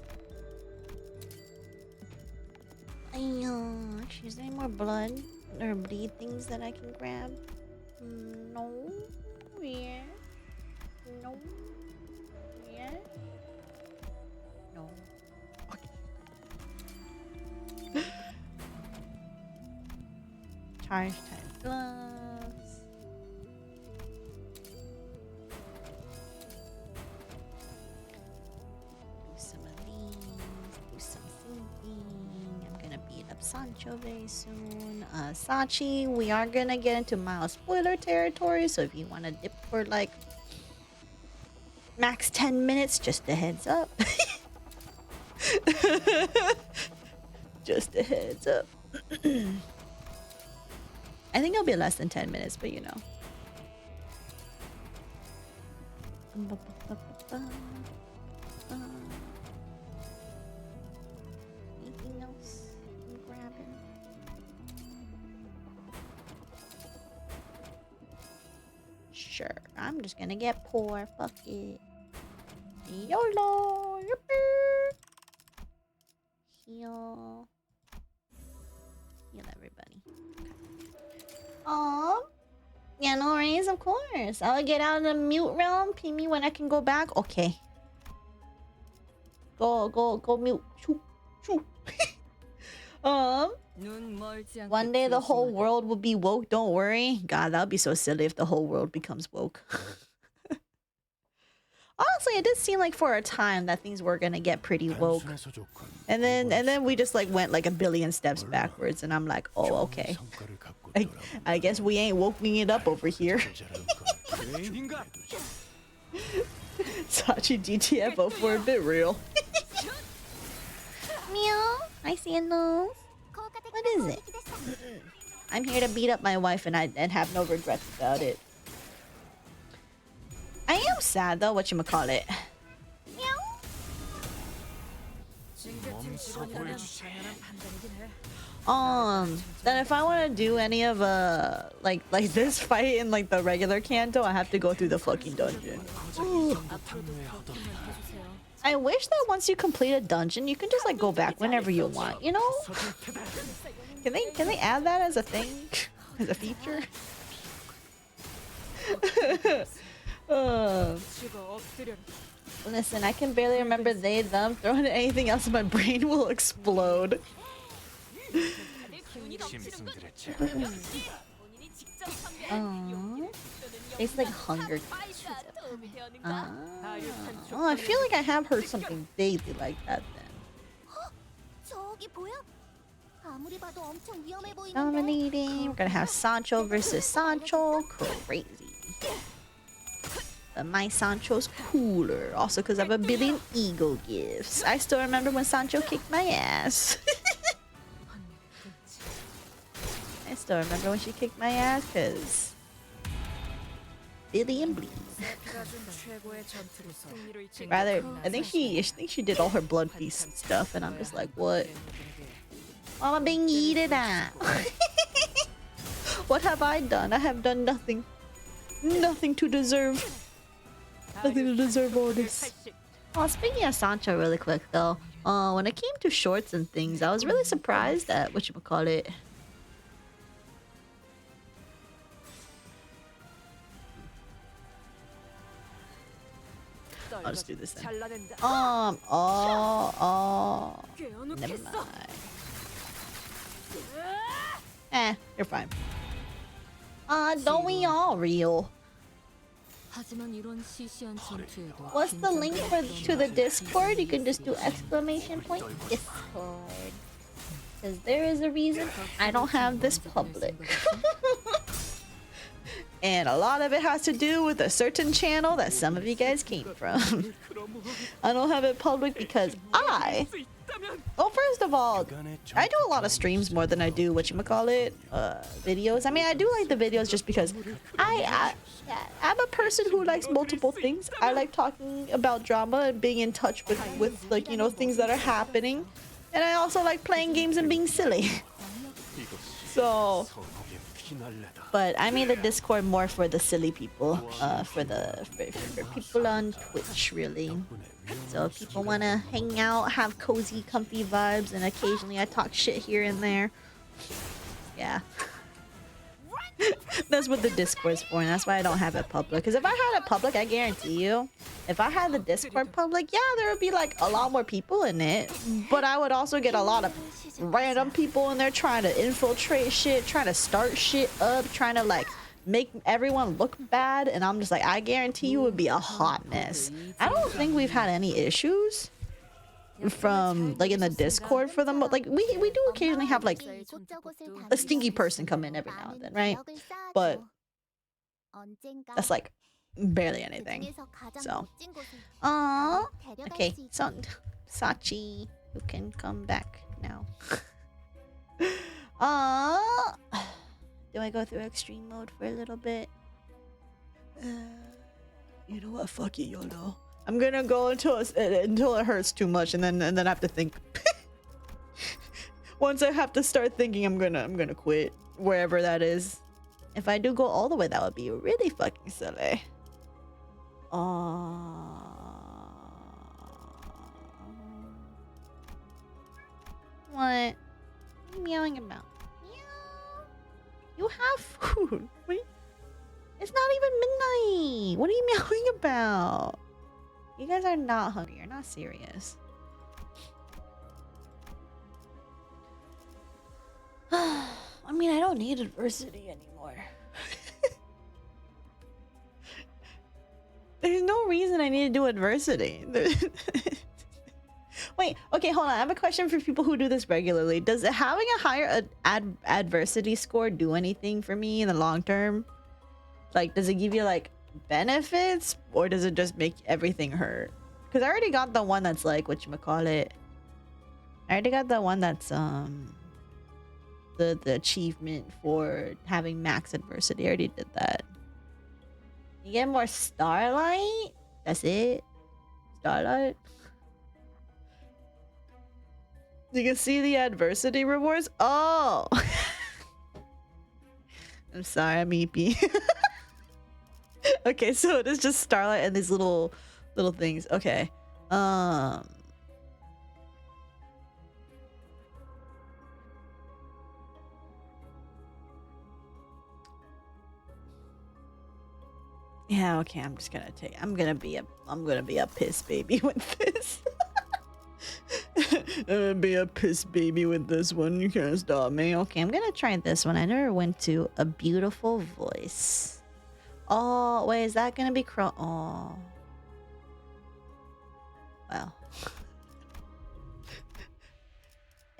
Actually, is there any more blood or bleed things that I can grab? No. Yeah. No. Yeah. No. Charge type gloves. Do some of these. Do some thinking. I'm gonna beat up Sancho very soon. Sachi, we are gonna get into mild spoiler territory, so if you want to dip for like max 10 minutes, just a heads up. Just a heads up. I think it'll be less than 10 minutes, but you know. Anything else I'm grabbing? Sure, I'm just gonna get poor. Fuck it. YOLO! Yippee! Heal everybody. Aww. Yeah, no worries, of course. I'll get out of the mute realm. Ping me when I can go back. Okay. Go mute. Shoo, shoo. One day the whole world will be woke. Don't worry. God, that would be so silly if the whole world becomes woke. Honestly, it did seem like for a time that things were gonna get pretty woke, and then we just like went like a billion steps backwards, and I'm like, oh, okay. I guess we ain't woking it up over here. Sachi GTFO for a bit real. Meow. I see a nose. What is it? I'm here to beat up my wife and have no regrets about it. I am sad though, whatchamacallit. Then if I want to do any of like this fight in like the regular Kanto, I have to go through the fucking dungeon. I wish that once you complete a dungeon, you can just like go back whenever you want, you know? Can they add that as a thing? As a feature? Listen, I can barely remember they, them. Throwing anything else in my brain will explode. Tastes like Hunger Games. Oh, I feel like I have heard something vaguely like that then. Dominating. We're gonna have Sancho versus Sancho. Crazy. But my Sancho's cooler. Also because I have a billion ego gifts. I still remember when Sancho kicked my ass. I still remember when she kicked my ass because Billy and Bleed. Rather, I think she did all her blood feast stuff, and I'm just like, what? I'm being eaten at. What have I done? I have done nothing. Nothing to deserve. Nothing to deserve all this. Oh, speaking of Sancho really quick though, when it came to shorts and things, I was really surprised at whatchamacallit. I'll just do this then. Never mind. You're fine. Don't we all real? What's the link to the Discord? You can just do exclamation point Discord. Because there is a reason I don't have this public. And a lot of it has to do with a certain channel that some of you guys came from. I don't have it public because well, first of all, I do a lot of streams more than I do whatchamacallit, videos. I mean, I do like the videos just because I'm a person who likes multiple things. I like talking about drama and being in touch with like, you know, things that are happening. And I also like playing games and being silly. So... But I made the Discord more for the silly people, for people on Twitch, really. So if people want to hang out, have cozy, comfy vibes, and occasionally I talk shit here and there. Yeah. That's what the Discord's for, and that's why I don't have it public. Because if I had it public, I guarantee you, if I had the Discord public, yeah, there would be like a lot more people in it. But I would also get a lot of random people in there trying to infiltrate shit, trying to start shit up, trying to like make everyone look bad. And I'm just like, I guarantee you it would be a hot mess. I don't think we've had any issues from like in the Discord for them. Like we do occasionally have like a stinky person come in every now and then, right? But that's like barely anything. So okay, so Sachi, you can come back now. Do I go through extreme mode for a little bit? You know what, fuck it, YOLO. I'm gonna go until it hurts too much, and then I have to think. Once I have to start thinking, I'm gonna quit wherever that is. If I do go all the way, that would be really fucking silly. What? What are you meowing about? Meow. You have food. What? It's not even midnight. What are you meowing about? You guys are not hungry. You're not serious. I mean, I don't need adversity anymore. There's no reason I need to do adversity. Wait, okay, hold on. I have a question for people who do this regularly. Does having a higher adversity score do anything for me in the long term? Like, does it give you, like, benefits? Or does it just make everything hurt? Because I already got the one that's, like, whatchamacallit. I already got the one that's, the achievement for having max adversity. I already did that. You get more starlight? That's it? Starlight? You can see the adversity rewards? Oh! I'm sorry, I'm EP. Okay, so it is just starlight and these little things. Okay. Um. Yeah, okay, I'm gonna be a piss baby with this. I'm gonna be a piss baby with this one. You can't stop me. Okay, I'm gonna try this one. I never went to A Beautiful Voice. Oh, wait, is that gonna be oh. Well.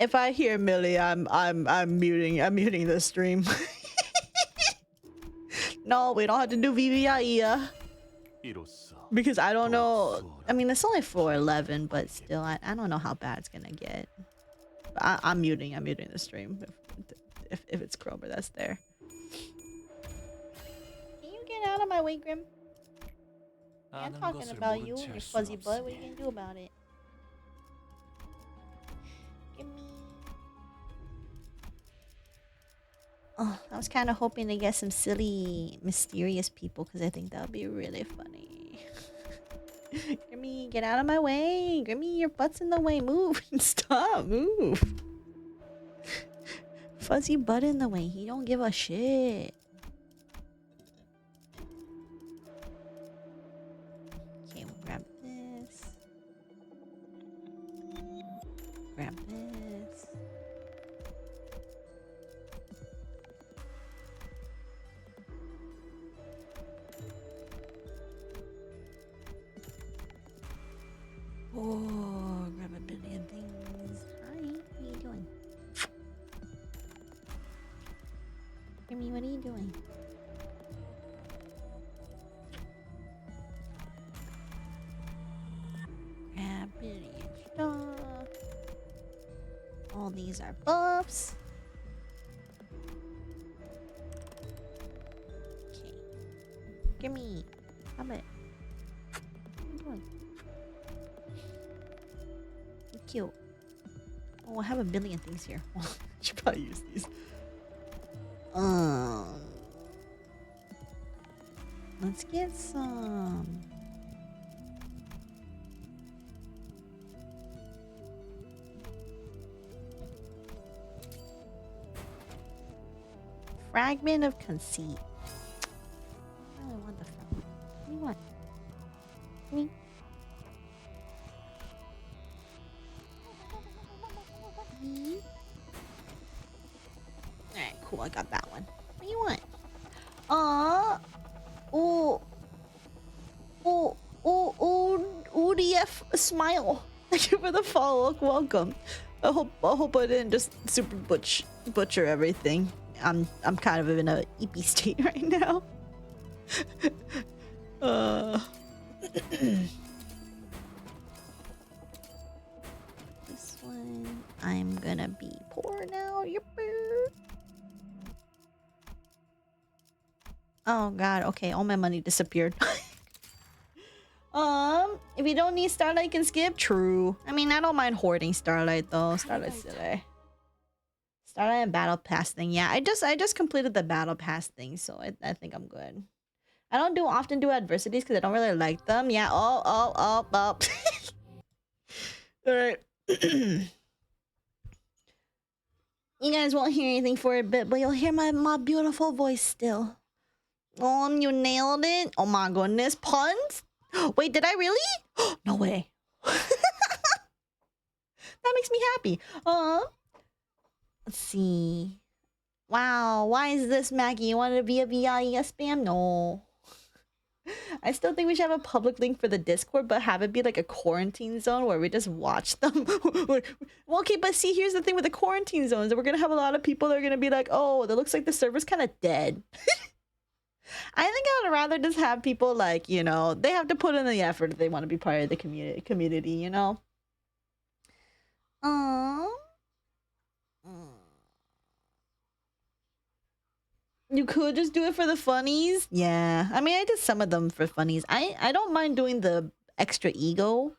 If I hear Millie, I'm muting the stream. No, we don't have to do VVIE. Because I don't know. I mean, it's only 4:11, but still, I don't know how bad it's gonna get. But I'm muting the stream if it's Cromer that's there. Can you get out of my way, Grim? Yeah, I'm talking about you and your fuzzy butt. What are you gonna do about it? Give me. Oh, I was kind of hoping to get some silly, mysterious people because I think that would be really funny. Grimmy, get out of my way. Grimmy, your butt's in the way. Move. Stop. Move. Fuzzy butt in the way. He don't give a shit. Okay, we'll grab this. Grab this. Oh, grab a billion things. Hi, what are you doing? Jimmy, what are you doing? Grab billion stuff. All these are buffs. Okay. Gimme. How about it? What are you doing? Cute. Oh, I have a billion things here. I should probably use these. Let's get some. Fragment of conceit. I really want the fragment. What do you want? Me? Alright, cool. I got that one. What do you want? ODF smile. Thank you for the follow. Welcome. I hope I didn't just super butcher everything. I'm kind of in a EP state right now. This one, I'm gonna be poor now. Yipper. Oh god, okay, all my money disappeared. If you don't need Starlight, you can skip. True. I mean, I don't mind hoarding Starlight though. Starlight's silly. Starlight and Battle Pass thing. Yeah, I just completed the Battle Pass thing, so I think I'm good. I don't often do adversities because I don't really like them. Yeah. Oh. All right. You guys won't hear anything for a bit, but you'll hear my beautiful voice still. Oh, you nailed it. Oh my goodness. Puns? Wait, did I really? No way. That makes me happy. Let's see. Wow, why is this, Maggie? You wanted to be a VIE spam? No. I still think we should have a public link for the Discord, but have it be like a quarantine zone where we just watch them. Well, okay, but see, here's the thing with the quarantine zones. We're going to have a lot of people that are going to be like, oh, that looks like the server's kind of dead. I think I would rather just have people like, you know, they have to put in the effort if they want to be part of the community, you know? You could just do it for the funnies. Yeah. I mean, I did some of them for funnies. I don't mind doing the extra ego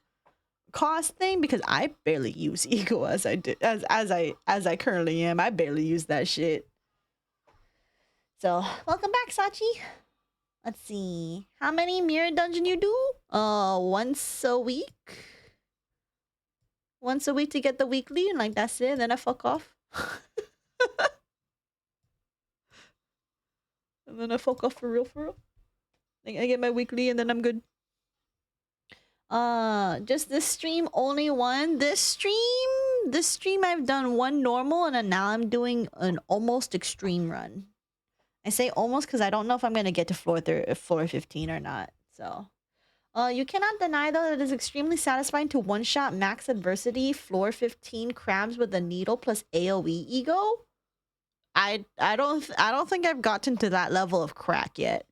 cost thing because I barely use ego as I currently am. I barely use that shit. So, welcome back, Sachi. Let's see. How many mirror dungeon you do? Once a week. once a week to get the weekly, and like that's it. And then I fuck off. And then I fuck off for real, for real. Like I get my weekly, and then I'm good. Just this stream, only one. This stream I've done one normal, and then now I'm doing an almost extreme run. I say almost because I don't know if I'm gonna get to floor 15 or not. So, you cannot deny though that it is extremely satisfying to one-shot max adversity floor 15 crabs with a needle plus AOE ego. I don't think I've gotten to that level of crack yet.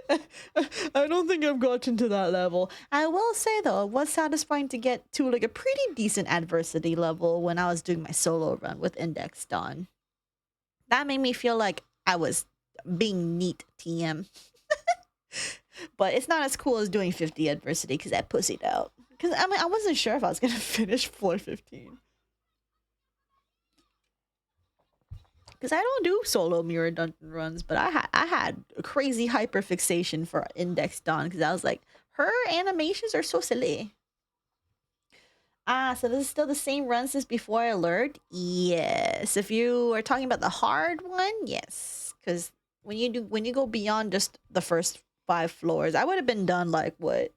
I don't think I've gotten to that level. I will say though, it was satisfying to get to like a pretty decent adversity level when I was doing my solo run with Index Dawn. That made me feel like I was being neat TM. But it's not as cool as doing 50 adversity because I pussied out. Because I mean, I wasn't sure if I was going to finish floor 15. Because I don't do solo mirror dungeon runs, but I had a crazy hyper fixation for Index Dawn because I was like, her animations are so silly. Ah, so this is still the same runs as before Alert? Yes. If you are talking about the hard one, yes. Because when you go beyond just the first 5 floors, I would have been done like what?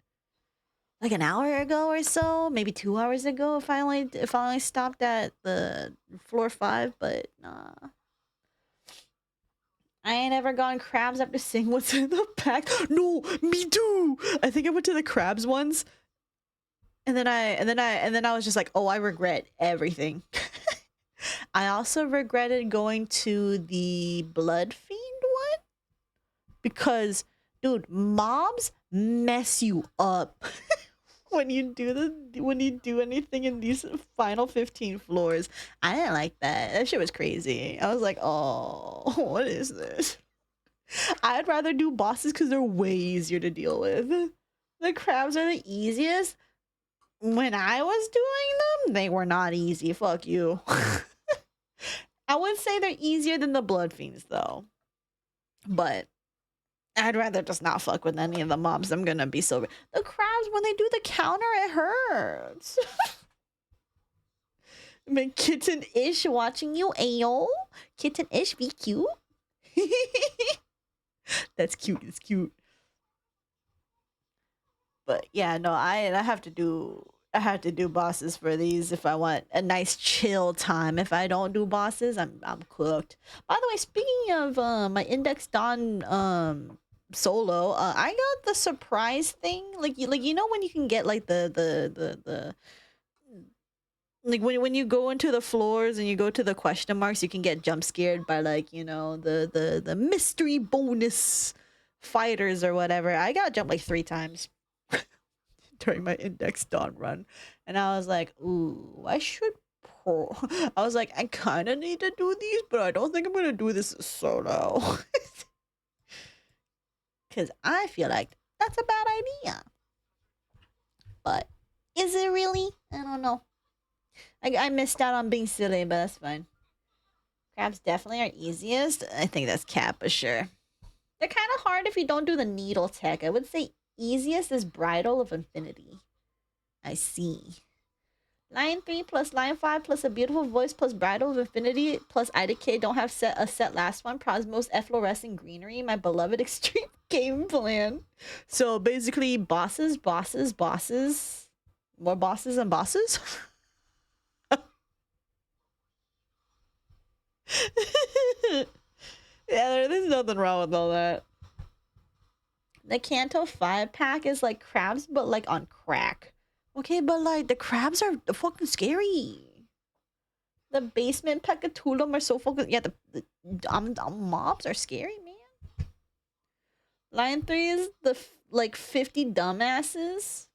Like an hour ago or so, maybe 2 hours ago if I only stopped at the floor 5, but nah. I ain't ever gone crabs after seeing what's in the pack. No, me too. I think I went to the crabs once. And then I was just like, oh, I regret everything. I also regretted going to the Blood Fiend one because, dude, mobs mess you up when you do anything in these final 15 floors. I didn't like that. That shit was crazy. I was like, oh, what is this? I'd rather do bosses because they're way easier to deal with. The crabs are the easiest. When I was doing them, they were not easy. Fuck you. I would say they're easier than the Blood Fiends, though. But I'd rather just not fuck with any of the mobs. I'm gonna be so... The crabs, when they do the counter, it hurts. My kitten-ish watching you, ayo. Kitten-ish, be cute. That's cute. It's cute. But yeah, no, I have to do bosses for these if I want a nice chill time. If I don't do bosses, I'm cooked. By the way, speaking of my Index Dawn solo, I got the surprise thing. Like you know when you can get like the like when you go into the floors and you go to the question marks, you can get jump scared by like, you know, the mystery bonus fighters or whatever. I got jumped like 3 times during my Index Dawn run, and I was like, ooh, I was like, I kind of need to do these, but I don't think I'm gonna do this solo because I feel like that's a bad idea. But is it really? I don't know. I missed out on being silly, but that's fine. Crabs definitely are easiest. I think that's cap for sure. They're kind of hard if you don't do the needle tech. I would say easiest is Bridal of Infinity. I see. Line 3 plus line 5 plus a beautiful voice plus Bridal of Infinity plus IDK don't have a set last one. Prosmos Efflorescent Greenery, my beloved extreme game plan. So basically bosses. More bosses and bosses. Yeah, there's nothing wrong with all that. The Kanto 5 pack is like crabs, but like on crack. Okay, but like the crabs are fucking scary. The basement Pekatulum are so fucking... Yeah, the mobs are scary, man. Line 3 is the like 50 dumbasses.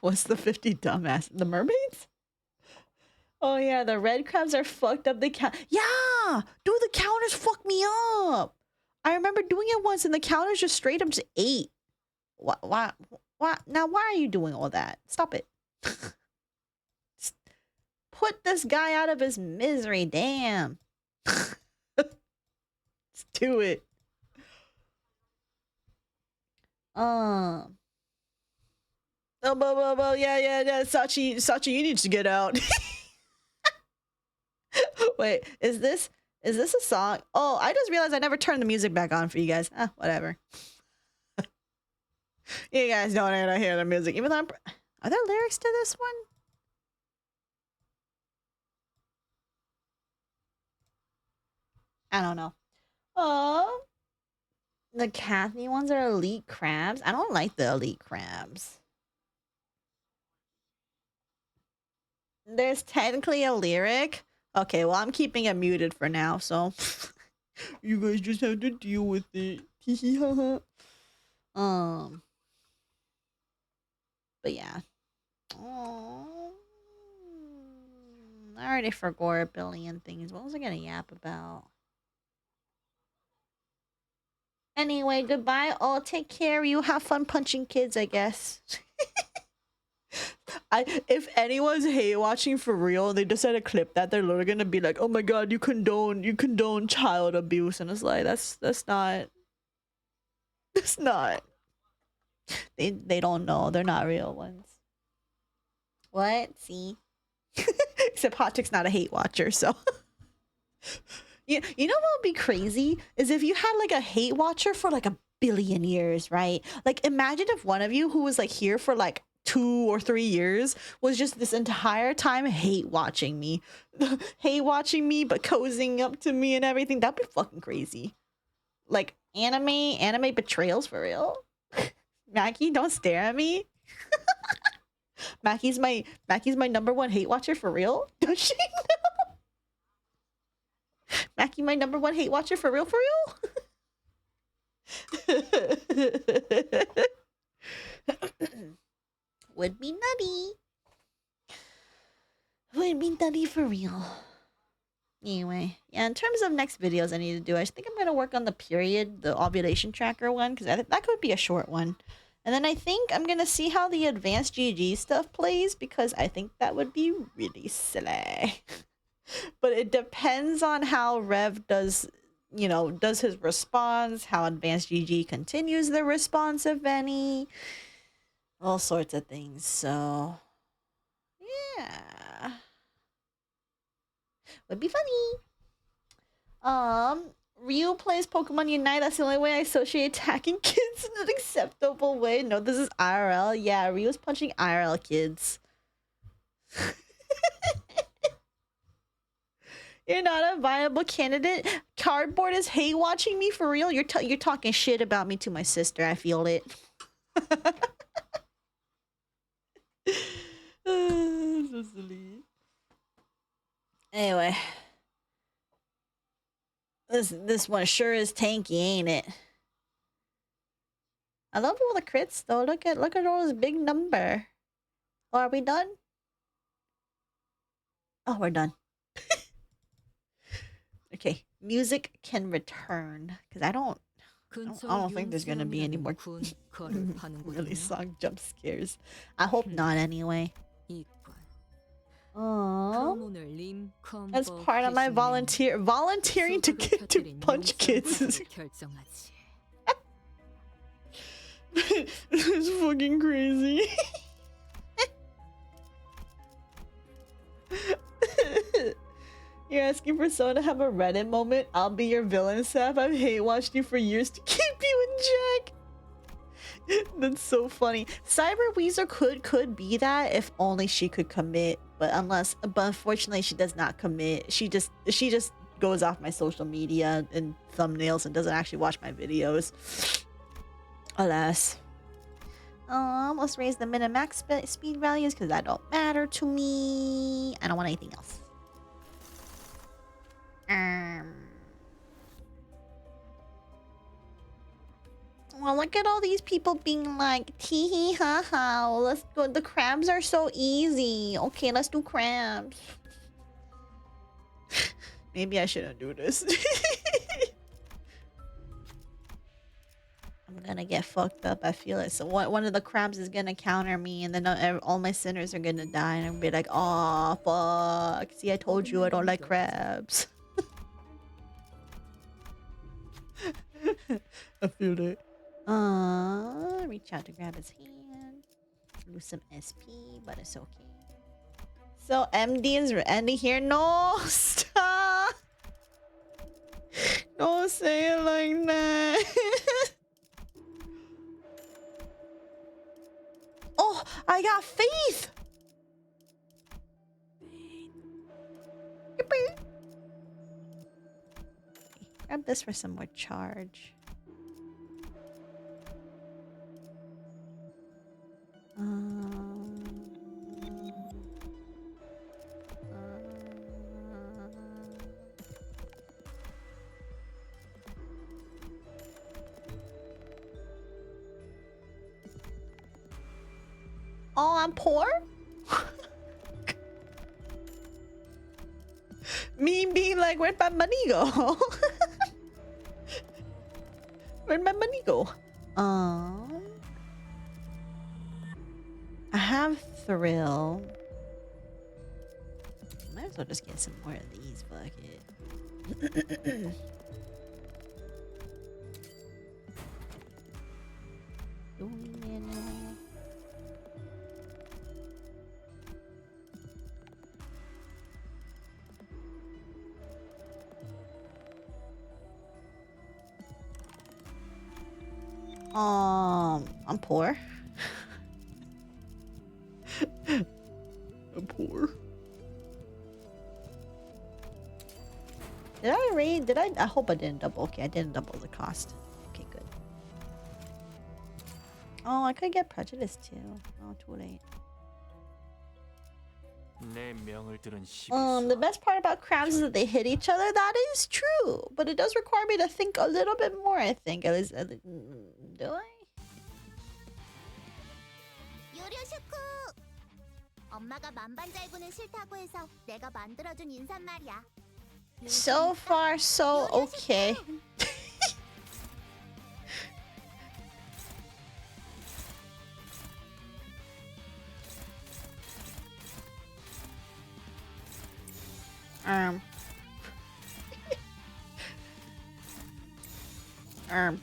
What's the 50 dumbasses? The mermaids? Oh yeah, the red crabs are fucked up. Yeah! Dude, the counters fuck me up! I remember doing it once and the counters just straight up just ate. Why? Now, why are you doing all that? Stop it. Put this guy out of his misery, damn. Let's do it. Yeah. Sachi, you need to get out. Wait, is this a song? Oh, I just realized I never turned the music back on for you guys. Whatever. You guys don't want to hear the music. Even though are there lyrics to this one? I don't know. Oh, the Kathy ones are elite crabs. I don't like the elite crabs. There's technically a lyric. Okay, well, I'm keeping it muted for now, so you guys just have to deal with it. But yeah. Oh, I already forgot a billion things. What was I gonna yap about? Anyway, goodbye. Oh, take care. You have fun punching kids, I guess. If anyone's hate watching for real, they just had a clip that they're literally gonna be like, "Oh my god, you condone child abuse," and it's like that's not. They don't know. They're not real ones. What? See? Except Hot Chick's not a hate watcher, so. You know what would be crazy? Is if you had like a hate watcher for like a billion years, right? Like imagine if one of you who was like here for like 2 or 3 years was just this entire time hate watching me. Hate watching me, but cozying up to me and everything. That'd be fucking crazy. Like anime betrayals for real? Mackie, don't stare at me. Mackie's my #1 hate watcher for real? Does she know? Mackie, my #1 hate watcher for real? Would be nutty. Would be nutty for real. Anyway, yeah, in terms of next videos I need to do, I think I'm going to work on the period, the ovulation tracker one, because that could be a short one. And then I think I'm going to see how the advanced GG stuff plays, because I think that would be really silly. But it depends on how Rev does, does his response, how advanced GG continues the response, if any. All sorts of things, so... yeah. Would be funny. Ryu plays Pokemon Unite. That's the only way I associate attacking kids in an acceptable way. No, this is IRL. Yeah, Ryu's punching IRL kids. You're not a viable candidate. Cardboard is hate watching me for real. You're talking shit about me to my sister. I feel it. So silly. Anyway. This one sure is tanky, ain't it? I love all the crits though. Look at all this big number. Oh, are we done? Oh, we're done. Okay, music can return because I don't think there's gonna be any more really song jump scares. I hope not anyway. Oh, that's part of my volunteering to punch kids. It's fucking crazy. You're asking for someone to have a Reddit moment? I'll be your villain, Seth. I've hate watched you for years to keep you in check. That's so funny. Cyber Weezer could be that if only she could commit, but unfortunately she does not commit. She just goes off my social media and thumbnails and doesn't actually watch my videos. Alas. Let's raise the min and max speed values because that don't matter to me. I don't want anything else. Well, look at all these people being like, tee hee ha ha. Let's go. The crabs are so easy. Okay, let's do crabs. Maybe I shouldn't do this. I'm gonna get fucked up. I feel it. So one of the crabs is gonna counter me, and then all my sinners are gonna die, and I'll be like, "Oh fuck! See, I told you I don't like crabs." I feel it. Reach out to grab his hand. Lose some SP, but it's okay. So MD is ending here. No, stop. Don't say it like that. Oh, I got faith. Yippee. Grab this for some more charge. Oh, I'm poor? Me being like, where'd my money go? Where'd my money go? I have Thrill. Might as well just get some more of these, fuck it. I'm poor. I'm poor. Did I raid? Did I hope I didn't double. Okay, I didn't double the cost. Okay, good. Oh, I could get prejudice too. Oh, too late. The best part about crabs is that they hit each other. That is true, but it does require me to think a little bit more. I think at least, do I? So far, so okay. Arm.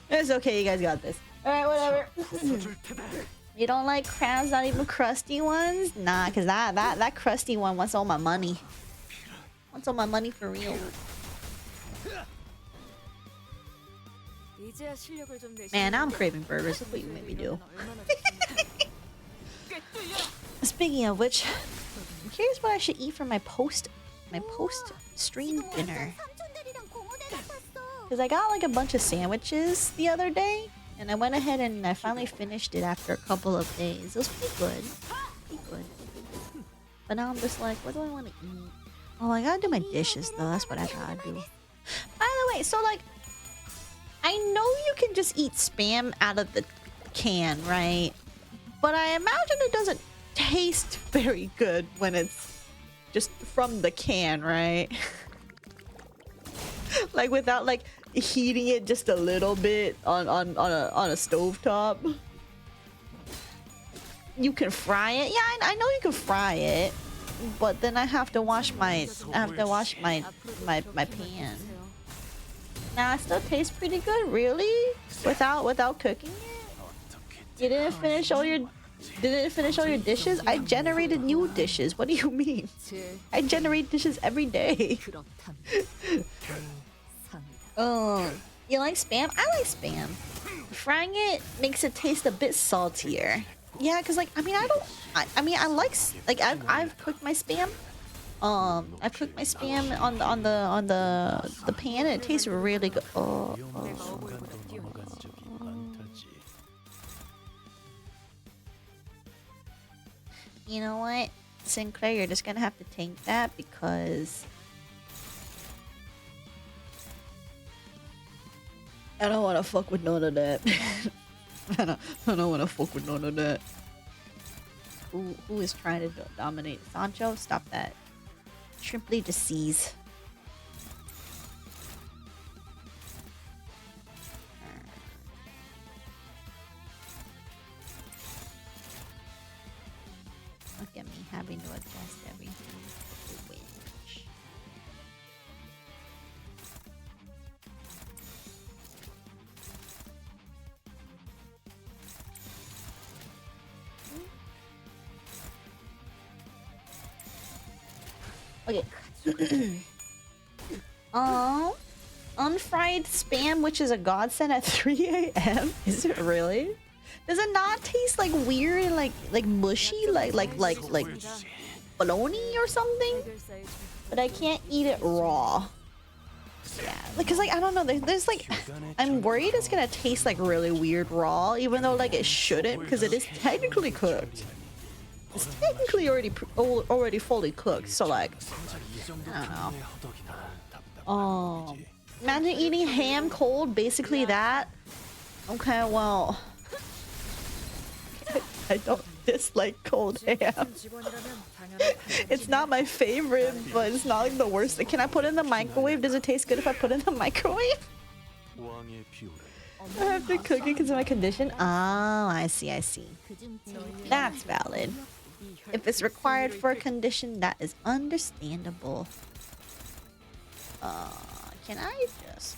It's okay, you guys got this. Alright, whatever. You don't like crabs, not even crusty ones? Nah, cause that crusty one wants all my money. Wants all my money for real. Man, now I'm craving burgers. Look what you made me do. Speaking of which, I'm curious what I should eat for my post stream dinner. Because I got like a bunch of sandwiches the other day, and I went ahead and I finally finished it after a couple of days. It was pretty good. Pretty good. But now I'm just like, what do I want to eat? Oh, I gotta do my dishes though. That's what I gotta do. By the way, so like, I know you can just eat Spam out of the can, right? But I imagine it doesn't taste very good when it's just from the can, right? Like without like heating it just a little bit on a stovetop. You can fry it. Yeah, I know you can fry it, but then I have to wash my pan. Nah, it still tastes pretty good, really? Without cooking it? You didn't finish all your dishes? I generated new dishes. What do you mean? I generate dishes every day. You like Spam? I like Spam. Frying it makes it taste a bit saltier. Yeah, cause like I like I've cooked my Spam. I've cooked my Spam on the pan and it tastes really good. You know what, Sinclair, you're just gonna have to tank that because I don't want to fuck with none of that. I don't want to fuck with none of that. Who is trying to dominate? Sancho, stop that. Simply just seize. having to adjust everything. Which... Okay. Unfried spam, which is a godsend at 3 a.m. Is it really? Does it not taste like weird and like mushy, like bologna or something? But I can't eat it raw. Yeah, because like I don't know. There's like I'm worried it's gonna taste like really weird raw, even though like it shouldn't, because it is technically cooked. It's technically already fully cooked. So like I don't know. Oh, imagine eating ham cold. Basically that. Okay, well. I don't dislike cold ham. It's not my favorite, but it's not like the worst. Can I put it in the microwave? Does it taste good if I put it in the microwave? I have to cook it because of my condition. Oh, I see, I see. That's valid. If it's required for a condition, that is understandable. Can I just...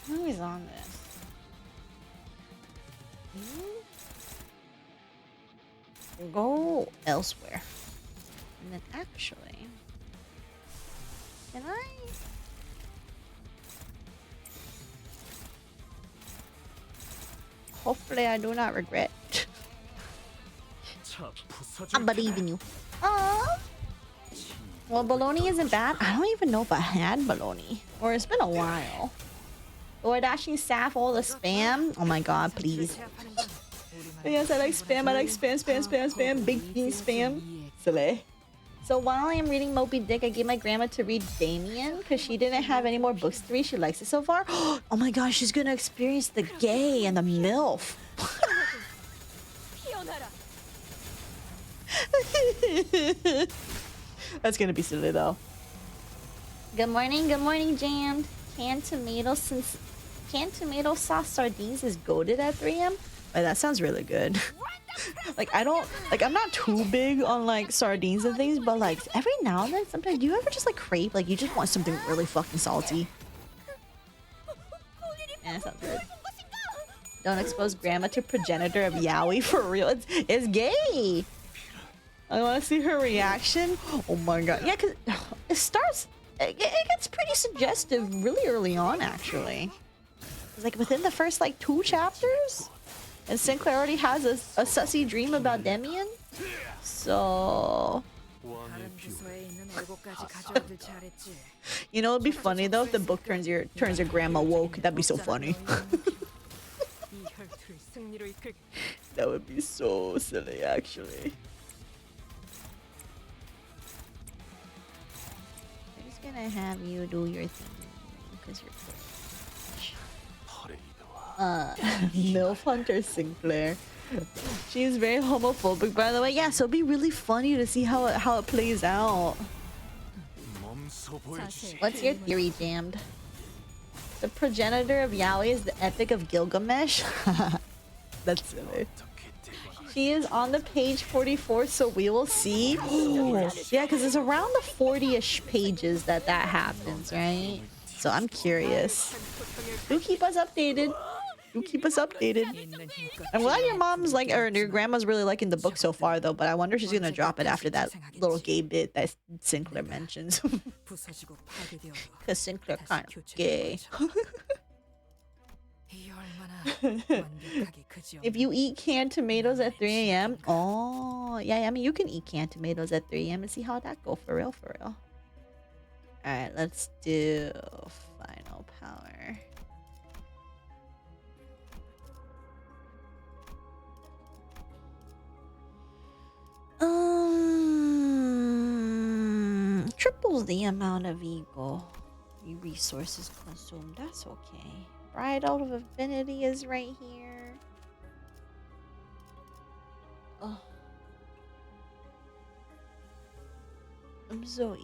Who is on this? Go elsewhere. And then actually... Can I... Hopefully I do not regret. I believe in you. Aww. Well, bologna isn't bad. I don't even know if I had bologna. Or it's been a while. Or dashing Saf all the spam. Oh my god, please. Yes, I like spam. I like spam. Big bean spam. Silly. So while I am reading Moby Dick, I gave my grandma to read Damien because she didn't have any more books to read. She likes it so far. Oh my gosh, she's gonna experience the gay and the MILF. That's gonna be silly though. Good morning, Jammed. Canned tomato sauce sardines is goated at 3 a.m. Oh, that sounds really good. Like I'm not too big on like sardines and things, but like every now and then, sometimes, do you ever just like crave, like you just want something really fucking salty? Yeah, that sounds good. Don't expose grandma to progenitor of yaoi for real. It's gay. I want to see her reaction. Oh my god. Yeah, because it gets pretty suggestive really early on, actually. It's like within the first like 2 chapters. And Sinclair already has a sussy dream about Demian. So... You know, it'd be funny though if the book turns your grandma woke. That'd be so funny. That would be so silly, actually. I'm just gonna have you do your thing because you're cool. MILF Hunter Sinclair. She's very homophobic, by the way. Yeah, so it'd be really funny to see how it plays out. What's your theory, Jammed? The progenitor of yaoi is the Epic of Gilgamesh? That's silly. She is on the page 44, so we will see. Yeah, because it's around the 40-ish pages that happens, right? So I'm curious. Do keep us updated. I'm glad your mom's like, or your grandma's really liking the book so far, though. But I wonder if she's gonna drop it after that little gay bit that Sinclair mentions. Because Sinclair kind of gay. If you eat canned tomatoes at 3 a.m. Oh, yeah. I mean, you can eat canned tomatoes at 3 a.m. and see how that go for real. All right, let's do final power. Triples the amount of ego resources consumed. That's okay. Bridle of Affinity is right here. Oh, I'm so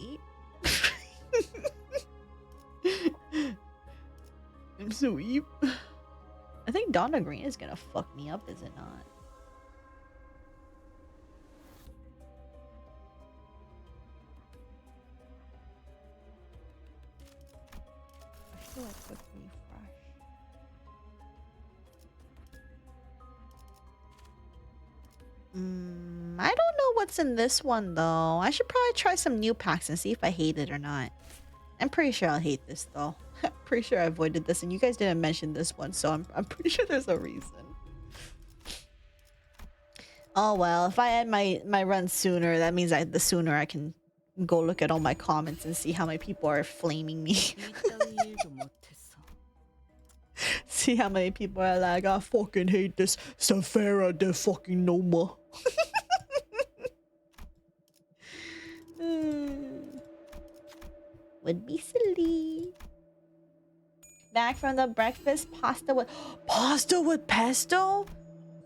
I'm so eep. I think Donna Green is gonna fuck me up, is it not? Do a quick refresh. I don't know what's in this one though. I should probably try some new packs and see if I hate it or not. I'm pretty sure I'll hate this though. I'm pretty sure I avoided this and you guys didn't mention this one, so I'm pretty sure there's a reason. Oh well, if I end my run sooner, that means the sooner I can go look at all my comments and see how many people are flaming me. See how many people are like, I fucking hate this Saphera de fucking Noma. Would be silly. Back from the breakfast, pasta with pesto? Oh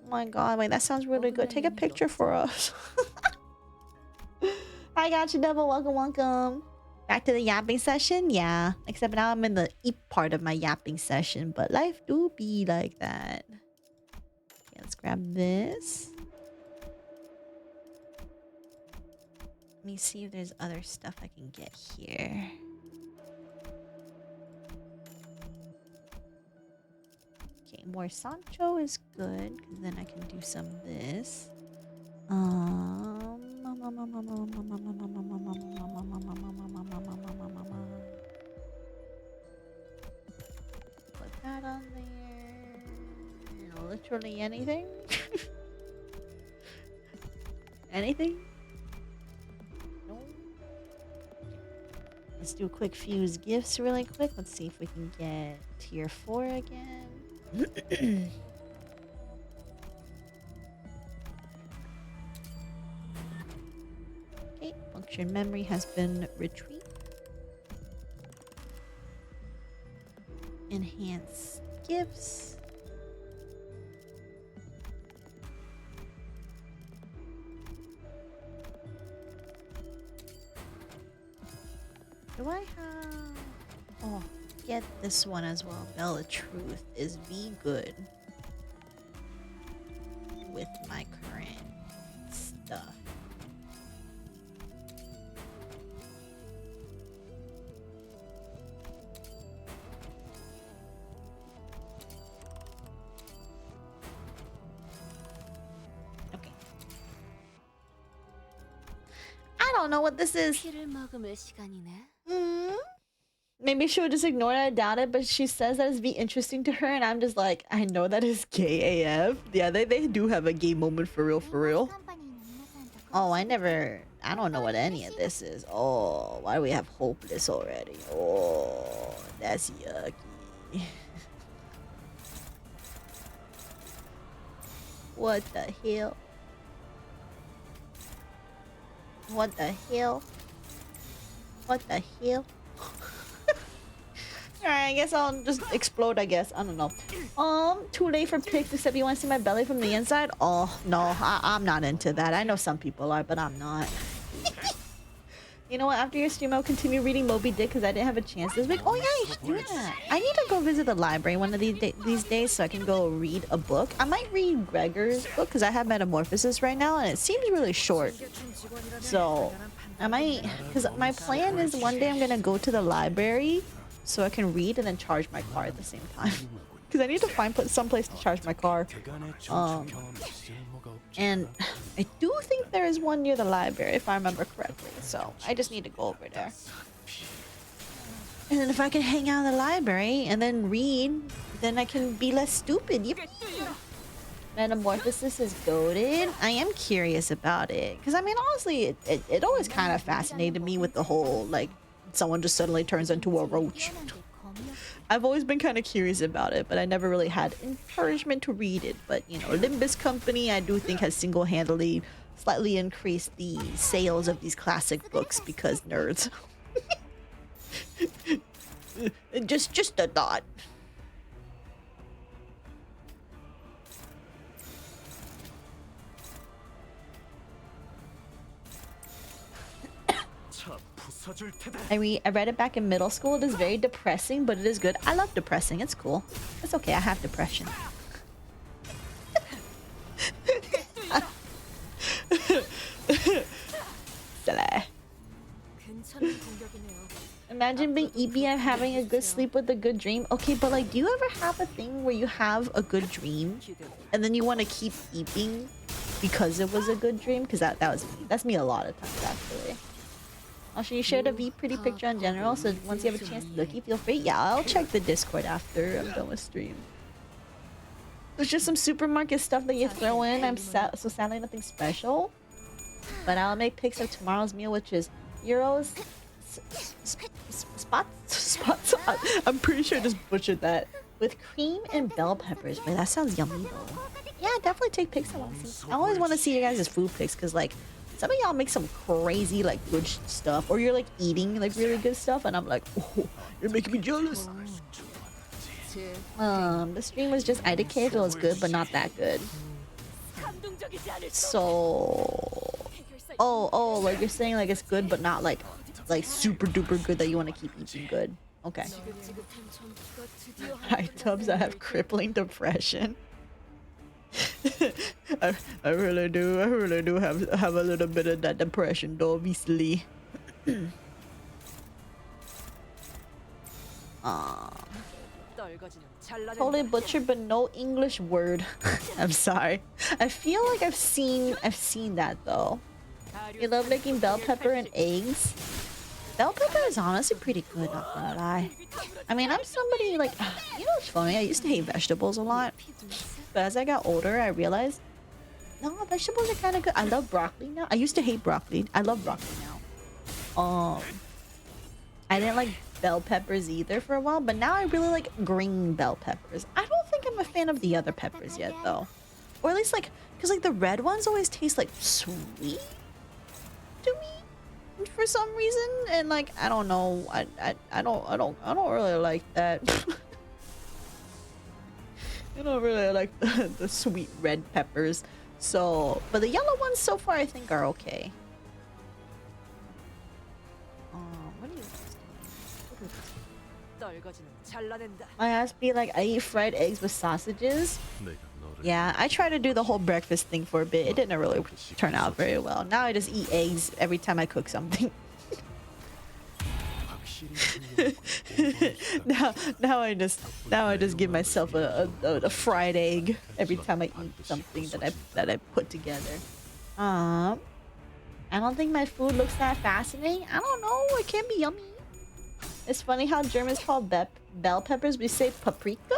my god, wait, that sounds really good. Take a picture for us. I got you, Devil. Welcome, welcome. Back to the yapping session? Yeah. Except now I'm in the eat part of my yapping session, but life do be like that. Okay, let's grab this. Let me see if there's other stuff I can get here. Okay, more Sancho is good, because then I can do some of this. Put that on there. Literally anything. Anything? No. Let's do a quick fuse gifts really quick. Let's see if we can get tier 4 again. Okay, function memory has been retrieved. Enhance gifts. Do I have... Oh, get this one as well. Bella Truth is V good with my current stuff. Okay. I don't know what this is. Maybe she would just ignore it. I doubt it, but she says that it's be interesting to her, and I'm just like, I know that is gay AF. Yeah, they do have a gay moment for real, for real. Oh, I don't know what any of this is. Oh, why do we have hopeless already? Oh, that's yucky. What the hell? What the hell? What the hell? Alright, I guess I'll just explode, I guess. I don't know. Too late for pics, except you want to see my belly from the inside? Oh, no, I'm not into that. I know some people are, but I'm not. You know what? After your stream, I'll continue reading Moby Dick because I didn't have a chance this week. Oh, yeah, you should do that. I need to go visit the library one of these days so I can go read a book. I might read Gregor's book because I have Metamorphosis right now, and it seems really short. So, I might... Because my plan is one day I'm going to go to the library so I can read and then charge my car at the same time. Because I need to find some place to charge my car. And I do think there is one near the library, if I remember correctly. So I just need to go over there. And then if I can hang out in the library and then read, then I can be less stupid. Yippee! Metamorphosis is goated. I am curious about it. Because, I mean, honestly, it always kind of fascinated me with the whole, like, someone just suddenly turns into a roach. I've always been kind of curious about it, but I never really had encouragement to read it. But, you know, Limbus Company, I do think, has single-handedly slightly increased the sales of these classic books because nerds. just a thought. I read it back in middle school. It is very depressing, but it is good. I love depressing. It's cool. It's okay. I have depression. Imagine being EB and having a good sleep with a good dream. Okay, but like, do you ever have a thing where you have a good dream and then you want to keep eating because it was a good dream? Because that's me a lot of times actually. Also, you shared a V pretty picture in general, so once you have a chance to look, feel free. Yeah, I'll check the Discord after I'm done with stream. There's just some supermarket stuff that you throw in. So sadly nothing special. But I'll make pics of tomorrow's meal, which is Euros, spots. I'm pretty sure I just butchered that. With cream and bell peppers. Wait, that sounds yummy though. Yeah, definitely take pics. I always want to see you guys' food pics because like some of y'all make some crazy like good stuff, or you're like eating like really good stuff, and I'm like, oh, you're making me jealous. The stream was just IDK if it was good, but not that good. So, oh, like you're saying like it's good, but not like super duper good that you want to keep eating good. Okay. Hi, Tubbs. I have crippling depression. I really do have a little bit of that depression, though, obviously. Totally butchered, but no English word. I'm sorry. I feel like I've seen that though. You love making bell pepper and eggs. Bell pepper is honestly pretty good, not gonna lie. I mean, I'm somebody like, you know what's funny? I used to hate vegetables a lot, but as I got older, I realized, no, vegetables are kind of good. I love broccoli now. I used to hate broccoli. I love broccoli now. I didn't like bell peppers either for a while, but now I really like green bell peppers. I don't think I'm a fan of the other peppers yet though, or at least like, because like the red ones always taste like sweet to me for some reason, and like I don't know, I don't really like that. I don't really like the sweet red peppers. So, but the yellow ones so far I think are okay. What are you doing? My ass be like, I eat fried eggs with sausages. Yeah, I tried to do the whole breakfast thing for a bit. It didn't really turn out very well. Now I just eat eggs every time I cook something. now I just give myself a fried egg every time I eat something that I put together. I don't think my food looks that fascinating. I don't know. It can be yummy. It's funny how Germans call bell peppers. We say paprika,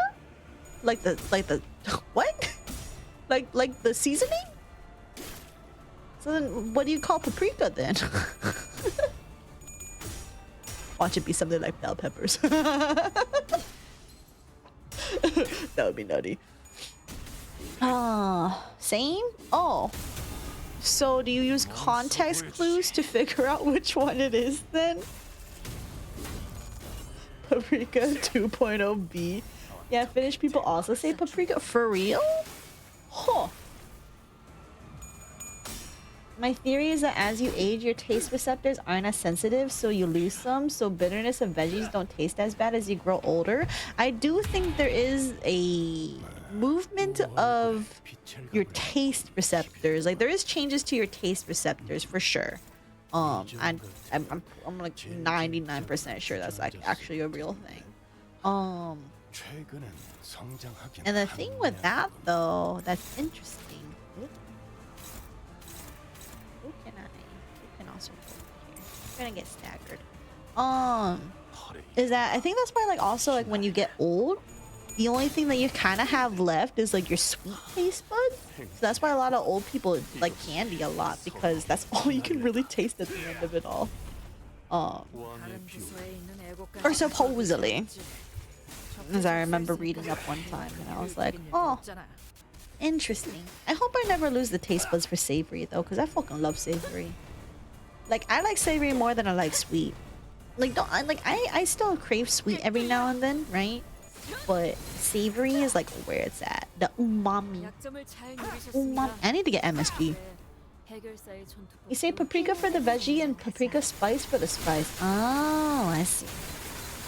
like the what? like the seasoning. So then, what do you call paprika then? Watch it be something like bell peppers. That would be nutty. Same? Oh. So do you use context clues to figure out which one it is then? Paprika 2.0B. Yeah, Finnish people also say paprika. For real? Huh. My theory is that as you age, your taste receptors aren't as sensitive, so you lose some. So bitterness of veggies don't taste as bad as you grow older. I do think there is a movement of your taste receptors. Like there is changes to your taste receptors for sure. I'm like 99% sure that's like actually a real thing. And the thing with that though, that's interesting. We're gonna get staggered. Is that I think that's why like also like when you get old, the only thing that you kind of have left is like your sweet taste buds. So that's why a lot of old people like candy a lot, because that's all you can really taste at the end of it all. Or supposedly, as I remember reading up one time, and I was like, oh, interesting. I hope I never lose the taste buds for savory though, because I fucking love savory. Like I like savory more than I like sweet. Like I still crave sweet every now and then, right? But savory is like where it's at. The umami. I need to get MSG. You say paprika for the veggie and paprika spice for the spice. Oh, I see.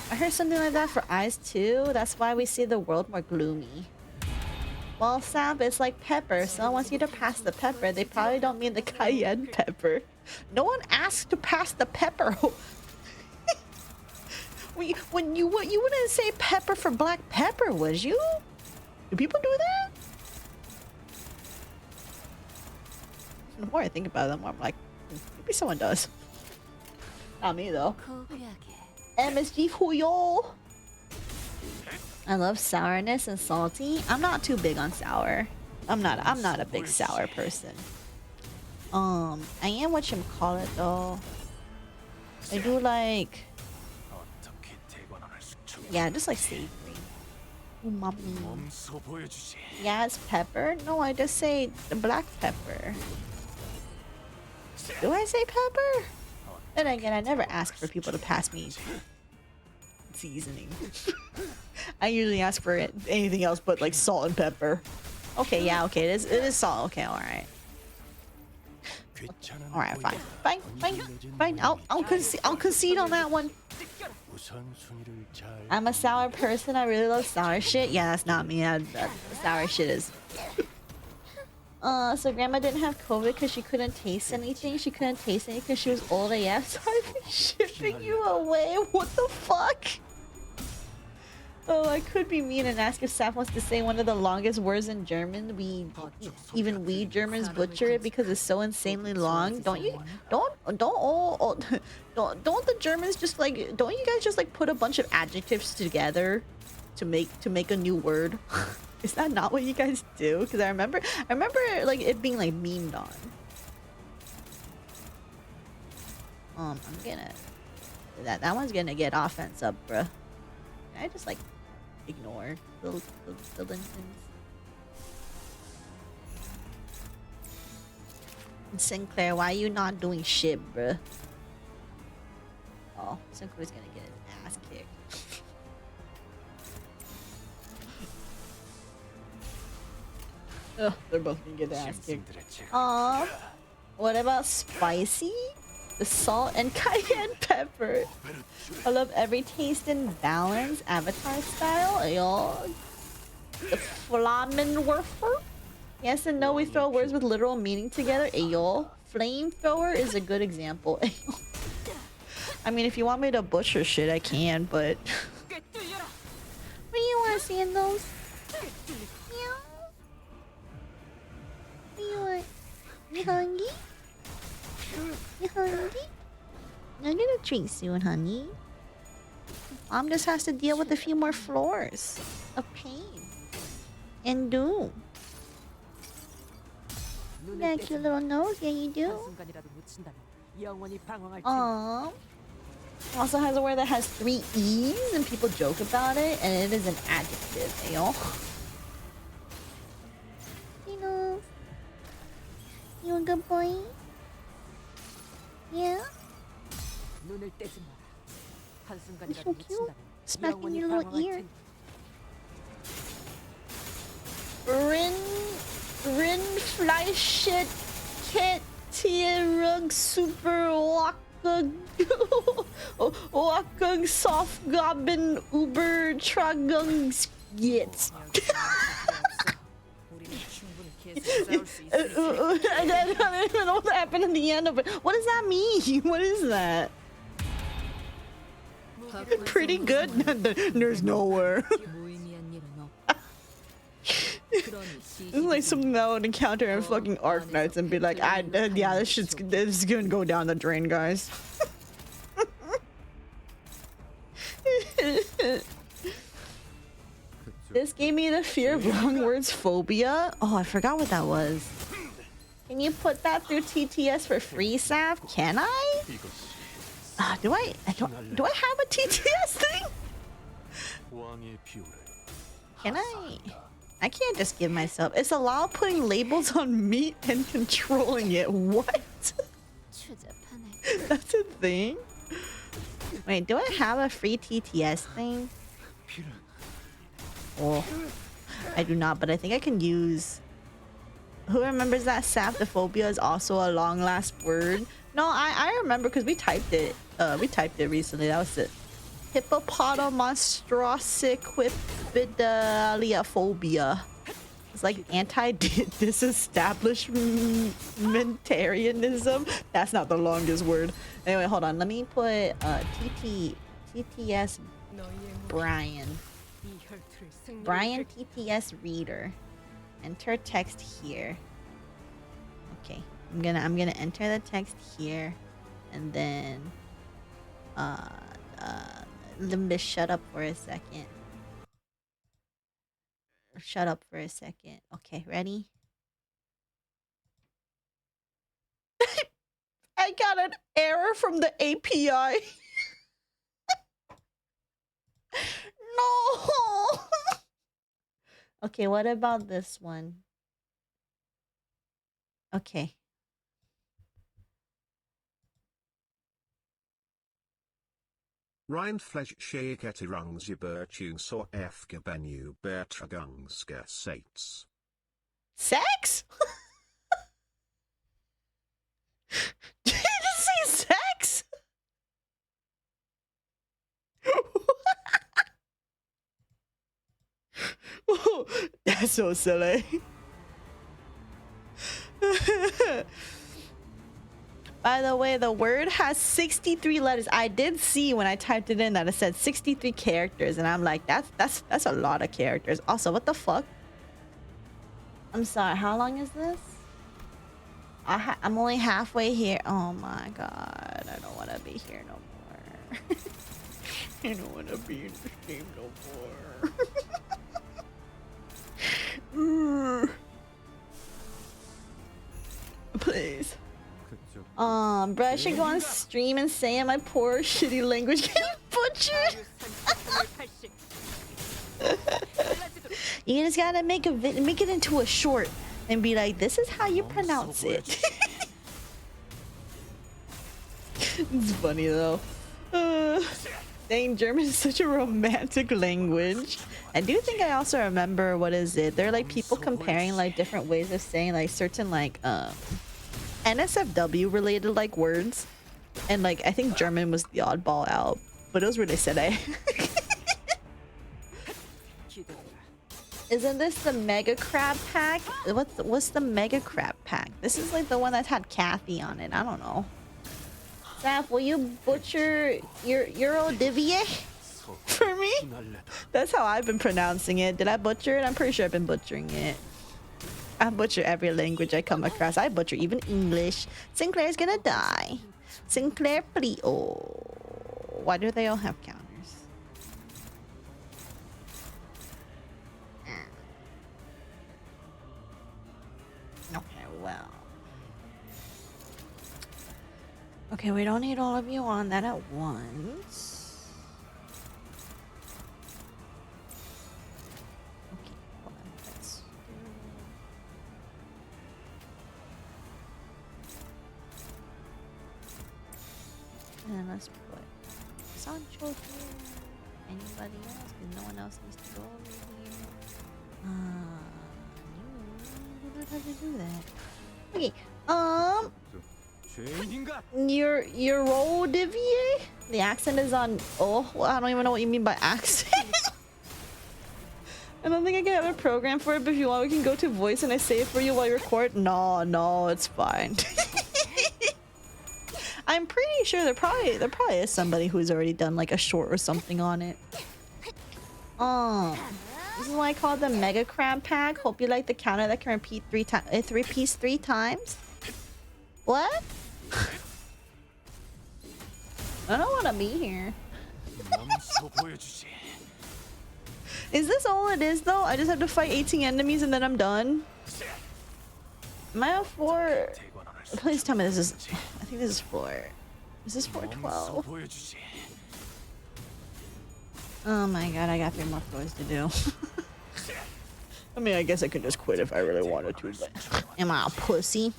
I heard something like that for eyes too. That's why we see the world more gloomy. Well, Sab, it's like pepper. Someone wants you to pass the pepper. They probably don't mean the cayenne pepper. No one asked to pass the pepper. When you wouldn't say pepper for black pepper, would you? Do people do that? The more I think about it, the more I'm like, maybe someone does. Not me though. MSG Fuyo. I love sourness and salty. I'm not too big on sour. I'm not a big sour person. I am whatchamacallit though. I do like, yeah, just like savory. Umami. Yeah, it's pepper. No, I just say the black pepper. Do I say pepper? Then again, I never ask for people to pass me seasoning. I usually ask for anything else but like salt and pepper. Okay, yeah, okay, it is salt. Okay, all right. All right, fine. I'll concede on that one. I'm a sour person. I really love sour shit. Yeah, that's not me. Sour shit is. So grandma didn't have COVID because she couldn't taste anything. She couldn't taste anything because she was old AF. Sorry for shipping you away. What the fuck? Oh, I could be mean and ask if Saf wants to say one of the longest words in German. Even we Germans butcher it because it's so insanely long. Don't the Germans just like, don't you guys just like put a bunch of adjectives together to make a new word? Is that not what you guys do? Because I remember like it being like memed on. I'm gonna that one's gonna get offense up, bruh. I just like ignore the Lincolns. Sinclair, why are you not doing shit, bruh? Oh, Sinclair's gonna get his ass kicked. Ugh, they're both gonna get their ass kicked. What about spicy? The salt and cayenne pepper. I love every taste and balance. Avatar style. Yo. The Flammenwerfer. Yes and no, we throw words with literal meaning together. Ayo. Flamethrower is a good example. I mean, if you want me to butcher shit, I can, but... What do you want to see in those? Meow. What do you want? You hungry? You hungry? I'm gonna treat soon, honey. Mom just has to deal with a few more floors of pain and doom. You got a cute little nose, yeah you do. Also has a word that has 3 E's and people joke about it, and it is an adjective, yo. You know, you a good boy? Yeah? You're so cute. Smacking your little ear. Rin Fleischit Ket Tierug Super Wakung Soft Goblin Uber Tragung Skits. I don't even know what happened in the end of it. What does that mean? What is that? Pretty good. There's nowhere. This is like something that I would encounter in fucking Arc Knights and be like, yeah, this is gonna go down the drain, guys. This gave me the fear of long words phobia. Oh, I forgot what that was. Can you put that through TTS for free, Saf? Can I? Do I have a TTS thing? Can I? I can't just give myself. It's allowed putting labels on meat and controlling it. What? That's a thing? Wait, do I have a free TTS thing? Oh, I do not, but I think I can use... Who remembers that saptophobia is also a long last word? No, I remember because we typed it. We typed it recently. That was it. Hippopotamonstrosiquipedaliaphobia. It's like anti-disestablishmentarianism. That's not the longest word. Anyway, hold on. Let me put TTS TTS Brian. Brian TTS reader. Enter text here. Okay. I'm gonna enter the text here. And then Limbus, shut up for a second. Shut up for a second. Okay, ready? I got an error from the API. No. Okay, what about this one? Okay. Rein Flesch Sheiketirungs Bertune so Efgebenu Bertragungska Sates. Sex? Did you just say sex? That's so silly. By the way, the word has 63 letters. I did see when I typed it in that it said 63 characters, and I'm like, that's a lot of characters. Also, what the fuck? I'm sorry. How long is this? I'm only halfway here. Oh my god, I don't want to be here no more. I don't want to be in this game no more. Please. Bro, I should go on stream and say my poor shitty language getting butchered. You just gotta make it into a short and be like, this is how you pronounce it. It's funny though. Dang, German is such a romantic language. I do think I also remember, what is it? There are like people comparing like different ways of saying like certain like NSFW related like words, and like I think German was the oddball out, but those were they said eh. Isn't this the Mega Crab pack? What's the Mega Crab pack? This is like the one that had Kathy on it. I don't know. Saf, will you butcher your Eurodivier for me? That's how I've been pronouncing it. Did I butcher it? I'm pretty sure I've been butchering it. I butcher every language I come across. I butcher even English. Sinclair's gonna die. Sinclair, please. Oh, why do they all have counters? Okay, well. Okay, we don't need all of you on that at once. Okay, hold on. Let's do... And then let's put Sancho here. Anybody else? Because no one else needs to go over here. You don't have to do that. Okay. Your role Divier? The accent is on. Oh, well, I don't even know what you mean by accent. I don't think I can have a program for it, but if you want, we can go to voice and I say it for you while you record. No, it's fine. I'm pretty sure there probably is somebody who's already done like a short or something on it. This is why I call it the Mega Crab Pack. Hope you like the counter that can repeat 3 times. It repeats 3 times. What? I don't want to be here. Is this all it is though? I just have to fight 18 enemies and then I'm done? Am I a 4? Please tell me this is... I think this is 4. Is this 412? Oh my god, I got 3 more floors to do. I mean, I guess I could just quit if I really wanted to, but... Am I a pussy?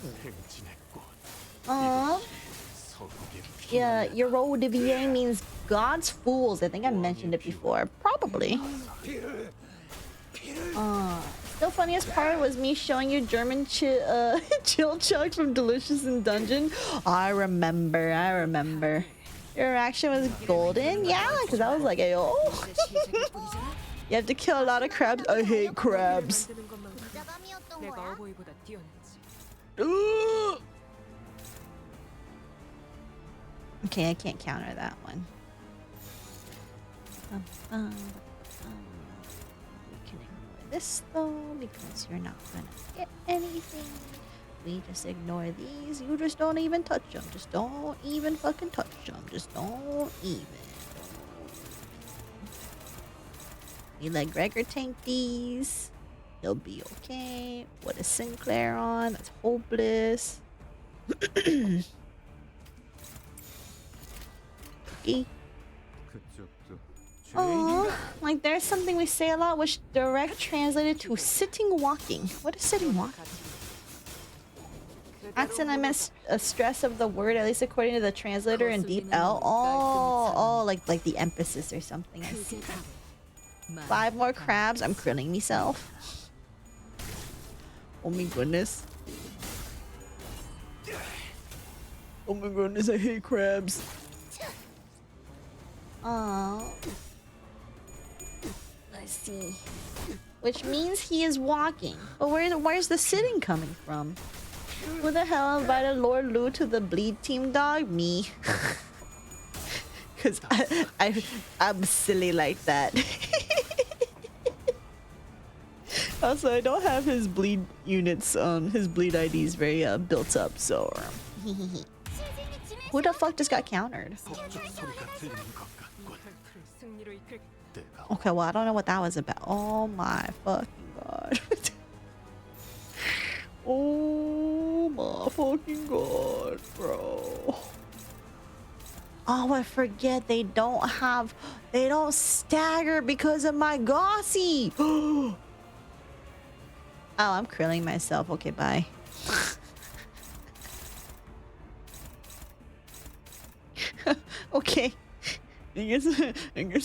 Yeah, your role Divier means God's fools. I think I mentioned it before. Probably. The funniest part was me showing you German chill chuck from Delicious in Dungeon. I remember. Your reaction was golden? Yeah, because I was like, ayo. You have to kill a lot of crabs. I hate crabs. Okay, I can't counter that one. We can ignore this though because you're not gonna get anything. We just ignore these. You just don't even touch them. Just don't even fucking touch them. Just don't even. We let Gregor tank these. He'll be okay. What is Sinclair on? That's hopeless. Okay. Oh, like there's something we say a lot which direct translated to sitting walking. What is sitting walking? Accent, I meant a stress of the word, at least according to the translator in Deep L. Oh, like the emphasis or something. I see. 5 more crabs. I'm grilling myself. Oh my goodness. Oh my goodness, I hate crabs. Oh. I see. Which means he is walking. But where's the sitting coming from? Who the hell invited Lord Lu to the bleed team, dog? Me. Cause I'm silly like that. Also, I don't have his bleed units, his bleed IDs very built up, so who the fuck just got countered? Okay, well, I don't know what that was about. Oh my fucking god. Oh my fucking god, bro. Oh, I forget they don't stagger because of my Gossy. Oh, I'm krilling myself. Okay, bye. Okay. I guess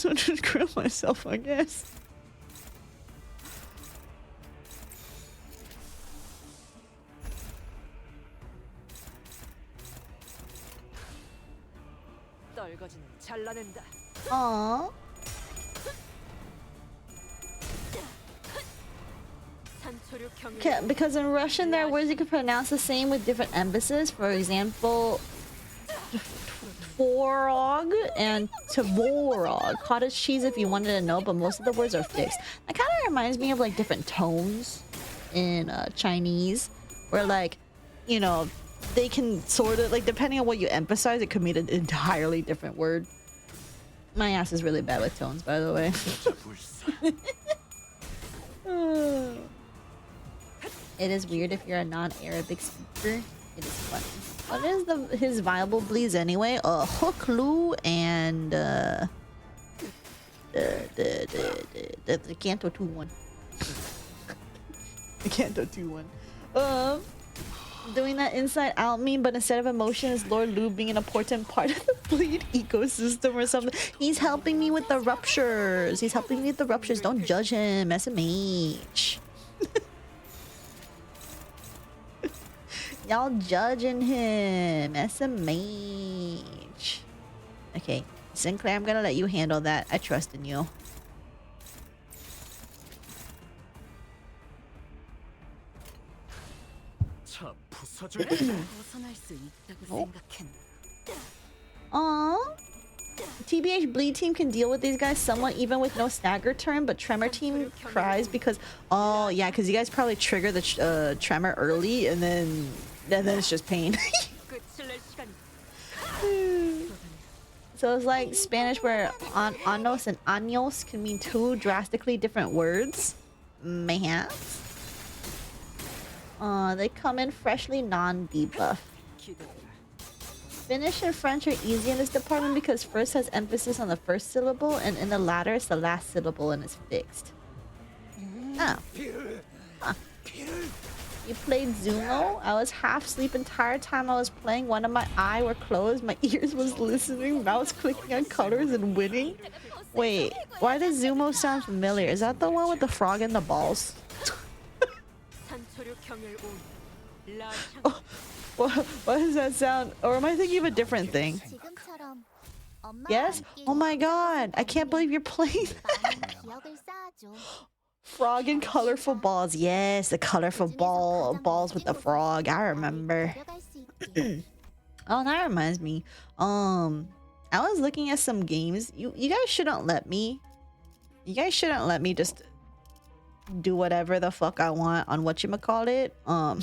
I'll just grill myself, I guess. Aww. Okay, because in Russian there are words you can pronounce the same with different emphasis. For example, tvorog and tvorog. Cottage cheese if you wanted to know, but most of the words are fixed. That kind of reminds me of like different tones in Chinese, where like, you know, they can sort of like, depending on what you emphasize, it could mean an entirely different word. My ass is really bad with tones, by the way. It is weird if you're a non-Arabic speaker. It is funny. What is his viable bleeds anyway? Hook, Lu, and the Canto 2-1. The Canto 2-1. Doing that inside out meme, but instead of emotion is Lord Lu being an important part of the bleed ecosystem or something. He's helping me with the ruptures. He's helping me with the ruptures. Don't judge him. SMH. Y'all judging him. SMH. Okay. Sinclair, I'm gonna let you handle that. I trust in you. Aww. TBH Bleed team can deal with these guys somewhat even with no stagger turn, but Tremor team cries because... Oh, yeah, because you guys probably trigger the Tremor early and then it's just pain. So it's like Spanish where anos and años can mean 2 drastically different words. Mayhem. They come in freshly non-debuff. Finnish and French are easy in this department because first has emphasis on the first syllable and in the latter it's the last syllable and it's fixed. Oh. Huh. You played Zumo? I was half asleep entire time I was playing. One of my eyes were closed, my ears was listening, mouse clicking on colors and winning. Wait, why does Zumo sound familiar? Is that the one with the frog and the balls? Oh, what does that sound? Or am I thinking of a different thing? Yes? Oh my god, I can't believe you're playing that. Frog and colorful balls. Yes, the colorful balls with the frog. I remember. Oh, that reminds me. I was looking at some games. You guys shouldn't let me. You guys shouldn't let me just do whatever the fuck I want on whatchamacallit. On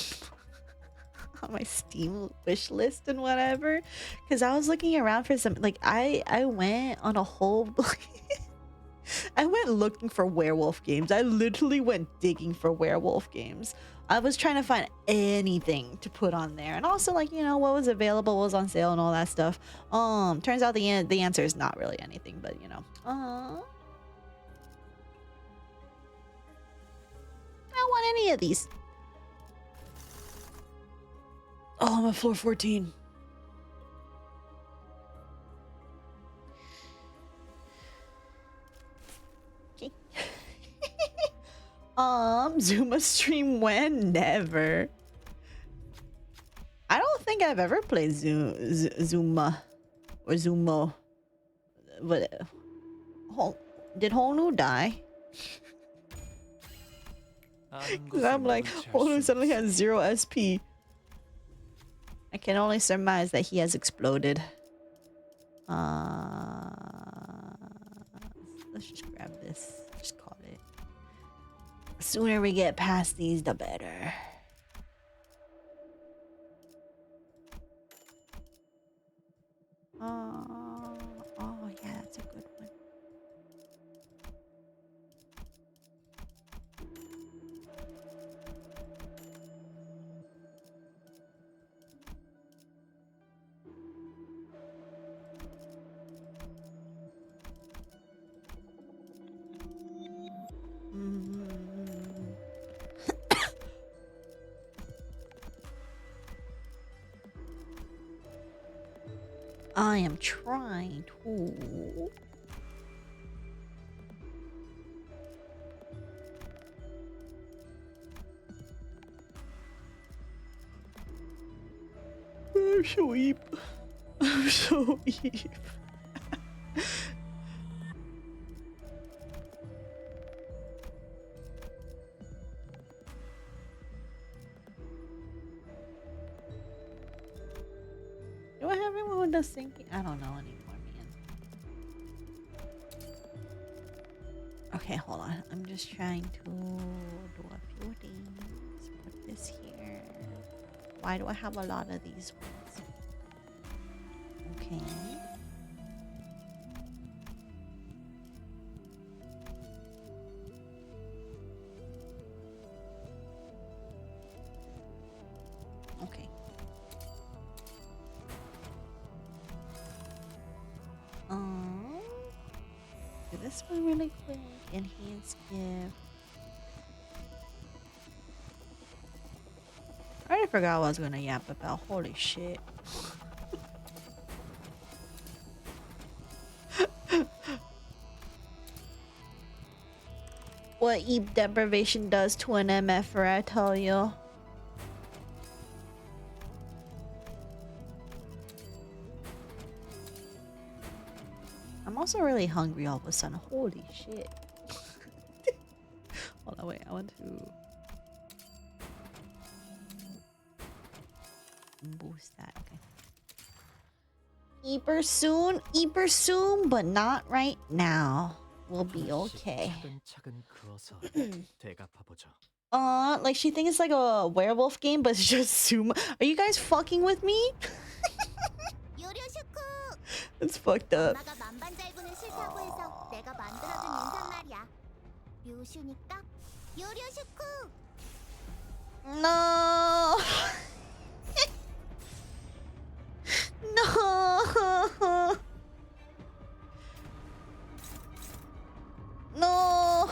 my Steam wish list and whatever. Because I was looking around for some, like, I went on a whole I went looking for werewolf games. I literally went digging for werewolf games. I was trying to find anything to put on there. And also, like, you know, what was available, what was on sale and all that stuff. Turns out the answer is not really anything, but you know. I don't want any of these. Oh, I'm at floor 14. Okay. Zuma stream when? Never. I don't think I've ever played Zuma or Zumo. But did Honu die? Cause I'm like, Honu suddenly has 0 SP. I can only surmise that he has exploded. Let's just grab this. Just call it. The sooner we get past these, the better. Oh yeah, that's a good one. I am trying to. I'm so weep. I'm so weep. Do I have anyone who does thinking? I don't know anymore, man. Okay, hold on. I'm just trying to do a few things. Put this here. Why do I have a lot of these ones? Okay. Okay. Do this one really quick. Enhance gift. I already forgot what I was gonna yap about. Holy shit. What eep deprivation does to an MFer, I tell you. I'm also really hungry all of a sudden. Holy shit. Hold on, wait. I want to boost that. Okay. Eeper soon, but not right now. We'll be okay. Like she thinks it's like a werewolf game, but it's just Zoom. Are you guys fucking with me? It's fucked up. No. No. No.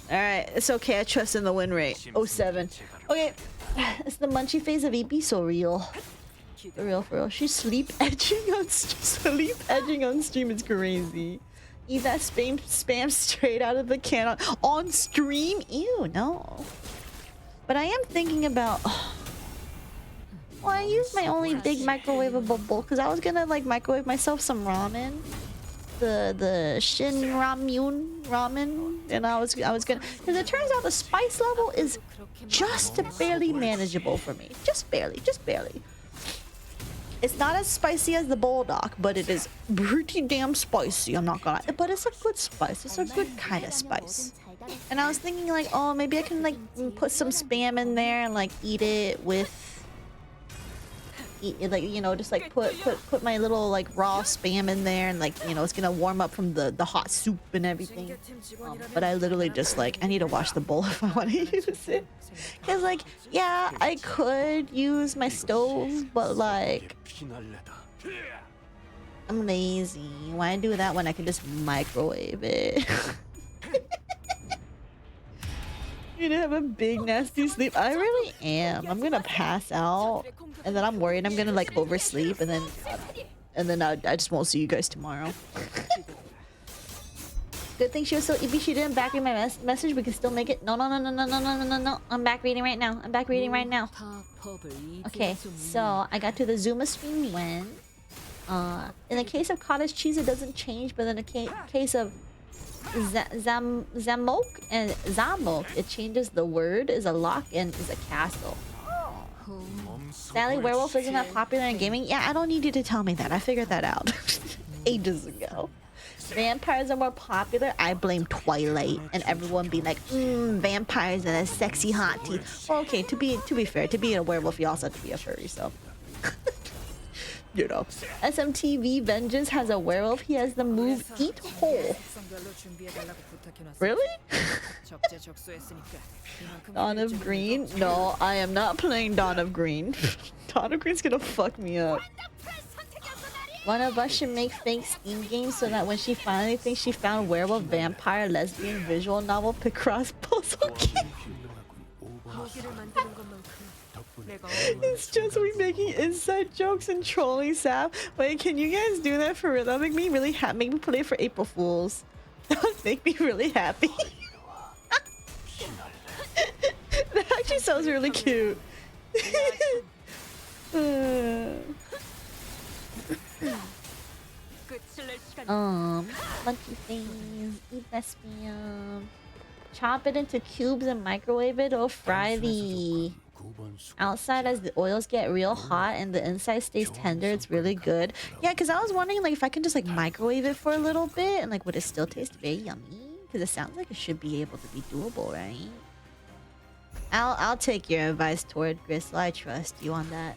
Alright, it's okay. I trust in the win rate. 07. Okay. It's the munchie phase of EP, so real. For real, for real. She's sleep edging on stream. It's crazy. Eat that spam straight out of the can on stream? Ew, no. But I am thinking about... Well, I used my only big microwavable bowl because I was gonna like microwave myself some ramen. The Shin ramen, and I was gonna, because it turns out the spice level is just barely manageable for me. Just barely. It's not as spicy as the bulldog, but it is pretty damn spicy. I'm not gonna. But it's a good spice. It's a good kind of spice. And I was thinking like, oh, maybe I can like put some spam in there and like eat it with, like, you know, just like put my little like raw spam in there, and like, you know, it's gonna warm up from the hot soup and everything. But I literally just like, I need to wash the bowl if I want to use it. Cause like, yeah, I could use my stove, but like, I'm lazy. Why do that when I can just microwave it? You're gonna have a big nasty sleep. I really am. I'm gonna pass out, and then I'm worried I'm gonna like oversleep, and then I just won't see you guys tomorrow. Good thing she was so eepy she didn't back read my message. We can still make it. No. I'm back reading right now. Okay, so I got to the Zuma stream when in the case of cottage cheese it doesn't change, but in the case of Zamok and Zamok, it changes. The word is a lock and is a castle. Sadly, werewolf isn't that popular in gaming. Yeah, I don't need you to tell me that. I figured that out ages ago. Vampires are more popular. I blame Twilight and everyone be like, vampires and a sexy hot teeth. Well, okay, to be fair, to be a werewolf, you also have to be a furry, so. You know. SMTV Vengeance has a werewolf. He has the move Eat Whole. Really? Dawn of Green? No, I am not playing Dawn of Green. Dawn of Green's gonna fuck me up. One of us should make fake Steam games so that when she finally thinks she found werewolf, vampire, lesbian, visual novel, Picross puzzle game. It's just we making inside jokes and trolling Sap. Wait, can you guys do that for real? That would make me really happy. Make me play it for April Fools. That would make me really happy. That actually sounds really cute. Monkey things. Eat that spam. Chop it into cubes and microwave it or fry the outside as the oils get real hot and the inside stays tender. It's really good. Yeah, because I was wondering like if I can just like microwave it for a little bit and like would it still taste very yummy? Because it sounds like it should be able to be doable, right? I'll take your advice toward Gristle. I trust you on that.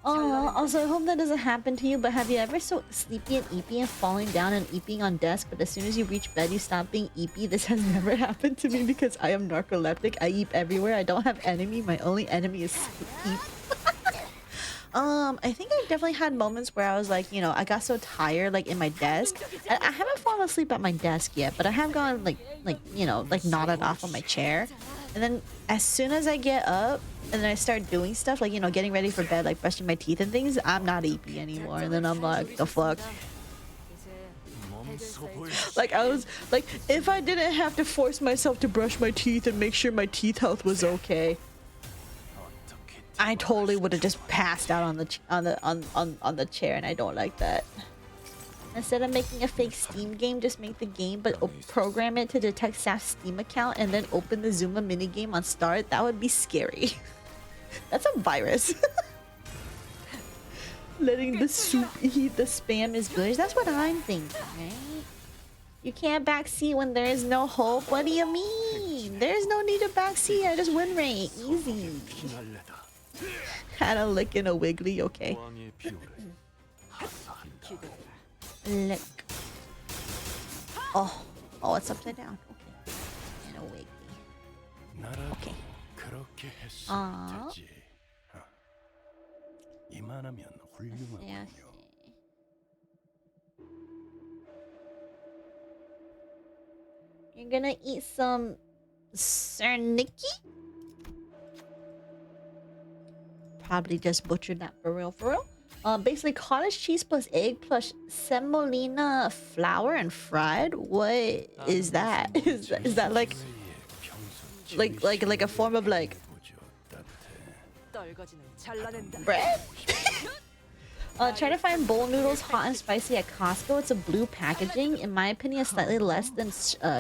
Oh, also I hope that doesn't happen to you, but have you ever so sleepy and eepy and falling down and eeping on desk, but as soon as you reach bed you stop being eepy? This has never happened to me because I am narcoleptic. I eep everywhere. I don't have enemy. My only enemy is sleep. I think I've definitely had moments where I was like, you know, I got so tired like in my desk. I haven't fallen asleep at my desk yet, but I have gone like you know, like nodded off on my chair. And then as soon as I get up and then I start doing stuff like, you know, getting ready for bed, like brushing my teeth and things, I'm not eepy anymore. And then I'm like, the fuck? Like I was like, if I didn't have to force myself to brush my teeth and make sure my teeth health was okay, I totally would have just passed out on the chair, and I don't like that. Instead of making a fake Steam game, just make the game but program it to detect Saf's Steam account and then open the Zuma minigame on Start. That would be scary. That's a virus. Letting the soup eat the spam is village. That's what I'm thinking, right? You can't backseat when there is no hope. What do you mean? There's no need to backseat. I just win rate. Easy. Had a lick and a wiggly, okay. Lick. Oh, it's upside down. Okay. And a wiggly. Okay. Yeah. You're gonna eat some Cerniki? Probably just butchered that for real. Basically cottage cheese plus egg plus semolina flour and fried. What is that? Is that like a form of like bread? Try to find bowl noodles hot and spicy at Costco. It's a blue packaging. In my opinion, it's slightly less than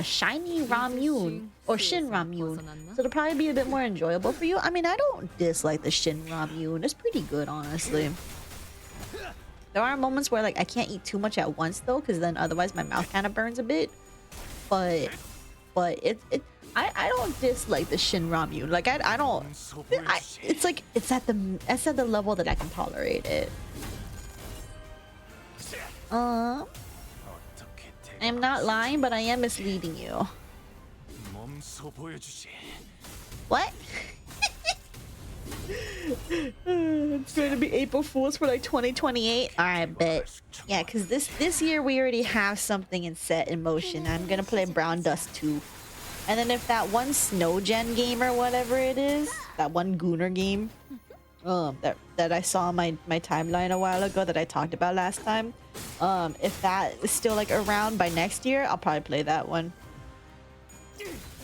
shiny ramyun or shin ramyun. So it'll probably be a bit more enjoyable for you. I mean, I don't dislike the shin ramyun. It's pretty good, honestly. There are moments where like I can't eat too much at once though, because then otherwise my mouth kind of burns a bit. But I don't dislike the Shinramyu. Like I don't. It's like it's at the level that I can tolerate it. I'm not lying, but I am misleading you. What? It's going to be April Fools for like 2028. I bet. Yeah, because this year we already have something set in motion. I'm gonna play Brown Dust 2. And then if that one Snow Gen game or whatever it is, that one Gooner game, that I saw on my timeline a while ago that I talked about last time, if that is still like around by next year, I'll probably play that one.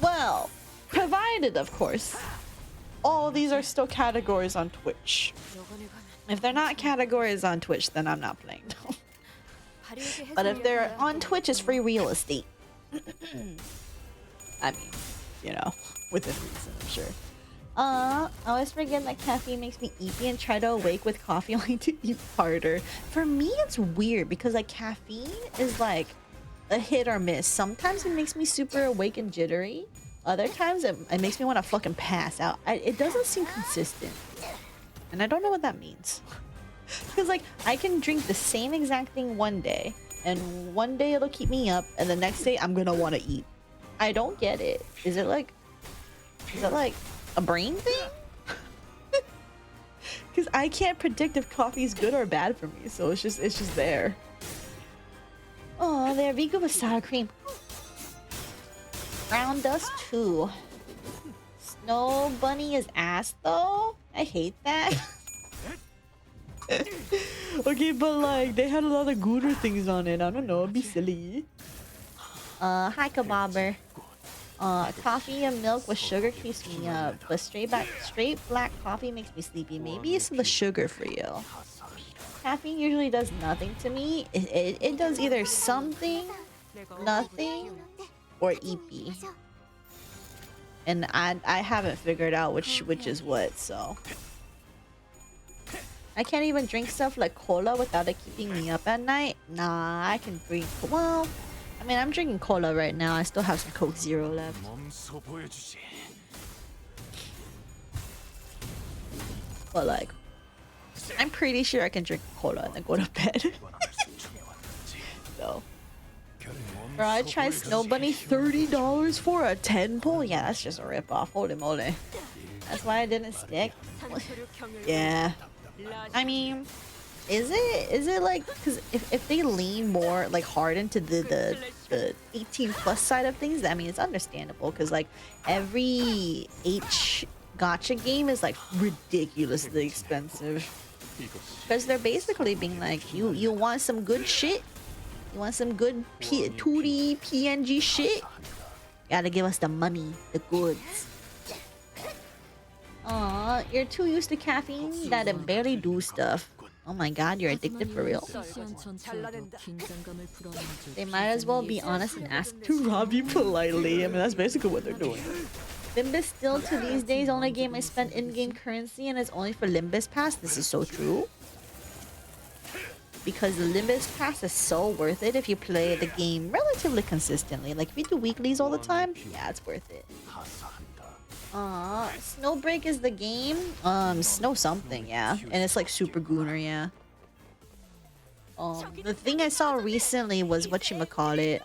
Well, provided of course all these are still categories on Twitch. If they're not categories on Twitch, then I'm not playing them. But if they're on Twitch, it's free real estate. I mean, you know, within reason, I'm sure. I always forget that caffeine makes me eepy and try to awake with coffee only to eat harder. For me, it's weird because like caffeine is like a hit or miss. Sometimes it makes me super awake and jittery. Other times it makes me want to fucking pass out. It doesn't seem consistent. And I don't know what that means. Because like I can drink the same exact thing one day, and one day it'll keep me up, and the next day I'm gonna want to eat. I don't get it. Is it like a brain thing? Because I can't predict if coffee is good or bad for me, so it's just there. Oh, there, be good with sour cream. Brown Dust 2. Snow Bunny is ass though. I hate that. Okay, but like they had a lot of gooder things on it. I don't know, it'd be silly. Hi Kebabber. Coffee and milk with sugar keeps me up, but straight black coffee makes me sleepy. Maybe it's the sugar for you. Caffeine usually does nothing to me. It does either something, nothing, or eepy. And I haven't figured out which is what, so. I can't even drink stuff like cola without it keeping me up at night. Nah, I can drink, well, I mean, I'm drinking cola right now. I still have some Coke Zero left. But like, I'm pretty sure I can drink cola and then go to bed. So. Bro, I tried Snow Bunny, $30 for a 10 pull? Yeah, that's just a ripoff. Holy moly. That's why I didn't stick. Yeah. I mean, is it like, because if they lean more like hard into the 18 plus side of things, I mean, it's understandable because like every gacha game is like ridiculously expensive, because they're basically being like, you want some good shit, you want some good 2D PNG shit, gotta give us the money, the goods. Aw, you're too used to caffeine that it barely do stuff. Oh my god, you're addicted for real. They might as well be honest and ask to rob you politely. I mean, that's basically what they're doing. Limbus still to these days only game I spend in-game currency, and it's only for Limbus Pass. This is so true. Because the Limbus Pass is so worth it if you play the game relatively consistently. Like if you do weeklies all the time, yeah, it's worth it. Snowbreak is the game. Snow something, yeah. And it's like super gooner, yeah. The thing I saw recently was whatchamacallit.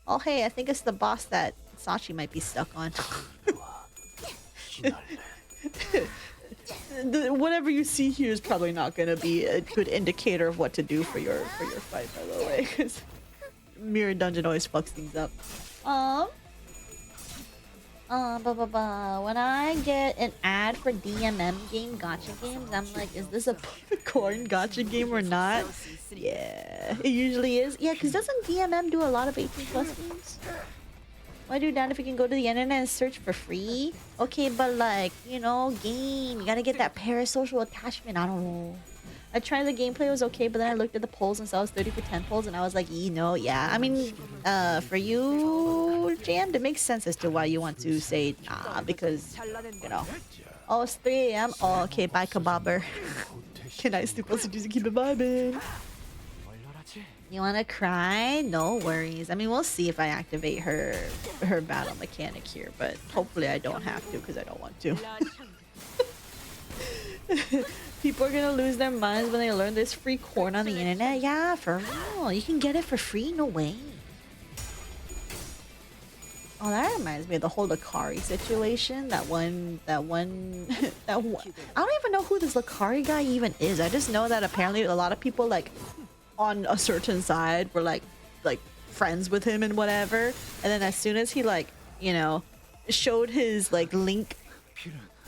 Oh hey, I think it's the boss that Sachi might be stuck on. Whatever you see here is probably not gonna be a good indicator of what to do for your fight, by the way, because Mirror Dungeon always fucks things up. When I get an ad for DMM game gacha games, I'm like, is this a corn gacha game or not? Yeah, it usually is. Yeah, because doesn't DMM do a lot of 18 plus games? Why do that if you can go to the internet and search for free? Okay, but like, you know, game, you gotta get that parasocial attachment. I don't know. I tried the gameplay, it was okay, but then I looked at the polls and saw it was 30 for 10 polls, and I was like, you know, yeah. I mean, for you, Jammed, it makes sense as to why you want to say nah, because, you know. Oh, it's 3 AM? Oh, okay, bye, Kebabber. Can I still supposed to just keep it vibing? You wanna cry? No worries. I mean, we'll see if I activate her battle mechanic here, but hopefully I don't have to because I don't want to. People are gonna lose their minds when they learn there's free corn on the internet. Yeah, for real. You can get it for free? No way. Oh, that reminds me of the whole Lakari situation. That one. I don't even know who this Lakari guy even is. I just know that apparently a lot of people like on a certain side were like friends with him and whatever. And then as soon as he like, you know, showed his like link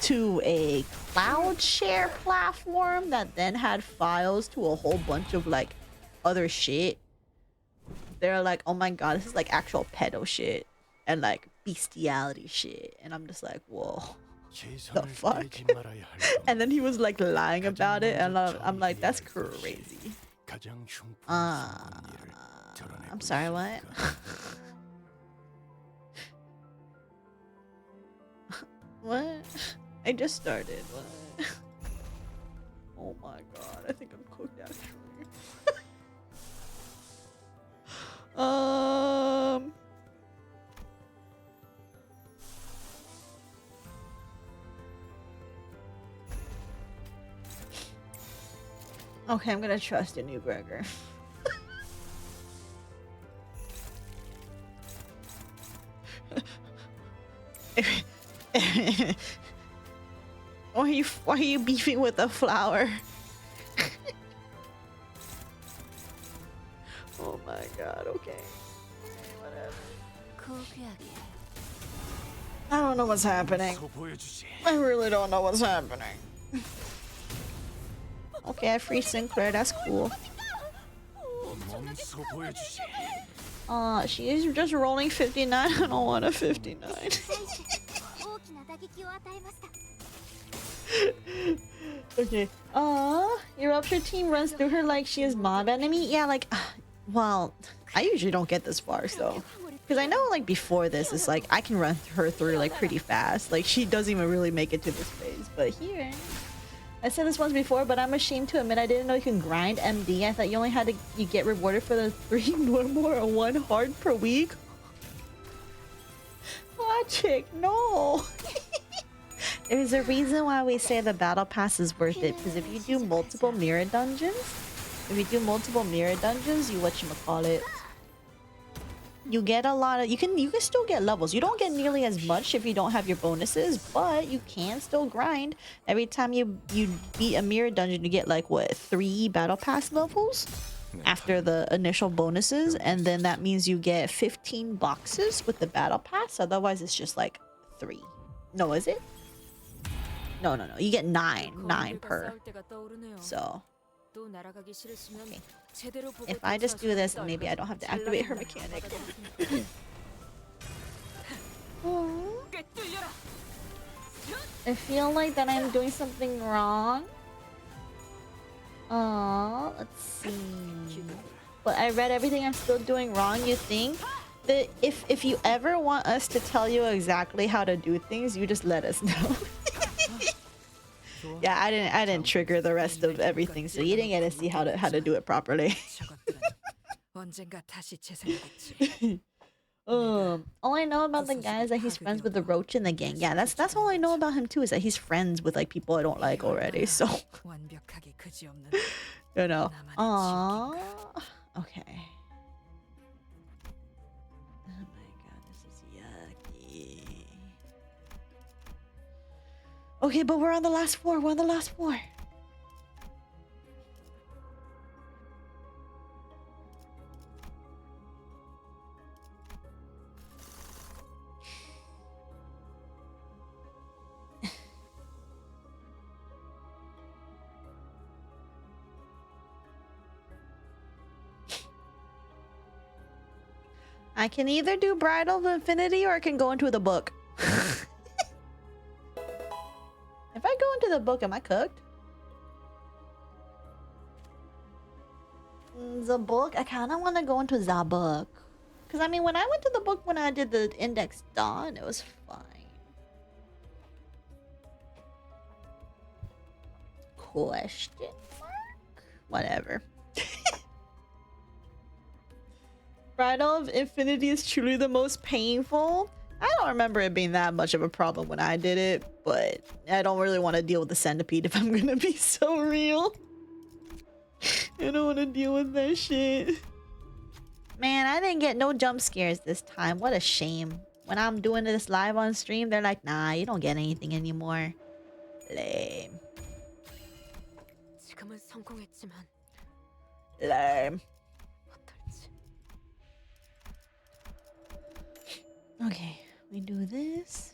to a cloud share platform that then had files to a whole bunch of like other shit, they're like, oh my god, this is like actual pedo shit and like bestiality shit, and I'm just like, whoa, the fuck. And then he was like lying about it, and I'm like, that's crazy. I'm sorry, what? What? I just started. What? Oh my god, I think I'm cooked actually. Okay, I'm gonna trust in you, Gregor. Why are you beefing with the flower? Oh my god, okay. Whatever. I don't know what's happening. I really don't know what's happening. Okay, I freed Sinclair, that's cool. She is just rolling 59. I don't want a 59. Okay. Your Rupture team runs through her like she is mob enemy? Yeah, like, well, I usually don't get this far, so. Because I know, like, before this, it's like, I can run her through, like, pretty fast. Like, she doesn't even really make it to this phase. But here, I said this once before, but I'm ashamed to admit I didn't know you can grind MD. I thought you only had to, you get rewarded for the 3 normal or 1 hard per week. Logic, no. There's a reason why we say the battle pass is worth it, because if you do multiple mirror dungeons, you whatchamacallit, you get a lot of, you can still get levels. You don't get nearly as much if you don't have your bonuses, but you can still grind. Every time you beat a mirror dungeon, you get like what, 3 battle pass levels after the initial bonuses, and then that means you get 15 boxes with the battle pass. Otherwise it's just like 3. No, is it? No, you get 9 per. So okay. If I just do this, then maybe I don't have to activate her mechanic. I feel like that I'm doing something wrong. Let's see. But I read everything I'm still doing wrong. You think that if you ever want us to tell you exactly how to do things, you just let us know. Yeah, I didn't trigger the rest of everything, so you didn't get to see how to do it properly. All I know about the guy is that he's friends with the roach in the gang. Yeah, that's all I know about him too, is that he's friends with like people I don't like already. So you know. Aww. Okay. Oh my god, this is yucky. Okay, but we're on the last floor. I can either do Bridal of Infinity or I can go into the book. If I go into the book, am I cooked? The book? I kind of want to go into the book. Because, I mean, when I went to the book when I did the Index Dawn, it was fine. Question mark? Whatever. Bridal of Infinity is truly the most painful. I don't remember it being that much of a problem when I did it, but I don't really want to deal with the centipede if I'm gonna be so real. I don't want to deal with that shit. Man, I didn't get no jump scares this time. What a shame. When I'm doing this live on stream, they're like, nah, you don't get anything anymore. Lame. 지금은 성공했지만 Lame. 어떨지. Okay, we do this.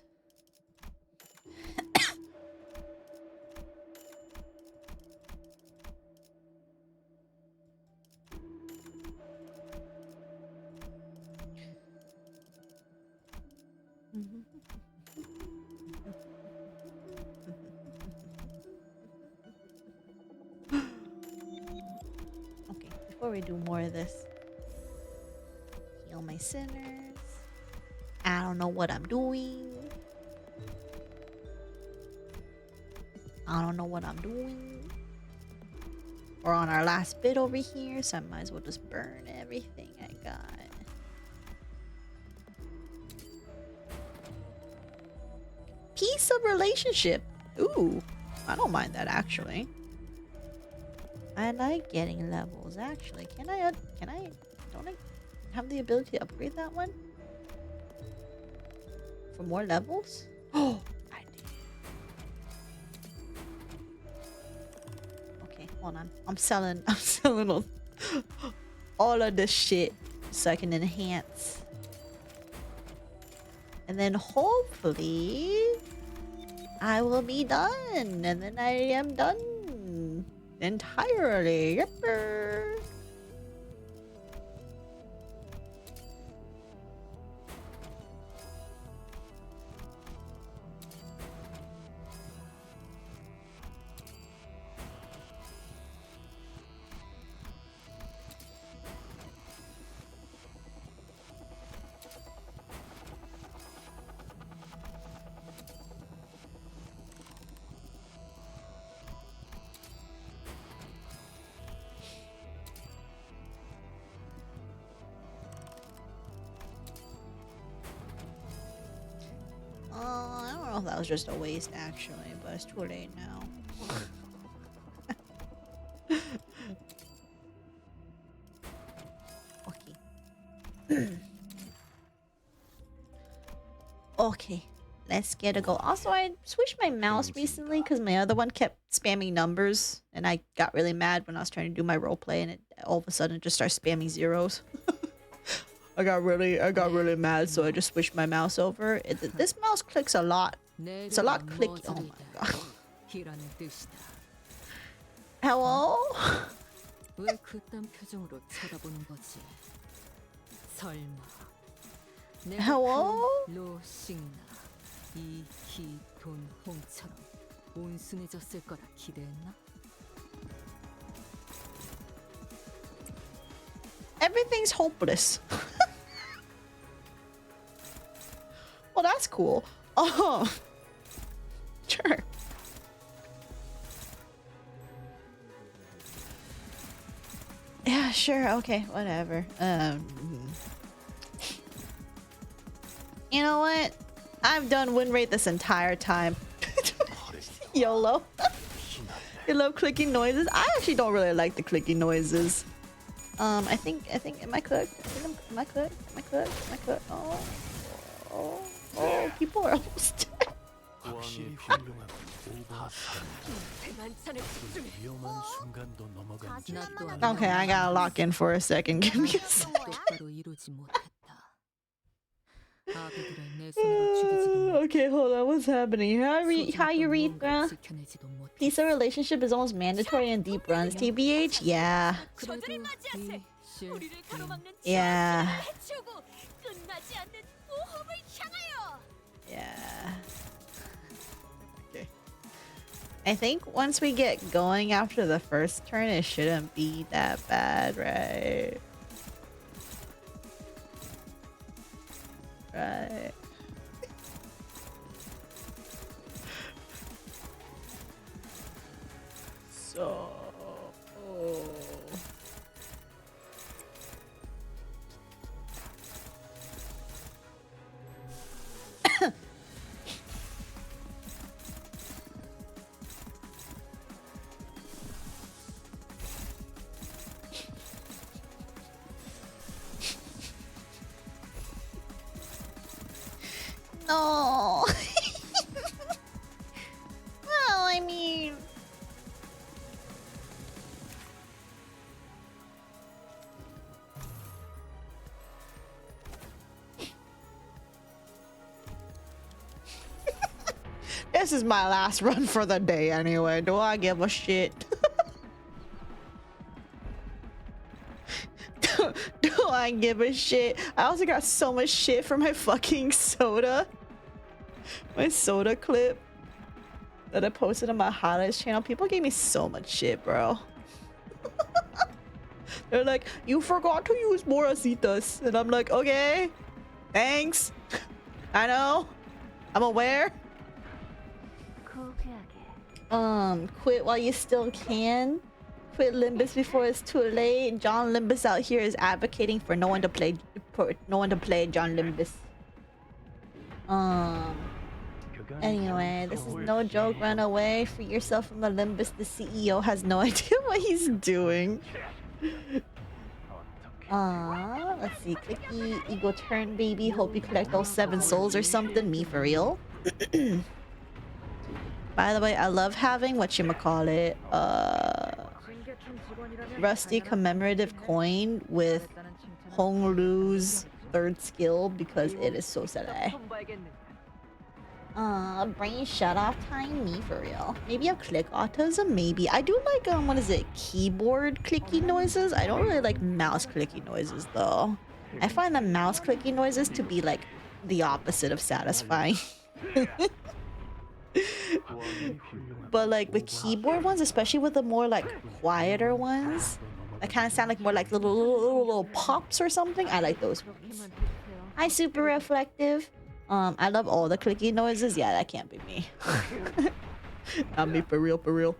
Okay, before we do more of this, heal my sinners. I don't know what I'm doing. I don't know what I'm doing. We're on our last bit over here, so I might as well just burn everything I got. Piece of relationship. Ooh, I don't mind that actually. I like getting levels actually. Don't I have the ability to upgrade that one? For more levels? Oh, I did. Okay, hold on. I'm selling all of this shit so I can enhance. And then hopefully I will be done. And then I am done entirely. Yepper. I don't know if that was just a waste actually, but it's too late now. Okay. Okay, let's get a go. Also, I switched my mouse recently because my other one kept spamming numbers, and I got really mad when I was trying to do my roleplay, and it all of a sudden just started spamming zeros. I got really mad, so I just switched my mouse over. This mouse clicks a lot. It's a lot clicky. Oh my god. Hello? 왜 그딴 표정으로 쳐다보는 거지? 설마 내가 Hello? 그 로싱나 이기돈 홍처럼 온순해졌을 거라 기대했나? Everything's hopeless. Well, that's cool. Oh, sure. Yeah, sure. Okay, whatever. You know what? I've done win rate this entire time. YOLO. You love clicking noises? I actually don't really like the clicky noises. I think, am I cooked? Am I cooked? Oh, people are almost dead. 확실히 훌륭하고 대만찬에 집중해. 위험한 순간도 넘어간 Okay, I gotta lock in for a second. Give me a sec. 똑바로 이루지 못했다. 아비들을 내 손으로 죽이지도 못. Okay, hold on. What's happening? How you read, bruh? 지켜내지도 못. Piece of relationship is almost mandatory in deep runs. TBH? Yeah. 그래도 이 실패. Yeah. Yeah. Okay. I think once we get going after the first turn, it shouldn't be that bad, right? Right. So. Oh. No. Well, I mean. This is my last run for the day anyway. Do I give a shit? Do I give a shit? I also got so much shit for my fucking soda. My soda clip that I posted on my highlights channel. People gave me so much shit, bro. They're like, you forgot to use more acetas. And I'm like, okay, thanks. I know. I'm aware. Quit while you still can. Quit Limbus before it's too late. John Limbus out here is advocating for no one to play John Limbus. Anyway, this is no joke. Run away. Free yourself from the Limbus. The CEO has no idea what he's doing. Let's see. Clicky, ego turn, baby. Hope you collect all 7 souls or something. Me for real. By the way, I love having whatchamacallit, rusty commemorative coin with Hong Lu's 3rd skill because it is so silly. Brain shut off time, me for real. Maybe I have click autism, maybe. I do like, what is it, keyboard clicky noises? I don't really like mouse clicky noises though. I find the mouse clicky noises to be like the opposite of satisfying. But like with keyboard ones, especially with the more like quieter ones that kind of sound like more like little pops or something, I like those ones. Hi, super reflective. I love all the clicky noises. Yeah, that can't be me. Not me for real, for real.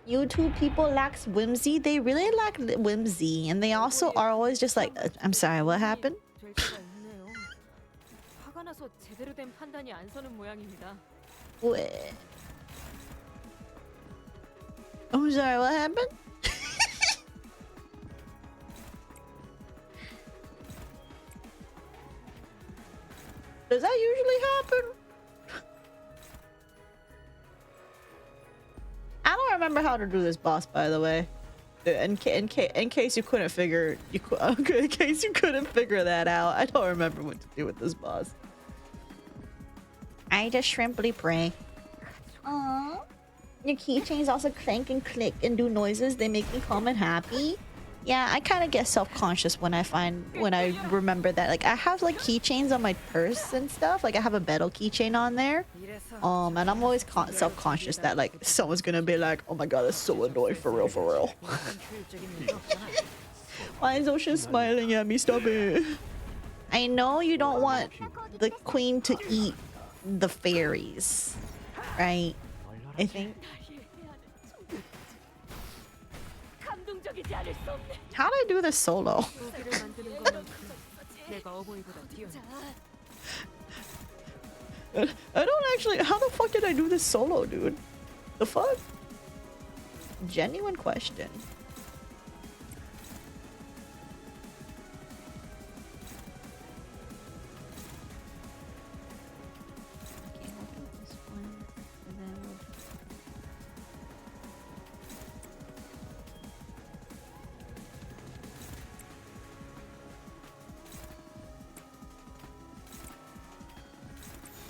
YouTube people lacks whimsy. They really lack whimsy, and they also are always just like, I'm sorry, what happened? What? I'm sorry, what happened? Does that usually happen? I don't remember how to do this boss, by the way. In case you couldn't figure, in case you couldn't figure that out, I don't remember what to do with this boss. I just shrimply pray. Aww. Your keychains also clank and click and do noises. They make me calm and happy. Yeah, I kind of get self-conscious when I remember that. Like, I have like keychains on my purse and stuff. Like, I have a metal keychain on there. And I'm always self-conscious that like someone's gonna be like, oh my god, that's so annoying, for real, for real. Why is Ocean smiling at me? Stop it. I know you don't want the queen to eat the fairies, right? I think. How do I do this solo? I don't actually. How the fuck did I do this solo, dude? The fuck? Genuine question. Okay, we'll do this one, and then we'll.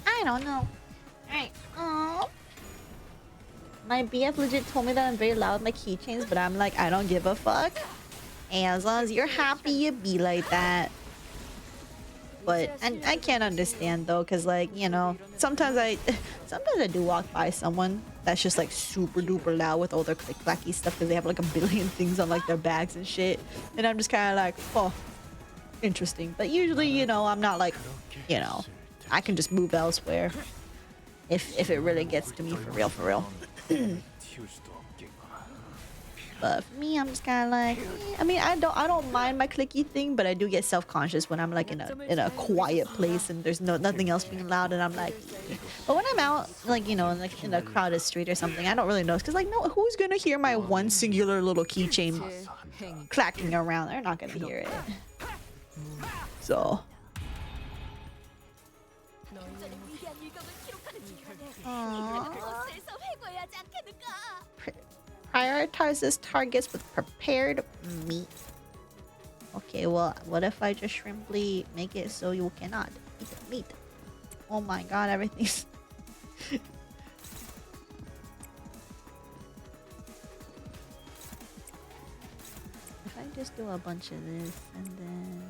I don't know. Alright. My BF legit told me that I'm very loud with my keychains, but I'm like, I don't give a fuck. And as long as you're happy, you be like that. But I can't understand though, cause like, you know, sometimes I do walk by someone that's just like super duper loud with all their click clacky stuff because they have like a billion things on like their bags and shit. And I'm just kind of like, oh, interesting. But usually, you know, I'm not like, you know, I can just move elsewhere. if it really gets to me for real, for real. But for me, I'm just kind of like, I mean, I don't mind my clicky thing, but I do get self-conscious when I'm like in a quiet place and there's nothing else being loud, and I'm like, but when I'm out, like, you know, like in a crowded street or something, I don't really notice, because like, no, who's gonna hear my one singular little keychain clacking around? They're not gonna hear it. So. Prioritizes targets with prepared meat. Okay, well, what if I just shrimply make it so you cannot eat the meat? Oh my god, everything's... If I just do a bunch of this and then...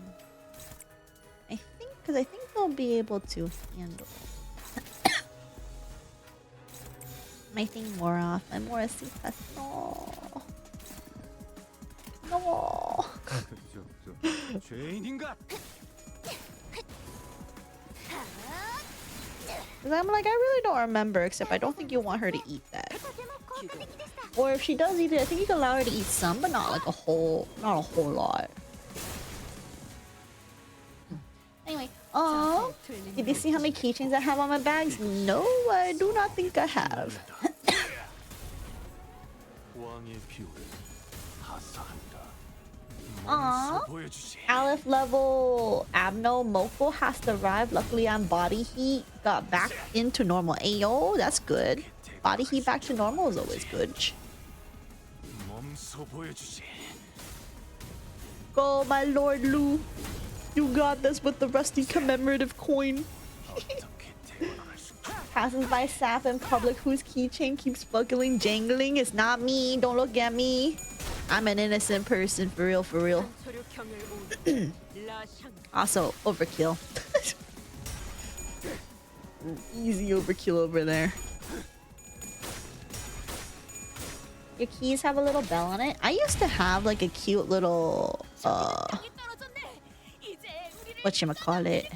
I think, because I think they'll be able to handle my thing more off. I'm more a CPAS. No. No. Because I'm like, I really don't remember, except I don't think you want her to eat that. Or if she does eat it, I think you can allow her to eat some, but not like a whole, not a whole lot. Anyway, oh, did you see how many keychains I have on my bags? No, I do not think I have. Aww. Aleph level Abno Moko has arrived. Luckily, I'm body heat. Got back into normal. Ayo, that's good. Body heat back to normal is always good. Go, my Lord Lu. You got this with the rusty commemorative coin. Passes by Sap in public whose keychain keeps buckling, jangling. It's not me. Don't look at me. I'm an innocent person, for real, for real. Also, overkill. Easy overkill over there. Your keys have a little bell on it. I used to have like a cute little whatchamacallit.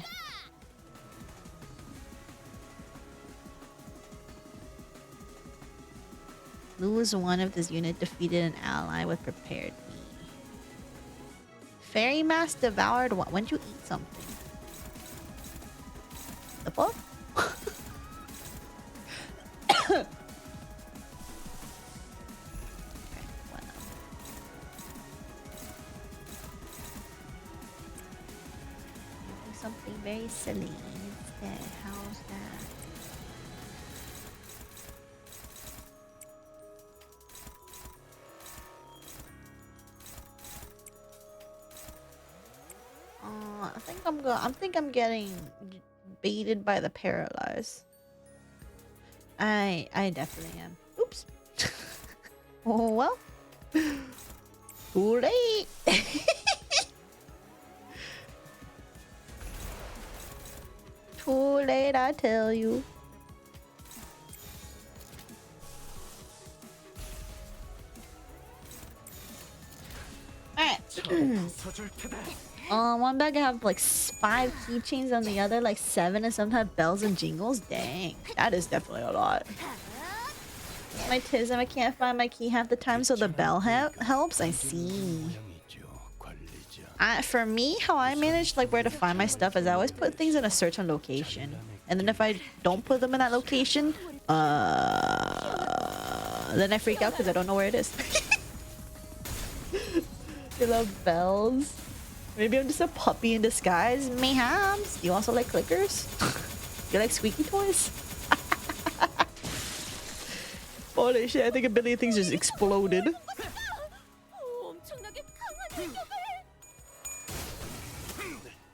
Lose one of this unit defeated an ally with prepared meat. Fairy mass devoured what? When'd you eat something? The fuck? Something very silly instead. How's that? I think I'm getting baited by the paralyzed. I definitely am. Oops. Oh well. Too late. Too late, I tell you. Alright. One bag I have like 5 keychains, on the other like 7, and sometimes bells and jingles. Dang, that is definitely a lot. My tism, I can't find my key half the time, so the bell helps. I see. For me, how I manage like where to find my stuff is I always put things in a certain location, and then if I don't put them in that location, then I freak out because I don't know where it is. You love bells? Maybe I'm just a puppy in disguise. Mayhaps. Do you also like clickers? You like squeaky toys? Holy shit, I think a billion things just exploded.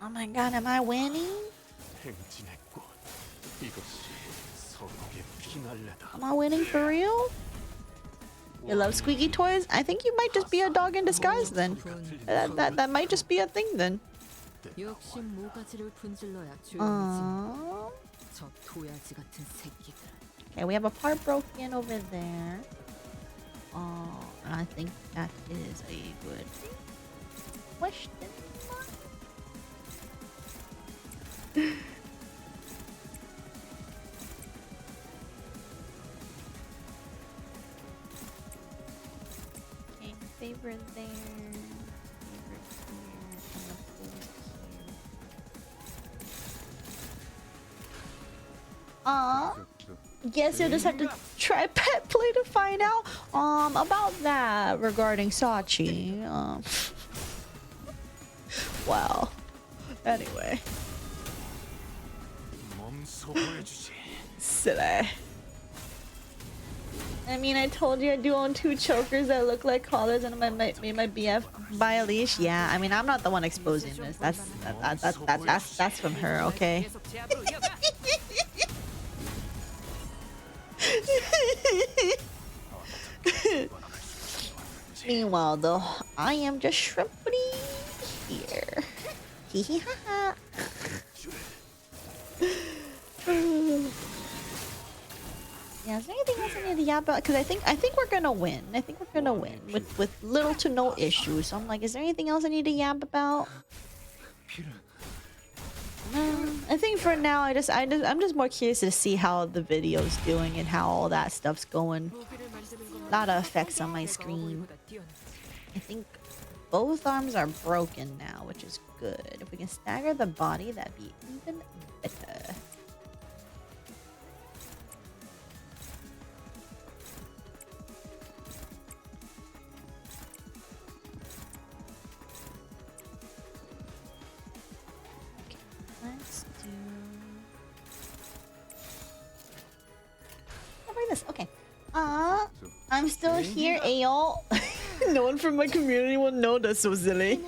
Oh my god, am I winning? Am I winning for real? You love squeaky toys? I think you might just be a dog in disguise then. That might just be a thing then. Okay, we have a part broken over there. And I think that is a good question. Favorite there. Favorite here. And the post here. Aw. Guess you'll just have to try pet play to find out about that regarding Sachi. Wow. Anyway. Silly. I mean, I told you I do own 2 chokers that look like collars and I made my BF buy a leash. Yeah, I mean, I'm not the one exposing this. That's from her, okay? Meanwhile, though, I am just shrimply here. Hee hee ha ha. Yeah, is there anything else I need to yap about? Because I think we're gonna win. I think we're gonna win with little to no issues. So I'm like, is there anything else I need to yap about? No, I think for now I'm just more curious to see how the video's doing and how all that stuff's going. A lot of effects on my screen. I think both arms are broken now, which is good. If we can stagger the body, that'd be even better. Let's do... I'll bring this. Okay. I'm still here, Ayo. No one from my community will know that's so silly.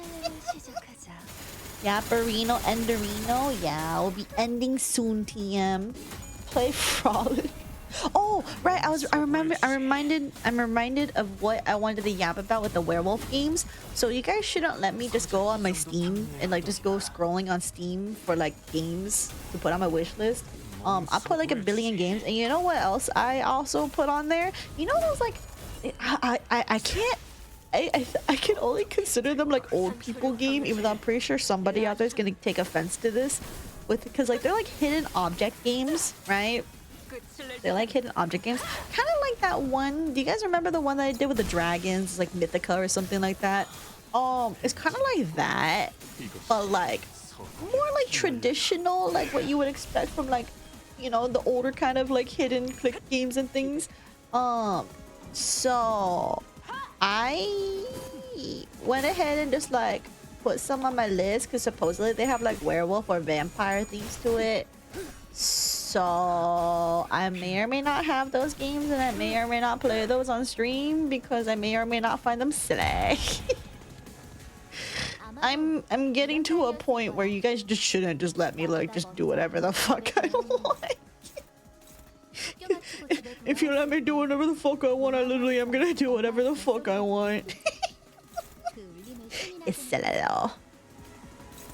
Yapperino, Enderino. Yeah, we'll be ending soon, TM. Play Frolic. Oh, right. I'm reminded of what I wanted to yap about with the werewolf games. So you guys shouldn't let me just go on my Steam and like just go scrolling on Steam for like games to put on my wish list. I put like 1 billion games, and you know what else I also put on there? You know those like I can only consider them like old people game, even though I'm pretty sure somebody out there is gonna take offense to this, because like they're like hidden object games, right? They're like hidden object games, kind of like that one. Do you guys remember the one that I did with the dragons, like Mythica or something like that? It's kind of like that, but like more like traditional, like what you would expect from like, you know, the older kind of like hidden click games and things. So I went ahead and just like put some on my list because supposedly they have like werewolf or vampire themes to it. So I may or may not have those games, and I may or may not play those on stream because I may or may not find them silly. I'm getting to a point where you guys just shouldn't just let me like just do whatever the fuck I want. If you let me do whatever the fuck I want, I literally am gonna do whatever the fuck I want. It's silly though.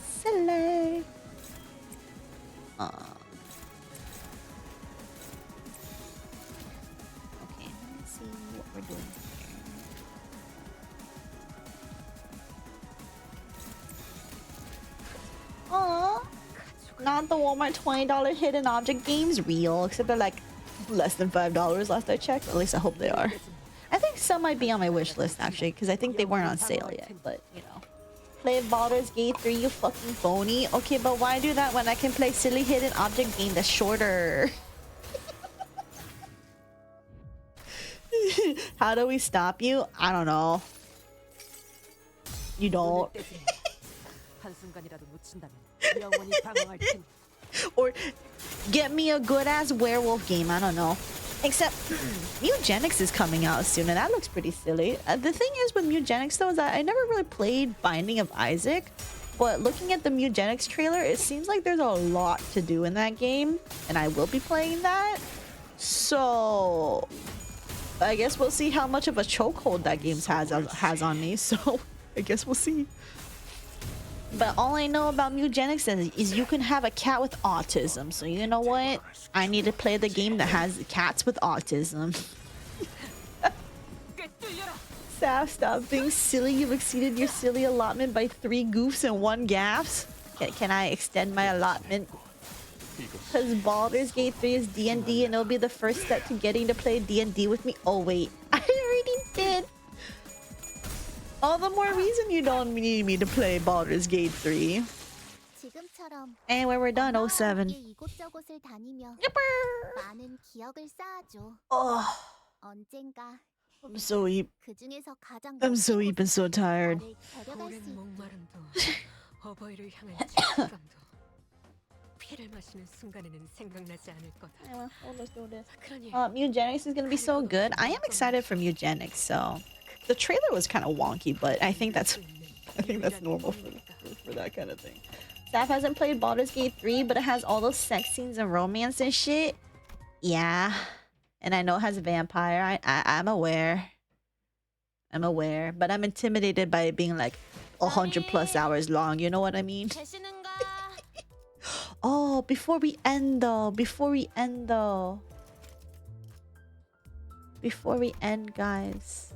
Silly. Okay, let me see what we're doing here. Aww. Not the Walmart $20 hidden object games real, except they're like less than $5 last I checked. At least I hope they are. I think some might be on my wish list actually, because I think they weren't on sale yet, but you know. Play Baldur's Gate 3, you fucking phony. Okay, but why do that when I can play silly hidden object game that's shorter? How do we stop you? I don't know. You don't. Or get me a good ass werewolf game. I don't know. Except Mutagenics is coming out soon, and that looks pretty silly. The thing is with Mutagenics though is that I never really played Binding of Isaac, but looking at the Mutagenics trailer, it seems like there's a lot to do in that game, and I will be playing that. So I guess we'll see how much of a chokehold that game has on me. So I guess we'll see. But all I know about Mutagenics is you can have a cat with autism. So you know what? I need to play the game that has cats with autism. Saf, stop being silly. You've exceeded your silly allotment by 3 goofs and 1 gaffs. Can I extend my allotment? Because Baldur's Gate 3 is D&D, and it'll be the first step to getting to play D&D with me. Oh wait, I already did. All the more reason you don't need me to play Baldur's Gate 3. 지금처럼 Anyway, we're done. 엄마와 07. 함께 이곳저곳을 다니며 많은 기억을 쌓아줘. Oh, 언젠가 I'm so eep. 그 중에서 가장 I'm so 멋진 eep and so 곳으로 tired. 나를 데려갈 수 오랜 있게. 목마름도 어버이를 향한 책임감도 피를 마시는 순간에는 생각나지 않을 거다. Anyway, well, let's do this. 그러니 Mutagenics is gonna be so good. I am excited for Mutagenics. So the trailer was kind of wonky, but I think that's normal for that kind of thing. Saf hasn't played Baldur's Gate 3, but it has all those sex scenes and romance and shit. Yeah, and I know it has a vampire. I'm aware. I'm aware, but I'm intimidated by it being like 100+ hours long. You know what I mean? 되시는가? Oh, before we end, guys,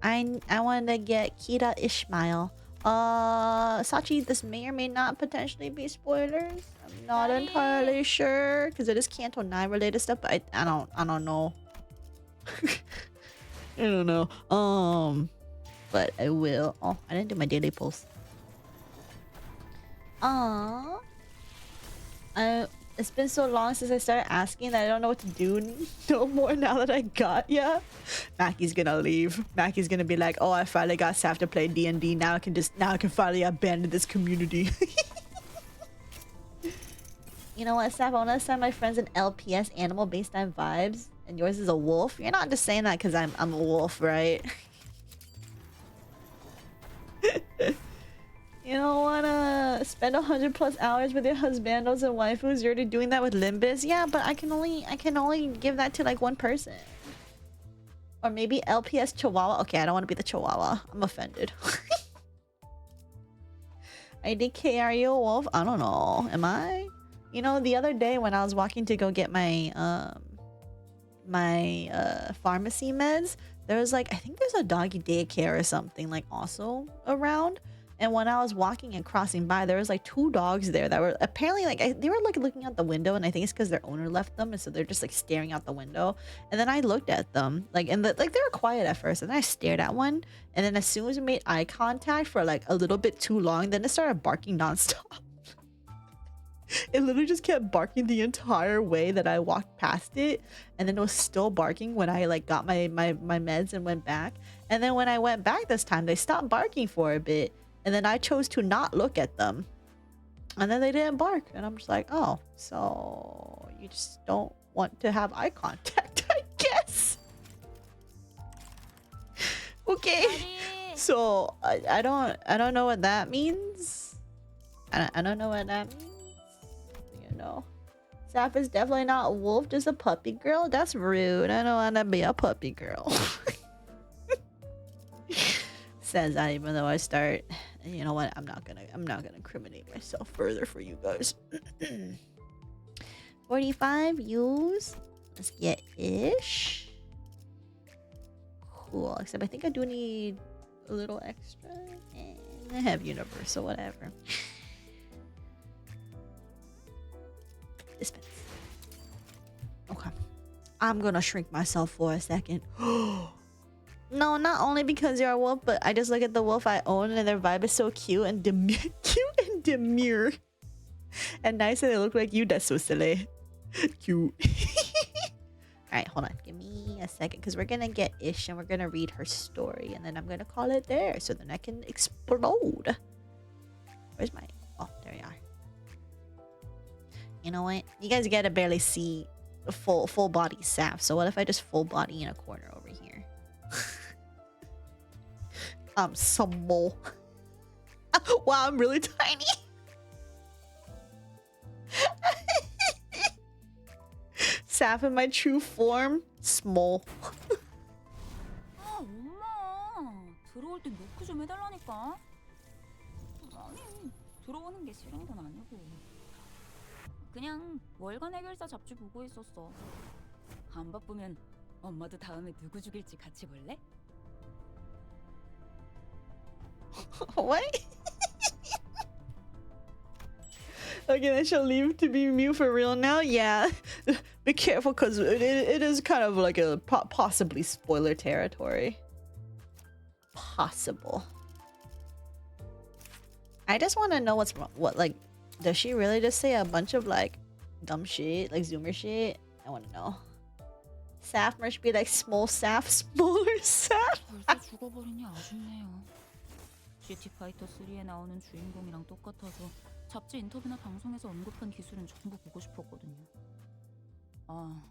I want to get Kira Ishmael. Sachi, this may or may not potentially be spoilers. I'm not entirely sure because it is Canto 9 related stuff, but I don't know. I don't know. But I will. Oh, I didn't do my daily post. It's been so long since I started asking that I don't know what to do no more now that I got ya. Mackie's gonna leave. Mackie's gonna be like, oh, I finally got Saf to play D&D. Now I can finally abandon this community. You know what, Saf? I wanna send my friends an LPS animal based on vibes. And yours is a wolf? You're not just saying that because I'm a wolf, right? You don't wanna spend 100+ hours with your husbandos and waifus. You're already doing that with Limbus. Yeah, but I can only give that to like one person. Or maybe LPS Chihuahua. Okay, I don't want to be the Chihuahua. I'm offended. IDK, are you a wolf? I don't know. Am I? You know, the other day when I was walking to go get my pharmacy meds, there was like, I think there's a doggy daycare or something like also around. And when I was walking and crossing by, there was like 2 dogs there that were apparently like they were like looking out the window, and I think it's because their owner left them, and so they're just like staring out the window. And then I looked at them like, and they were quiet at first, and then I stared at one, and then as soon as we made eye contact for like a little bit too long, then it started barking nonstop. It literally just kept barking the entire way that I walked past it, and then it was still barking when I like got my meds and went back. And then when I went back this time, they stopped barking for a bit. And then I chose to not look at them. And then they didn't bark. And I'm just like, oh, so you just don't want to have eye contact, I guess. Okay. So I don't know what that means. I don't know what that means. You know. Saf is definitely not a wolf, just a puppy girl. That's rude. I don't want to be a puppy girl. Says that even though I start. You know what? I'm not gonna incriminate myself further for you guys. 45 use. Let's get ish. Cool. Except I think I do need a little extra. And I have universal, whatever. Dispense. Okay. I'm gonna shrink myself for a second. No, not only because you're a wolf, but I just look at the wolf I own and their vibe is so cute and demure. And nice, and they look like you. That's so silly. Cute. Alright, hold on. Give me a second, because we're gonna get Ish and we're gonna read her story, and then I'm gonna call it there so then I can explode. Where's my... Oh, there you are. You know what? You guys get to barely see a full body Saf, so what if I just full body in a corner over here? I'm small. Wow, I'm really tiny. Saf in my true form, small. 아, 엄마. 들어올 때 노크 좀 해달라니까. 아니, 들어오는 게 싫은 건 아니고. 그냥 월간 해결사 잡지 보고 있었어. 안 바쁘면 엄마도 다음에 누구 죽일지 같이 볼래? What? Okay, then she'll leave to be mute for real now? Yeah. Be careful, because it is kind of like a possibly spoiler territory. possible. I just want to know what's wrong. What, like, does she really just say a bunch of like dumb shit, like Zoomer shit? I want to know. Saphera should be like small Saph, smaller Saph. 벌써 죽어버리니 아쉽네요. GT 파이터 3에 나오는 주인공이랑 똑같아서 잡지 인터뷰나 방송에서 언급한 기술은 전부 보고 싶었거든요. 아,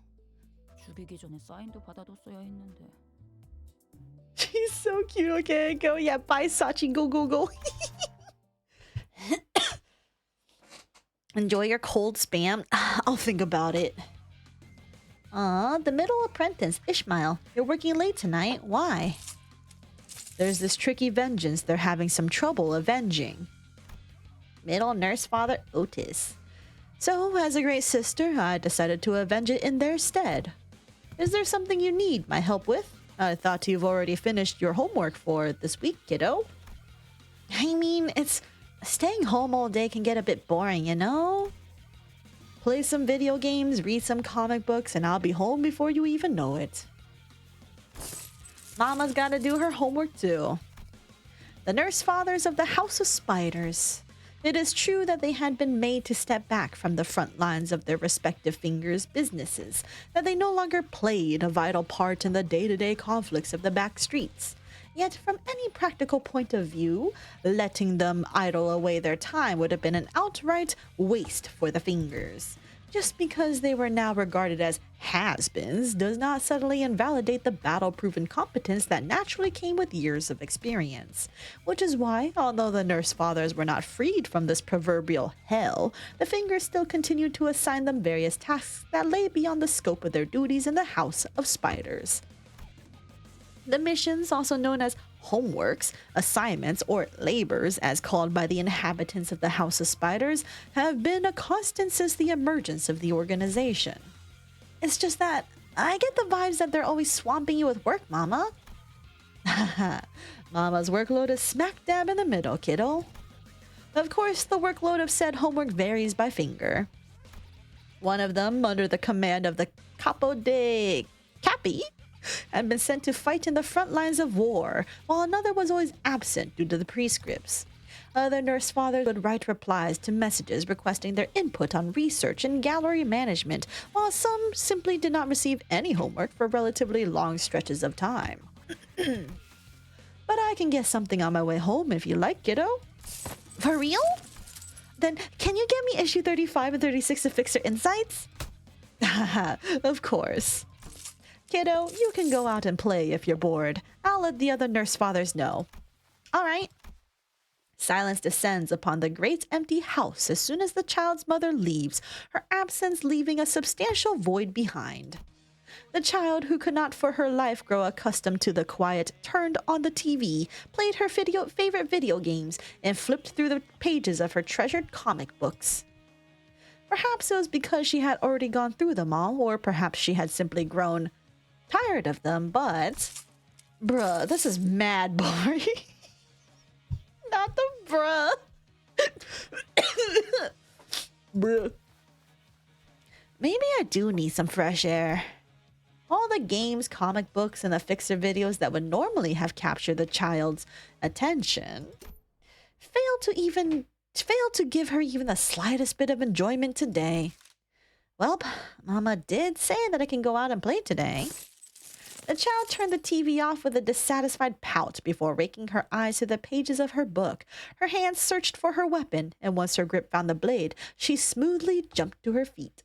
죽이기 전에 사인도 받아뒀어야 했는데. She's so cute. Okay, go. Yeah, bye, Sachi. Go, go, go. Enjoy your cold spam. I'll think about it. The middle apprentice, Ishmael. You're working late tonight. Why? There's this tricky vengeance they're having some trouble avenging. Middle nurse father, Otis. So, as a great sister, I decided to avenge it in their stead. Is there something you need my help with? I thought you've already finished your homework for this week, kiddo. I mean, it's... Staying home all day can get a bit boring, you know? Play some video games, read some comic books, and I'll be home before you even know it. Mama's gotta do her homework too. The nurse fathers of the House of Spiders. It is true that they had been made to step back from the front lines of their respective fingers' businesses, that they no longer played a vital part in the day-to-day conflicts of the back streets. Yet, from any practical point of view, letting them idle away their time would have been an outright waste for the fingers. Just because they were now regarded as has-beens does not suddenly invalidate the battle-proven competence that naturally came with years of experience. Which is why, although the nurse fathers were not freed from this proverbial hell, the fingers still continued to assign them various tasks that lay beyond the scope of their duties in the House of Spiders. The missions, also known as homeworks, assignments, or labors, as called by the inhabitants of the House of Spiders, have been a constant since the emergence of the organization. It's just that I get the vibes that they're always swamping you with work, Mama. Mama's workload is smack dab in the middle, kiddo. Of course, the workload of said homework varies by finger. One of them, under the command of the Capo de Capi, had been sent to fight in the front lines of war, while another was always absent due to the prescripts. Other nurse fathers would write replies to messages requesting their input on research and gallery management, while some simply did not receive any homework for relatively long stretches of time. But I can get something on my way home if you like, kiddo. For real? Then can you get me issue 35 and 36 of Fixer Insights? Of course. Kiddo, you can go out and play if you're bored. I'll let the other nurse fathers know. All right. Silence descends upon the great empty house as soon as the child's mother leaves, her absence leaving a substantial void behind. The child, who could not for her life grow accustomed to the quiet, turned on the TV, played her favorite video games, and flipped through the pages of her treasured comic books. Perhaps it was because she had already gone through them all, or perhaps she had simply grown tired of them, but... Bruh, this is mad boring. Not the bruh. Bruh. Maybe I do need some fresh air. All the games, comic books, and the Fixer videos that would normally have captured the child's attention failed to give her even the slightest bit of enjoyment today. Well, Mama did say that I can go out and play today. The child turned the TV off with a dissatisfied pout before raking her eyes through the pages of her book. Her hands searched for her weapon, and once her grip found the blade, she smoothly jumped to her feet.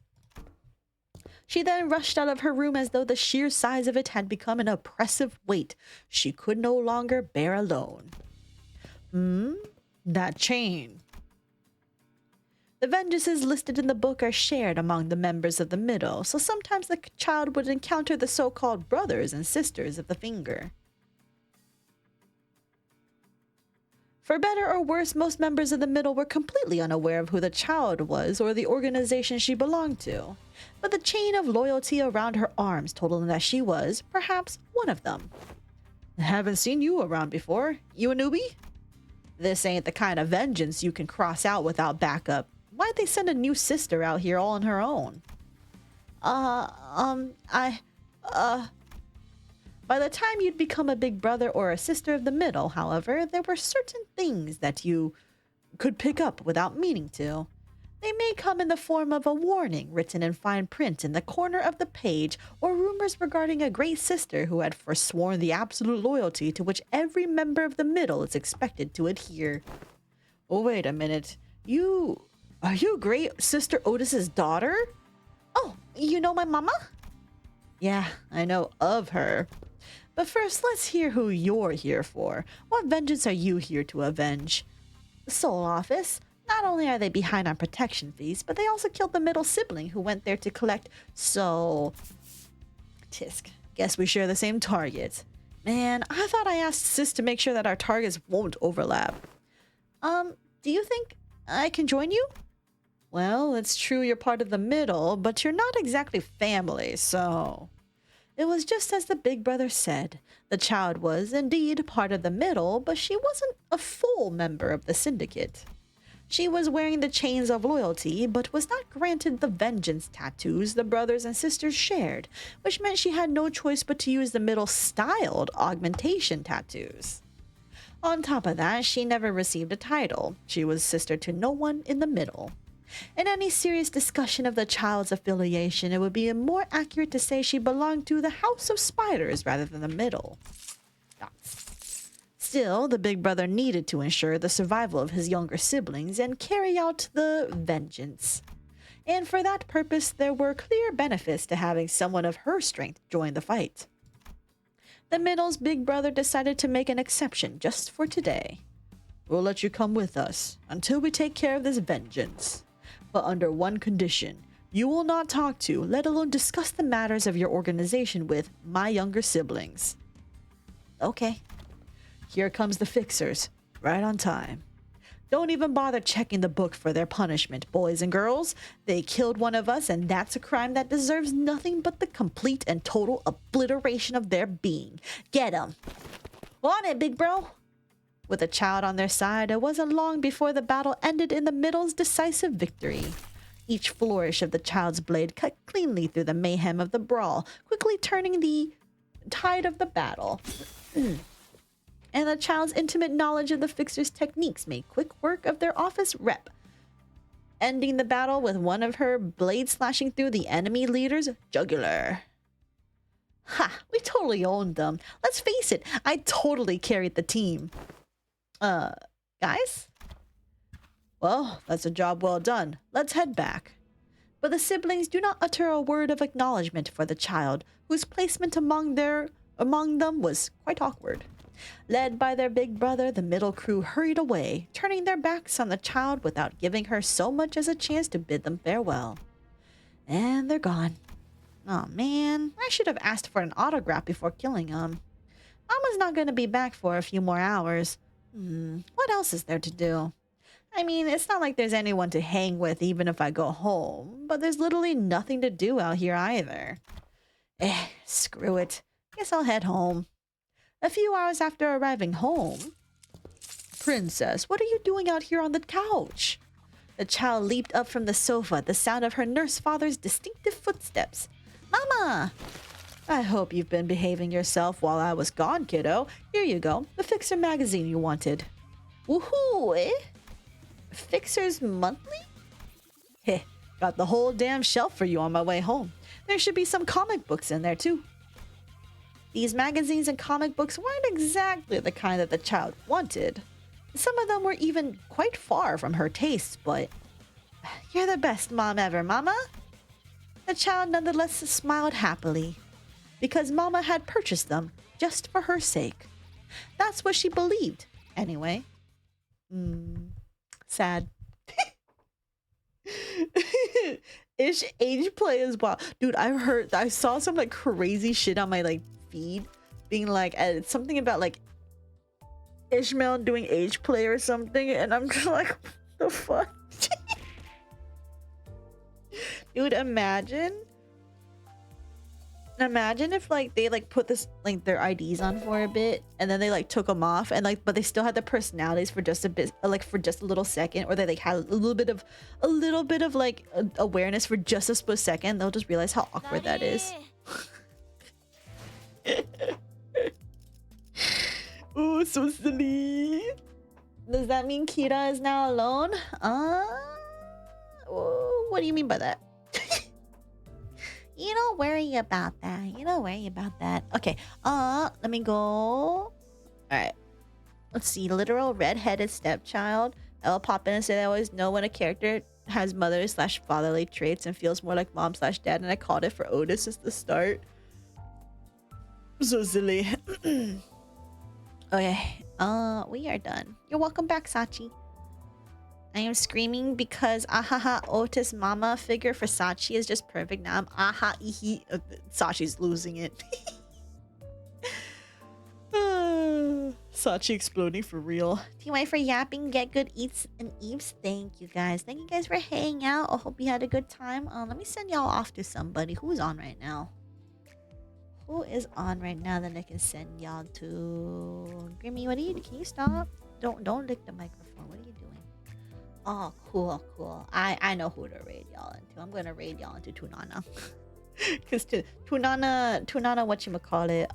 She then rushed out of her room as though the sheer size of it had become an oppressive weight she could no longer bear alone. That chain. The vengeances listed in the book are shared among the members of the middle, so sometimes the child would encounter the so-called brothers and sisters of the finger. For better or worse, most members of the middle were completely unaware of who the child was or the organization she belonged to, but the chain of loyalty around her arms told them that she was, perhaps, one of them. I haven't seen you around before. You a newbie? This ain't the kind of vengeance you can cross out without backup. Why'd they send a new sister out here all on her own? By the time you'd become a big brother or a sister of the middle, however, there were certain things that you could pick up without meaning to. They may come in the form of a warning written in fine print in the corner of the page, or rumors regarding a great sister who had forsworn the absolute loyalty to which every member of the middle is expected to adhere. Oh, wait a minute. Are you great sister Otis's daughter? Oh, you know my mama? Yeah, I know of her. But first, let's hear who you're here for. What vengeance are you here to avenge? The Soul Office. Not only are they behind on protection fees, but they also killed the middle sibling who went there to collect. So, tisk. Guess we share the same target. Man, I thought I asked Sis to make sure that our targets won't overlap. Do you think I can join you? Well, it's true you're part of the middle, but you're not exactly family, so... It was just as the big brother said. The child was indeed part of the middle, but she wasn't a full member of the syndicate. She was wearing the chains of loyalty, but was not granted the vengeance tattoos the brothers and sisters shared, which meant she had no choice but to use the middle-styled augmentation tattoos. On top of that, she never received a title. She was sister to no one in the middle. In any serious discussion of the child's affiliation, it would be more accurate to say she belonged to the House of Spiders rather than the middle. Still, the big brother needed to ensure the survival of his younger siblings and carry out the vengeance. And for that purpose, there were clear benefits to having someone of her strength join the fight. The middle's big brother decided to make an exception just for today. We'll let you come with us until we take care of this vengeance. But under one condition. You will not talk to, let alone discuss the matters of your organization with my younger siblings. Okay. Here comes the fixers, right on time. Don't even bother checking the book for their punishment, boys and girls. They killed one of us, and that's a crime that deserves nothing but the complete and total obliteration of their being. Get 'em. On it, big bro. With a child on their side, it wasn't long before the battle ended in the middle's decisive victory. Each flourish of the child's blade cut cleanly through the mayhem of the brawl, quickly turning the tide of the battle. And the child's intimate knowledge of the fixer's techniques made quick work of their office rep, ending the battle with one of her blades slashing through the enemy leader's jugular. Ha! We totally owned them. Let's face it, I totally carried the team. Guys? Well, that's a job well done. Let's head back. But the siblings do not utter a word of acknowledgement for the child, whose placement among them was quite awkward. Led by their big brother, the middle crew hurried away, turning their backs on the child without giving her so much as a chance to bid them farewell. And they're gone. Oh man, I should have asked for an autograph before killing them. Mama's not going to be back for a few more hours. What else is there to do? I mean, it's not like there's anyone to hang with even if I go home, but there's literally nothing to do out here either. Screw it. Guess I'll head home. A few hours after arriving home... Princess, what are you doing out here on the couch? The child leaped up from the sofa at the sound of her nurse father's distinctive footsteps. Mama! I hope you've been behaving yourself while I was gone, kiddo. Here you go, the Fixer magazine you wanted. Woohoo, eh? Fixer's Monthly? Heh, got the whole damn shelf for you on my way home. There should be some comic books in there, too. These magazines and comic books weren't exactly the kind that the child wanted. Some of them were even quite far from her tastes, but... You're the best mom ever, Mama. The child nonetheless smiled happily, because Mama had purchased them just for her sake. That's what she believed, anyway. Sad. Ish age play as well. Dude, I saw some like crazy shit on my feed being like it's something about like Ishmael doing age play or something, and I'm just like, what the fuck? Dude, imagine if they put this their IDs on for a bit and then they took them off and but they still had the personalities for just a bit, for just a little second, or they had a little bit of awareness for just a split second. They'll just realize how awkward that is. So silly. Does that mean Kira is now alone? What do you mean by that? You don't worry about that. You don't worry about that. Okay. Let me go. All right. Let's see. Literal redheaded stepchild. I'll pop in and say I always know when a character has mother/fatherly traits and feels more like mom/dad, and I called it for Otis since the start. So silly. Okay. We are done. You're welcome back, Sachi. I am screaming because ahaha Otis mama figure for Sachi is just perfect. Now I'm aha ihi. Sachi's losing it. Sachi exploding for real. TY for yapping. Get good eats and eves. Thank you guys. Thank you guys for hanging out. I hope you had a good time. Let me send y'all off to somebody. Who's on right now? Who is on right now that I can send y'all to? Grimmy, what are you? Can you stop? Don't lick the microphone. What are you doing? Oh, cool. I know who to raid y'all into. I'm gonna raid y'all into Tunana. Cause Tunana, whatchamacallit,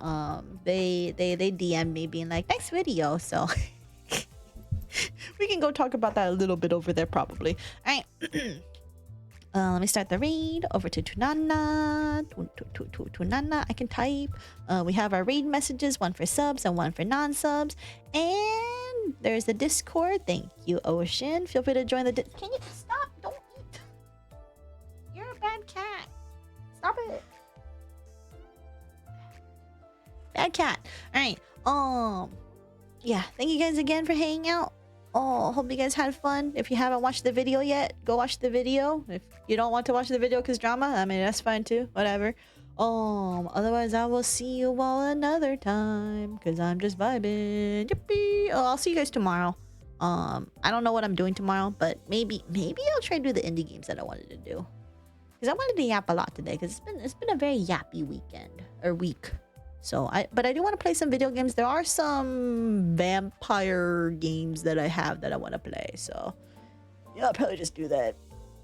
they DM me being like, next video, so we can go talk about that a little bit over there probably. Alright. Let me start the raid over to Tunana. Tunana, I can type. We have our raid messages, one for subs and one for non-subs. And there's the Discord. Thank you, Ocean. Feel free to join the Can you stop? Don't eat. You're a bad cat. Stop it. Bad cat. Alright. Yeah, thank you guys again for hanging out. Hope you guys had fun. If you haven't watched the video yet, go watch the video. If you don't want to watch the video because drama, I mean, that's fine too. Whatever. Otherwise, I will see you all another time because I'm just vibing. Yippee! I'll see you guys tomorrow. I don't know what I'm doing tomorrow, but maybe I'll try to do the indie games that I wanted to do. Because I wanted to yap a lot today because it's been a very yappy weekend or week. So I do want to play some video games. There are some vampire games that I have that I want to play. So yeah, I'll probably just do that.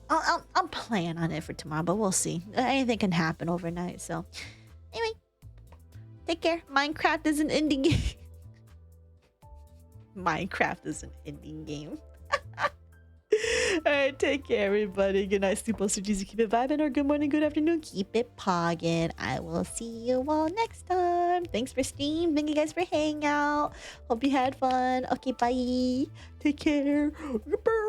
I'll plan on it for tomorrow, but we'll see. Anything can happen overnight. So anyway, take care. Minecraft is an indie game. Minecraft is an indie game. Alright, take care, everybody. Good night, sleep well, so easy, keep it vibing, or good morning, good afternoon, keep it pogging. I will see you all next time. Thanks for Steam. Thank you guys for hanging out. Hope you had fun. Okay, bye. Take care. Goodbye.